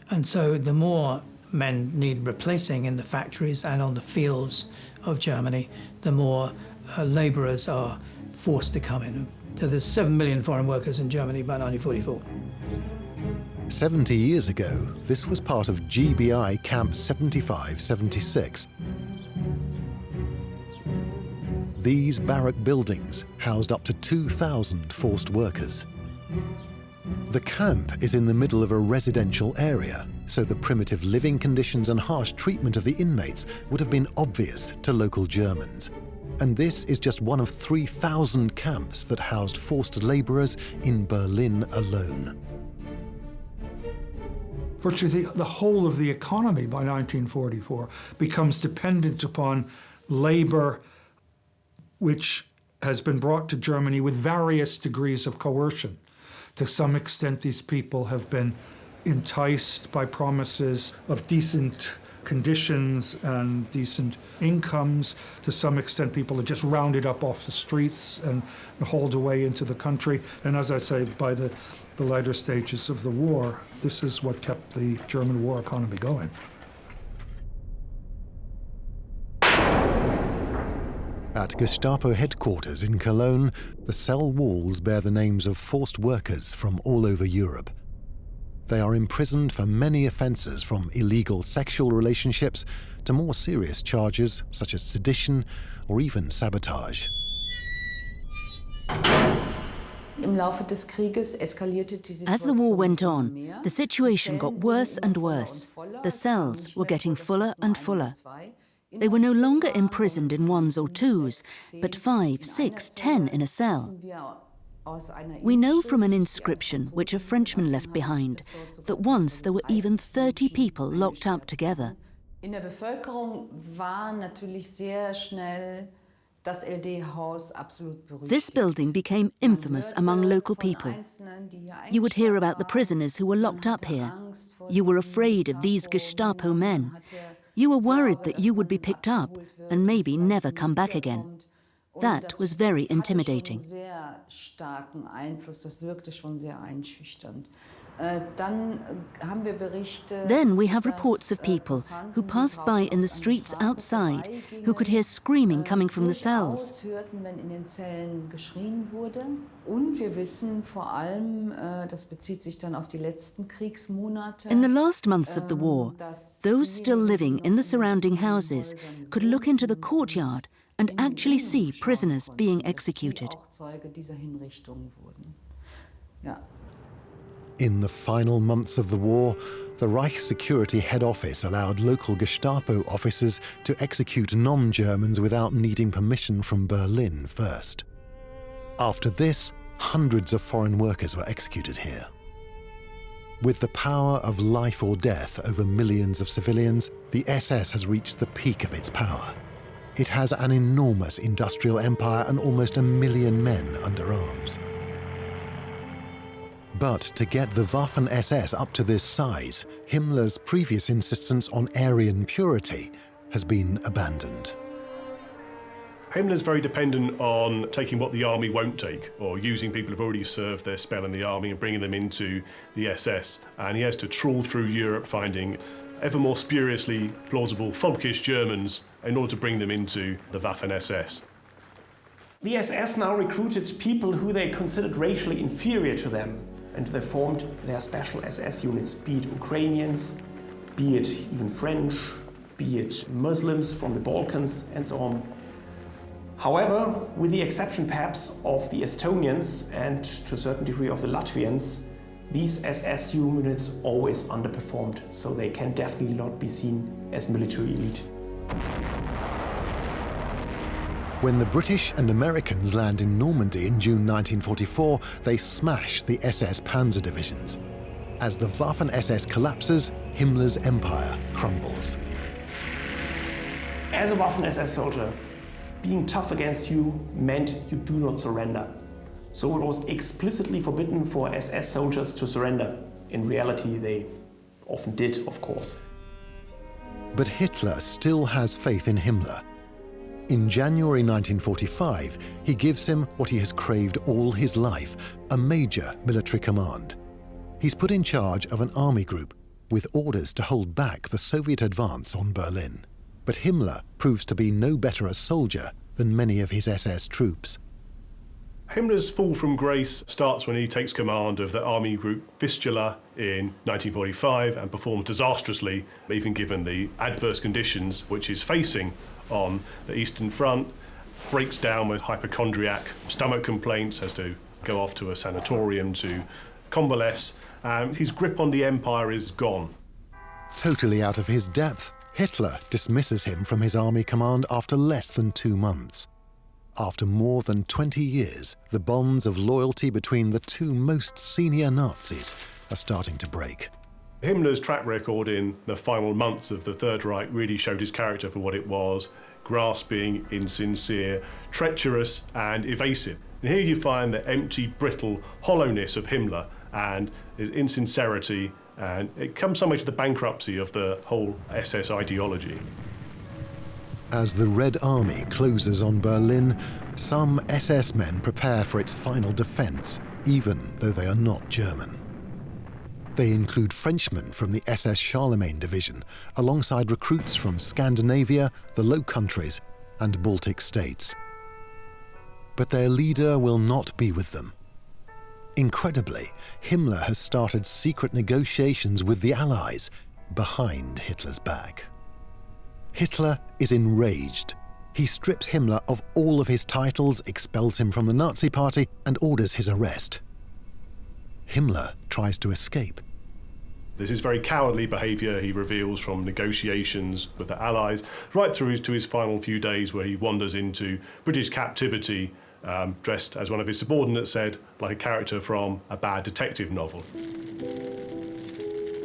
And so the more men need replacing in the factories and on the fields of Germany, the more labourers are forced to come in. So there's 7 million foreign workers in Germany by 1944. 70 years ago, this was part of GBI Camp 75-76. These barrack buildings housed up to 2,000 forced workers. The camp is in the middle of a residential area, so the primitive living conditions and harsh treatment of the inmates would have been obvious to local Germans. And this is just one of 3,000 camps that housed forced laborers in Berlin alone. Virtually the whole of the economy by 1944 becomes dependent upon labor which has been brought to Germany with various degrees of coercion. To some extent, these people have been enticed by promises of decent conditions and decent incomes. To some extent, people are just rounded up off the streets and hauled away into the country. And as I say, by the later stages of the war, this is what kept the German war economy going. At Gestapo headquarters in Cologne, the cell walls bear the names of forced workers from all over Europe. They are imprisoned for many offences, from illegal sexual relationships to more serious charges such as sedition or even sabotage. As the war went on, the situation got worse and worse. The cells were getting fuller and fuller. They were no longer imprisoned in ones or twos, but 5, 6, 10 in a cell. We know from an inscription which a Frenchman left behind that once there were even 30 people locked up together. This building became infamous among local people. You would hear about the prisoners who were locked up here. You were afraid of these Gestapo men. You were worried that you would be picked up and maybe never come back again. That was very intimidating. Then we have reports of people who passed by in the streets outside who could hear screaming coming from the cells. In the last months of the war, those still living in the surrounding houses could look into the courtyard and actually see prisoners being executed. In the final months of the war, the Reich Security Head Office allowed local Gestapo officers to execute non-Germans without needing permission from Berlin first. After this, hundreds of foreign workers were executed here. With the power of life or death over millions of civilians, the SS has reached the peak of its power. It has an enormous industrial empire and almost 1 million men under arms. But to get the Waffen-SS up to this size, Himmler's previous insistence on Aryan purity has been abandoned. Himmler's very dependent on taking what the army won't take, or using people who've already served their spell in the army and bringing them into the SS. And he has to trawl through Europe finding ever more spuriously plausible folkish Germans in order to bring them into the Waffen-SS. The SS now recruited people who they considered racially inferior to them, and they formed their special SS units, be it Ukrainians, be it even French, be it Muslims from the Balkans, and so on. However, with the exception perhaps of the Estonians and to a certain degree of the Latvians, these SS units always underperformed, so they can definitely not be seen as military elite. When the British and Americans land in Normandy in June 1944, they smash the SS panzer divisions. As the Waffen-SS collapses, Himmler's empire crumbles. As a Waffen-SS soldier, being tough against you meant you do not surrender. So it was explicitly forbidden for SS soldiers to surrender. In reality, they often did, of course. But Hitler still has faith in Himmler. In January 1945, he gives him what he has craved all his life, a major military command. He's put in charge of an army group with orders to hold back the Soviet advance on Berlin. But Himmler proves to be no better a soldier than many of his SS troops. Himmler's fall from grace starts when he takes command of the army group Vistula in 1945 and performs disastrously, even given the adverse conditions which he's facing on the Eastern Front, breaks down with hypochondriac stomach complaints, has to go off to a sanatorium to convalesce, and his grip on the empire is gone. Totally out of his depth, Hitler dismisses him from his army command after less than 2 months. After more than 20 years, the bonds of loyalty between the two most senior Nazis are starting to break. Himmler's track record in the final months of the Third Reich really showed his character for what it was: grasping, insincere, treacherous and evasive. And here you find the empty, brittle hollowness of Himmler and his insincerity, and it comes somewhere to the bankruptcy of the whole SS ideology. As the Red Army closes on Berlin, some SS men prepare for its final defense, even though they are not German. They include Frenchmen from the SS Charlemagne division, alongside recruits from Scandinavia, the Low Countries, and Baltic states. But their leader will not be with them. Incredibly, Himmler has started secret negotiations with the Allies behind Hitler's back. Hitler is enraged. He strips Himmler of all of his titles, expels him from the Nazi Party, and orders his arrest. Himmler tries to escape. This is very cowardly behaviour he reveals from negotiations with the Allies, right through to his final few days where he wanders into British captivity, dressed, as one of his subordinates said, like a character from a bad detective novel.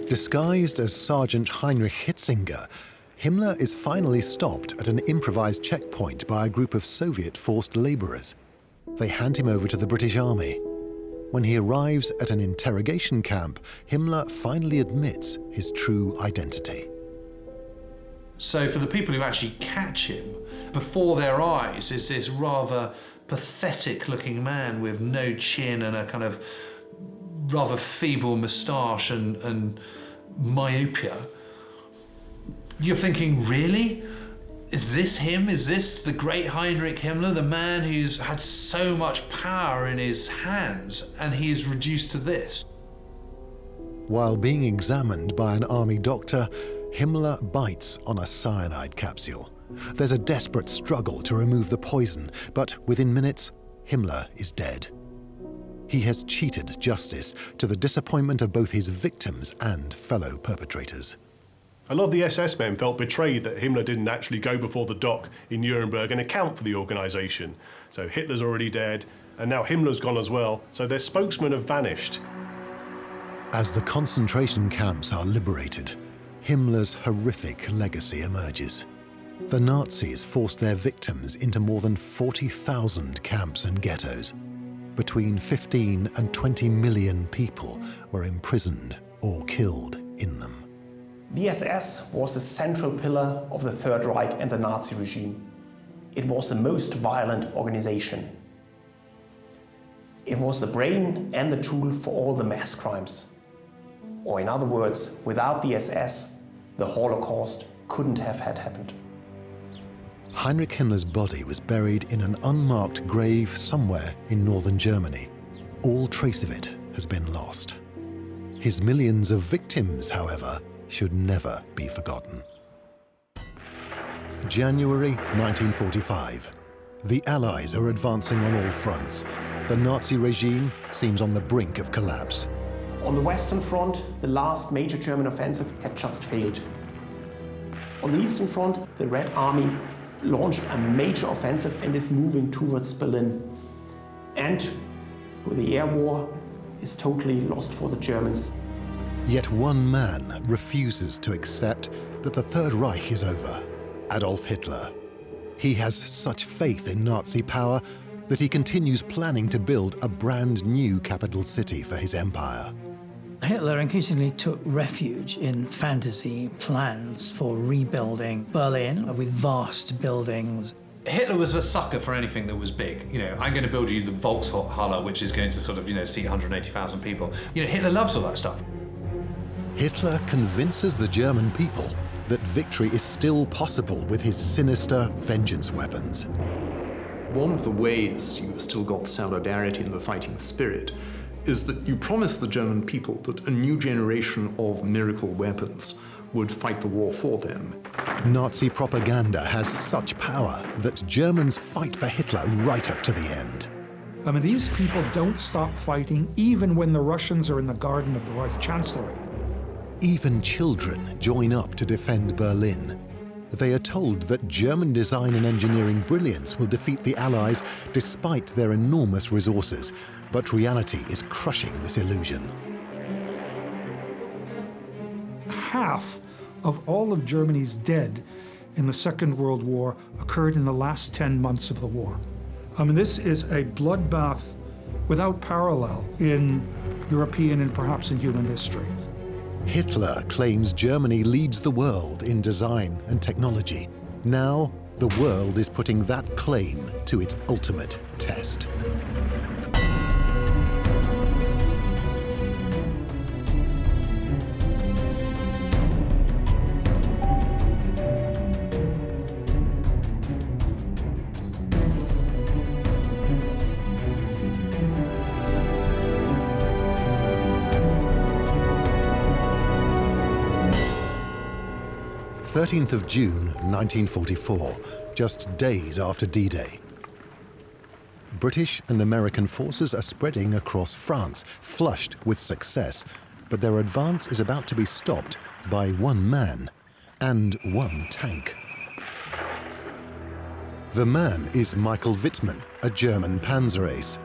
Disguised as Sergeant Heinrich Hitzinger, Himmler is finally stopped at an improvised checkpoint by a group of Soviet forced labourers. They hand him over to the British Army. When he arrives at an interrogation camp, Himmler finally admits his true identity. So for the people who actually catch him, before their eyes is this rather pathetic-looking man with no chin and a kind of rather feeble moustache and myopia. You're thinking, really? Is this him? Is this the great Heinrich Himmler, the man who's had so much power in his hands, and he's reduced to this? While being examined by an army doctor, Himmler bites on a cyanide capsule. There's a desperate struggle to remove the poison, but within minutes, Himmler is dead. He has cheated justice to the disappointment of both his victims and fellow perpetrators. A lot of the SS men felt betrayed that Himmler didn't actually go before the dock in Nuremberg and account for the organisation. So Hitler's already dead, and now Himmler's gone as well, so their spokesmen have vanished. As the concentration camps are liberated, Himmler's horrific legacy emerges. The Nazis forced their victims into more than 40,000 camps and ghettos. Between 15 and 20 million people were imprisoned or killed in them. The SS was a central pillar of the Third Reich and the Nazi regime. It was the most violent organization. It was the brain and the tool for all the mass crimes. Or in other words, without the SS, the Holocaust couldn't have had happened. Heinrich Himmler's body was buried in an unmarked grave somewhere in northern Germany. All trace of it has been lost. His millions of victims, however, should never be forgotten. January 1945. The Allies are advancing on all fronts. The Nazi regime seems on the brink of collapse. On the Western Front, the last major German offensive had just failed. On the Eastern Front, the Red Army launched a major offensive and is moving towards Berlin. And the air war is totally lost for the Germans. Yet one man refuses to accept that the Third Reich is over: Adolf Hitler. He has such faith in Nazi power that he continues planning to build a brand new capital city for his empire. Hitler increasingly took refuge in fantasy plans for rebuilding Berlin with vast buildings. Hitler was a sucker for anything that was big. You know, I'm going to build you the Volkshalle, which is going to sort of, seat 180,000 people. Hitler loves all that stuff. Hitler convinces the German people that victory is still possible with his sinister vengeance weapons. One of the ways you still got solidarity in the fighting spirit is that you promised the German people that a new generation of miracle weapons would fight the war for them. Nazi propaganda has such power that Germans fight for Hitler right up to the end. I mean, these people don't stop fighting even when the Russians are in the garden of the Reich Chancellery. Even children join up to defend Berlin. They are told that German design and engineering brilliance will defeat the Allies despite their enormous resources, but reality is crushing this illusion. Half of all of Germany's dead in the Second World War occurred in the last 10 months of the war. I mean, this is a bloodbath without parallel in European and perhaps in human history. Hitler claims Germany leads the world in design and technology. Now, the world is putting that claim to its ultimate test. June 1944, just days after D-Day. British and American forces are spreading across France, flushed with success, but their advance is about to be stopped by one man and one tank. The man is Michael Wittmann, a German panzer ace.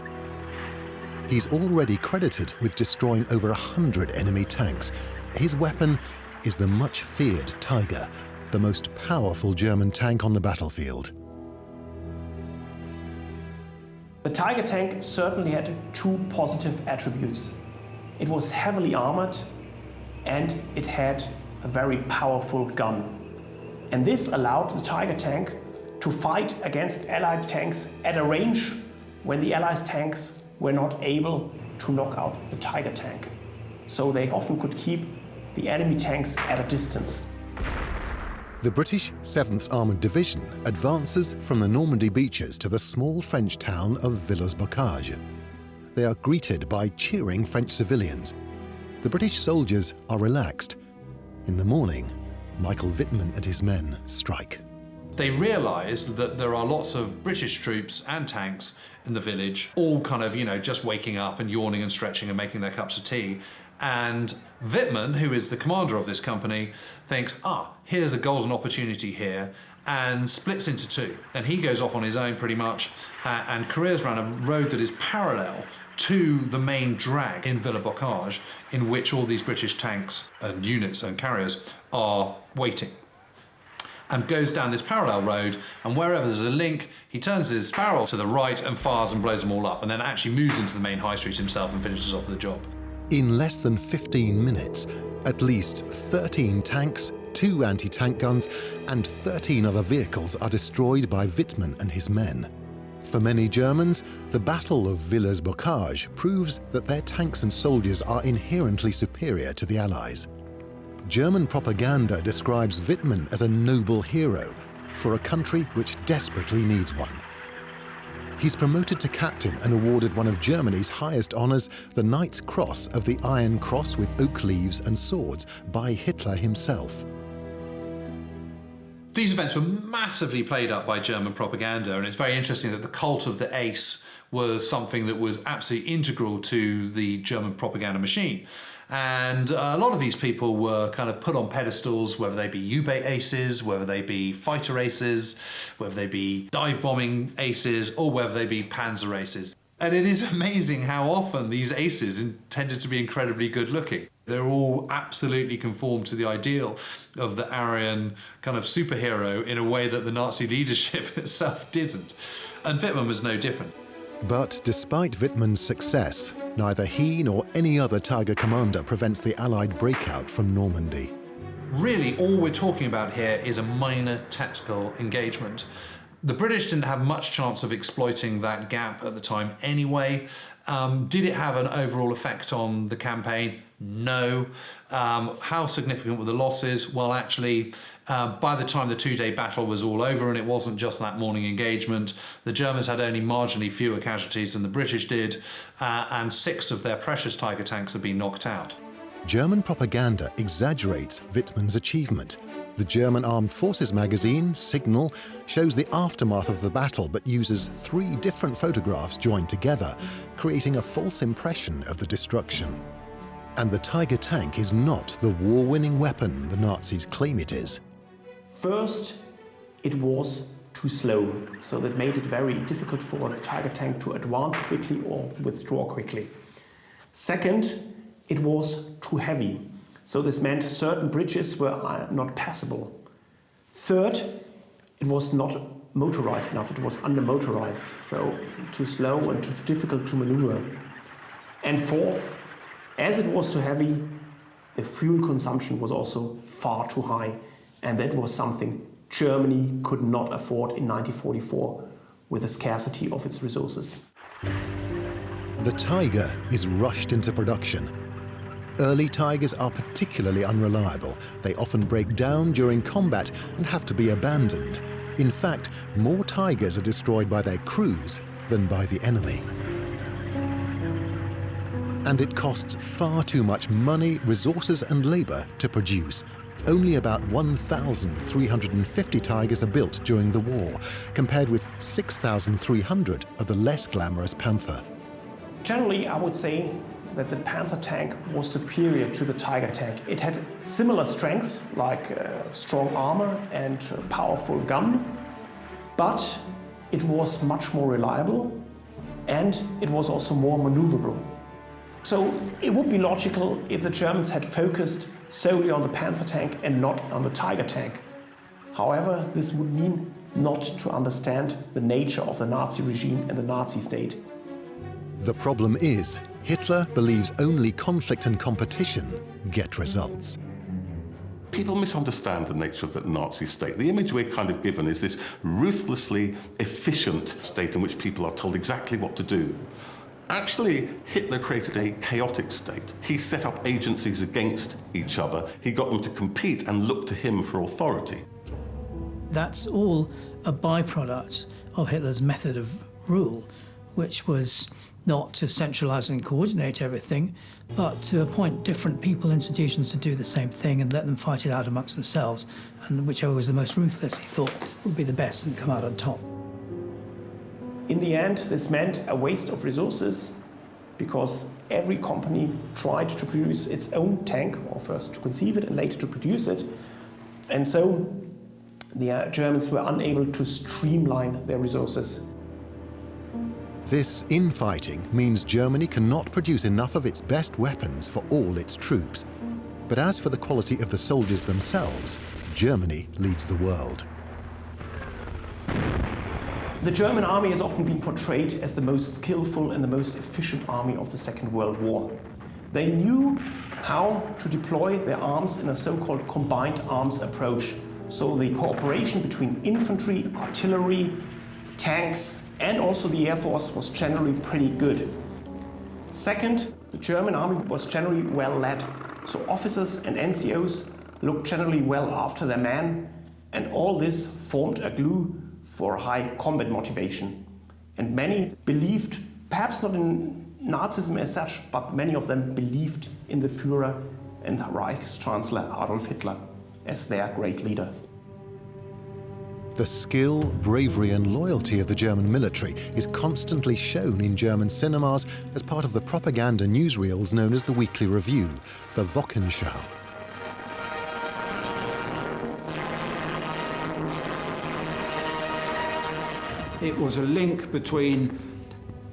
He's already credited with destroying over 100 enemy tanks. His weapon is the much-feared Tiger, the most powerful German tank on the battlefield. The Tiger tank certainly had two positive attributes. It was heavily armored and it had a very powerful gun. And this allowed the Tiger tank to fight against Allied tanks at a range when the Allied tanks were not able to knock out the Tiger tank. So they often could keep the enemy tanks at a distance. The British 7th Armoured Division advances from the Normandy beaches to the small French town of Villers-Bocage. They are greeted by cheering French civilians. The British soldiers are relaxed. In the morning, Michael Wittmann and his men strike. They realised that there are lots of British troops and tanks in the village, all kind of, just waking up and yawning and stretching and making their cups of tea. And Wittmann, who is the commander of this company, thinks, here's a golden opportunity here, and splits into two. And he goes off on his own pretty much and careers around a road that is parallel to the main drag in Villers-Bocage, in which all these British tanks and units and carriers are waiting. And goes down this parallel road, and wherever there's a link, he turns his barrel to the right and fires and blows them all up, and then actually moves into the main high street himself and finishes off the job. In less than 15 minutes, at least 13 tanks, 2 anti-tank guns, and 13 other vehicles are destroyed by Wittmann and his men. For many Germans, the Battle of Villers-Bocage proves that their tanks and soldiers are inherently superior to the Allies. German propaganda describes Wittmann as a noble hero for a country which desperately needs one. He's promoted to captain and awarded one of Germany's highest honours, the Knight's Cross of the Iron Cross with oak leaves and swords, by Hitler himself. These events were massively played up by German propaganda, and it's very interesting that the cult of the ace was something that was absolutely integral to the German propaganda machine. And a lot of these people were kind of put on pedestals, whether they be U-boat aces, whether they be fighter aces, whether they be dive bombing aces, or whether they be panzer aces. And it is amazing how often these aces tended to be incredibly good looking. They're all absolutely conformed to the ideal of the Aryan kind of superhero in a way that the Nazi leadership itself didn't. And Wittmann was no different. But despite Wittmann's success, neither he nor any other Tiger commander prevents the Allied breakout from Normandy. Really, all we're talking about here is a minor tactical engagement. The British didn't have much chance of exploiting that gap at the time anyway. Did it have an overall effect on the campaign? No. How significant were the losses? Well, actually, by the time the two-day battle was all over, and it wasn't just that morning engagement, the Germans had only marginally fewer casualties than the British did, and 6 of their precious Tiger tanks had been knocked out. German propaganda exaggerates Wittmann's achievement. The German Armed Forces magazine, Signal, shows the aftermath of the battle but uses 3 different photographs joined together, creating a false impression of the destruction. And the Tiger tank is not the war-winning weapon the Nazis claim it is. First, it was too slow, so that made it very difficult for the Tiger tank to advance quickly or withdraw quickly. Second, it was too heavy, so this meant certain bridges were not passable. Third, it was not motorized enough, it was under-motorized, so too slow and too difficult to maneuver. And fourth, as it was too heavy, the fuel consumption was also far too high, and that was something Germany could not afford in 1944 with the scarcity of its resources. The Tiger is rushed into production. Early Tigers are particularly unreliable. They often break down during combat and have to be abandoned. In fact, more Tigers are destroyed by their crews than by the enemy. And it costs far too much money, resources and labour to produce. Only about 1,350 Tigers are built during the war, compared with 6,300 of the less glamorous Panther. Generally, I would say that the Panther tank was superior to the Tiger tank. It had similar strengths, like strong armor and powerful gun, but it was much more reliable and it was also more maneuverable. So it would be logical if the Germans had focused solely on the Panther tank and not on the Tiger tank. However, this would mean not to understand the nature of the Nazi regime and the Nazi state. The problem is, Hitler believes only conflict and competition get results. People misunderstand the nature of the Nazi state. The image we're kind of given is this ruthlessly efficient state in which people are told exactly what to do. Actually, Hitler created a chaotic state. He set up agencies against each other. He got them to compete and look to him for authority. That's all a byproduct of Hitler's method of rule, which was not to centralize and coordinate everything, but to appoint different people, institutions to do the same thing and let them fight it out amongst themselves. And whichever was the most ruthless, he thought, would be the best and come out on top. In the end, this meant a waste of resources because every company tried to produce its own tank, or first to conceive it and later to produce it. And so the Germans were unable to streamline their resources. This infighting means Germany cannot produce enough of its best weapons for all its troops. But as for the quality of the soldiers themselves, Germany leads the world. The German army has often been portrayed as the most skillful and the most efficient army of the Second World War. They knew how to deploy their arms in a so-called combined arms approach. So the cooperation between infantry, artillery, tanks, and also the Air Force was generally pretty good. Second, the German army was generally well led. So officers and NCOs looked generally well after their men, and all this formed a glue for high combat motivation. And many believed, perhaps not in Nazism as such, but many of them believed in the Führer and the Reichschancellor Adolf Hitler as their great leader. The skill, bravery and loyalty of the German military is constantly shown in German cinemas as part of the propaganda newsreels known as the Weekly Review, the Wochenschau. It was a link between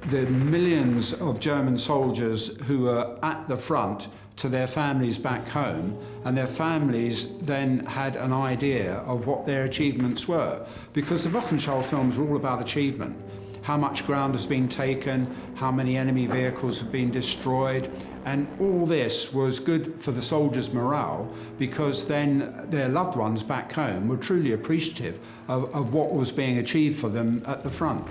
the millions of German soldiers who were at the front to their families back home, and their families then had an idea of what their achievements were. Because the Wochenschau films were all about achievement. How much ground has been taken, how many enemy vehicles have been destroyed, and all this was good for the soldiers' morale, because then their loved ones back home were truly appreciative of what was being achieved for them at the front.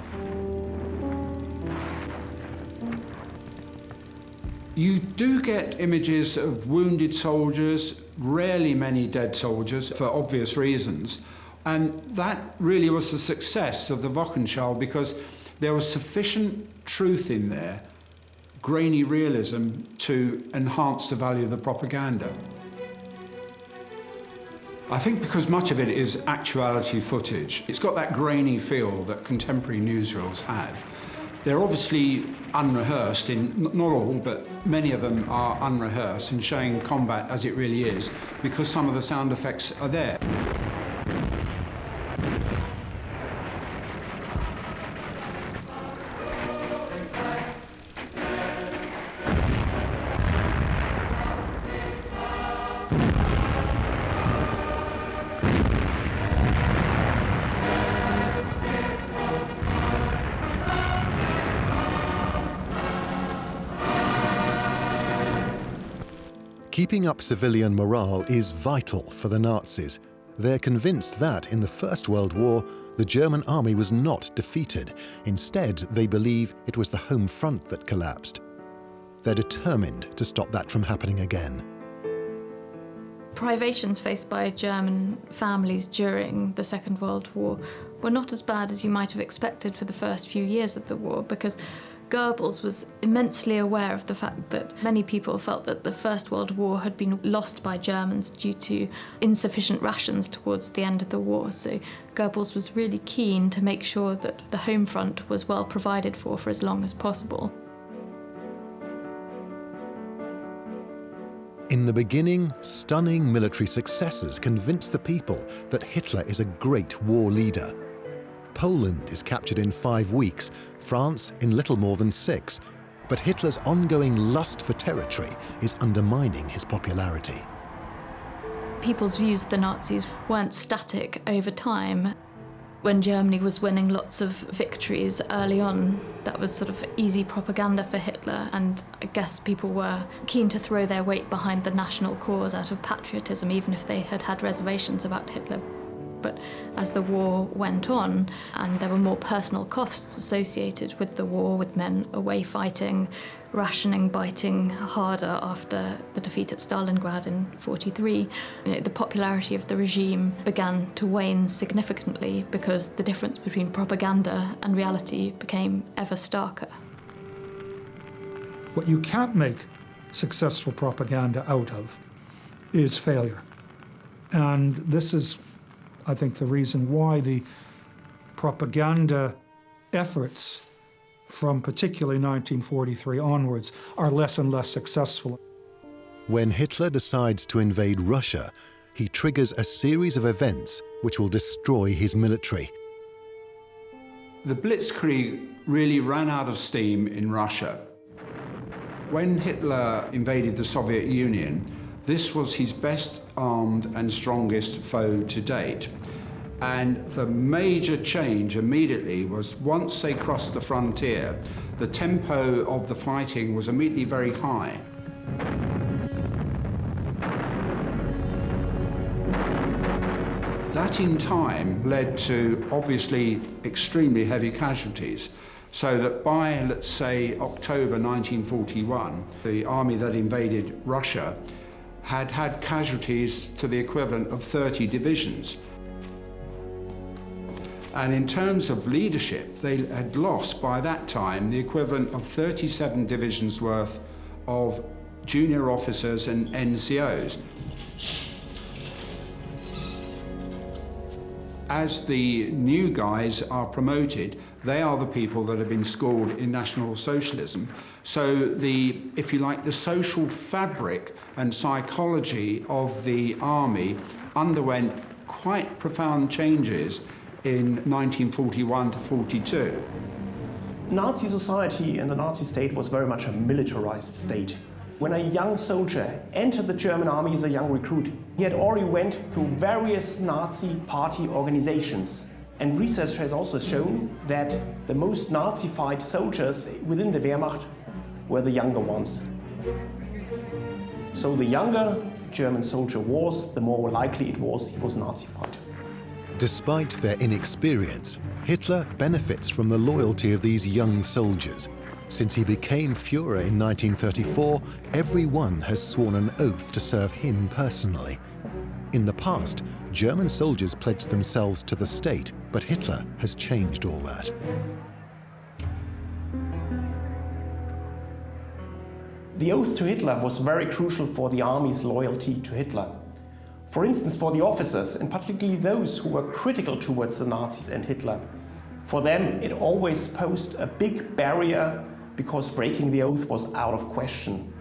You do get images of wounded soldiers, rarely many dead soldiers, for obvious reasons. And that really was the success of the Wochenschau, because there was sufficient truth in there, grainy realism, to enhance the value of the propaganda. I think because much of it is actuality footage, it's got that grainy feel that contemporary newsreels have. They're obviously unrehearsed, not all, but many of them are unrehearsed in showing combat as it really is, because some of the sound effects are there. Keeping up civilian morale is vital for the Nazis. They're convinced that in the First World War, the German army was not defeated. Instead, they believe it was the home front that collapsed. They're determined to stop that from happening again. Privations faced by German families during the Second World War were not as bad as you might have expected for the first few years of the war, because Goebbels was immensely aware of the fact that many people felt that the First World War had been lost by Germans due to insufficient rations towards the end of the war. So Goebbels was really keen to make sure that the home front was well provided for as long as possible. In the beginning, stunning military successes convince the people that Hitler is a great war leader. Poland is captured in 5 weeks, France in little more than 6. But Hitler's ongoing lust for territory is undermining his popularity. People's views of the Nazis weren't static over time. When Germany was winning lots of victories early on, that was sort of easy propaganda for Hitler, and I guess people were keen to throw their weight behind the national cause out of patriotism, even if they had had reservations about Hitler. But as the war went on, and there were more personal costs associated with the war, with men away fighting, rationing, biting harder after the defeat at Stalingrad in '43, the popularity of the regime began to wane significantly, because the difference between propaganda and reality became ever starker. What you can't make successful propaganda out of is failure. And this is, I think, the reason why the propaganda efforts from particularly 1943 onwards are less and less successful. When Hitler decides to invade Russia, he triggers a series of events which will destroy his military. The Blitzkrieg really ran out of steam in Russia. When Hitler invaded the Soviet Union, this was his best armed and strongest foe to date. And the major change immediately was, once they crossed the frontier, the tempo of the fighting was immediately very high. That in time led to, obviously, extremely heavy casualties. So that by, let's say, October 1941, the army that invaded Russia had had casualties to the equivalent of 30 divisions. And in terms of leadership, they had lost by that time the equivalent of 37 divisions worth of junior officers and NCOs. as the new guys are promoted, they are the people that have been schooled in National Socialism. So the, if you like, the social fabric and psychology of the army underwent quite profound changes in 1941 to 42. Nazi society and the Nazi state was very much a militarized state. When a young soldier entered the German army as a young recruit, he had already went through various Nazi party organizations. And research has also shown that the most Nazified soldiers within the Wehrmacht were the younger ones. So the younger German soldier was, the more likely it was he was Nazified. Despite their inexperience, Hitler benefits from the loyalty of these young soldiers. Since he became Führer in 1934, everyone has sworn an oath to serve him personally. In the past, German soldiers pledged themselves to the state, but Hitler has changed all that. The oath to Hitler was very crucial for the army's loyalty to Hitler. For instance, for the officers, and particularly those who were critical towards the Nazis and Hitler. For them, it always posed a big barrier because breaking the oath was out of question.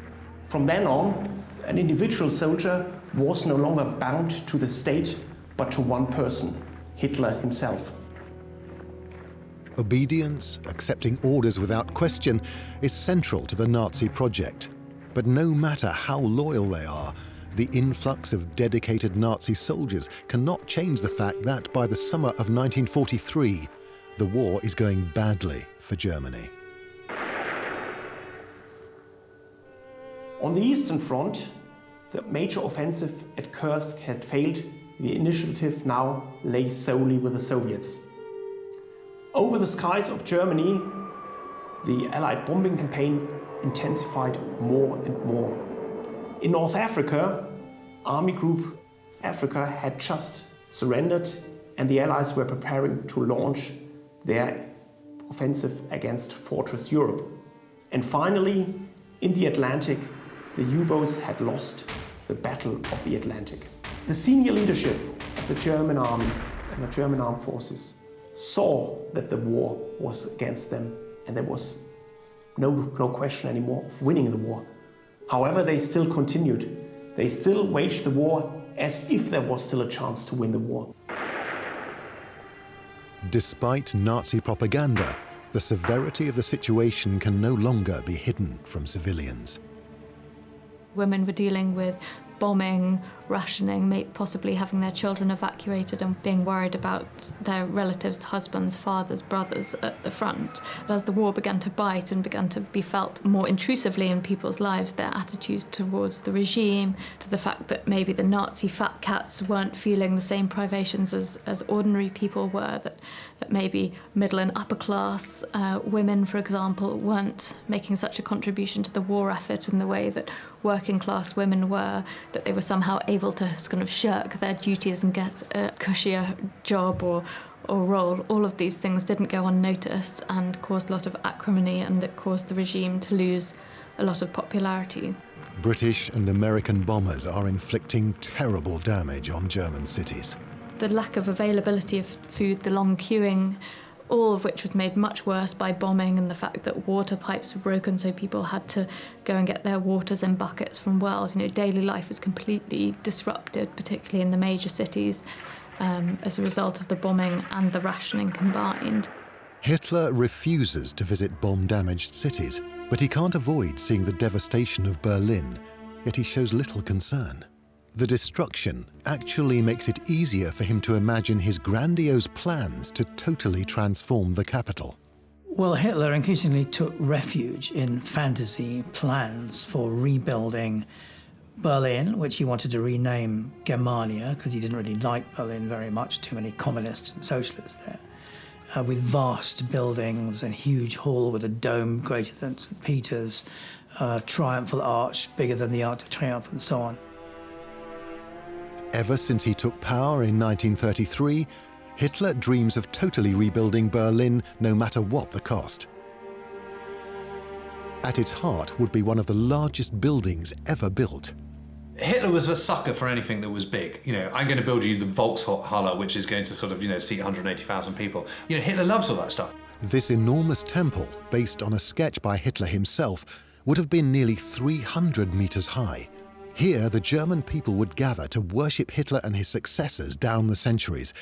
From then on, an individual soldier was no longer bound to the state, but to one person, Hitler himself. Obedience, accepting orders without question, is central to the Nazi project. But no matter how loyal they are, the influx of dedicated Nazi soldiers cannot change the fact that by the summer of 1943, the war is going badly for Germany. On the Eastern Front, the major offensive at Kursk had failed. The initiative now lay solely with the Soviets. Over the skies of Germany, the Allied bombing campaign intensified more and more. In North Africa, Army Group Africa had just surrendered, and the Allies were preparing to launch their offensive against Fortress Europe. And finally, in the Atlantic, the U-boats had lost the Battle of the Atlantic. The senior leadership of the German army and the German armed forces saw that the war was against them, and there was no question anymore of winning the war. However, they still continued. They still waged the war as if there was still a chance to win the war. Despite Nazi propaganda, the severity of the situation can no longer be hidden from civilians. Women were dealing with bombing, rationing, possibly having their children evacuated and being worried about their relatives, husbands, fathers, brothers at the front. But as the war began to bite and began to be felt more intrusively in people's lives, their attitudes towards the regime, to the fact that maybe the Nazi fat cats weren't feeling the same privations as ordinary people were, that maybe middle and upper class women, for example, weren't making such a contribution to the war effort in the way that working class women were, that they were somehow able to kind of shirk their duties and get a cushier job or role. All of these things didn't go unnoticed and caused a lot of acrimony, and it caused the regime to lose a lot of popularity. British and American bombers are inflicting terrible damage on German cities. The lack of availability of food, the long queuing, all of which was made much worse by bombing, and the fact that water pipes were broken, so people had to go and get their waters in buckets from wells. Daily life was completely disrupted, particularly in the major cities, as a result of the bombing and the rationing combined. Hitler refuses to visit bomb-damaged cities, but he can't avoid seeing the devastation of Berlin, yet he shows little concern. The destruction actually makes it easier for him to imagine his grandiose plans to totally transform the capital. Well, Hitler increasingly took refuge in fantasy plans for rebuilding Berlin, which he wanted to rename Germania, because he didn't really like Berlin very much, too many communists and socialists there, with vast buildings and huge hall with a dome greater than St. Peter's, triumphal arch bigger than the Arc de Triomphe, and so on. Ever since he took power in 1933, Hitler dreams of totally rebuilding Berlin no matter what the cost. At its heart would be one of the largest buildings ever built. Hitler was a sucker for anything that was big. You know, I'm going to build you the Volkshalle, which is going to sort of, you know, seat 180,000 people. You know, Hitler loves all that stuff. This enormous temple, based on a sketch by Hitler himself, would have been nearly 300 meters high. Here, the German people would gather to worship Hitler and his successors down the centuries.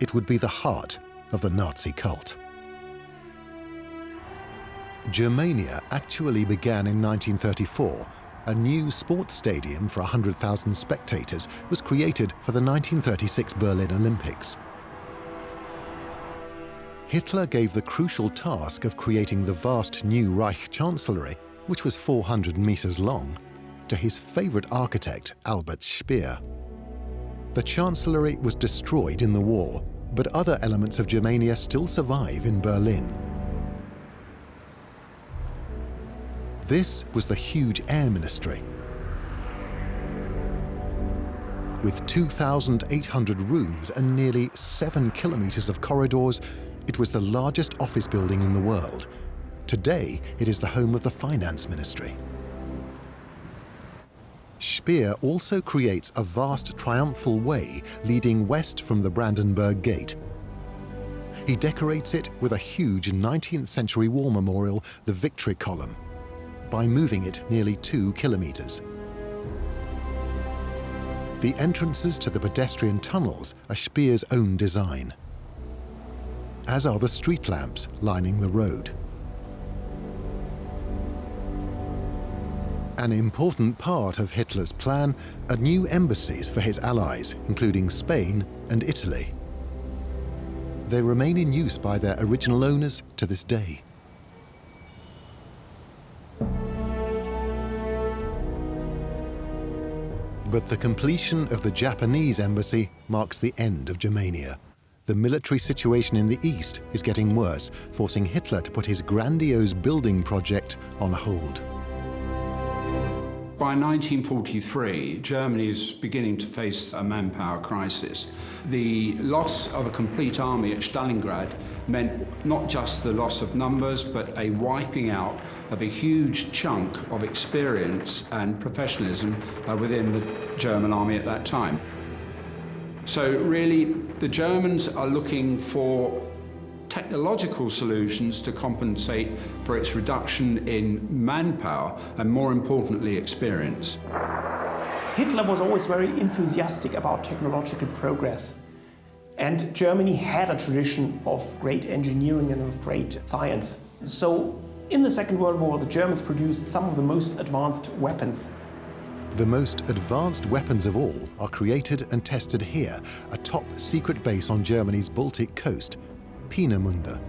It would be the heart of the Nazi cult. Germania actually began in 1934. A new sports stadium for 100,000 spectators was created for the 1936 Berlin Olympics. Hitler gave the crucial task of creating the vast new Reich Chancellery, which was 400 meters long, to his favorite architect, Albert Speer. The Chancellery was destroyed in the war, but other elements of Germania still survive in Berlin. This was the huge air ministry. With 2,800 rooms and nearly 7 kilometers of corridors, it was the largest office building in the world. Today, it is the home of the finance ministry. Speer also creates a vast triumphal way leading west from the Brandenburg Gate. He decorates it with a huge 19th century war memorial, the Victory Column, by moving it nearly 2 kilometers. The entrances to the pedestrian tunnels are Speer's own design, as are the street lamps lining the road. An important part of Hitler's plan are new embassies for his allies, including Spain and Italy. They remain in use by their original owners to this day. But the completion of the Japanese embassy marks the end of Germania. The military situation in the east is getting worse, forcing Hitler to put his grandiose building project on hold. By 1943, Germany is beginning to face a manpower crisis. The loss of a complete army at Stalingrad meant not just the loss of numbers, but a wiping out of a huge chunk of experience and professionalism within the German army at that time. So really, the Germans are looking for technological solutions to compensate for its reduction in manpower and, more importantly, experience. Hitler was always very enthusiastic about technological progress. And Germany had a tradition of great engineering and of great science. So in the Second World War, the Germans produced some of the most advanced weapons. The most advanced weapons of all are created and tested here, a top secret base on Germany's Baltic coast, Peenemünde.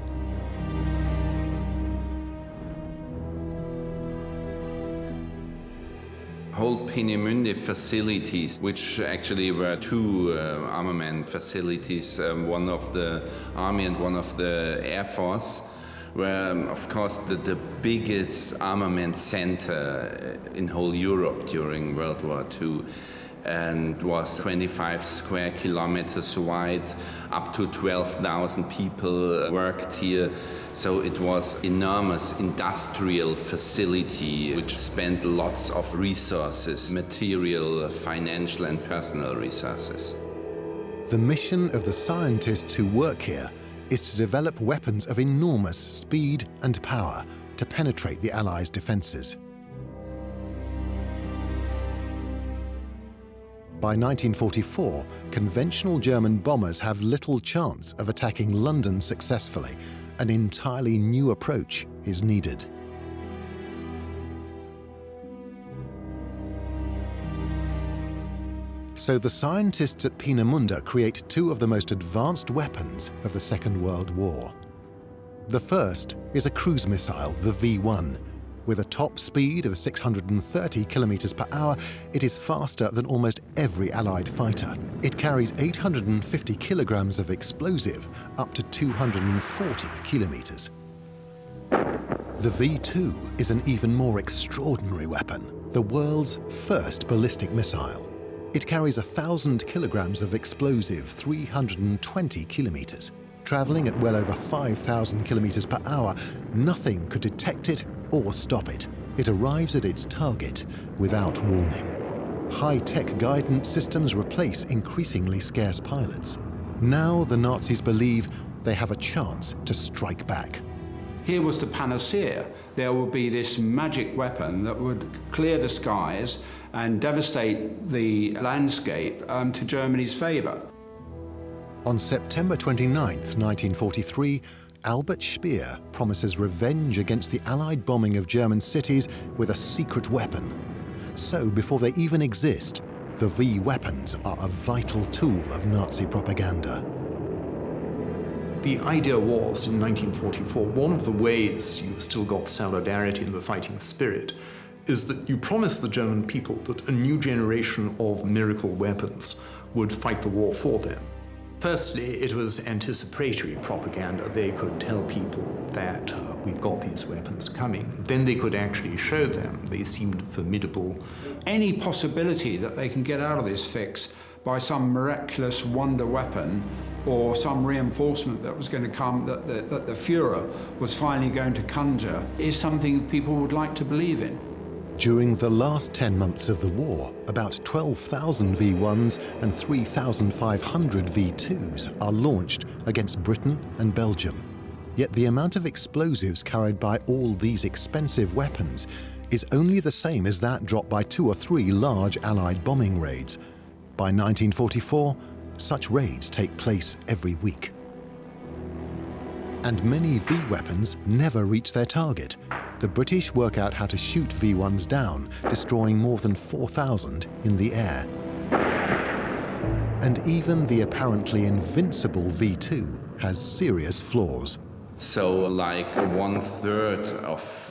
Whole Peenemünde facilities, which actually were two armament facilities, one of the Army and one of the Air Force, were of course the biggest armament center in whole Europe during World War II, and was 25 square kilometers wide. Up to 12,000 people worked here. So it was enormous industrial facility which spent lots of resources, material, financial and personal resources. The mission of the scientists who work here is to develop weapons of enormous speed and power to penetrate the Allies' defenses. By 1944, conventional German bombers have little chance of attacking London successfully. An entirely new approach is needed. So the scientists at Peenemünde create two of the most advanced weapons of the Second World War. The first is a cruise missile, the V1. With a top speed of 630 kilometers per hour, it is faster than almost every Allied fighter. It carries 850 kilograms of explosive, up to 240 kilometers. The V2 is an even more extraordinary weapon, the world's first ballistic missile. It carries 1,000 kilograms of explosive, 320 kilometers. Traveling at well over 5,000 kilometers per hour, nothing could detect it or stop it. It arrives at its target without warning. High-tech guidance systems replace increasingly scarce pilots. Now the Nazis believe they have a chance to strike back. Here was the panacea. There would be this magic weapon that would clear the skies and devastate the landscape to Germany's favour. On September 29th, 1943, Albert Speer promises revenge against the Allied bombing of German cities with a secret weapon. So, before they even exist, the V weapons are a vital tool of Nazi propaganda. The idea was, in 1944, one of the ways you still got solidarity in the fighting spirit is that you promised the German people that a new generation of miracle weapons would fight the war for them. Firstly, it was anticipatory propaganda. They could tell people that we've got these weapons coming. Then they could actually show them. They seemed formidable. Any possibility that they can get out of this fix by some miraculous wonder weapon or some reinforcement that was going to come, that the Führer was finally going to conjure, is something people would like to believe in. During the last 10 months of the war, about 12,000 V1s and 3,500 V2s are launched against Britain and Belgium. Yet the amount of explosives carried by all these expensive weapons is only the same as that dropped by 2 or 3 large Allied bombing raids. By 1944, such raids take place every week. And many V weapons never reach their target. The British work out how to shoot V1s down, destroying more than 4,000 in the air. And even the apparently invincible V2 has serious flaws. So like 1/3 of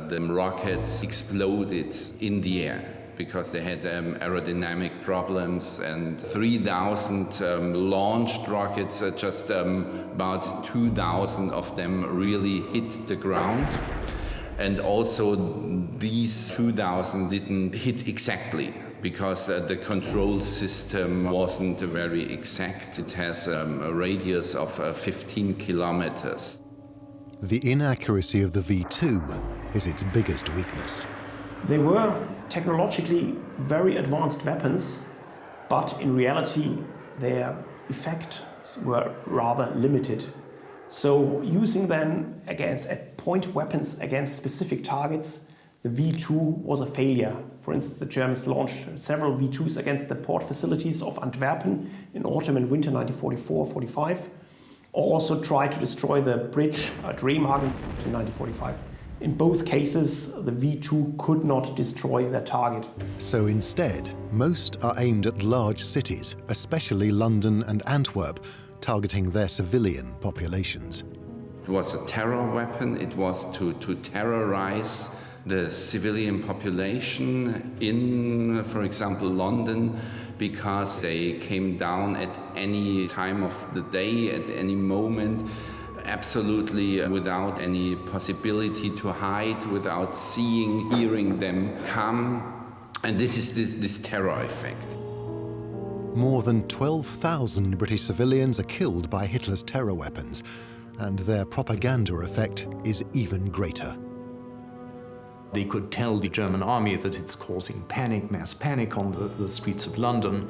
the rockets exploded in the air because they had aerodynamic problems, and 3,000 launched rockets, just about 2,000 of them really hit the ground. And also these 2,000 didn't hit exactly because the control system wasn't very exact. It has a radius of 15 kilometers. The inaccuracy of the V2 is its biggest weakness. They were technologically very advanced weapons, but in reality their effects were rather limited. So using them at point weapons against specific targets, the V2 was a failure. For instance, the Germans launched several V2s against the port facilities of Antwerpen in autumn and winter 1944-45, or also tried to destroy the bridge at Remagen in 1945. In both cases, the V2 could not destroy their target. So instead, most are aimed at large cities, especially London and Antwerp, targeting their civilian populations. It was a terror weapon. It was to terrorize the civilian population in, for example, London, because they came down at any time of the day, at any moment, absolutely without any possibility to hide, without seeing, hearing them come. And this is this terror effect. More than 12,000 British civilians are killed by Hitler's terror weapons, and their propaganda effect is even greater. They could tell the German army that it's causing panic, mass panic on the streets of London.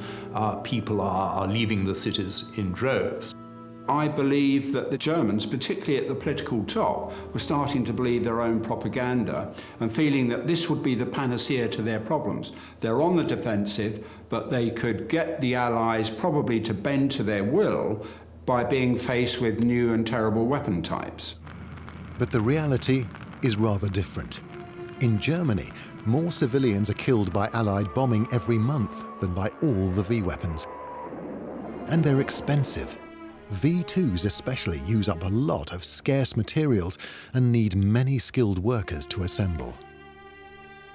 People are leaving the cities in droves. I believe that the Germans, particularly at the political top, were starting to believe their own propaganda and feeling that this would be the panacea to their problems. They're on the defensive, but they could get the Allies probably to bend to their will by being faced with new and terrible weapon types. But the reality is rather different. In Germany, more civilians are killed by Allied bombing every month than by all the V weapons. And they're expensive. V2s especially use up a lot of scarce materials and need many skilled workers to assemble.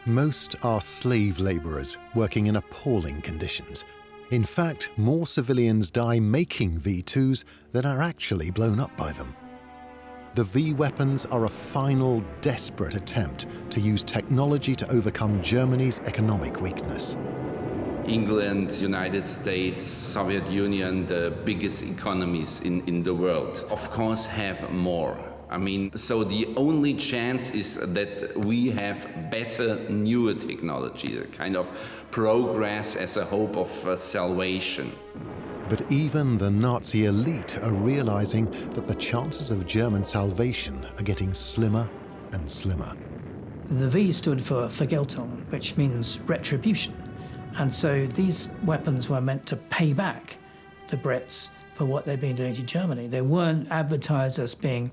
Most are slave laborers working in appalling conditions. In fact, more civilians die making V2s than are actually blown up by them. The V weapons are a final, desperate attempt to use technology to overcome Germany's economic weakness. England, United States, Soviet Union, the biggest economies in the world, of course have more. I mean, so the only chance is that we have better, newer technology, a kind of progress as a hope of salvation. But even the Nazi elite are realizing that the chances of German salvation are getting slimmer and slimmer. The V stood for Vergeltung, which means retribution. And so these weapons were meant to pay back the Brits for what they'd been doing to Germany. They weren't advertised as being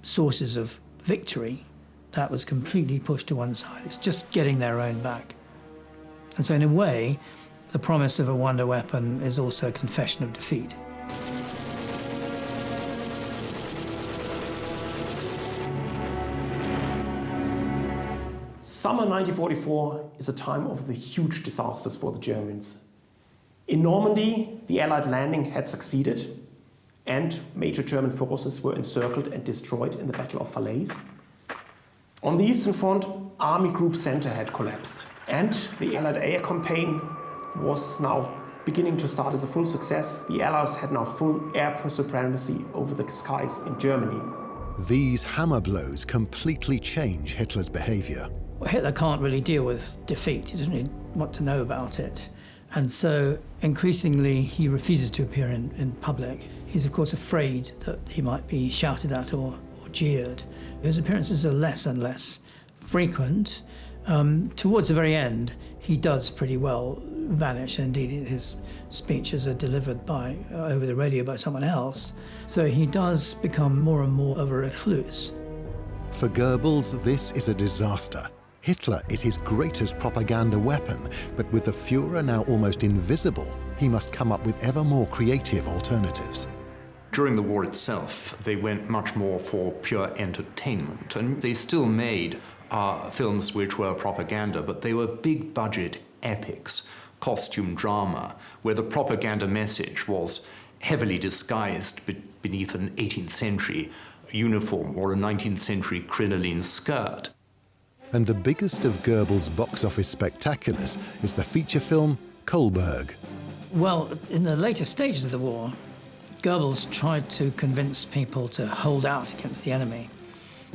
sources of victory. That was completely pushed to one side. It's just getting their own back. And so in a way, the promise of a wonder weapon is also a confession of defeat. Summer 1944 is a time of the huge disasters for the Germans. In Normandy, the Allied landing had succeeded, and major German forces were encircled and destroyed in the Battle of Falaise. On the Eastern Front, Army Group Center had collapsed, and the Allied air campaign was now beginning to start as a full success. The Allies had now full air supremacy over the skies in Germany. These hammer blows completely change Hitler's behavior. Well, Hitler can't really deal with defeat. He doesn't really want to know about it. And so increasingly he refuses to appear in public. He's of course afraid that he might be shouted at or jeered. His appearances are less and less frequent. Towards the very end, he does pretty well vanish. Indeed, his speeches are delivered over the radio by someone else. So he does become more and more of a recluse. For Goebbels, this is a disaster. Hitler is his greatest propaganda weapon, but with the Führer now almost invisible, he must come up with ever more creative alternatives. During the war itself, they went much more for pure entertainment, and they still made films which were propaganda, but they were big-budget epics, costume drama, where the propaganda message was heavily disguised beneath an 18th century uniform or a 19th century crinoline skirt. And the biggest of Goebbels' box office spectaculars is the feature film Kohlberg. Well, in the later stages of the war, Goebbels tried to convince people to hold out against the enemy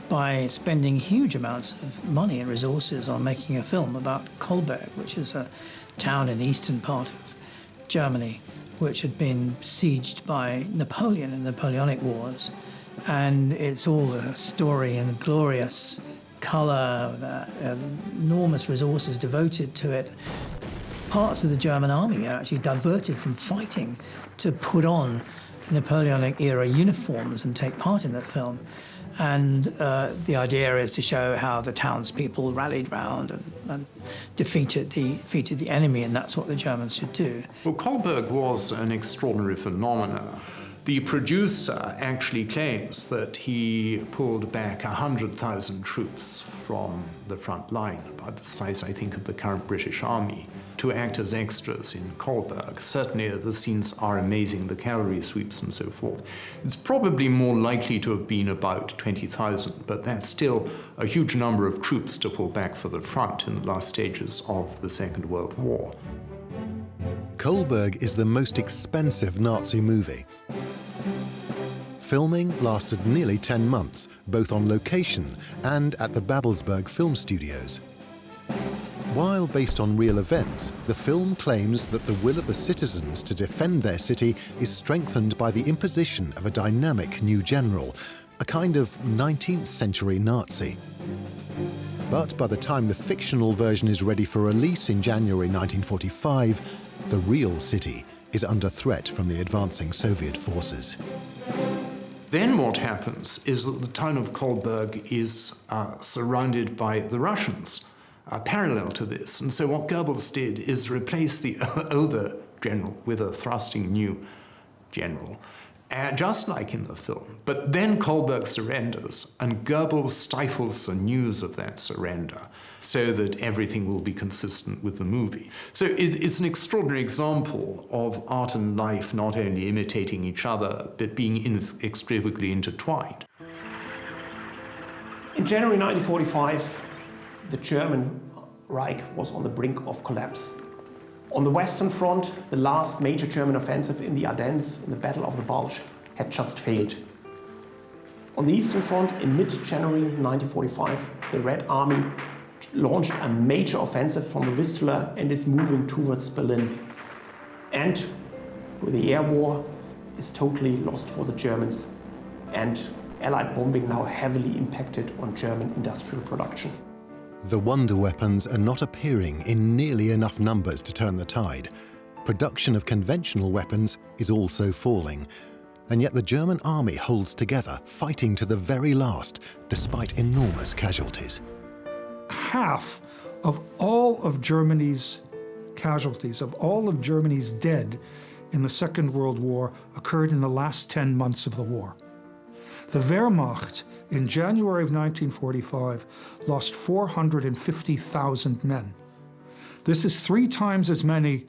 by spending huge amounts of money and resources on making a film about Kohlberg, which is a town in the eastern part of Germany, which had been besieged by Napoleon in the Napoleonic Wars. And it's all a story in glorious colour, enormous resources devoted to it. Parts of the German army are actually diverted from fighting to put on Napoleonic-era uniforms and take part in the film. And the idea is to show how the townspeople rallied round and defeated the enemy, and that's what the Germans should do. Well, Kohlberg was an extraordinary phenomenon. The producer actually claims that he pulled back 100,000 troops from the front line, about the size, I think, of the current British Army, to act as extras in Kohlberg. Certainly the scenes are amazing, the cavalry sweeps and so forth. It's probably more likely to have been about 20,000, but that's still a huge number of troops to pull back for the front in the last stages of the Second World War. Kohlberg is the most expensive Nazi movie. Filming lasted nearly 10 months, both on location and at the Babelsberg Film Studios. While based on real events, the film claims that the will of the citizens to defend their city is strengthened by the imposition of a dynamic new general, a kind of 19th century Nazi. But by the time the fictional version is ready for release in January 1945, the real city is under threat from the advancing Soviet forces. Then what happens is that the town of Kohlberg is surrounded by the Russians, parallel to this. And so what Goebbels did is replace the older general with a thrusting new general, just like in the film. But then Kohlberg surrenders, and Goebbels stifles the news of that surrender so that everything will be consistent with the movie. So it's an extraordinary example of art and life not only imitating each other, but being inextricably intertwined. In January 1945, the German Reich was on the brink of collapse. On the Western Front, the last major German offensive in the Ardennes, in the Battle of the Bulge, had just failed. On the Eastern Front, in mid-January 1945, the Red Army launched a major offensive from the Vistula and is moving towards Berlin. And with the air war is totally lost for the Germans, and Allied bombing now heavily impacted on German industrial production. The wonder weapons are not appearing in nearly enough numbers to turn the tide. Production of conventional weapons is also falling. And yet the German army holds together, fighting to the very last, despite enormous casualties. Half of all of Germany's casualties, of all of Germany's dead in the Second World War, occurred in the last 10 months of the war. The Wehrmacht, in January of 1945, lost 450,000 men. This is 3 times as many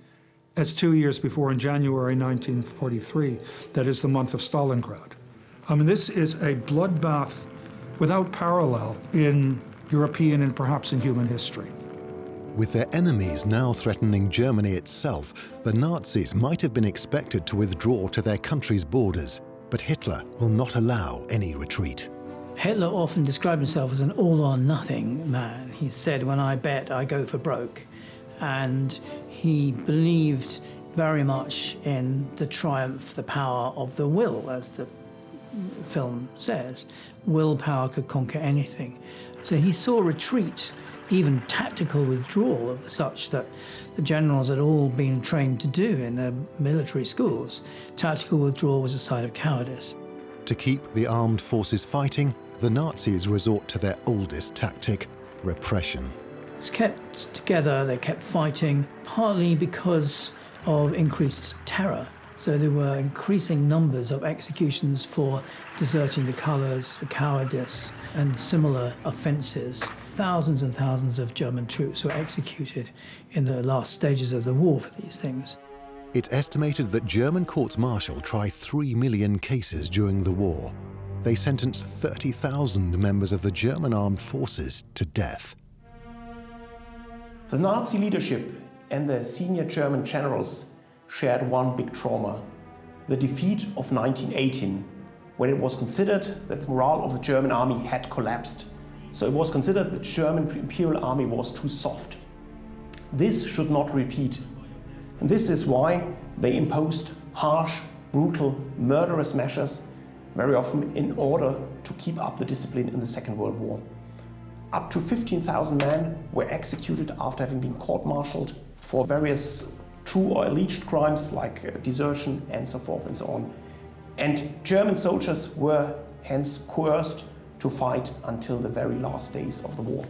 as 2 years before, in January 1943, that is the month of Stalingrad. I mean, this is a bloodbath without parallel in European and perhaps in human history. With their enemies now threatening Germany itself, the Nazis might have been expected to withdraw to their country's borders, but Hitler will not allow any retreat. Hitler often described himself as an all-or-nothing man. He said, when I bet, I go for broke. And he believed very much in the triumph, the power of the will, as the film says. Willpower could conquer anything. So he saw retreat, even tactical withdrawal of such that the generals had all been trained to do in their military schools. Tactical withdrawal was a sign of cowardice. To keep the armed forces fighting, the Nazis resort to their oldest tactic, repression. It's kept together, they kept fighting, partly because of increased terror. So there were increasing numbers of executions for deserting the colours, for cowardice, and similar offences. Thousands and thousands of German troops were executed in the last stages of the war for these things. It's estimated that German courts-martial try 3 million cases during the war. They sentenced 30,000 members of the German armed forces to death. The Nazi leadership and the senior German generals shared one big trauma, the defeat of 1918, when it was considered that the morale of the German army had collapsed. So it was considered that the German Imperial Army was too soft. This should not repeat. And this is why they imposed harsh, brutal, murderous measures, very often in order to keep up the discipline in the Second World War. Up to 15,000 men were executed after having been court-martialed for various true or alleged crimes like desertion and so forth and so on. And German soldiers were hence coerced to fight until the very last days of the war.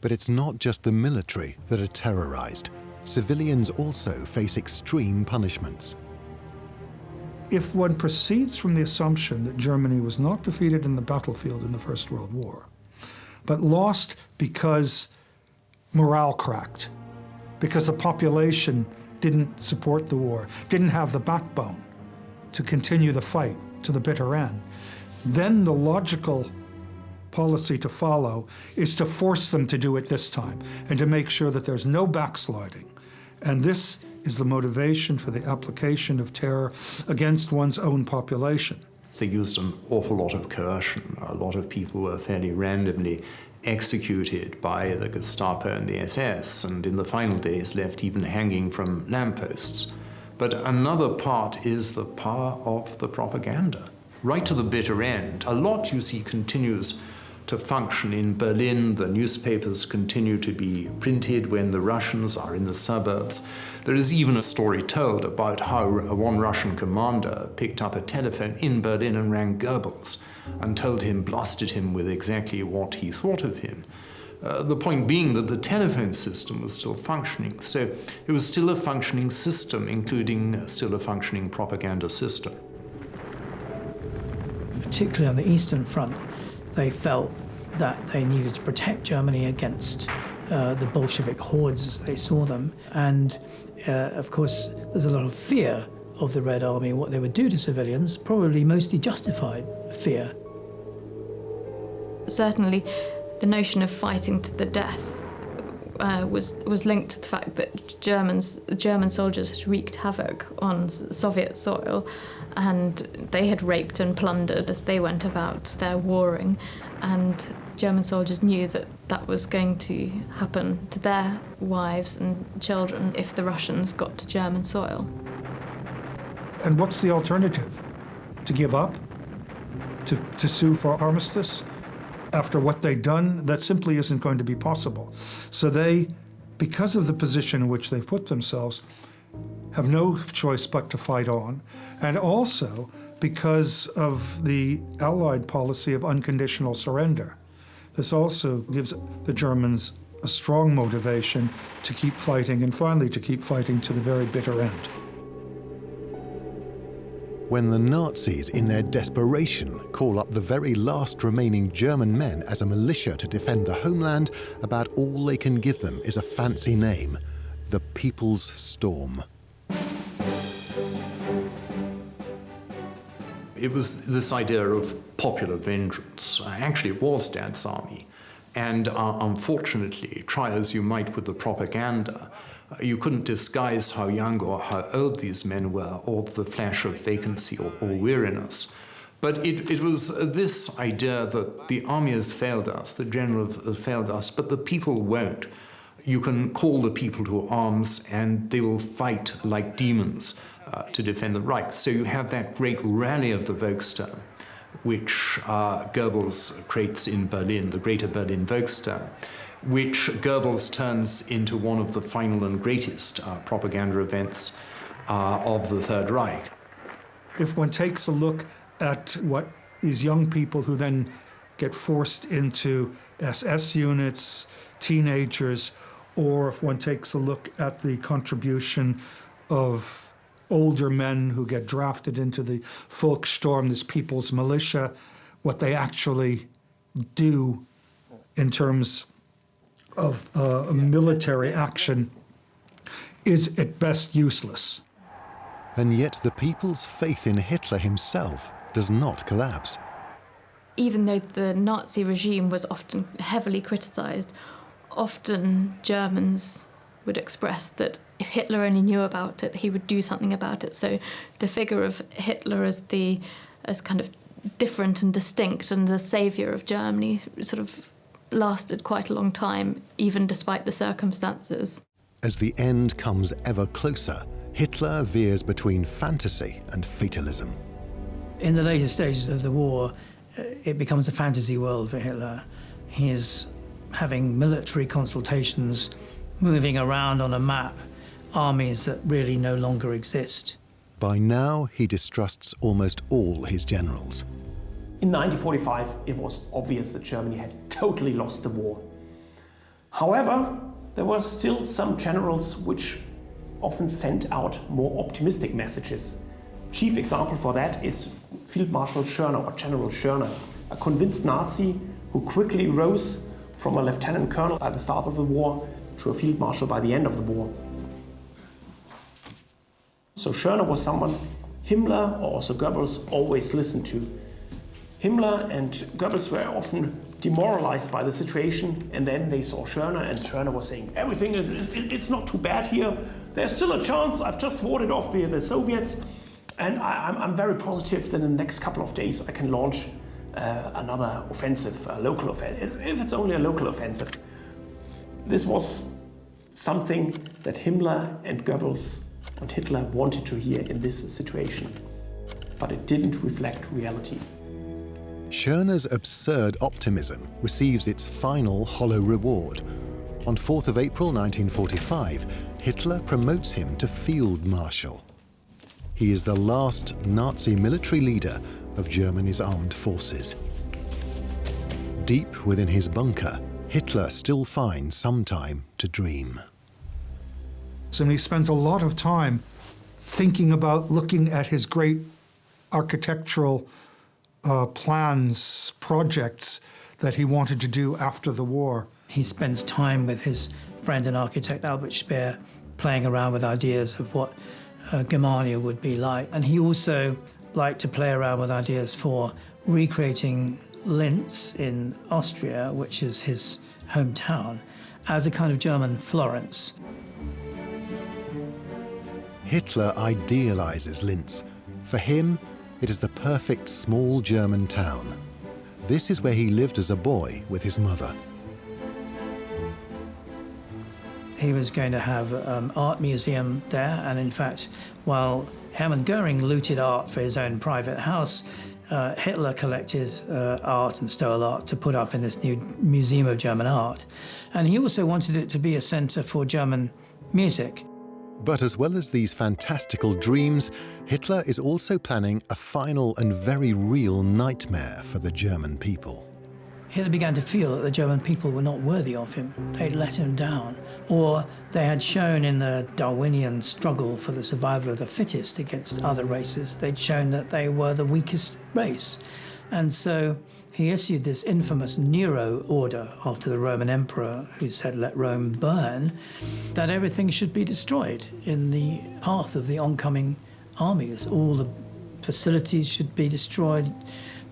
But it's not just the military that are terrorized. Civilians also face extreme punishments. If one proceeds from the assumption that Germany was not defeated in the battlefield in the First World War, but lost because morale cracked, because the population didn't support the war, didn't have the backbone to continue the fight to the bitter end, then the logical policy to follow is to force them to do it this time and to make sure that there's no backsliding. And this is the motivation for the application of terror against one's own population. They used an awful lot of coercion. A lot of people were fairly randomly executed by the Gestapo and the SS, and in the final days left even hanging from lampposts. But another part is the power of the propaganda. Right to the bitter end, a lot, you see, continues to function in Berlin. The newspapers continue to be printed when the Russians are in the suburbs. There is even a story told about how one Russian commander picked up a telephone in Berlin and rang Goebbels and blasted him with exactly what he thought of him. The point being that the telephone system was still functioning. So it was still a functioning system, including still a functioning propaganda system. Particularly on the Eastern Front, they felt that they needed to protect Germany against the Bolshevik hordes as they saw them. And of course, there's a lot of fear of the Red Army, what they would do to civilians, probably mostly justified fear. Certainly, the notion of fighting to the death was linked to the fact that German soldiers had wreaked havoc on Soviet soil, and they had raped and plundered as they went about their warring, and German soldiers knew that that was going to happen to their wives and children if the Russians got to German soil. And what's the alternative? To give up? To sue for armistice? After what they'd done, that simply isn't going to be possible. So they, because of the position in which they've put themselves, have no choice but to fight on, and also because of the Allied policy of unconditional surrender. This also gives the Germans a strong motivation to keep fighting, and finally to keep fighting to the very bitter end. When the Nazis, in their desperation, call up the very last remaining German men as a militia to defend the homeland, about all they can give them is a fancy name: the People's Storm. It was this idea of popular vengeance. Actually, it was Dad's army. And unfortunately, try as you might with the propaganda, you couldn't disguise how young or how old these men were, or the flash of vacancy or weariness. But it was this idea that the army has failed us, the general has failed us, but the people won't. You can call the people to arms and they will fight like demons to defend the Reich. So you have that great rally of the Volksturm, which Goebbels creates in Berlin, the Greater Berlin Volksturm, which Goebbels turns into one of the final and greatest propaganda events of the Third Reich. If one takes a look at what these young people who then get forced into SS units, teenagers, or if one takes a look at the contribution of older men who get drafted into the Volkssturm, this people's militia, what they actually do in terms of military action is at best useless. And yet the people's faith in Hitler himself does not collapse. Even though the Nazi regime was often heavily criticised, often Germans would express that if Hitler only knew about it, he would do something about it. So the figure of Hitler as kind of different and distinct and the saviour of Germany sort of lasted quite a long time, even despite the circumstances. As the end comes ever closer, Hitler veers between fantasy and fatalism. In the later stages of the war, it becomes a fantasy world for Hitler. He's having military consultations, moving around on a map, armies that really no longer exist. By now, he distrusts almost all his generals. In 1945, it was obvious that Germany had totally lost the war. However, there were still some generals which often sent out more optimistic messages. Chief example for that is Field Marshal Schörner, or General Schörner, a convinced Nazi who quickly rose from a lieutenant colonel at the start of the war to a field marshal by the end of the war. So Schörner was someone Himmler or also Goebbels always listened to. Himmler and Goebbels were often demoralized by the situation, and then they saw Schörner, and Schörner was saying, everything, it's not too bad here, there's still a chance, I've just warded off the Soviets, and I'm very positive that in the next couple of days I can launch another offensive, a local offensive, if it's only a local offensive. This was something that Himmler and Goebbels and Hitler wanted to hear in this situation, but it didn't reflect reality. Schörner's absurd optimism receives its final hollow reward. On 4th of April 1945, Hitler promotes him to Field Marshal. He is the last Nazi military leader of Germany's armed forces. Deep within his bunker, Hitler still finds some time to dream. And he spends a lot of time thinking about looking at his great architectural plans, projects that he wanted to do after the war. He spends time with his friend and architect Albert Speer, playing around with ideas of what Germania would be like. And he also liked to play around with ideas for recreating Linz in Austria, which is his hometown, as a kind of German Florence. Hitler idealizes Linz, For him, it is the perfect small German town. This is where he lived as a boy with his mother. He was going to have an art museum there, and in fact, while Hermann Göring looted art for his own private house, Hitler collected art and stole art to put up in this new Museum of German Art. And he also wanted it to be a centre for German music. But as well as these fantastical dreams, Hitler is also planning a final and very real nightmare for the German people. Hitler began to feel that the German people were not worthy of him. They'd let him down. Or they had shown in the Darwinian struggle for the survival of the fittest against other races, they'd shown that they were the weakest race. And so he issued this infamous Nero order after the Roman emperor who said, "Let Rome burn," that everything should be destroyed in the path of the oncoming armies. All the facilities should be destroyed,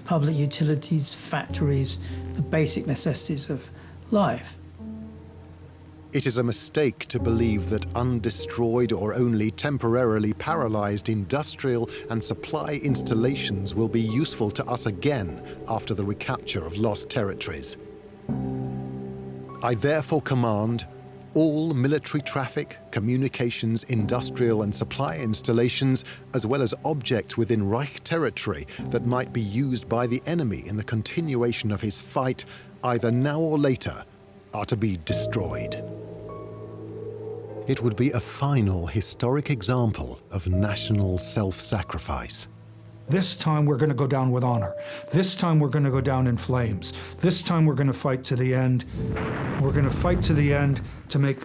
public utilities, factories, the basic necessities of life. It is a mistake to believe that undestroyed or only temporarily paralyzed industrial and supply installations will be useful to us again after the recapture of lost territories. I therefore command all military traffic, communications, industrial and supply installations, as well as objects within Reich territory that might be used by the enemy in the continuation of his fight, either now or later, are to be destroyed. It would be a final historic example of national self-sacrifice. This time we're going to go down with honor. This time we're going to go down in flames. This time we're going to fight to the end. We're going to fight to the end to make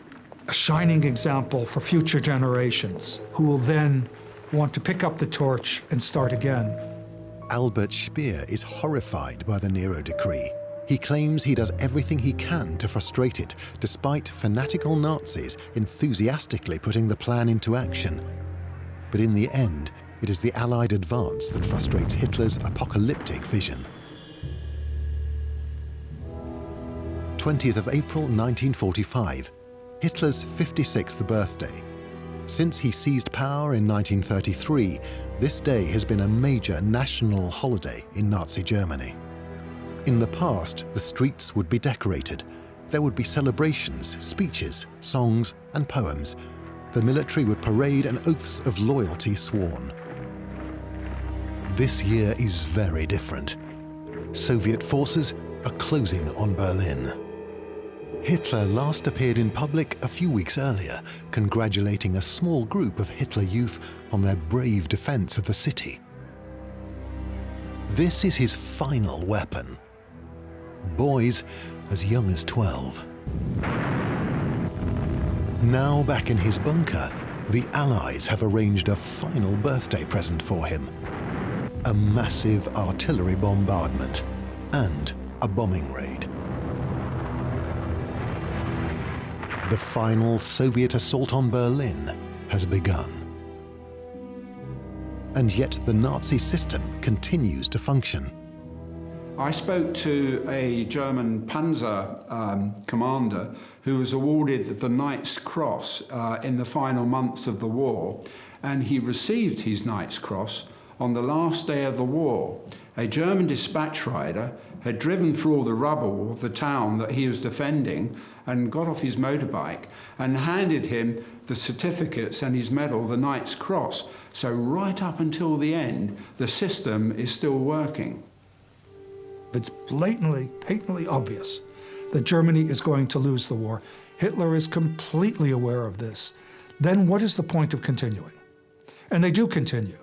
a shining example for future generations who will then want to pick up the torch and start again. Albert Speer is horrified by the Nero decree. He claims he does everything he can to frustrate it, despite fanatical Nazis enthusiastically putting the plan into action. But in the end, it is the Allied advance that frustrates Hitler's apocalyptic vision. 20th of April 1945, Hitler's 56th birthday. Since he seized power in 1933, this day has been a major national holiday in Nazi Germany. In the past, the streets would be decorated. There would be celebrations, speeches, songs, and poems. The military would parade and oaths of loyalty sworn. This year is very different. Soviet forces are closing on Berlin. Hitler last appeared in public a few weeks earlier, congratulating a small group of Hitler youth on their brave defense of the city. This is his final weapon. Boys as young as 12. Now back in his bunker, the Allies have arranged a final birthday present for him. A massive artillery bombardment and a bombing raid. The final Soviet assault on Berlin has begun. And yet the Nazi system continues to function. I spoke to a German panzer commander who was awarded the Knight's Cross in the final months of the war, and he received his Knight's Cross on the last day of the war. A German dispatch rider had driven through all the rubble of the town that he was defending and got off his motorbike and handed him the certificates and his medal, the Knight's Cross. So right up until the end, the system is still working. It's blatantly, patently obvious that Germany is going to lose the war. Hitler is completely aware of this. Then what is the point of continuing? And they do continue.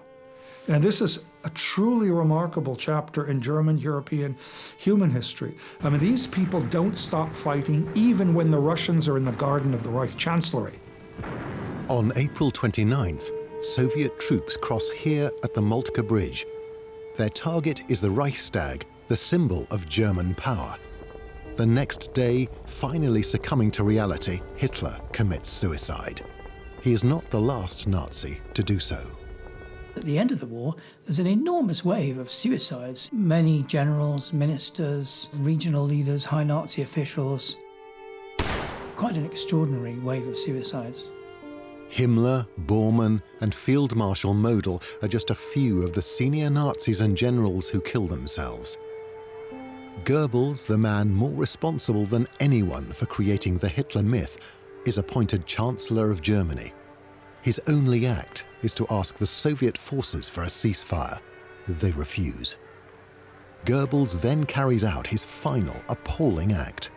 And this is a truly remarkable chapter in German, European human history. I mean, these people don't stop fighting even when the Russians are in the garden of the Reich Chancellery. On April 29th, Soviet troops cross here at the Moltke Bridge. Their target is the Reichstag, the symbol of German power. The next day, finally succumbing to reality, Hitler commits suicide. He is not the last Nazi to do so. At the end of the war, there's an enormous wave of suicides. Many generals, ministers, regional leaders, high Nazi officials. Quite an extraordinary wave of suicides. Himmler, Bormann, and Field Marshal Model are just a few of the senior Nazis and generals who kill themselves. Goebbels, the man more responsible than anyone for creating the Hitler myth, is appointed Chancellor of Germany. His only act is to ask the Soviet forces for a ceasefire. They refuse. Goebbels then carries out his final appalling act.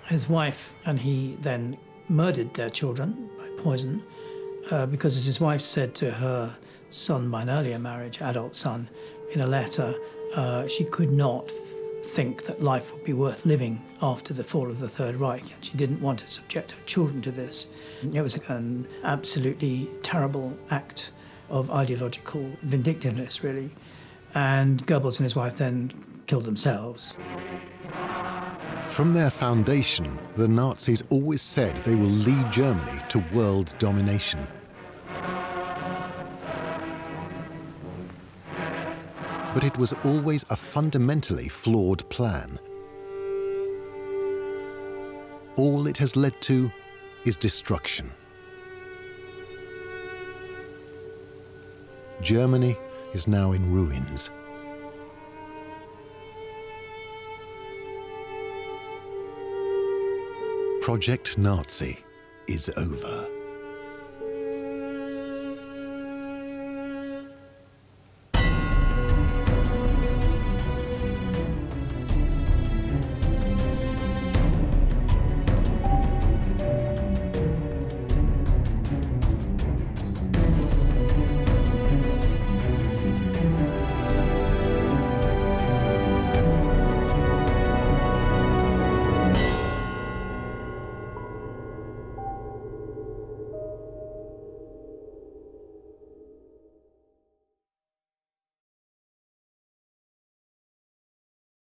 His wife and he then murdered their children by poison because, as his wife said to her son by an earlier marriage, adult son, in a letter, she could not think that life would be worth living after the fall of the Third Reich, and she didn't want to subject her children to this. It was an absolutely terrible act of ideological vindictiveness, really. And Goebbels and his wife then killed themselves. From their foundation, the Nazis always said they will lead Germany to world domination. But it was always a fundamentally flawed plan. All it has led to is destruction. Germany is now in ruins. Project Nazi is over.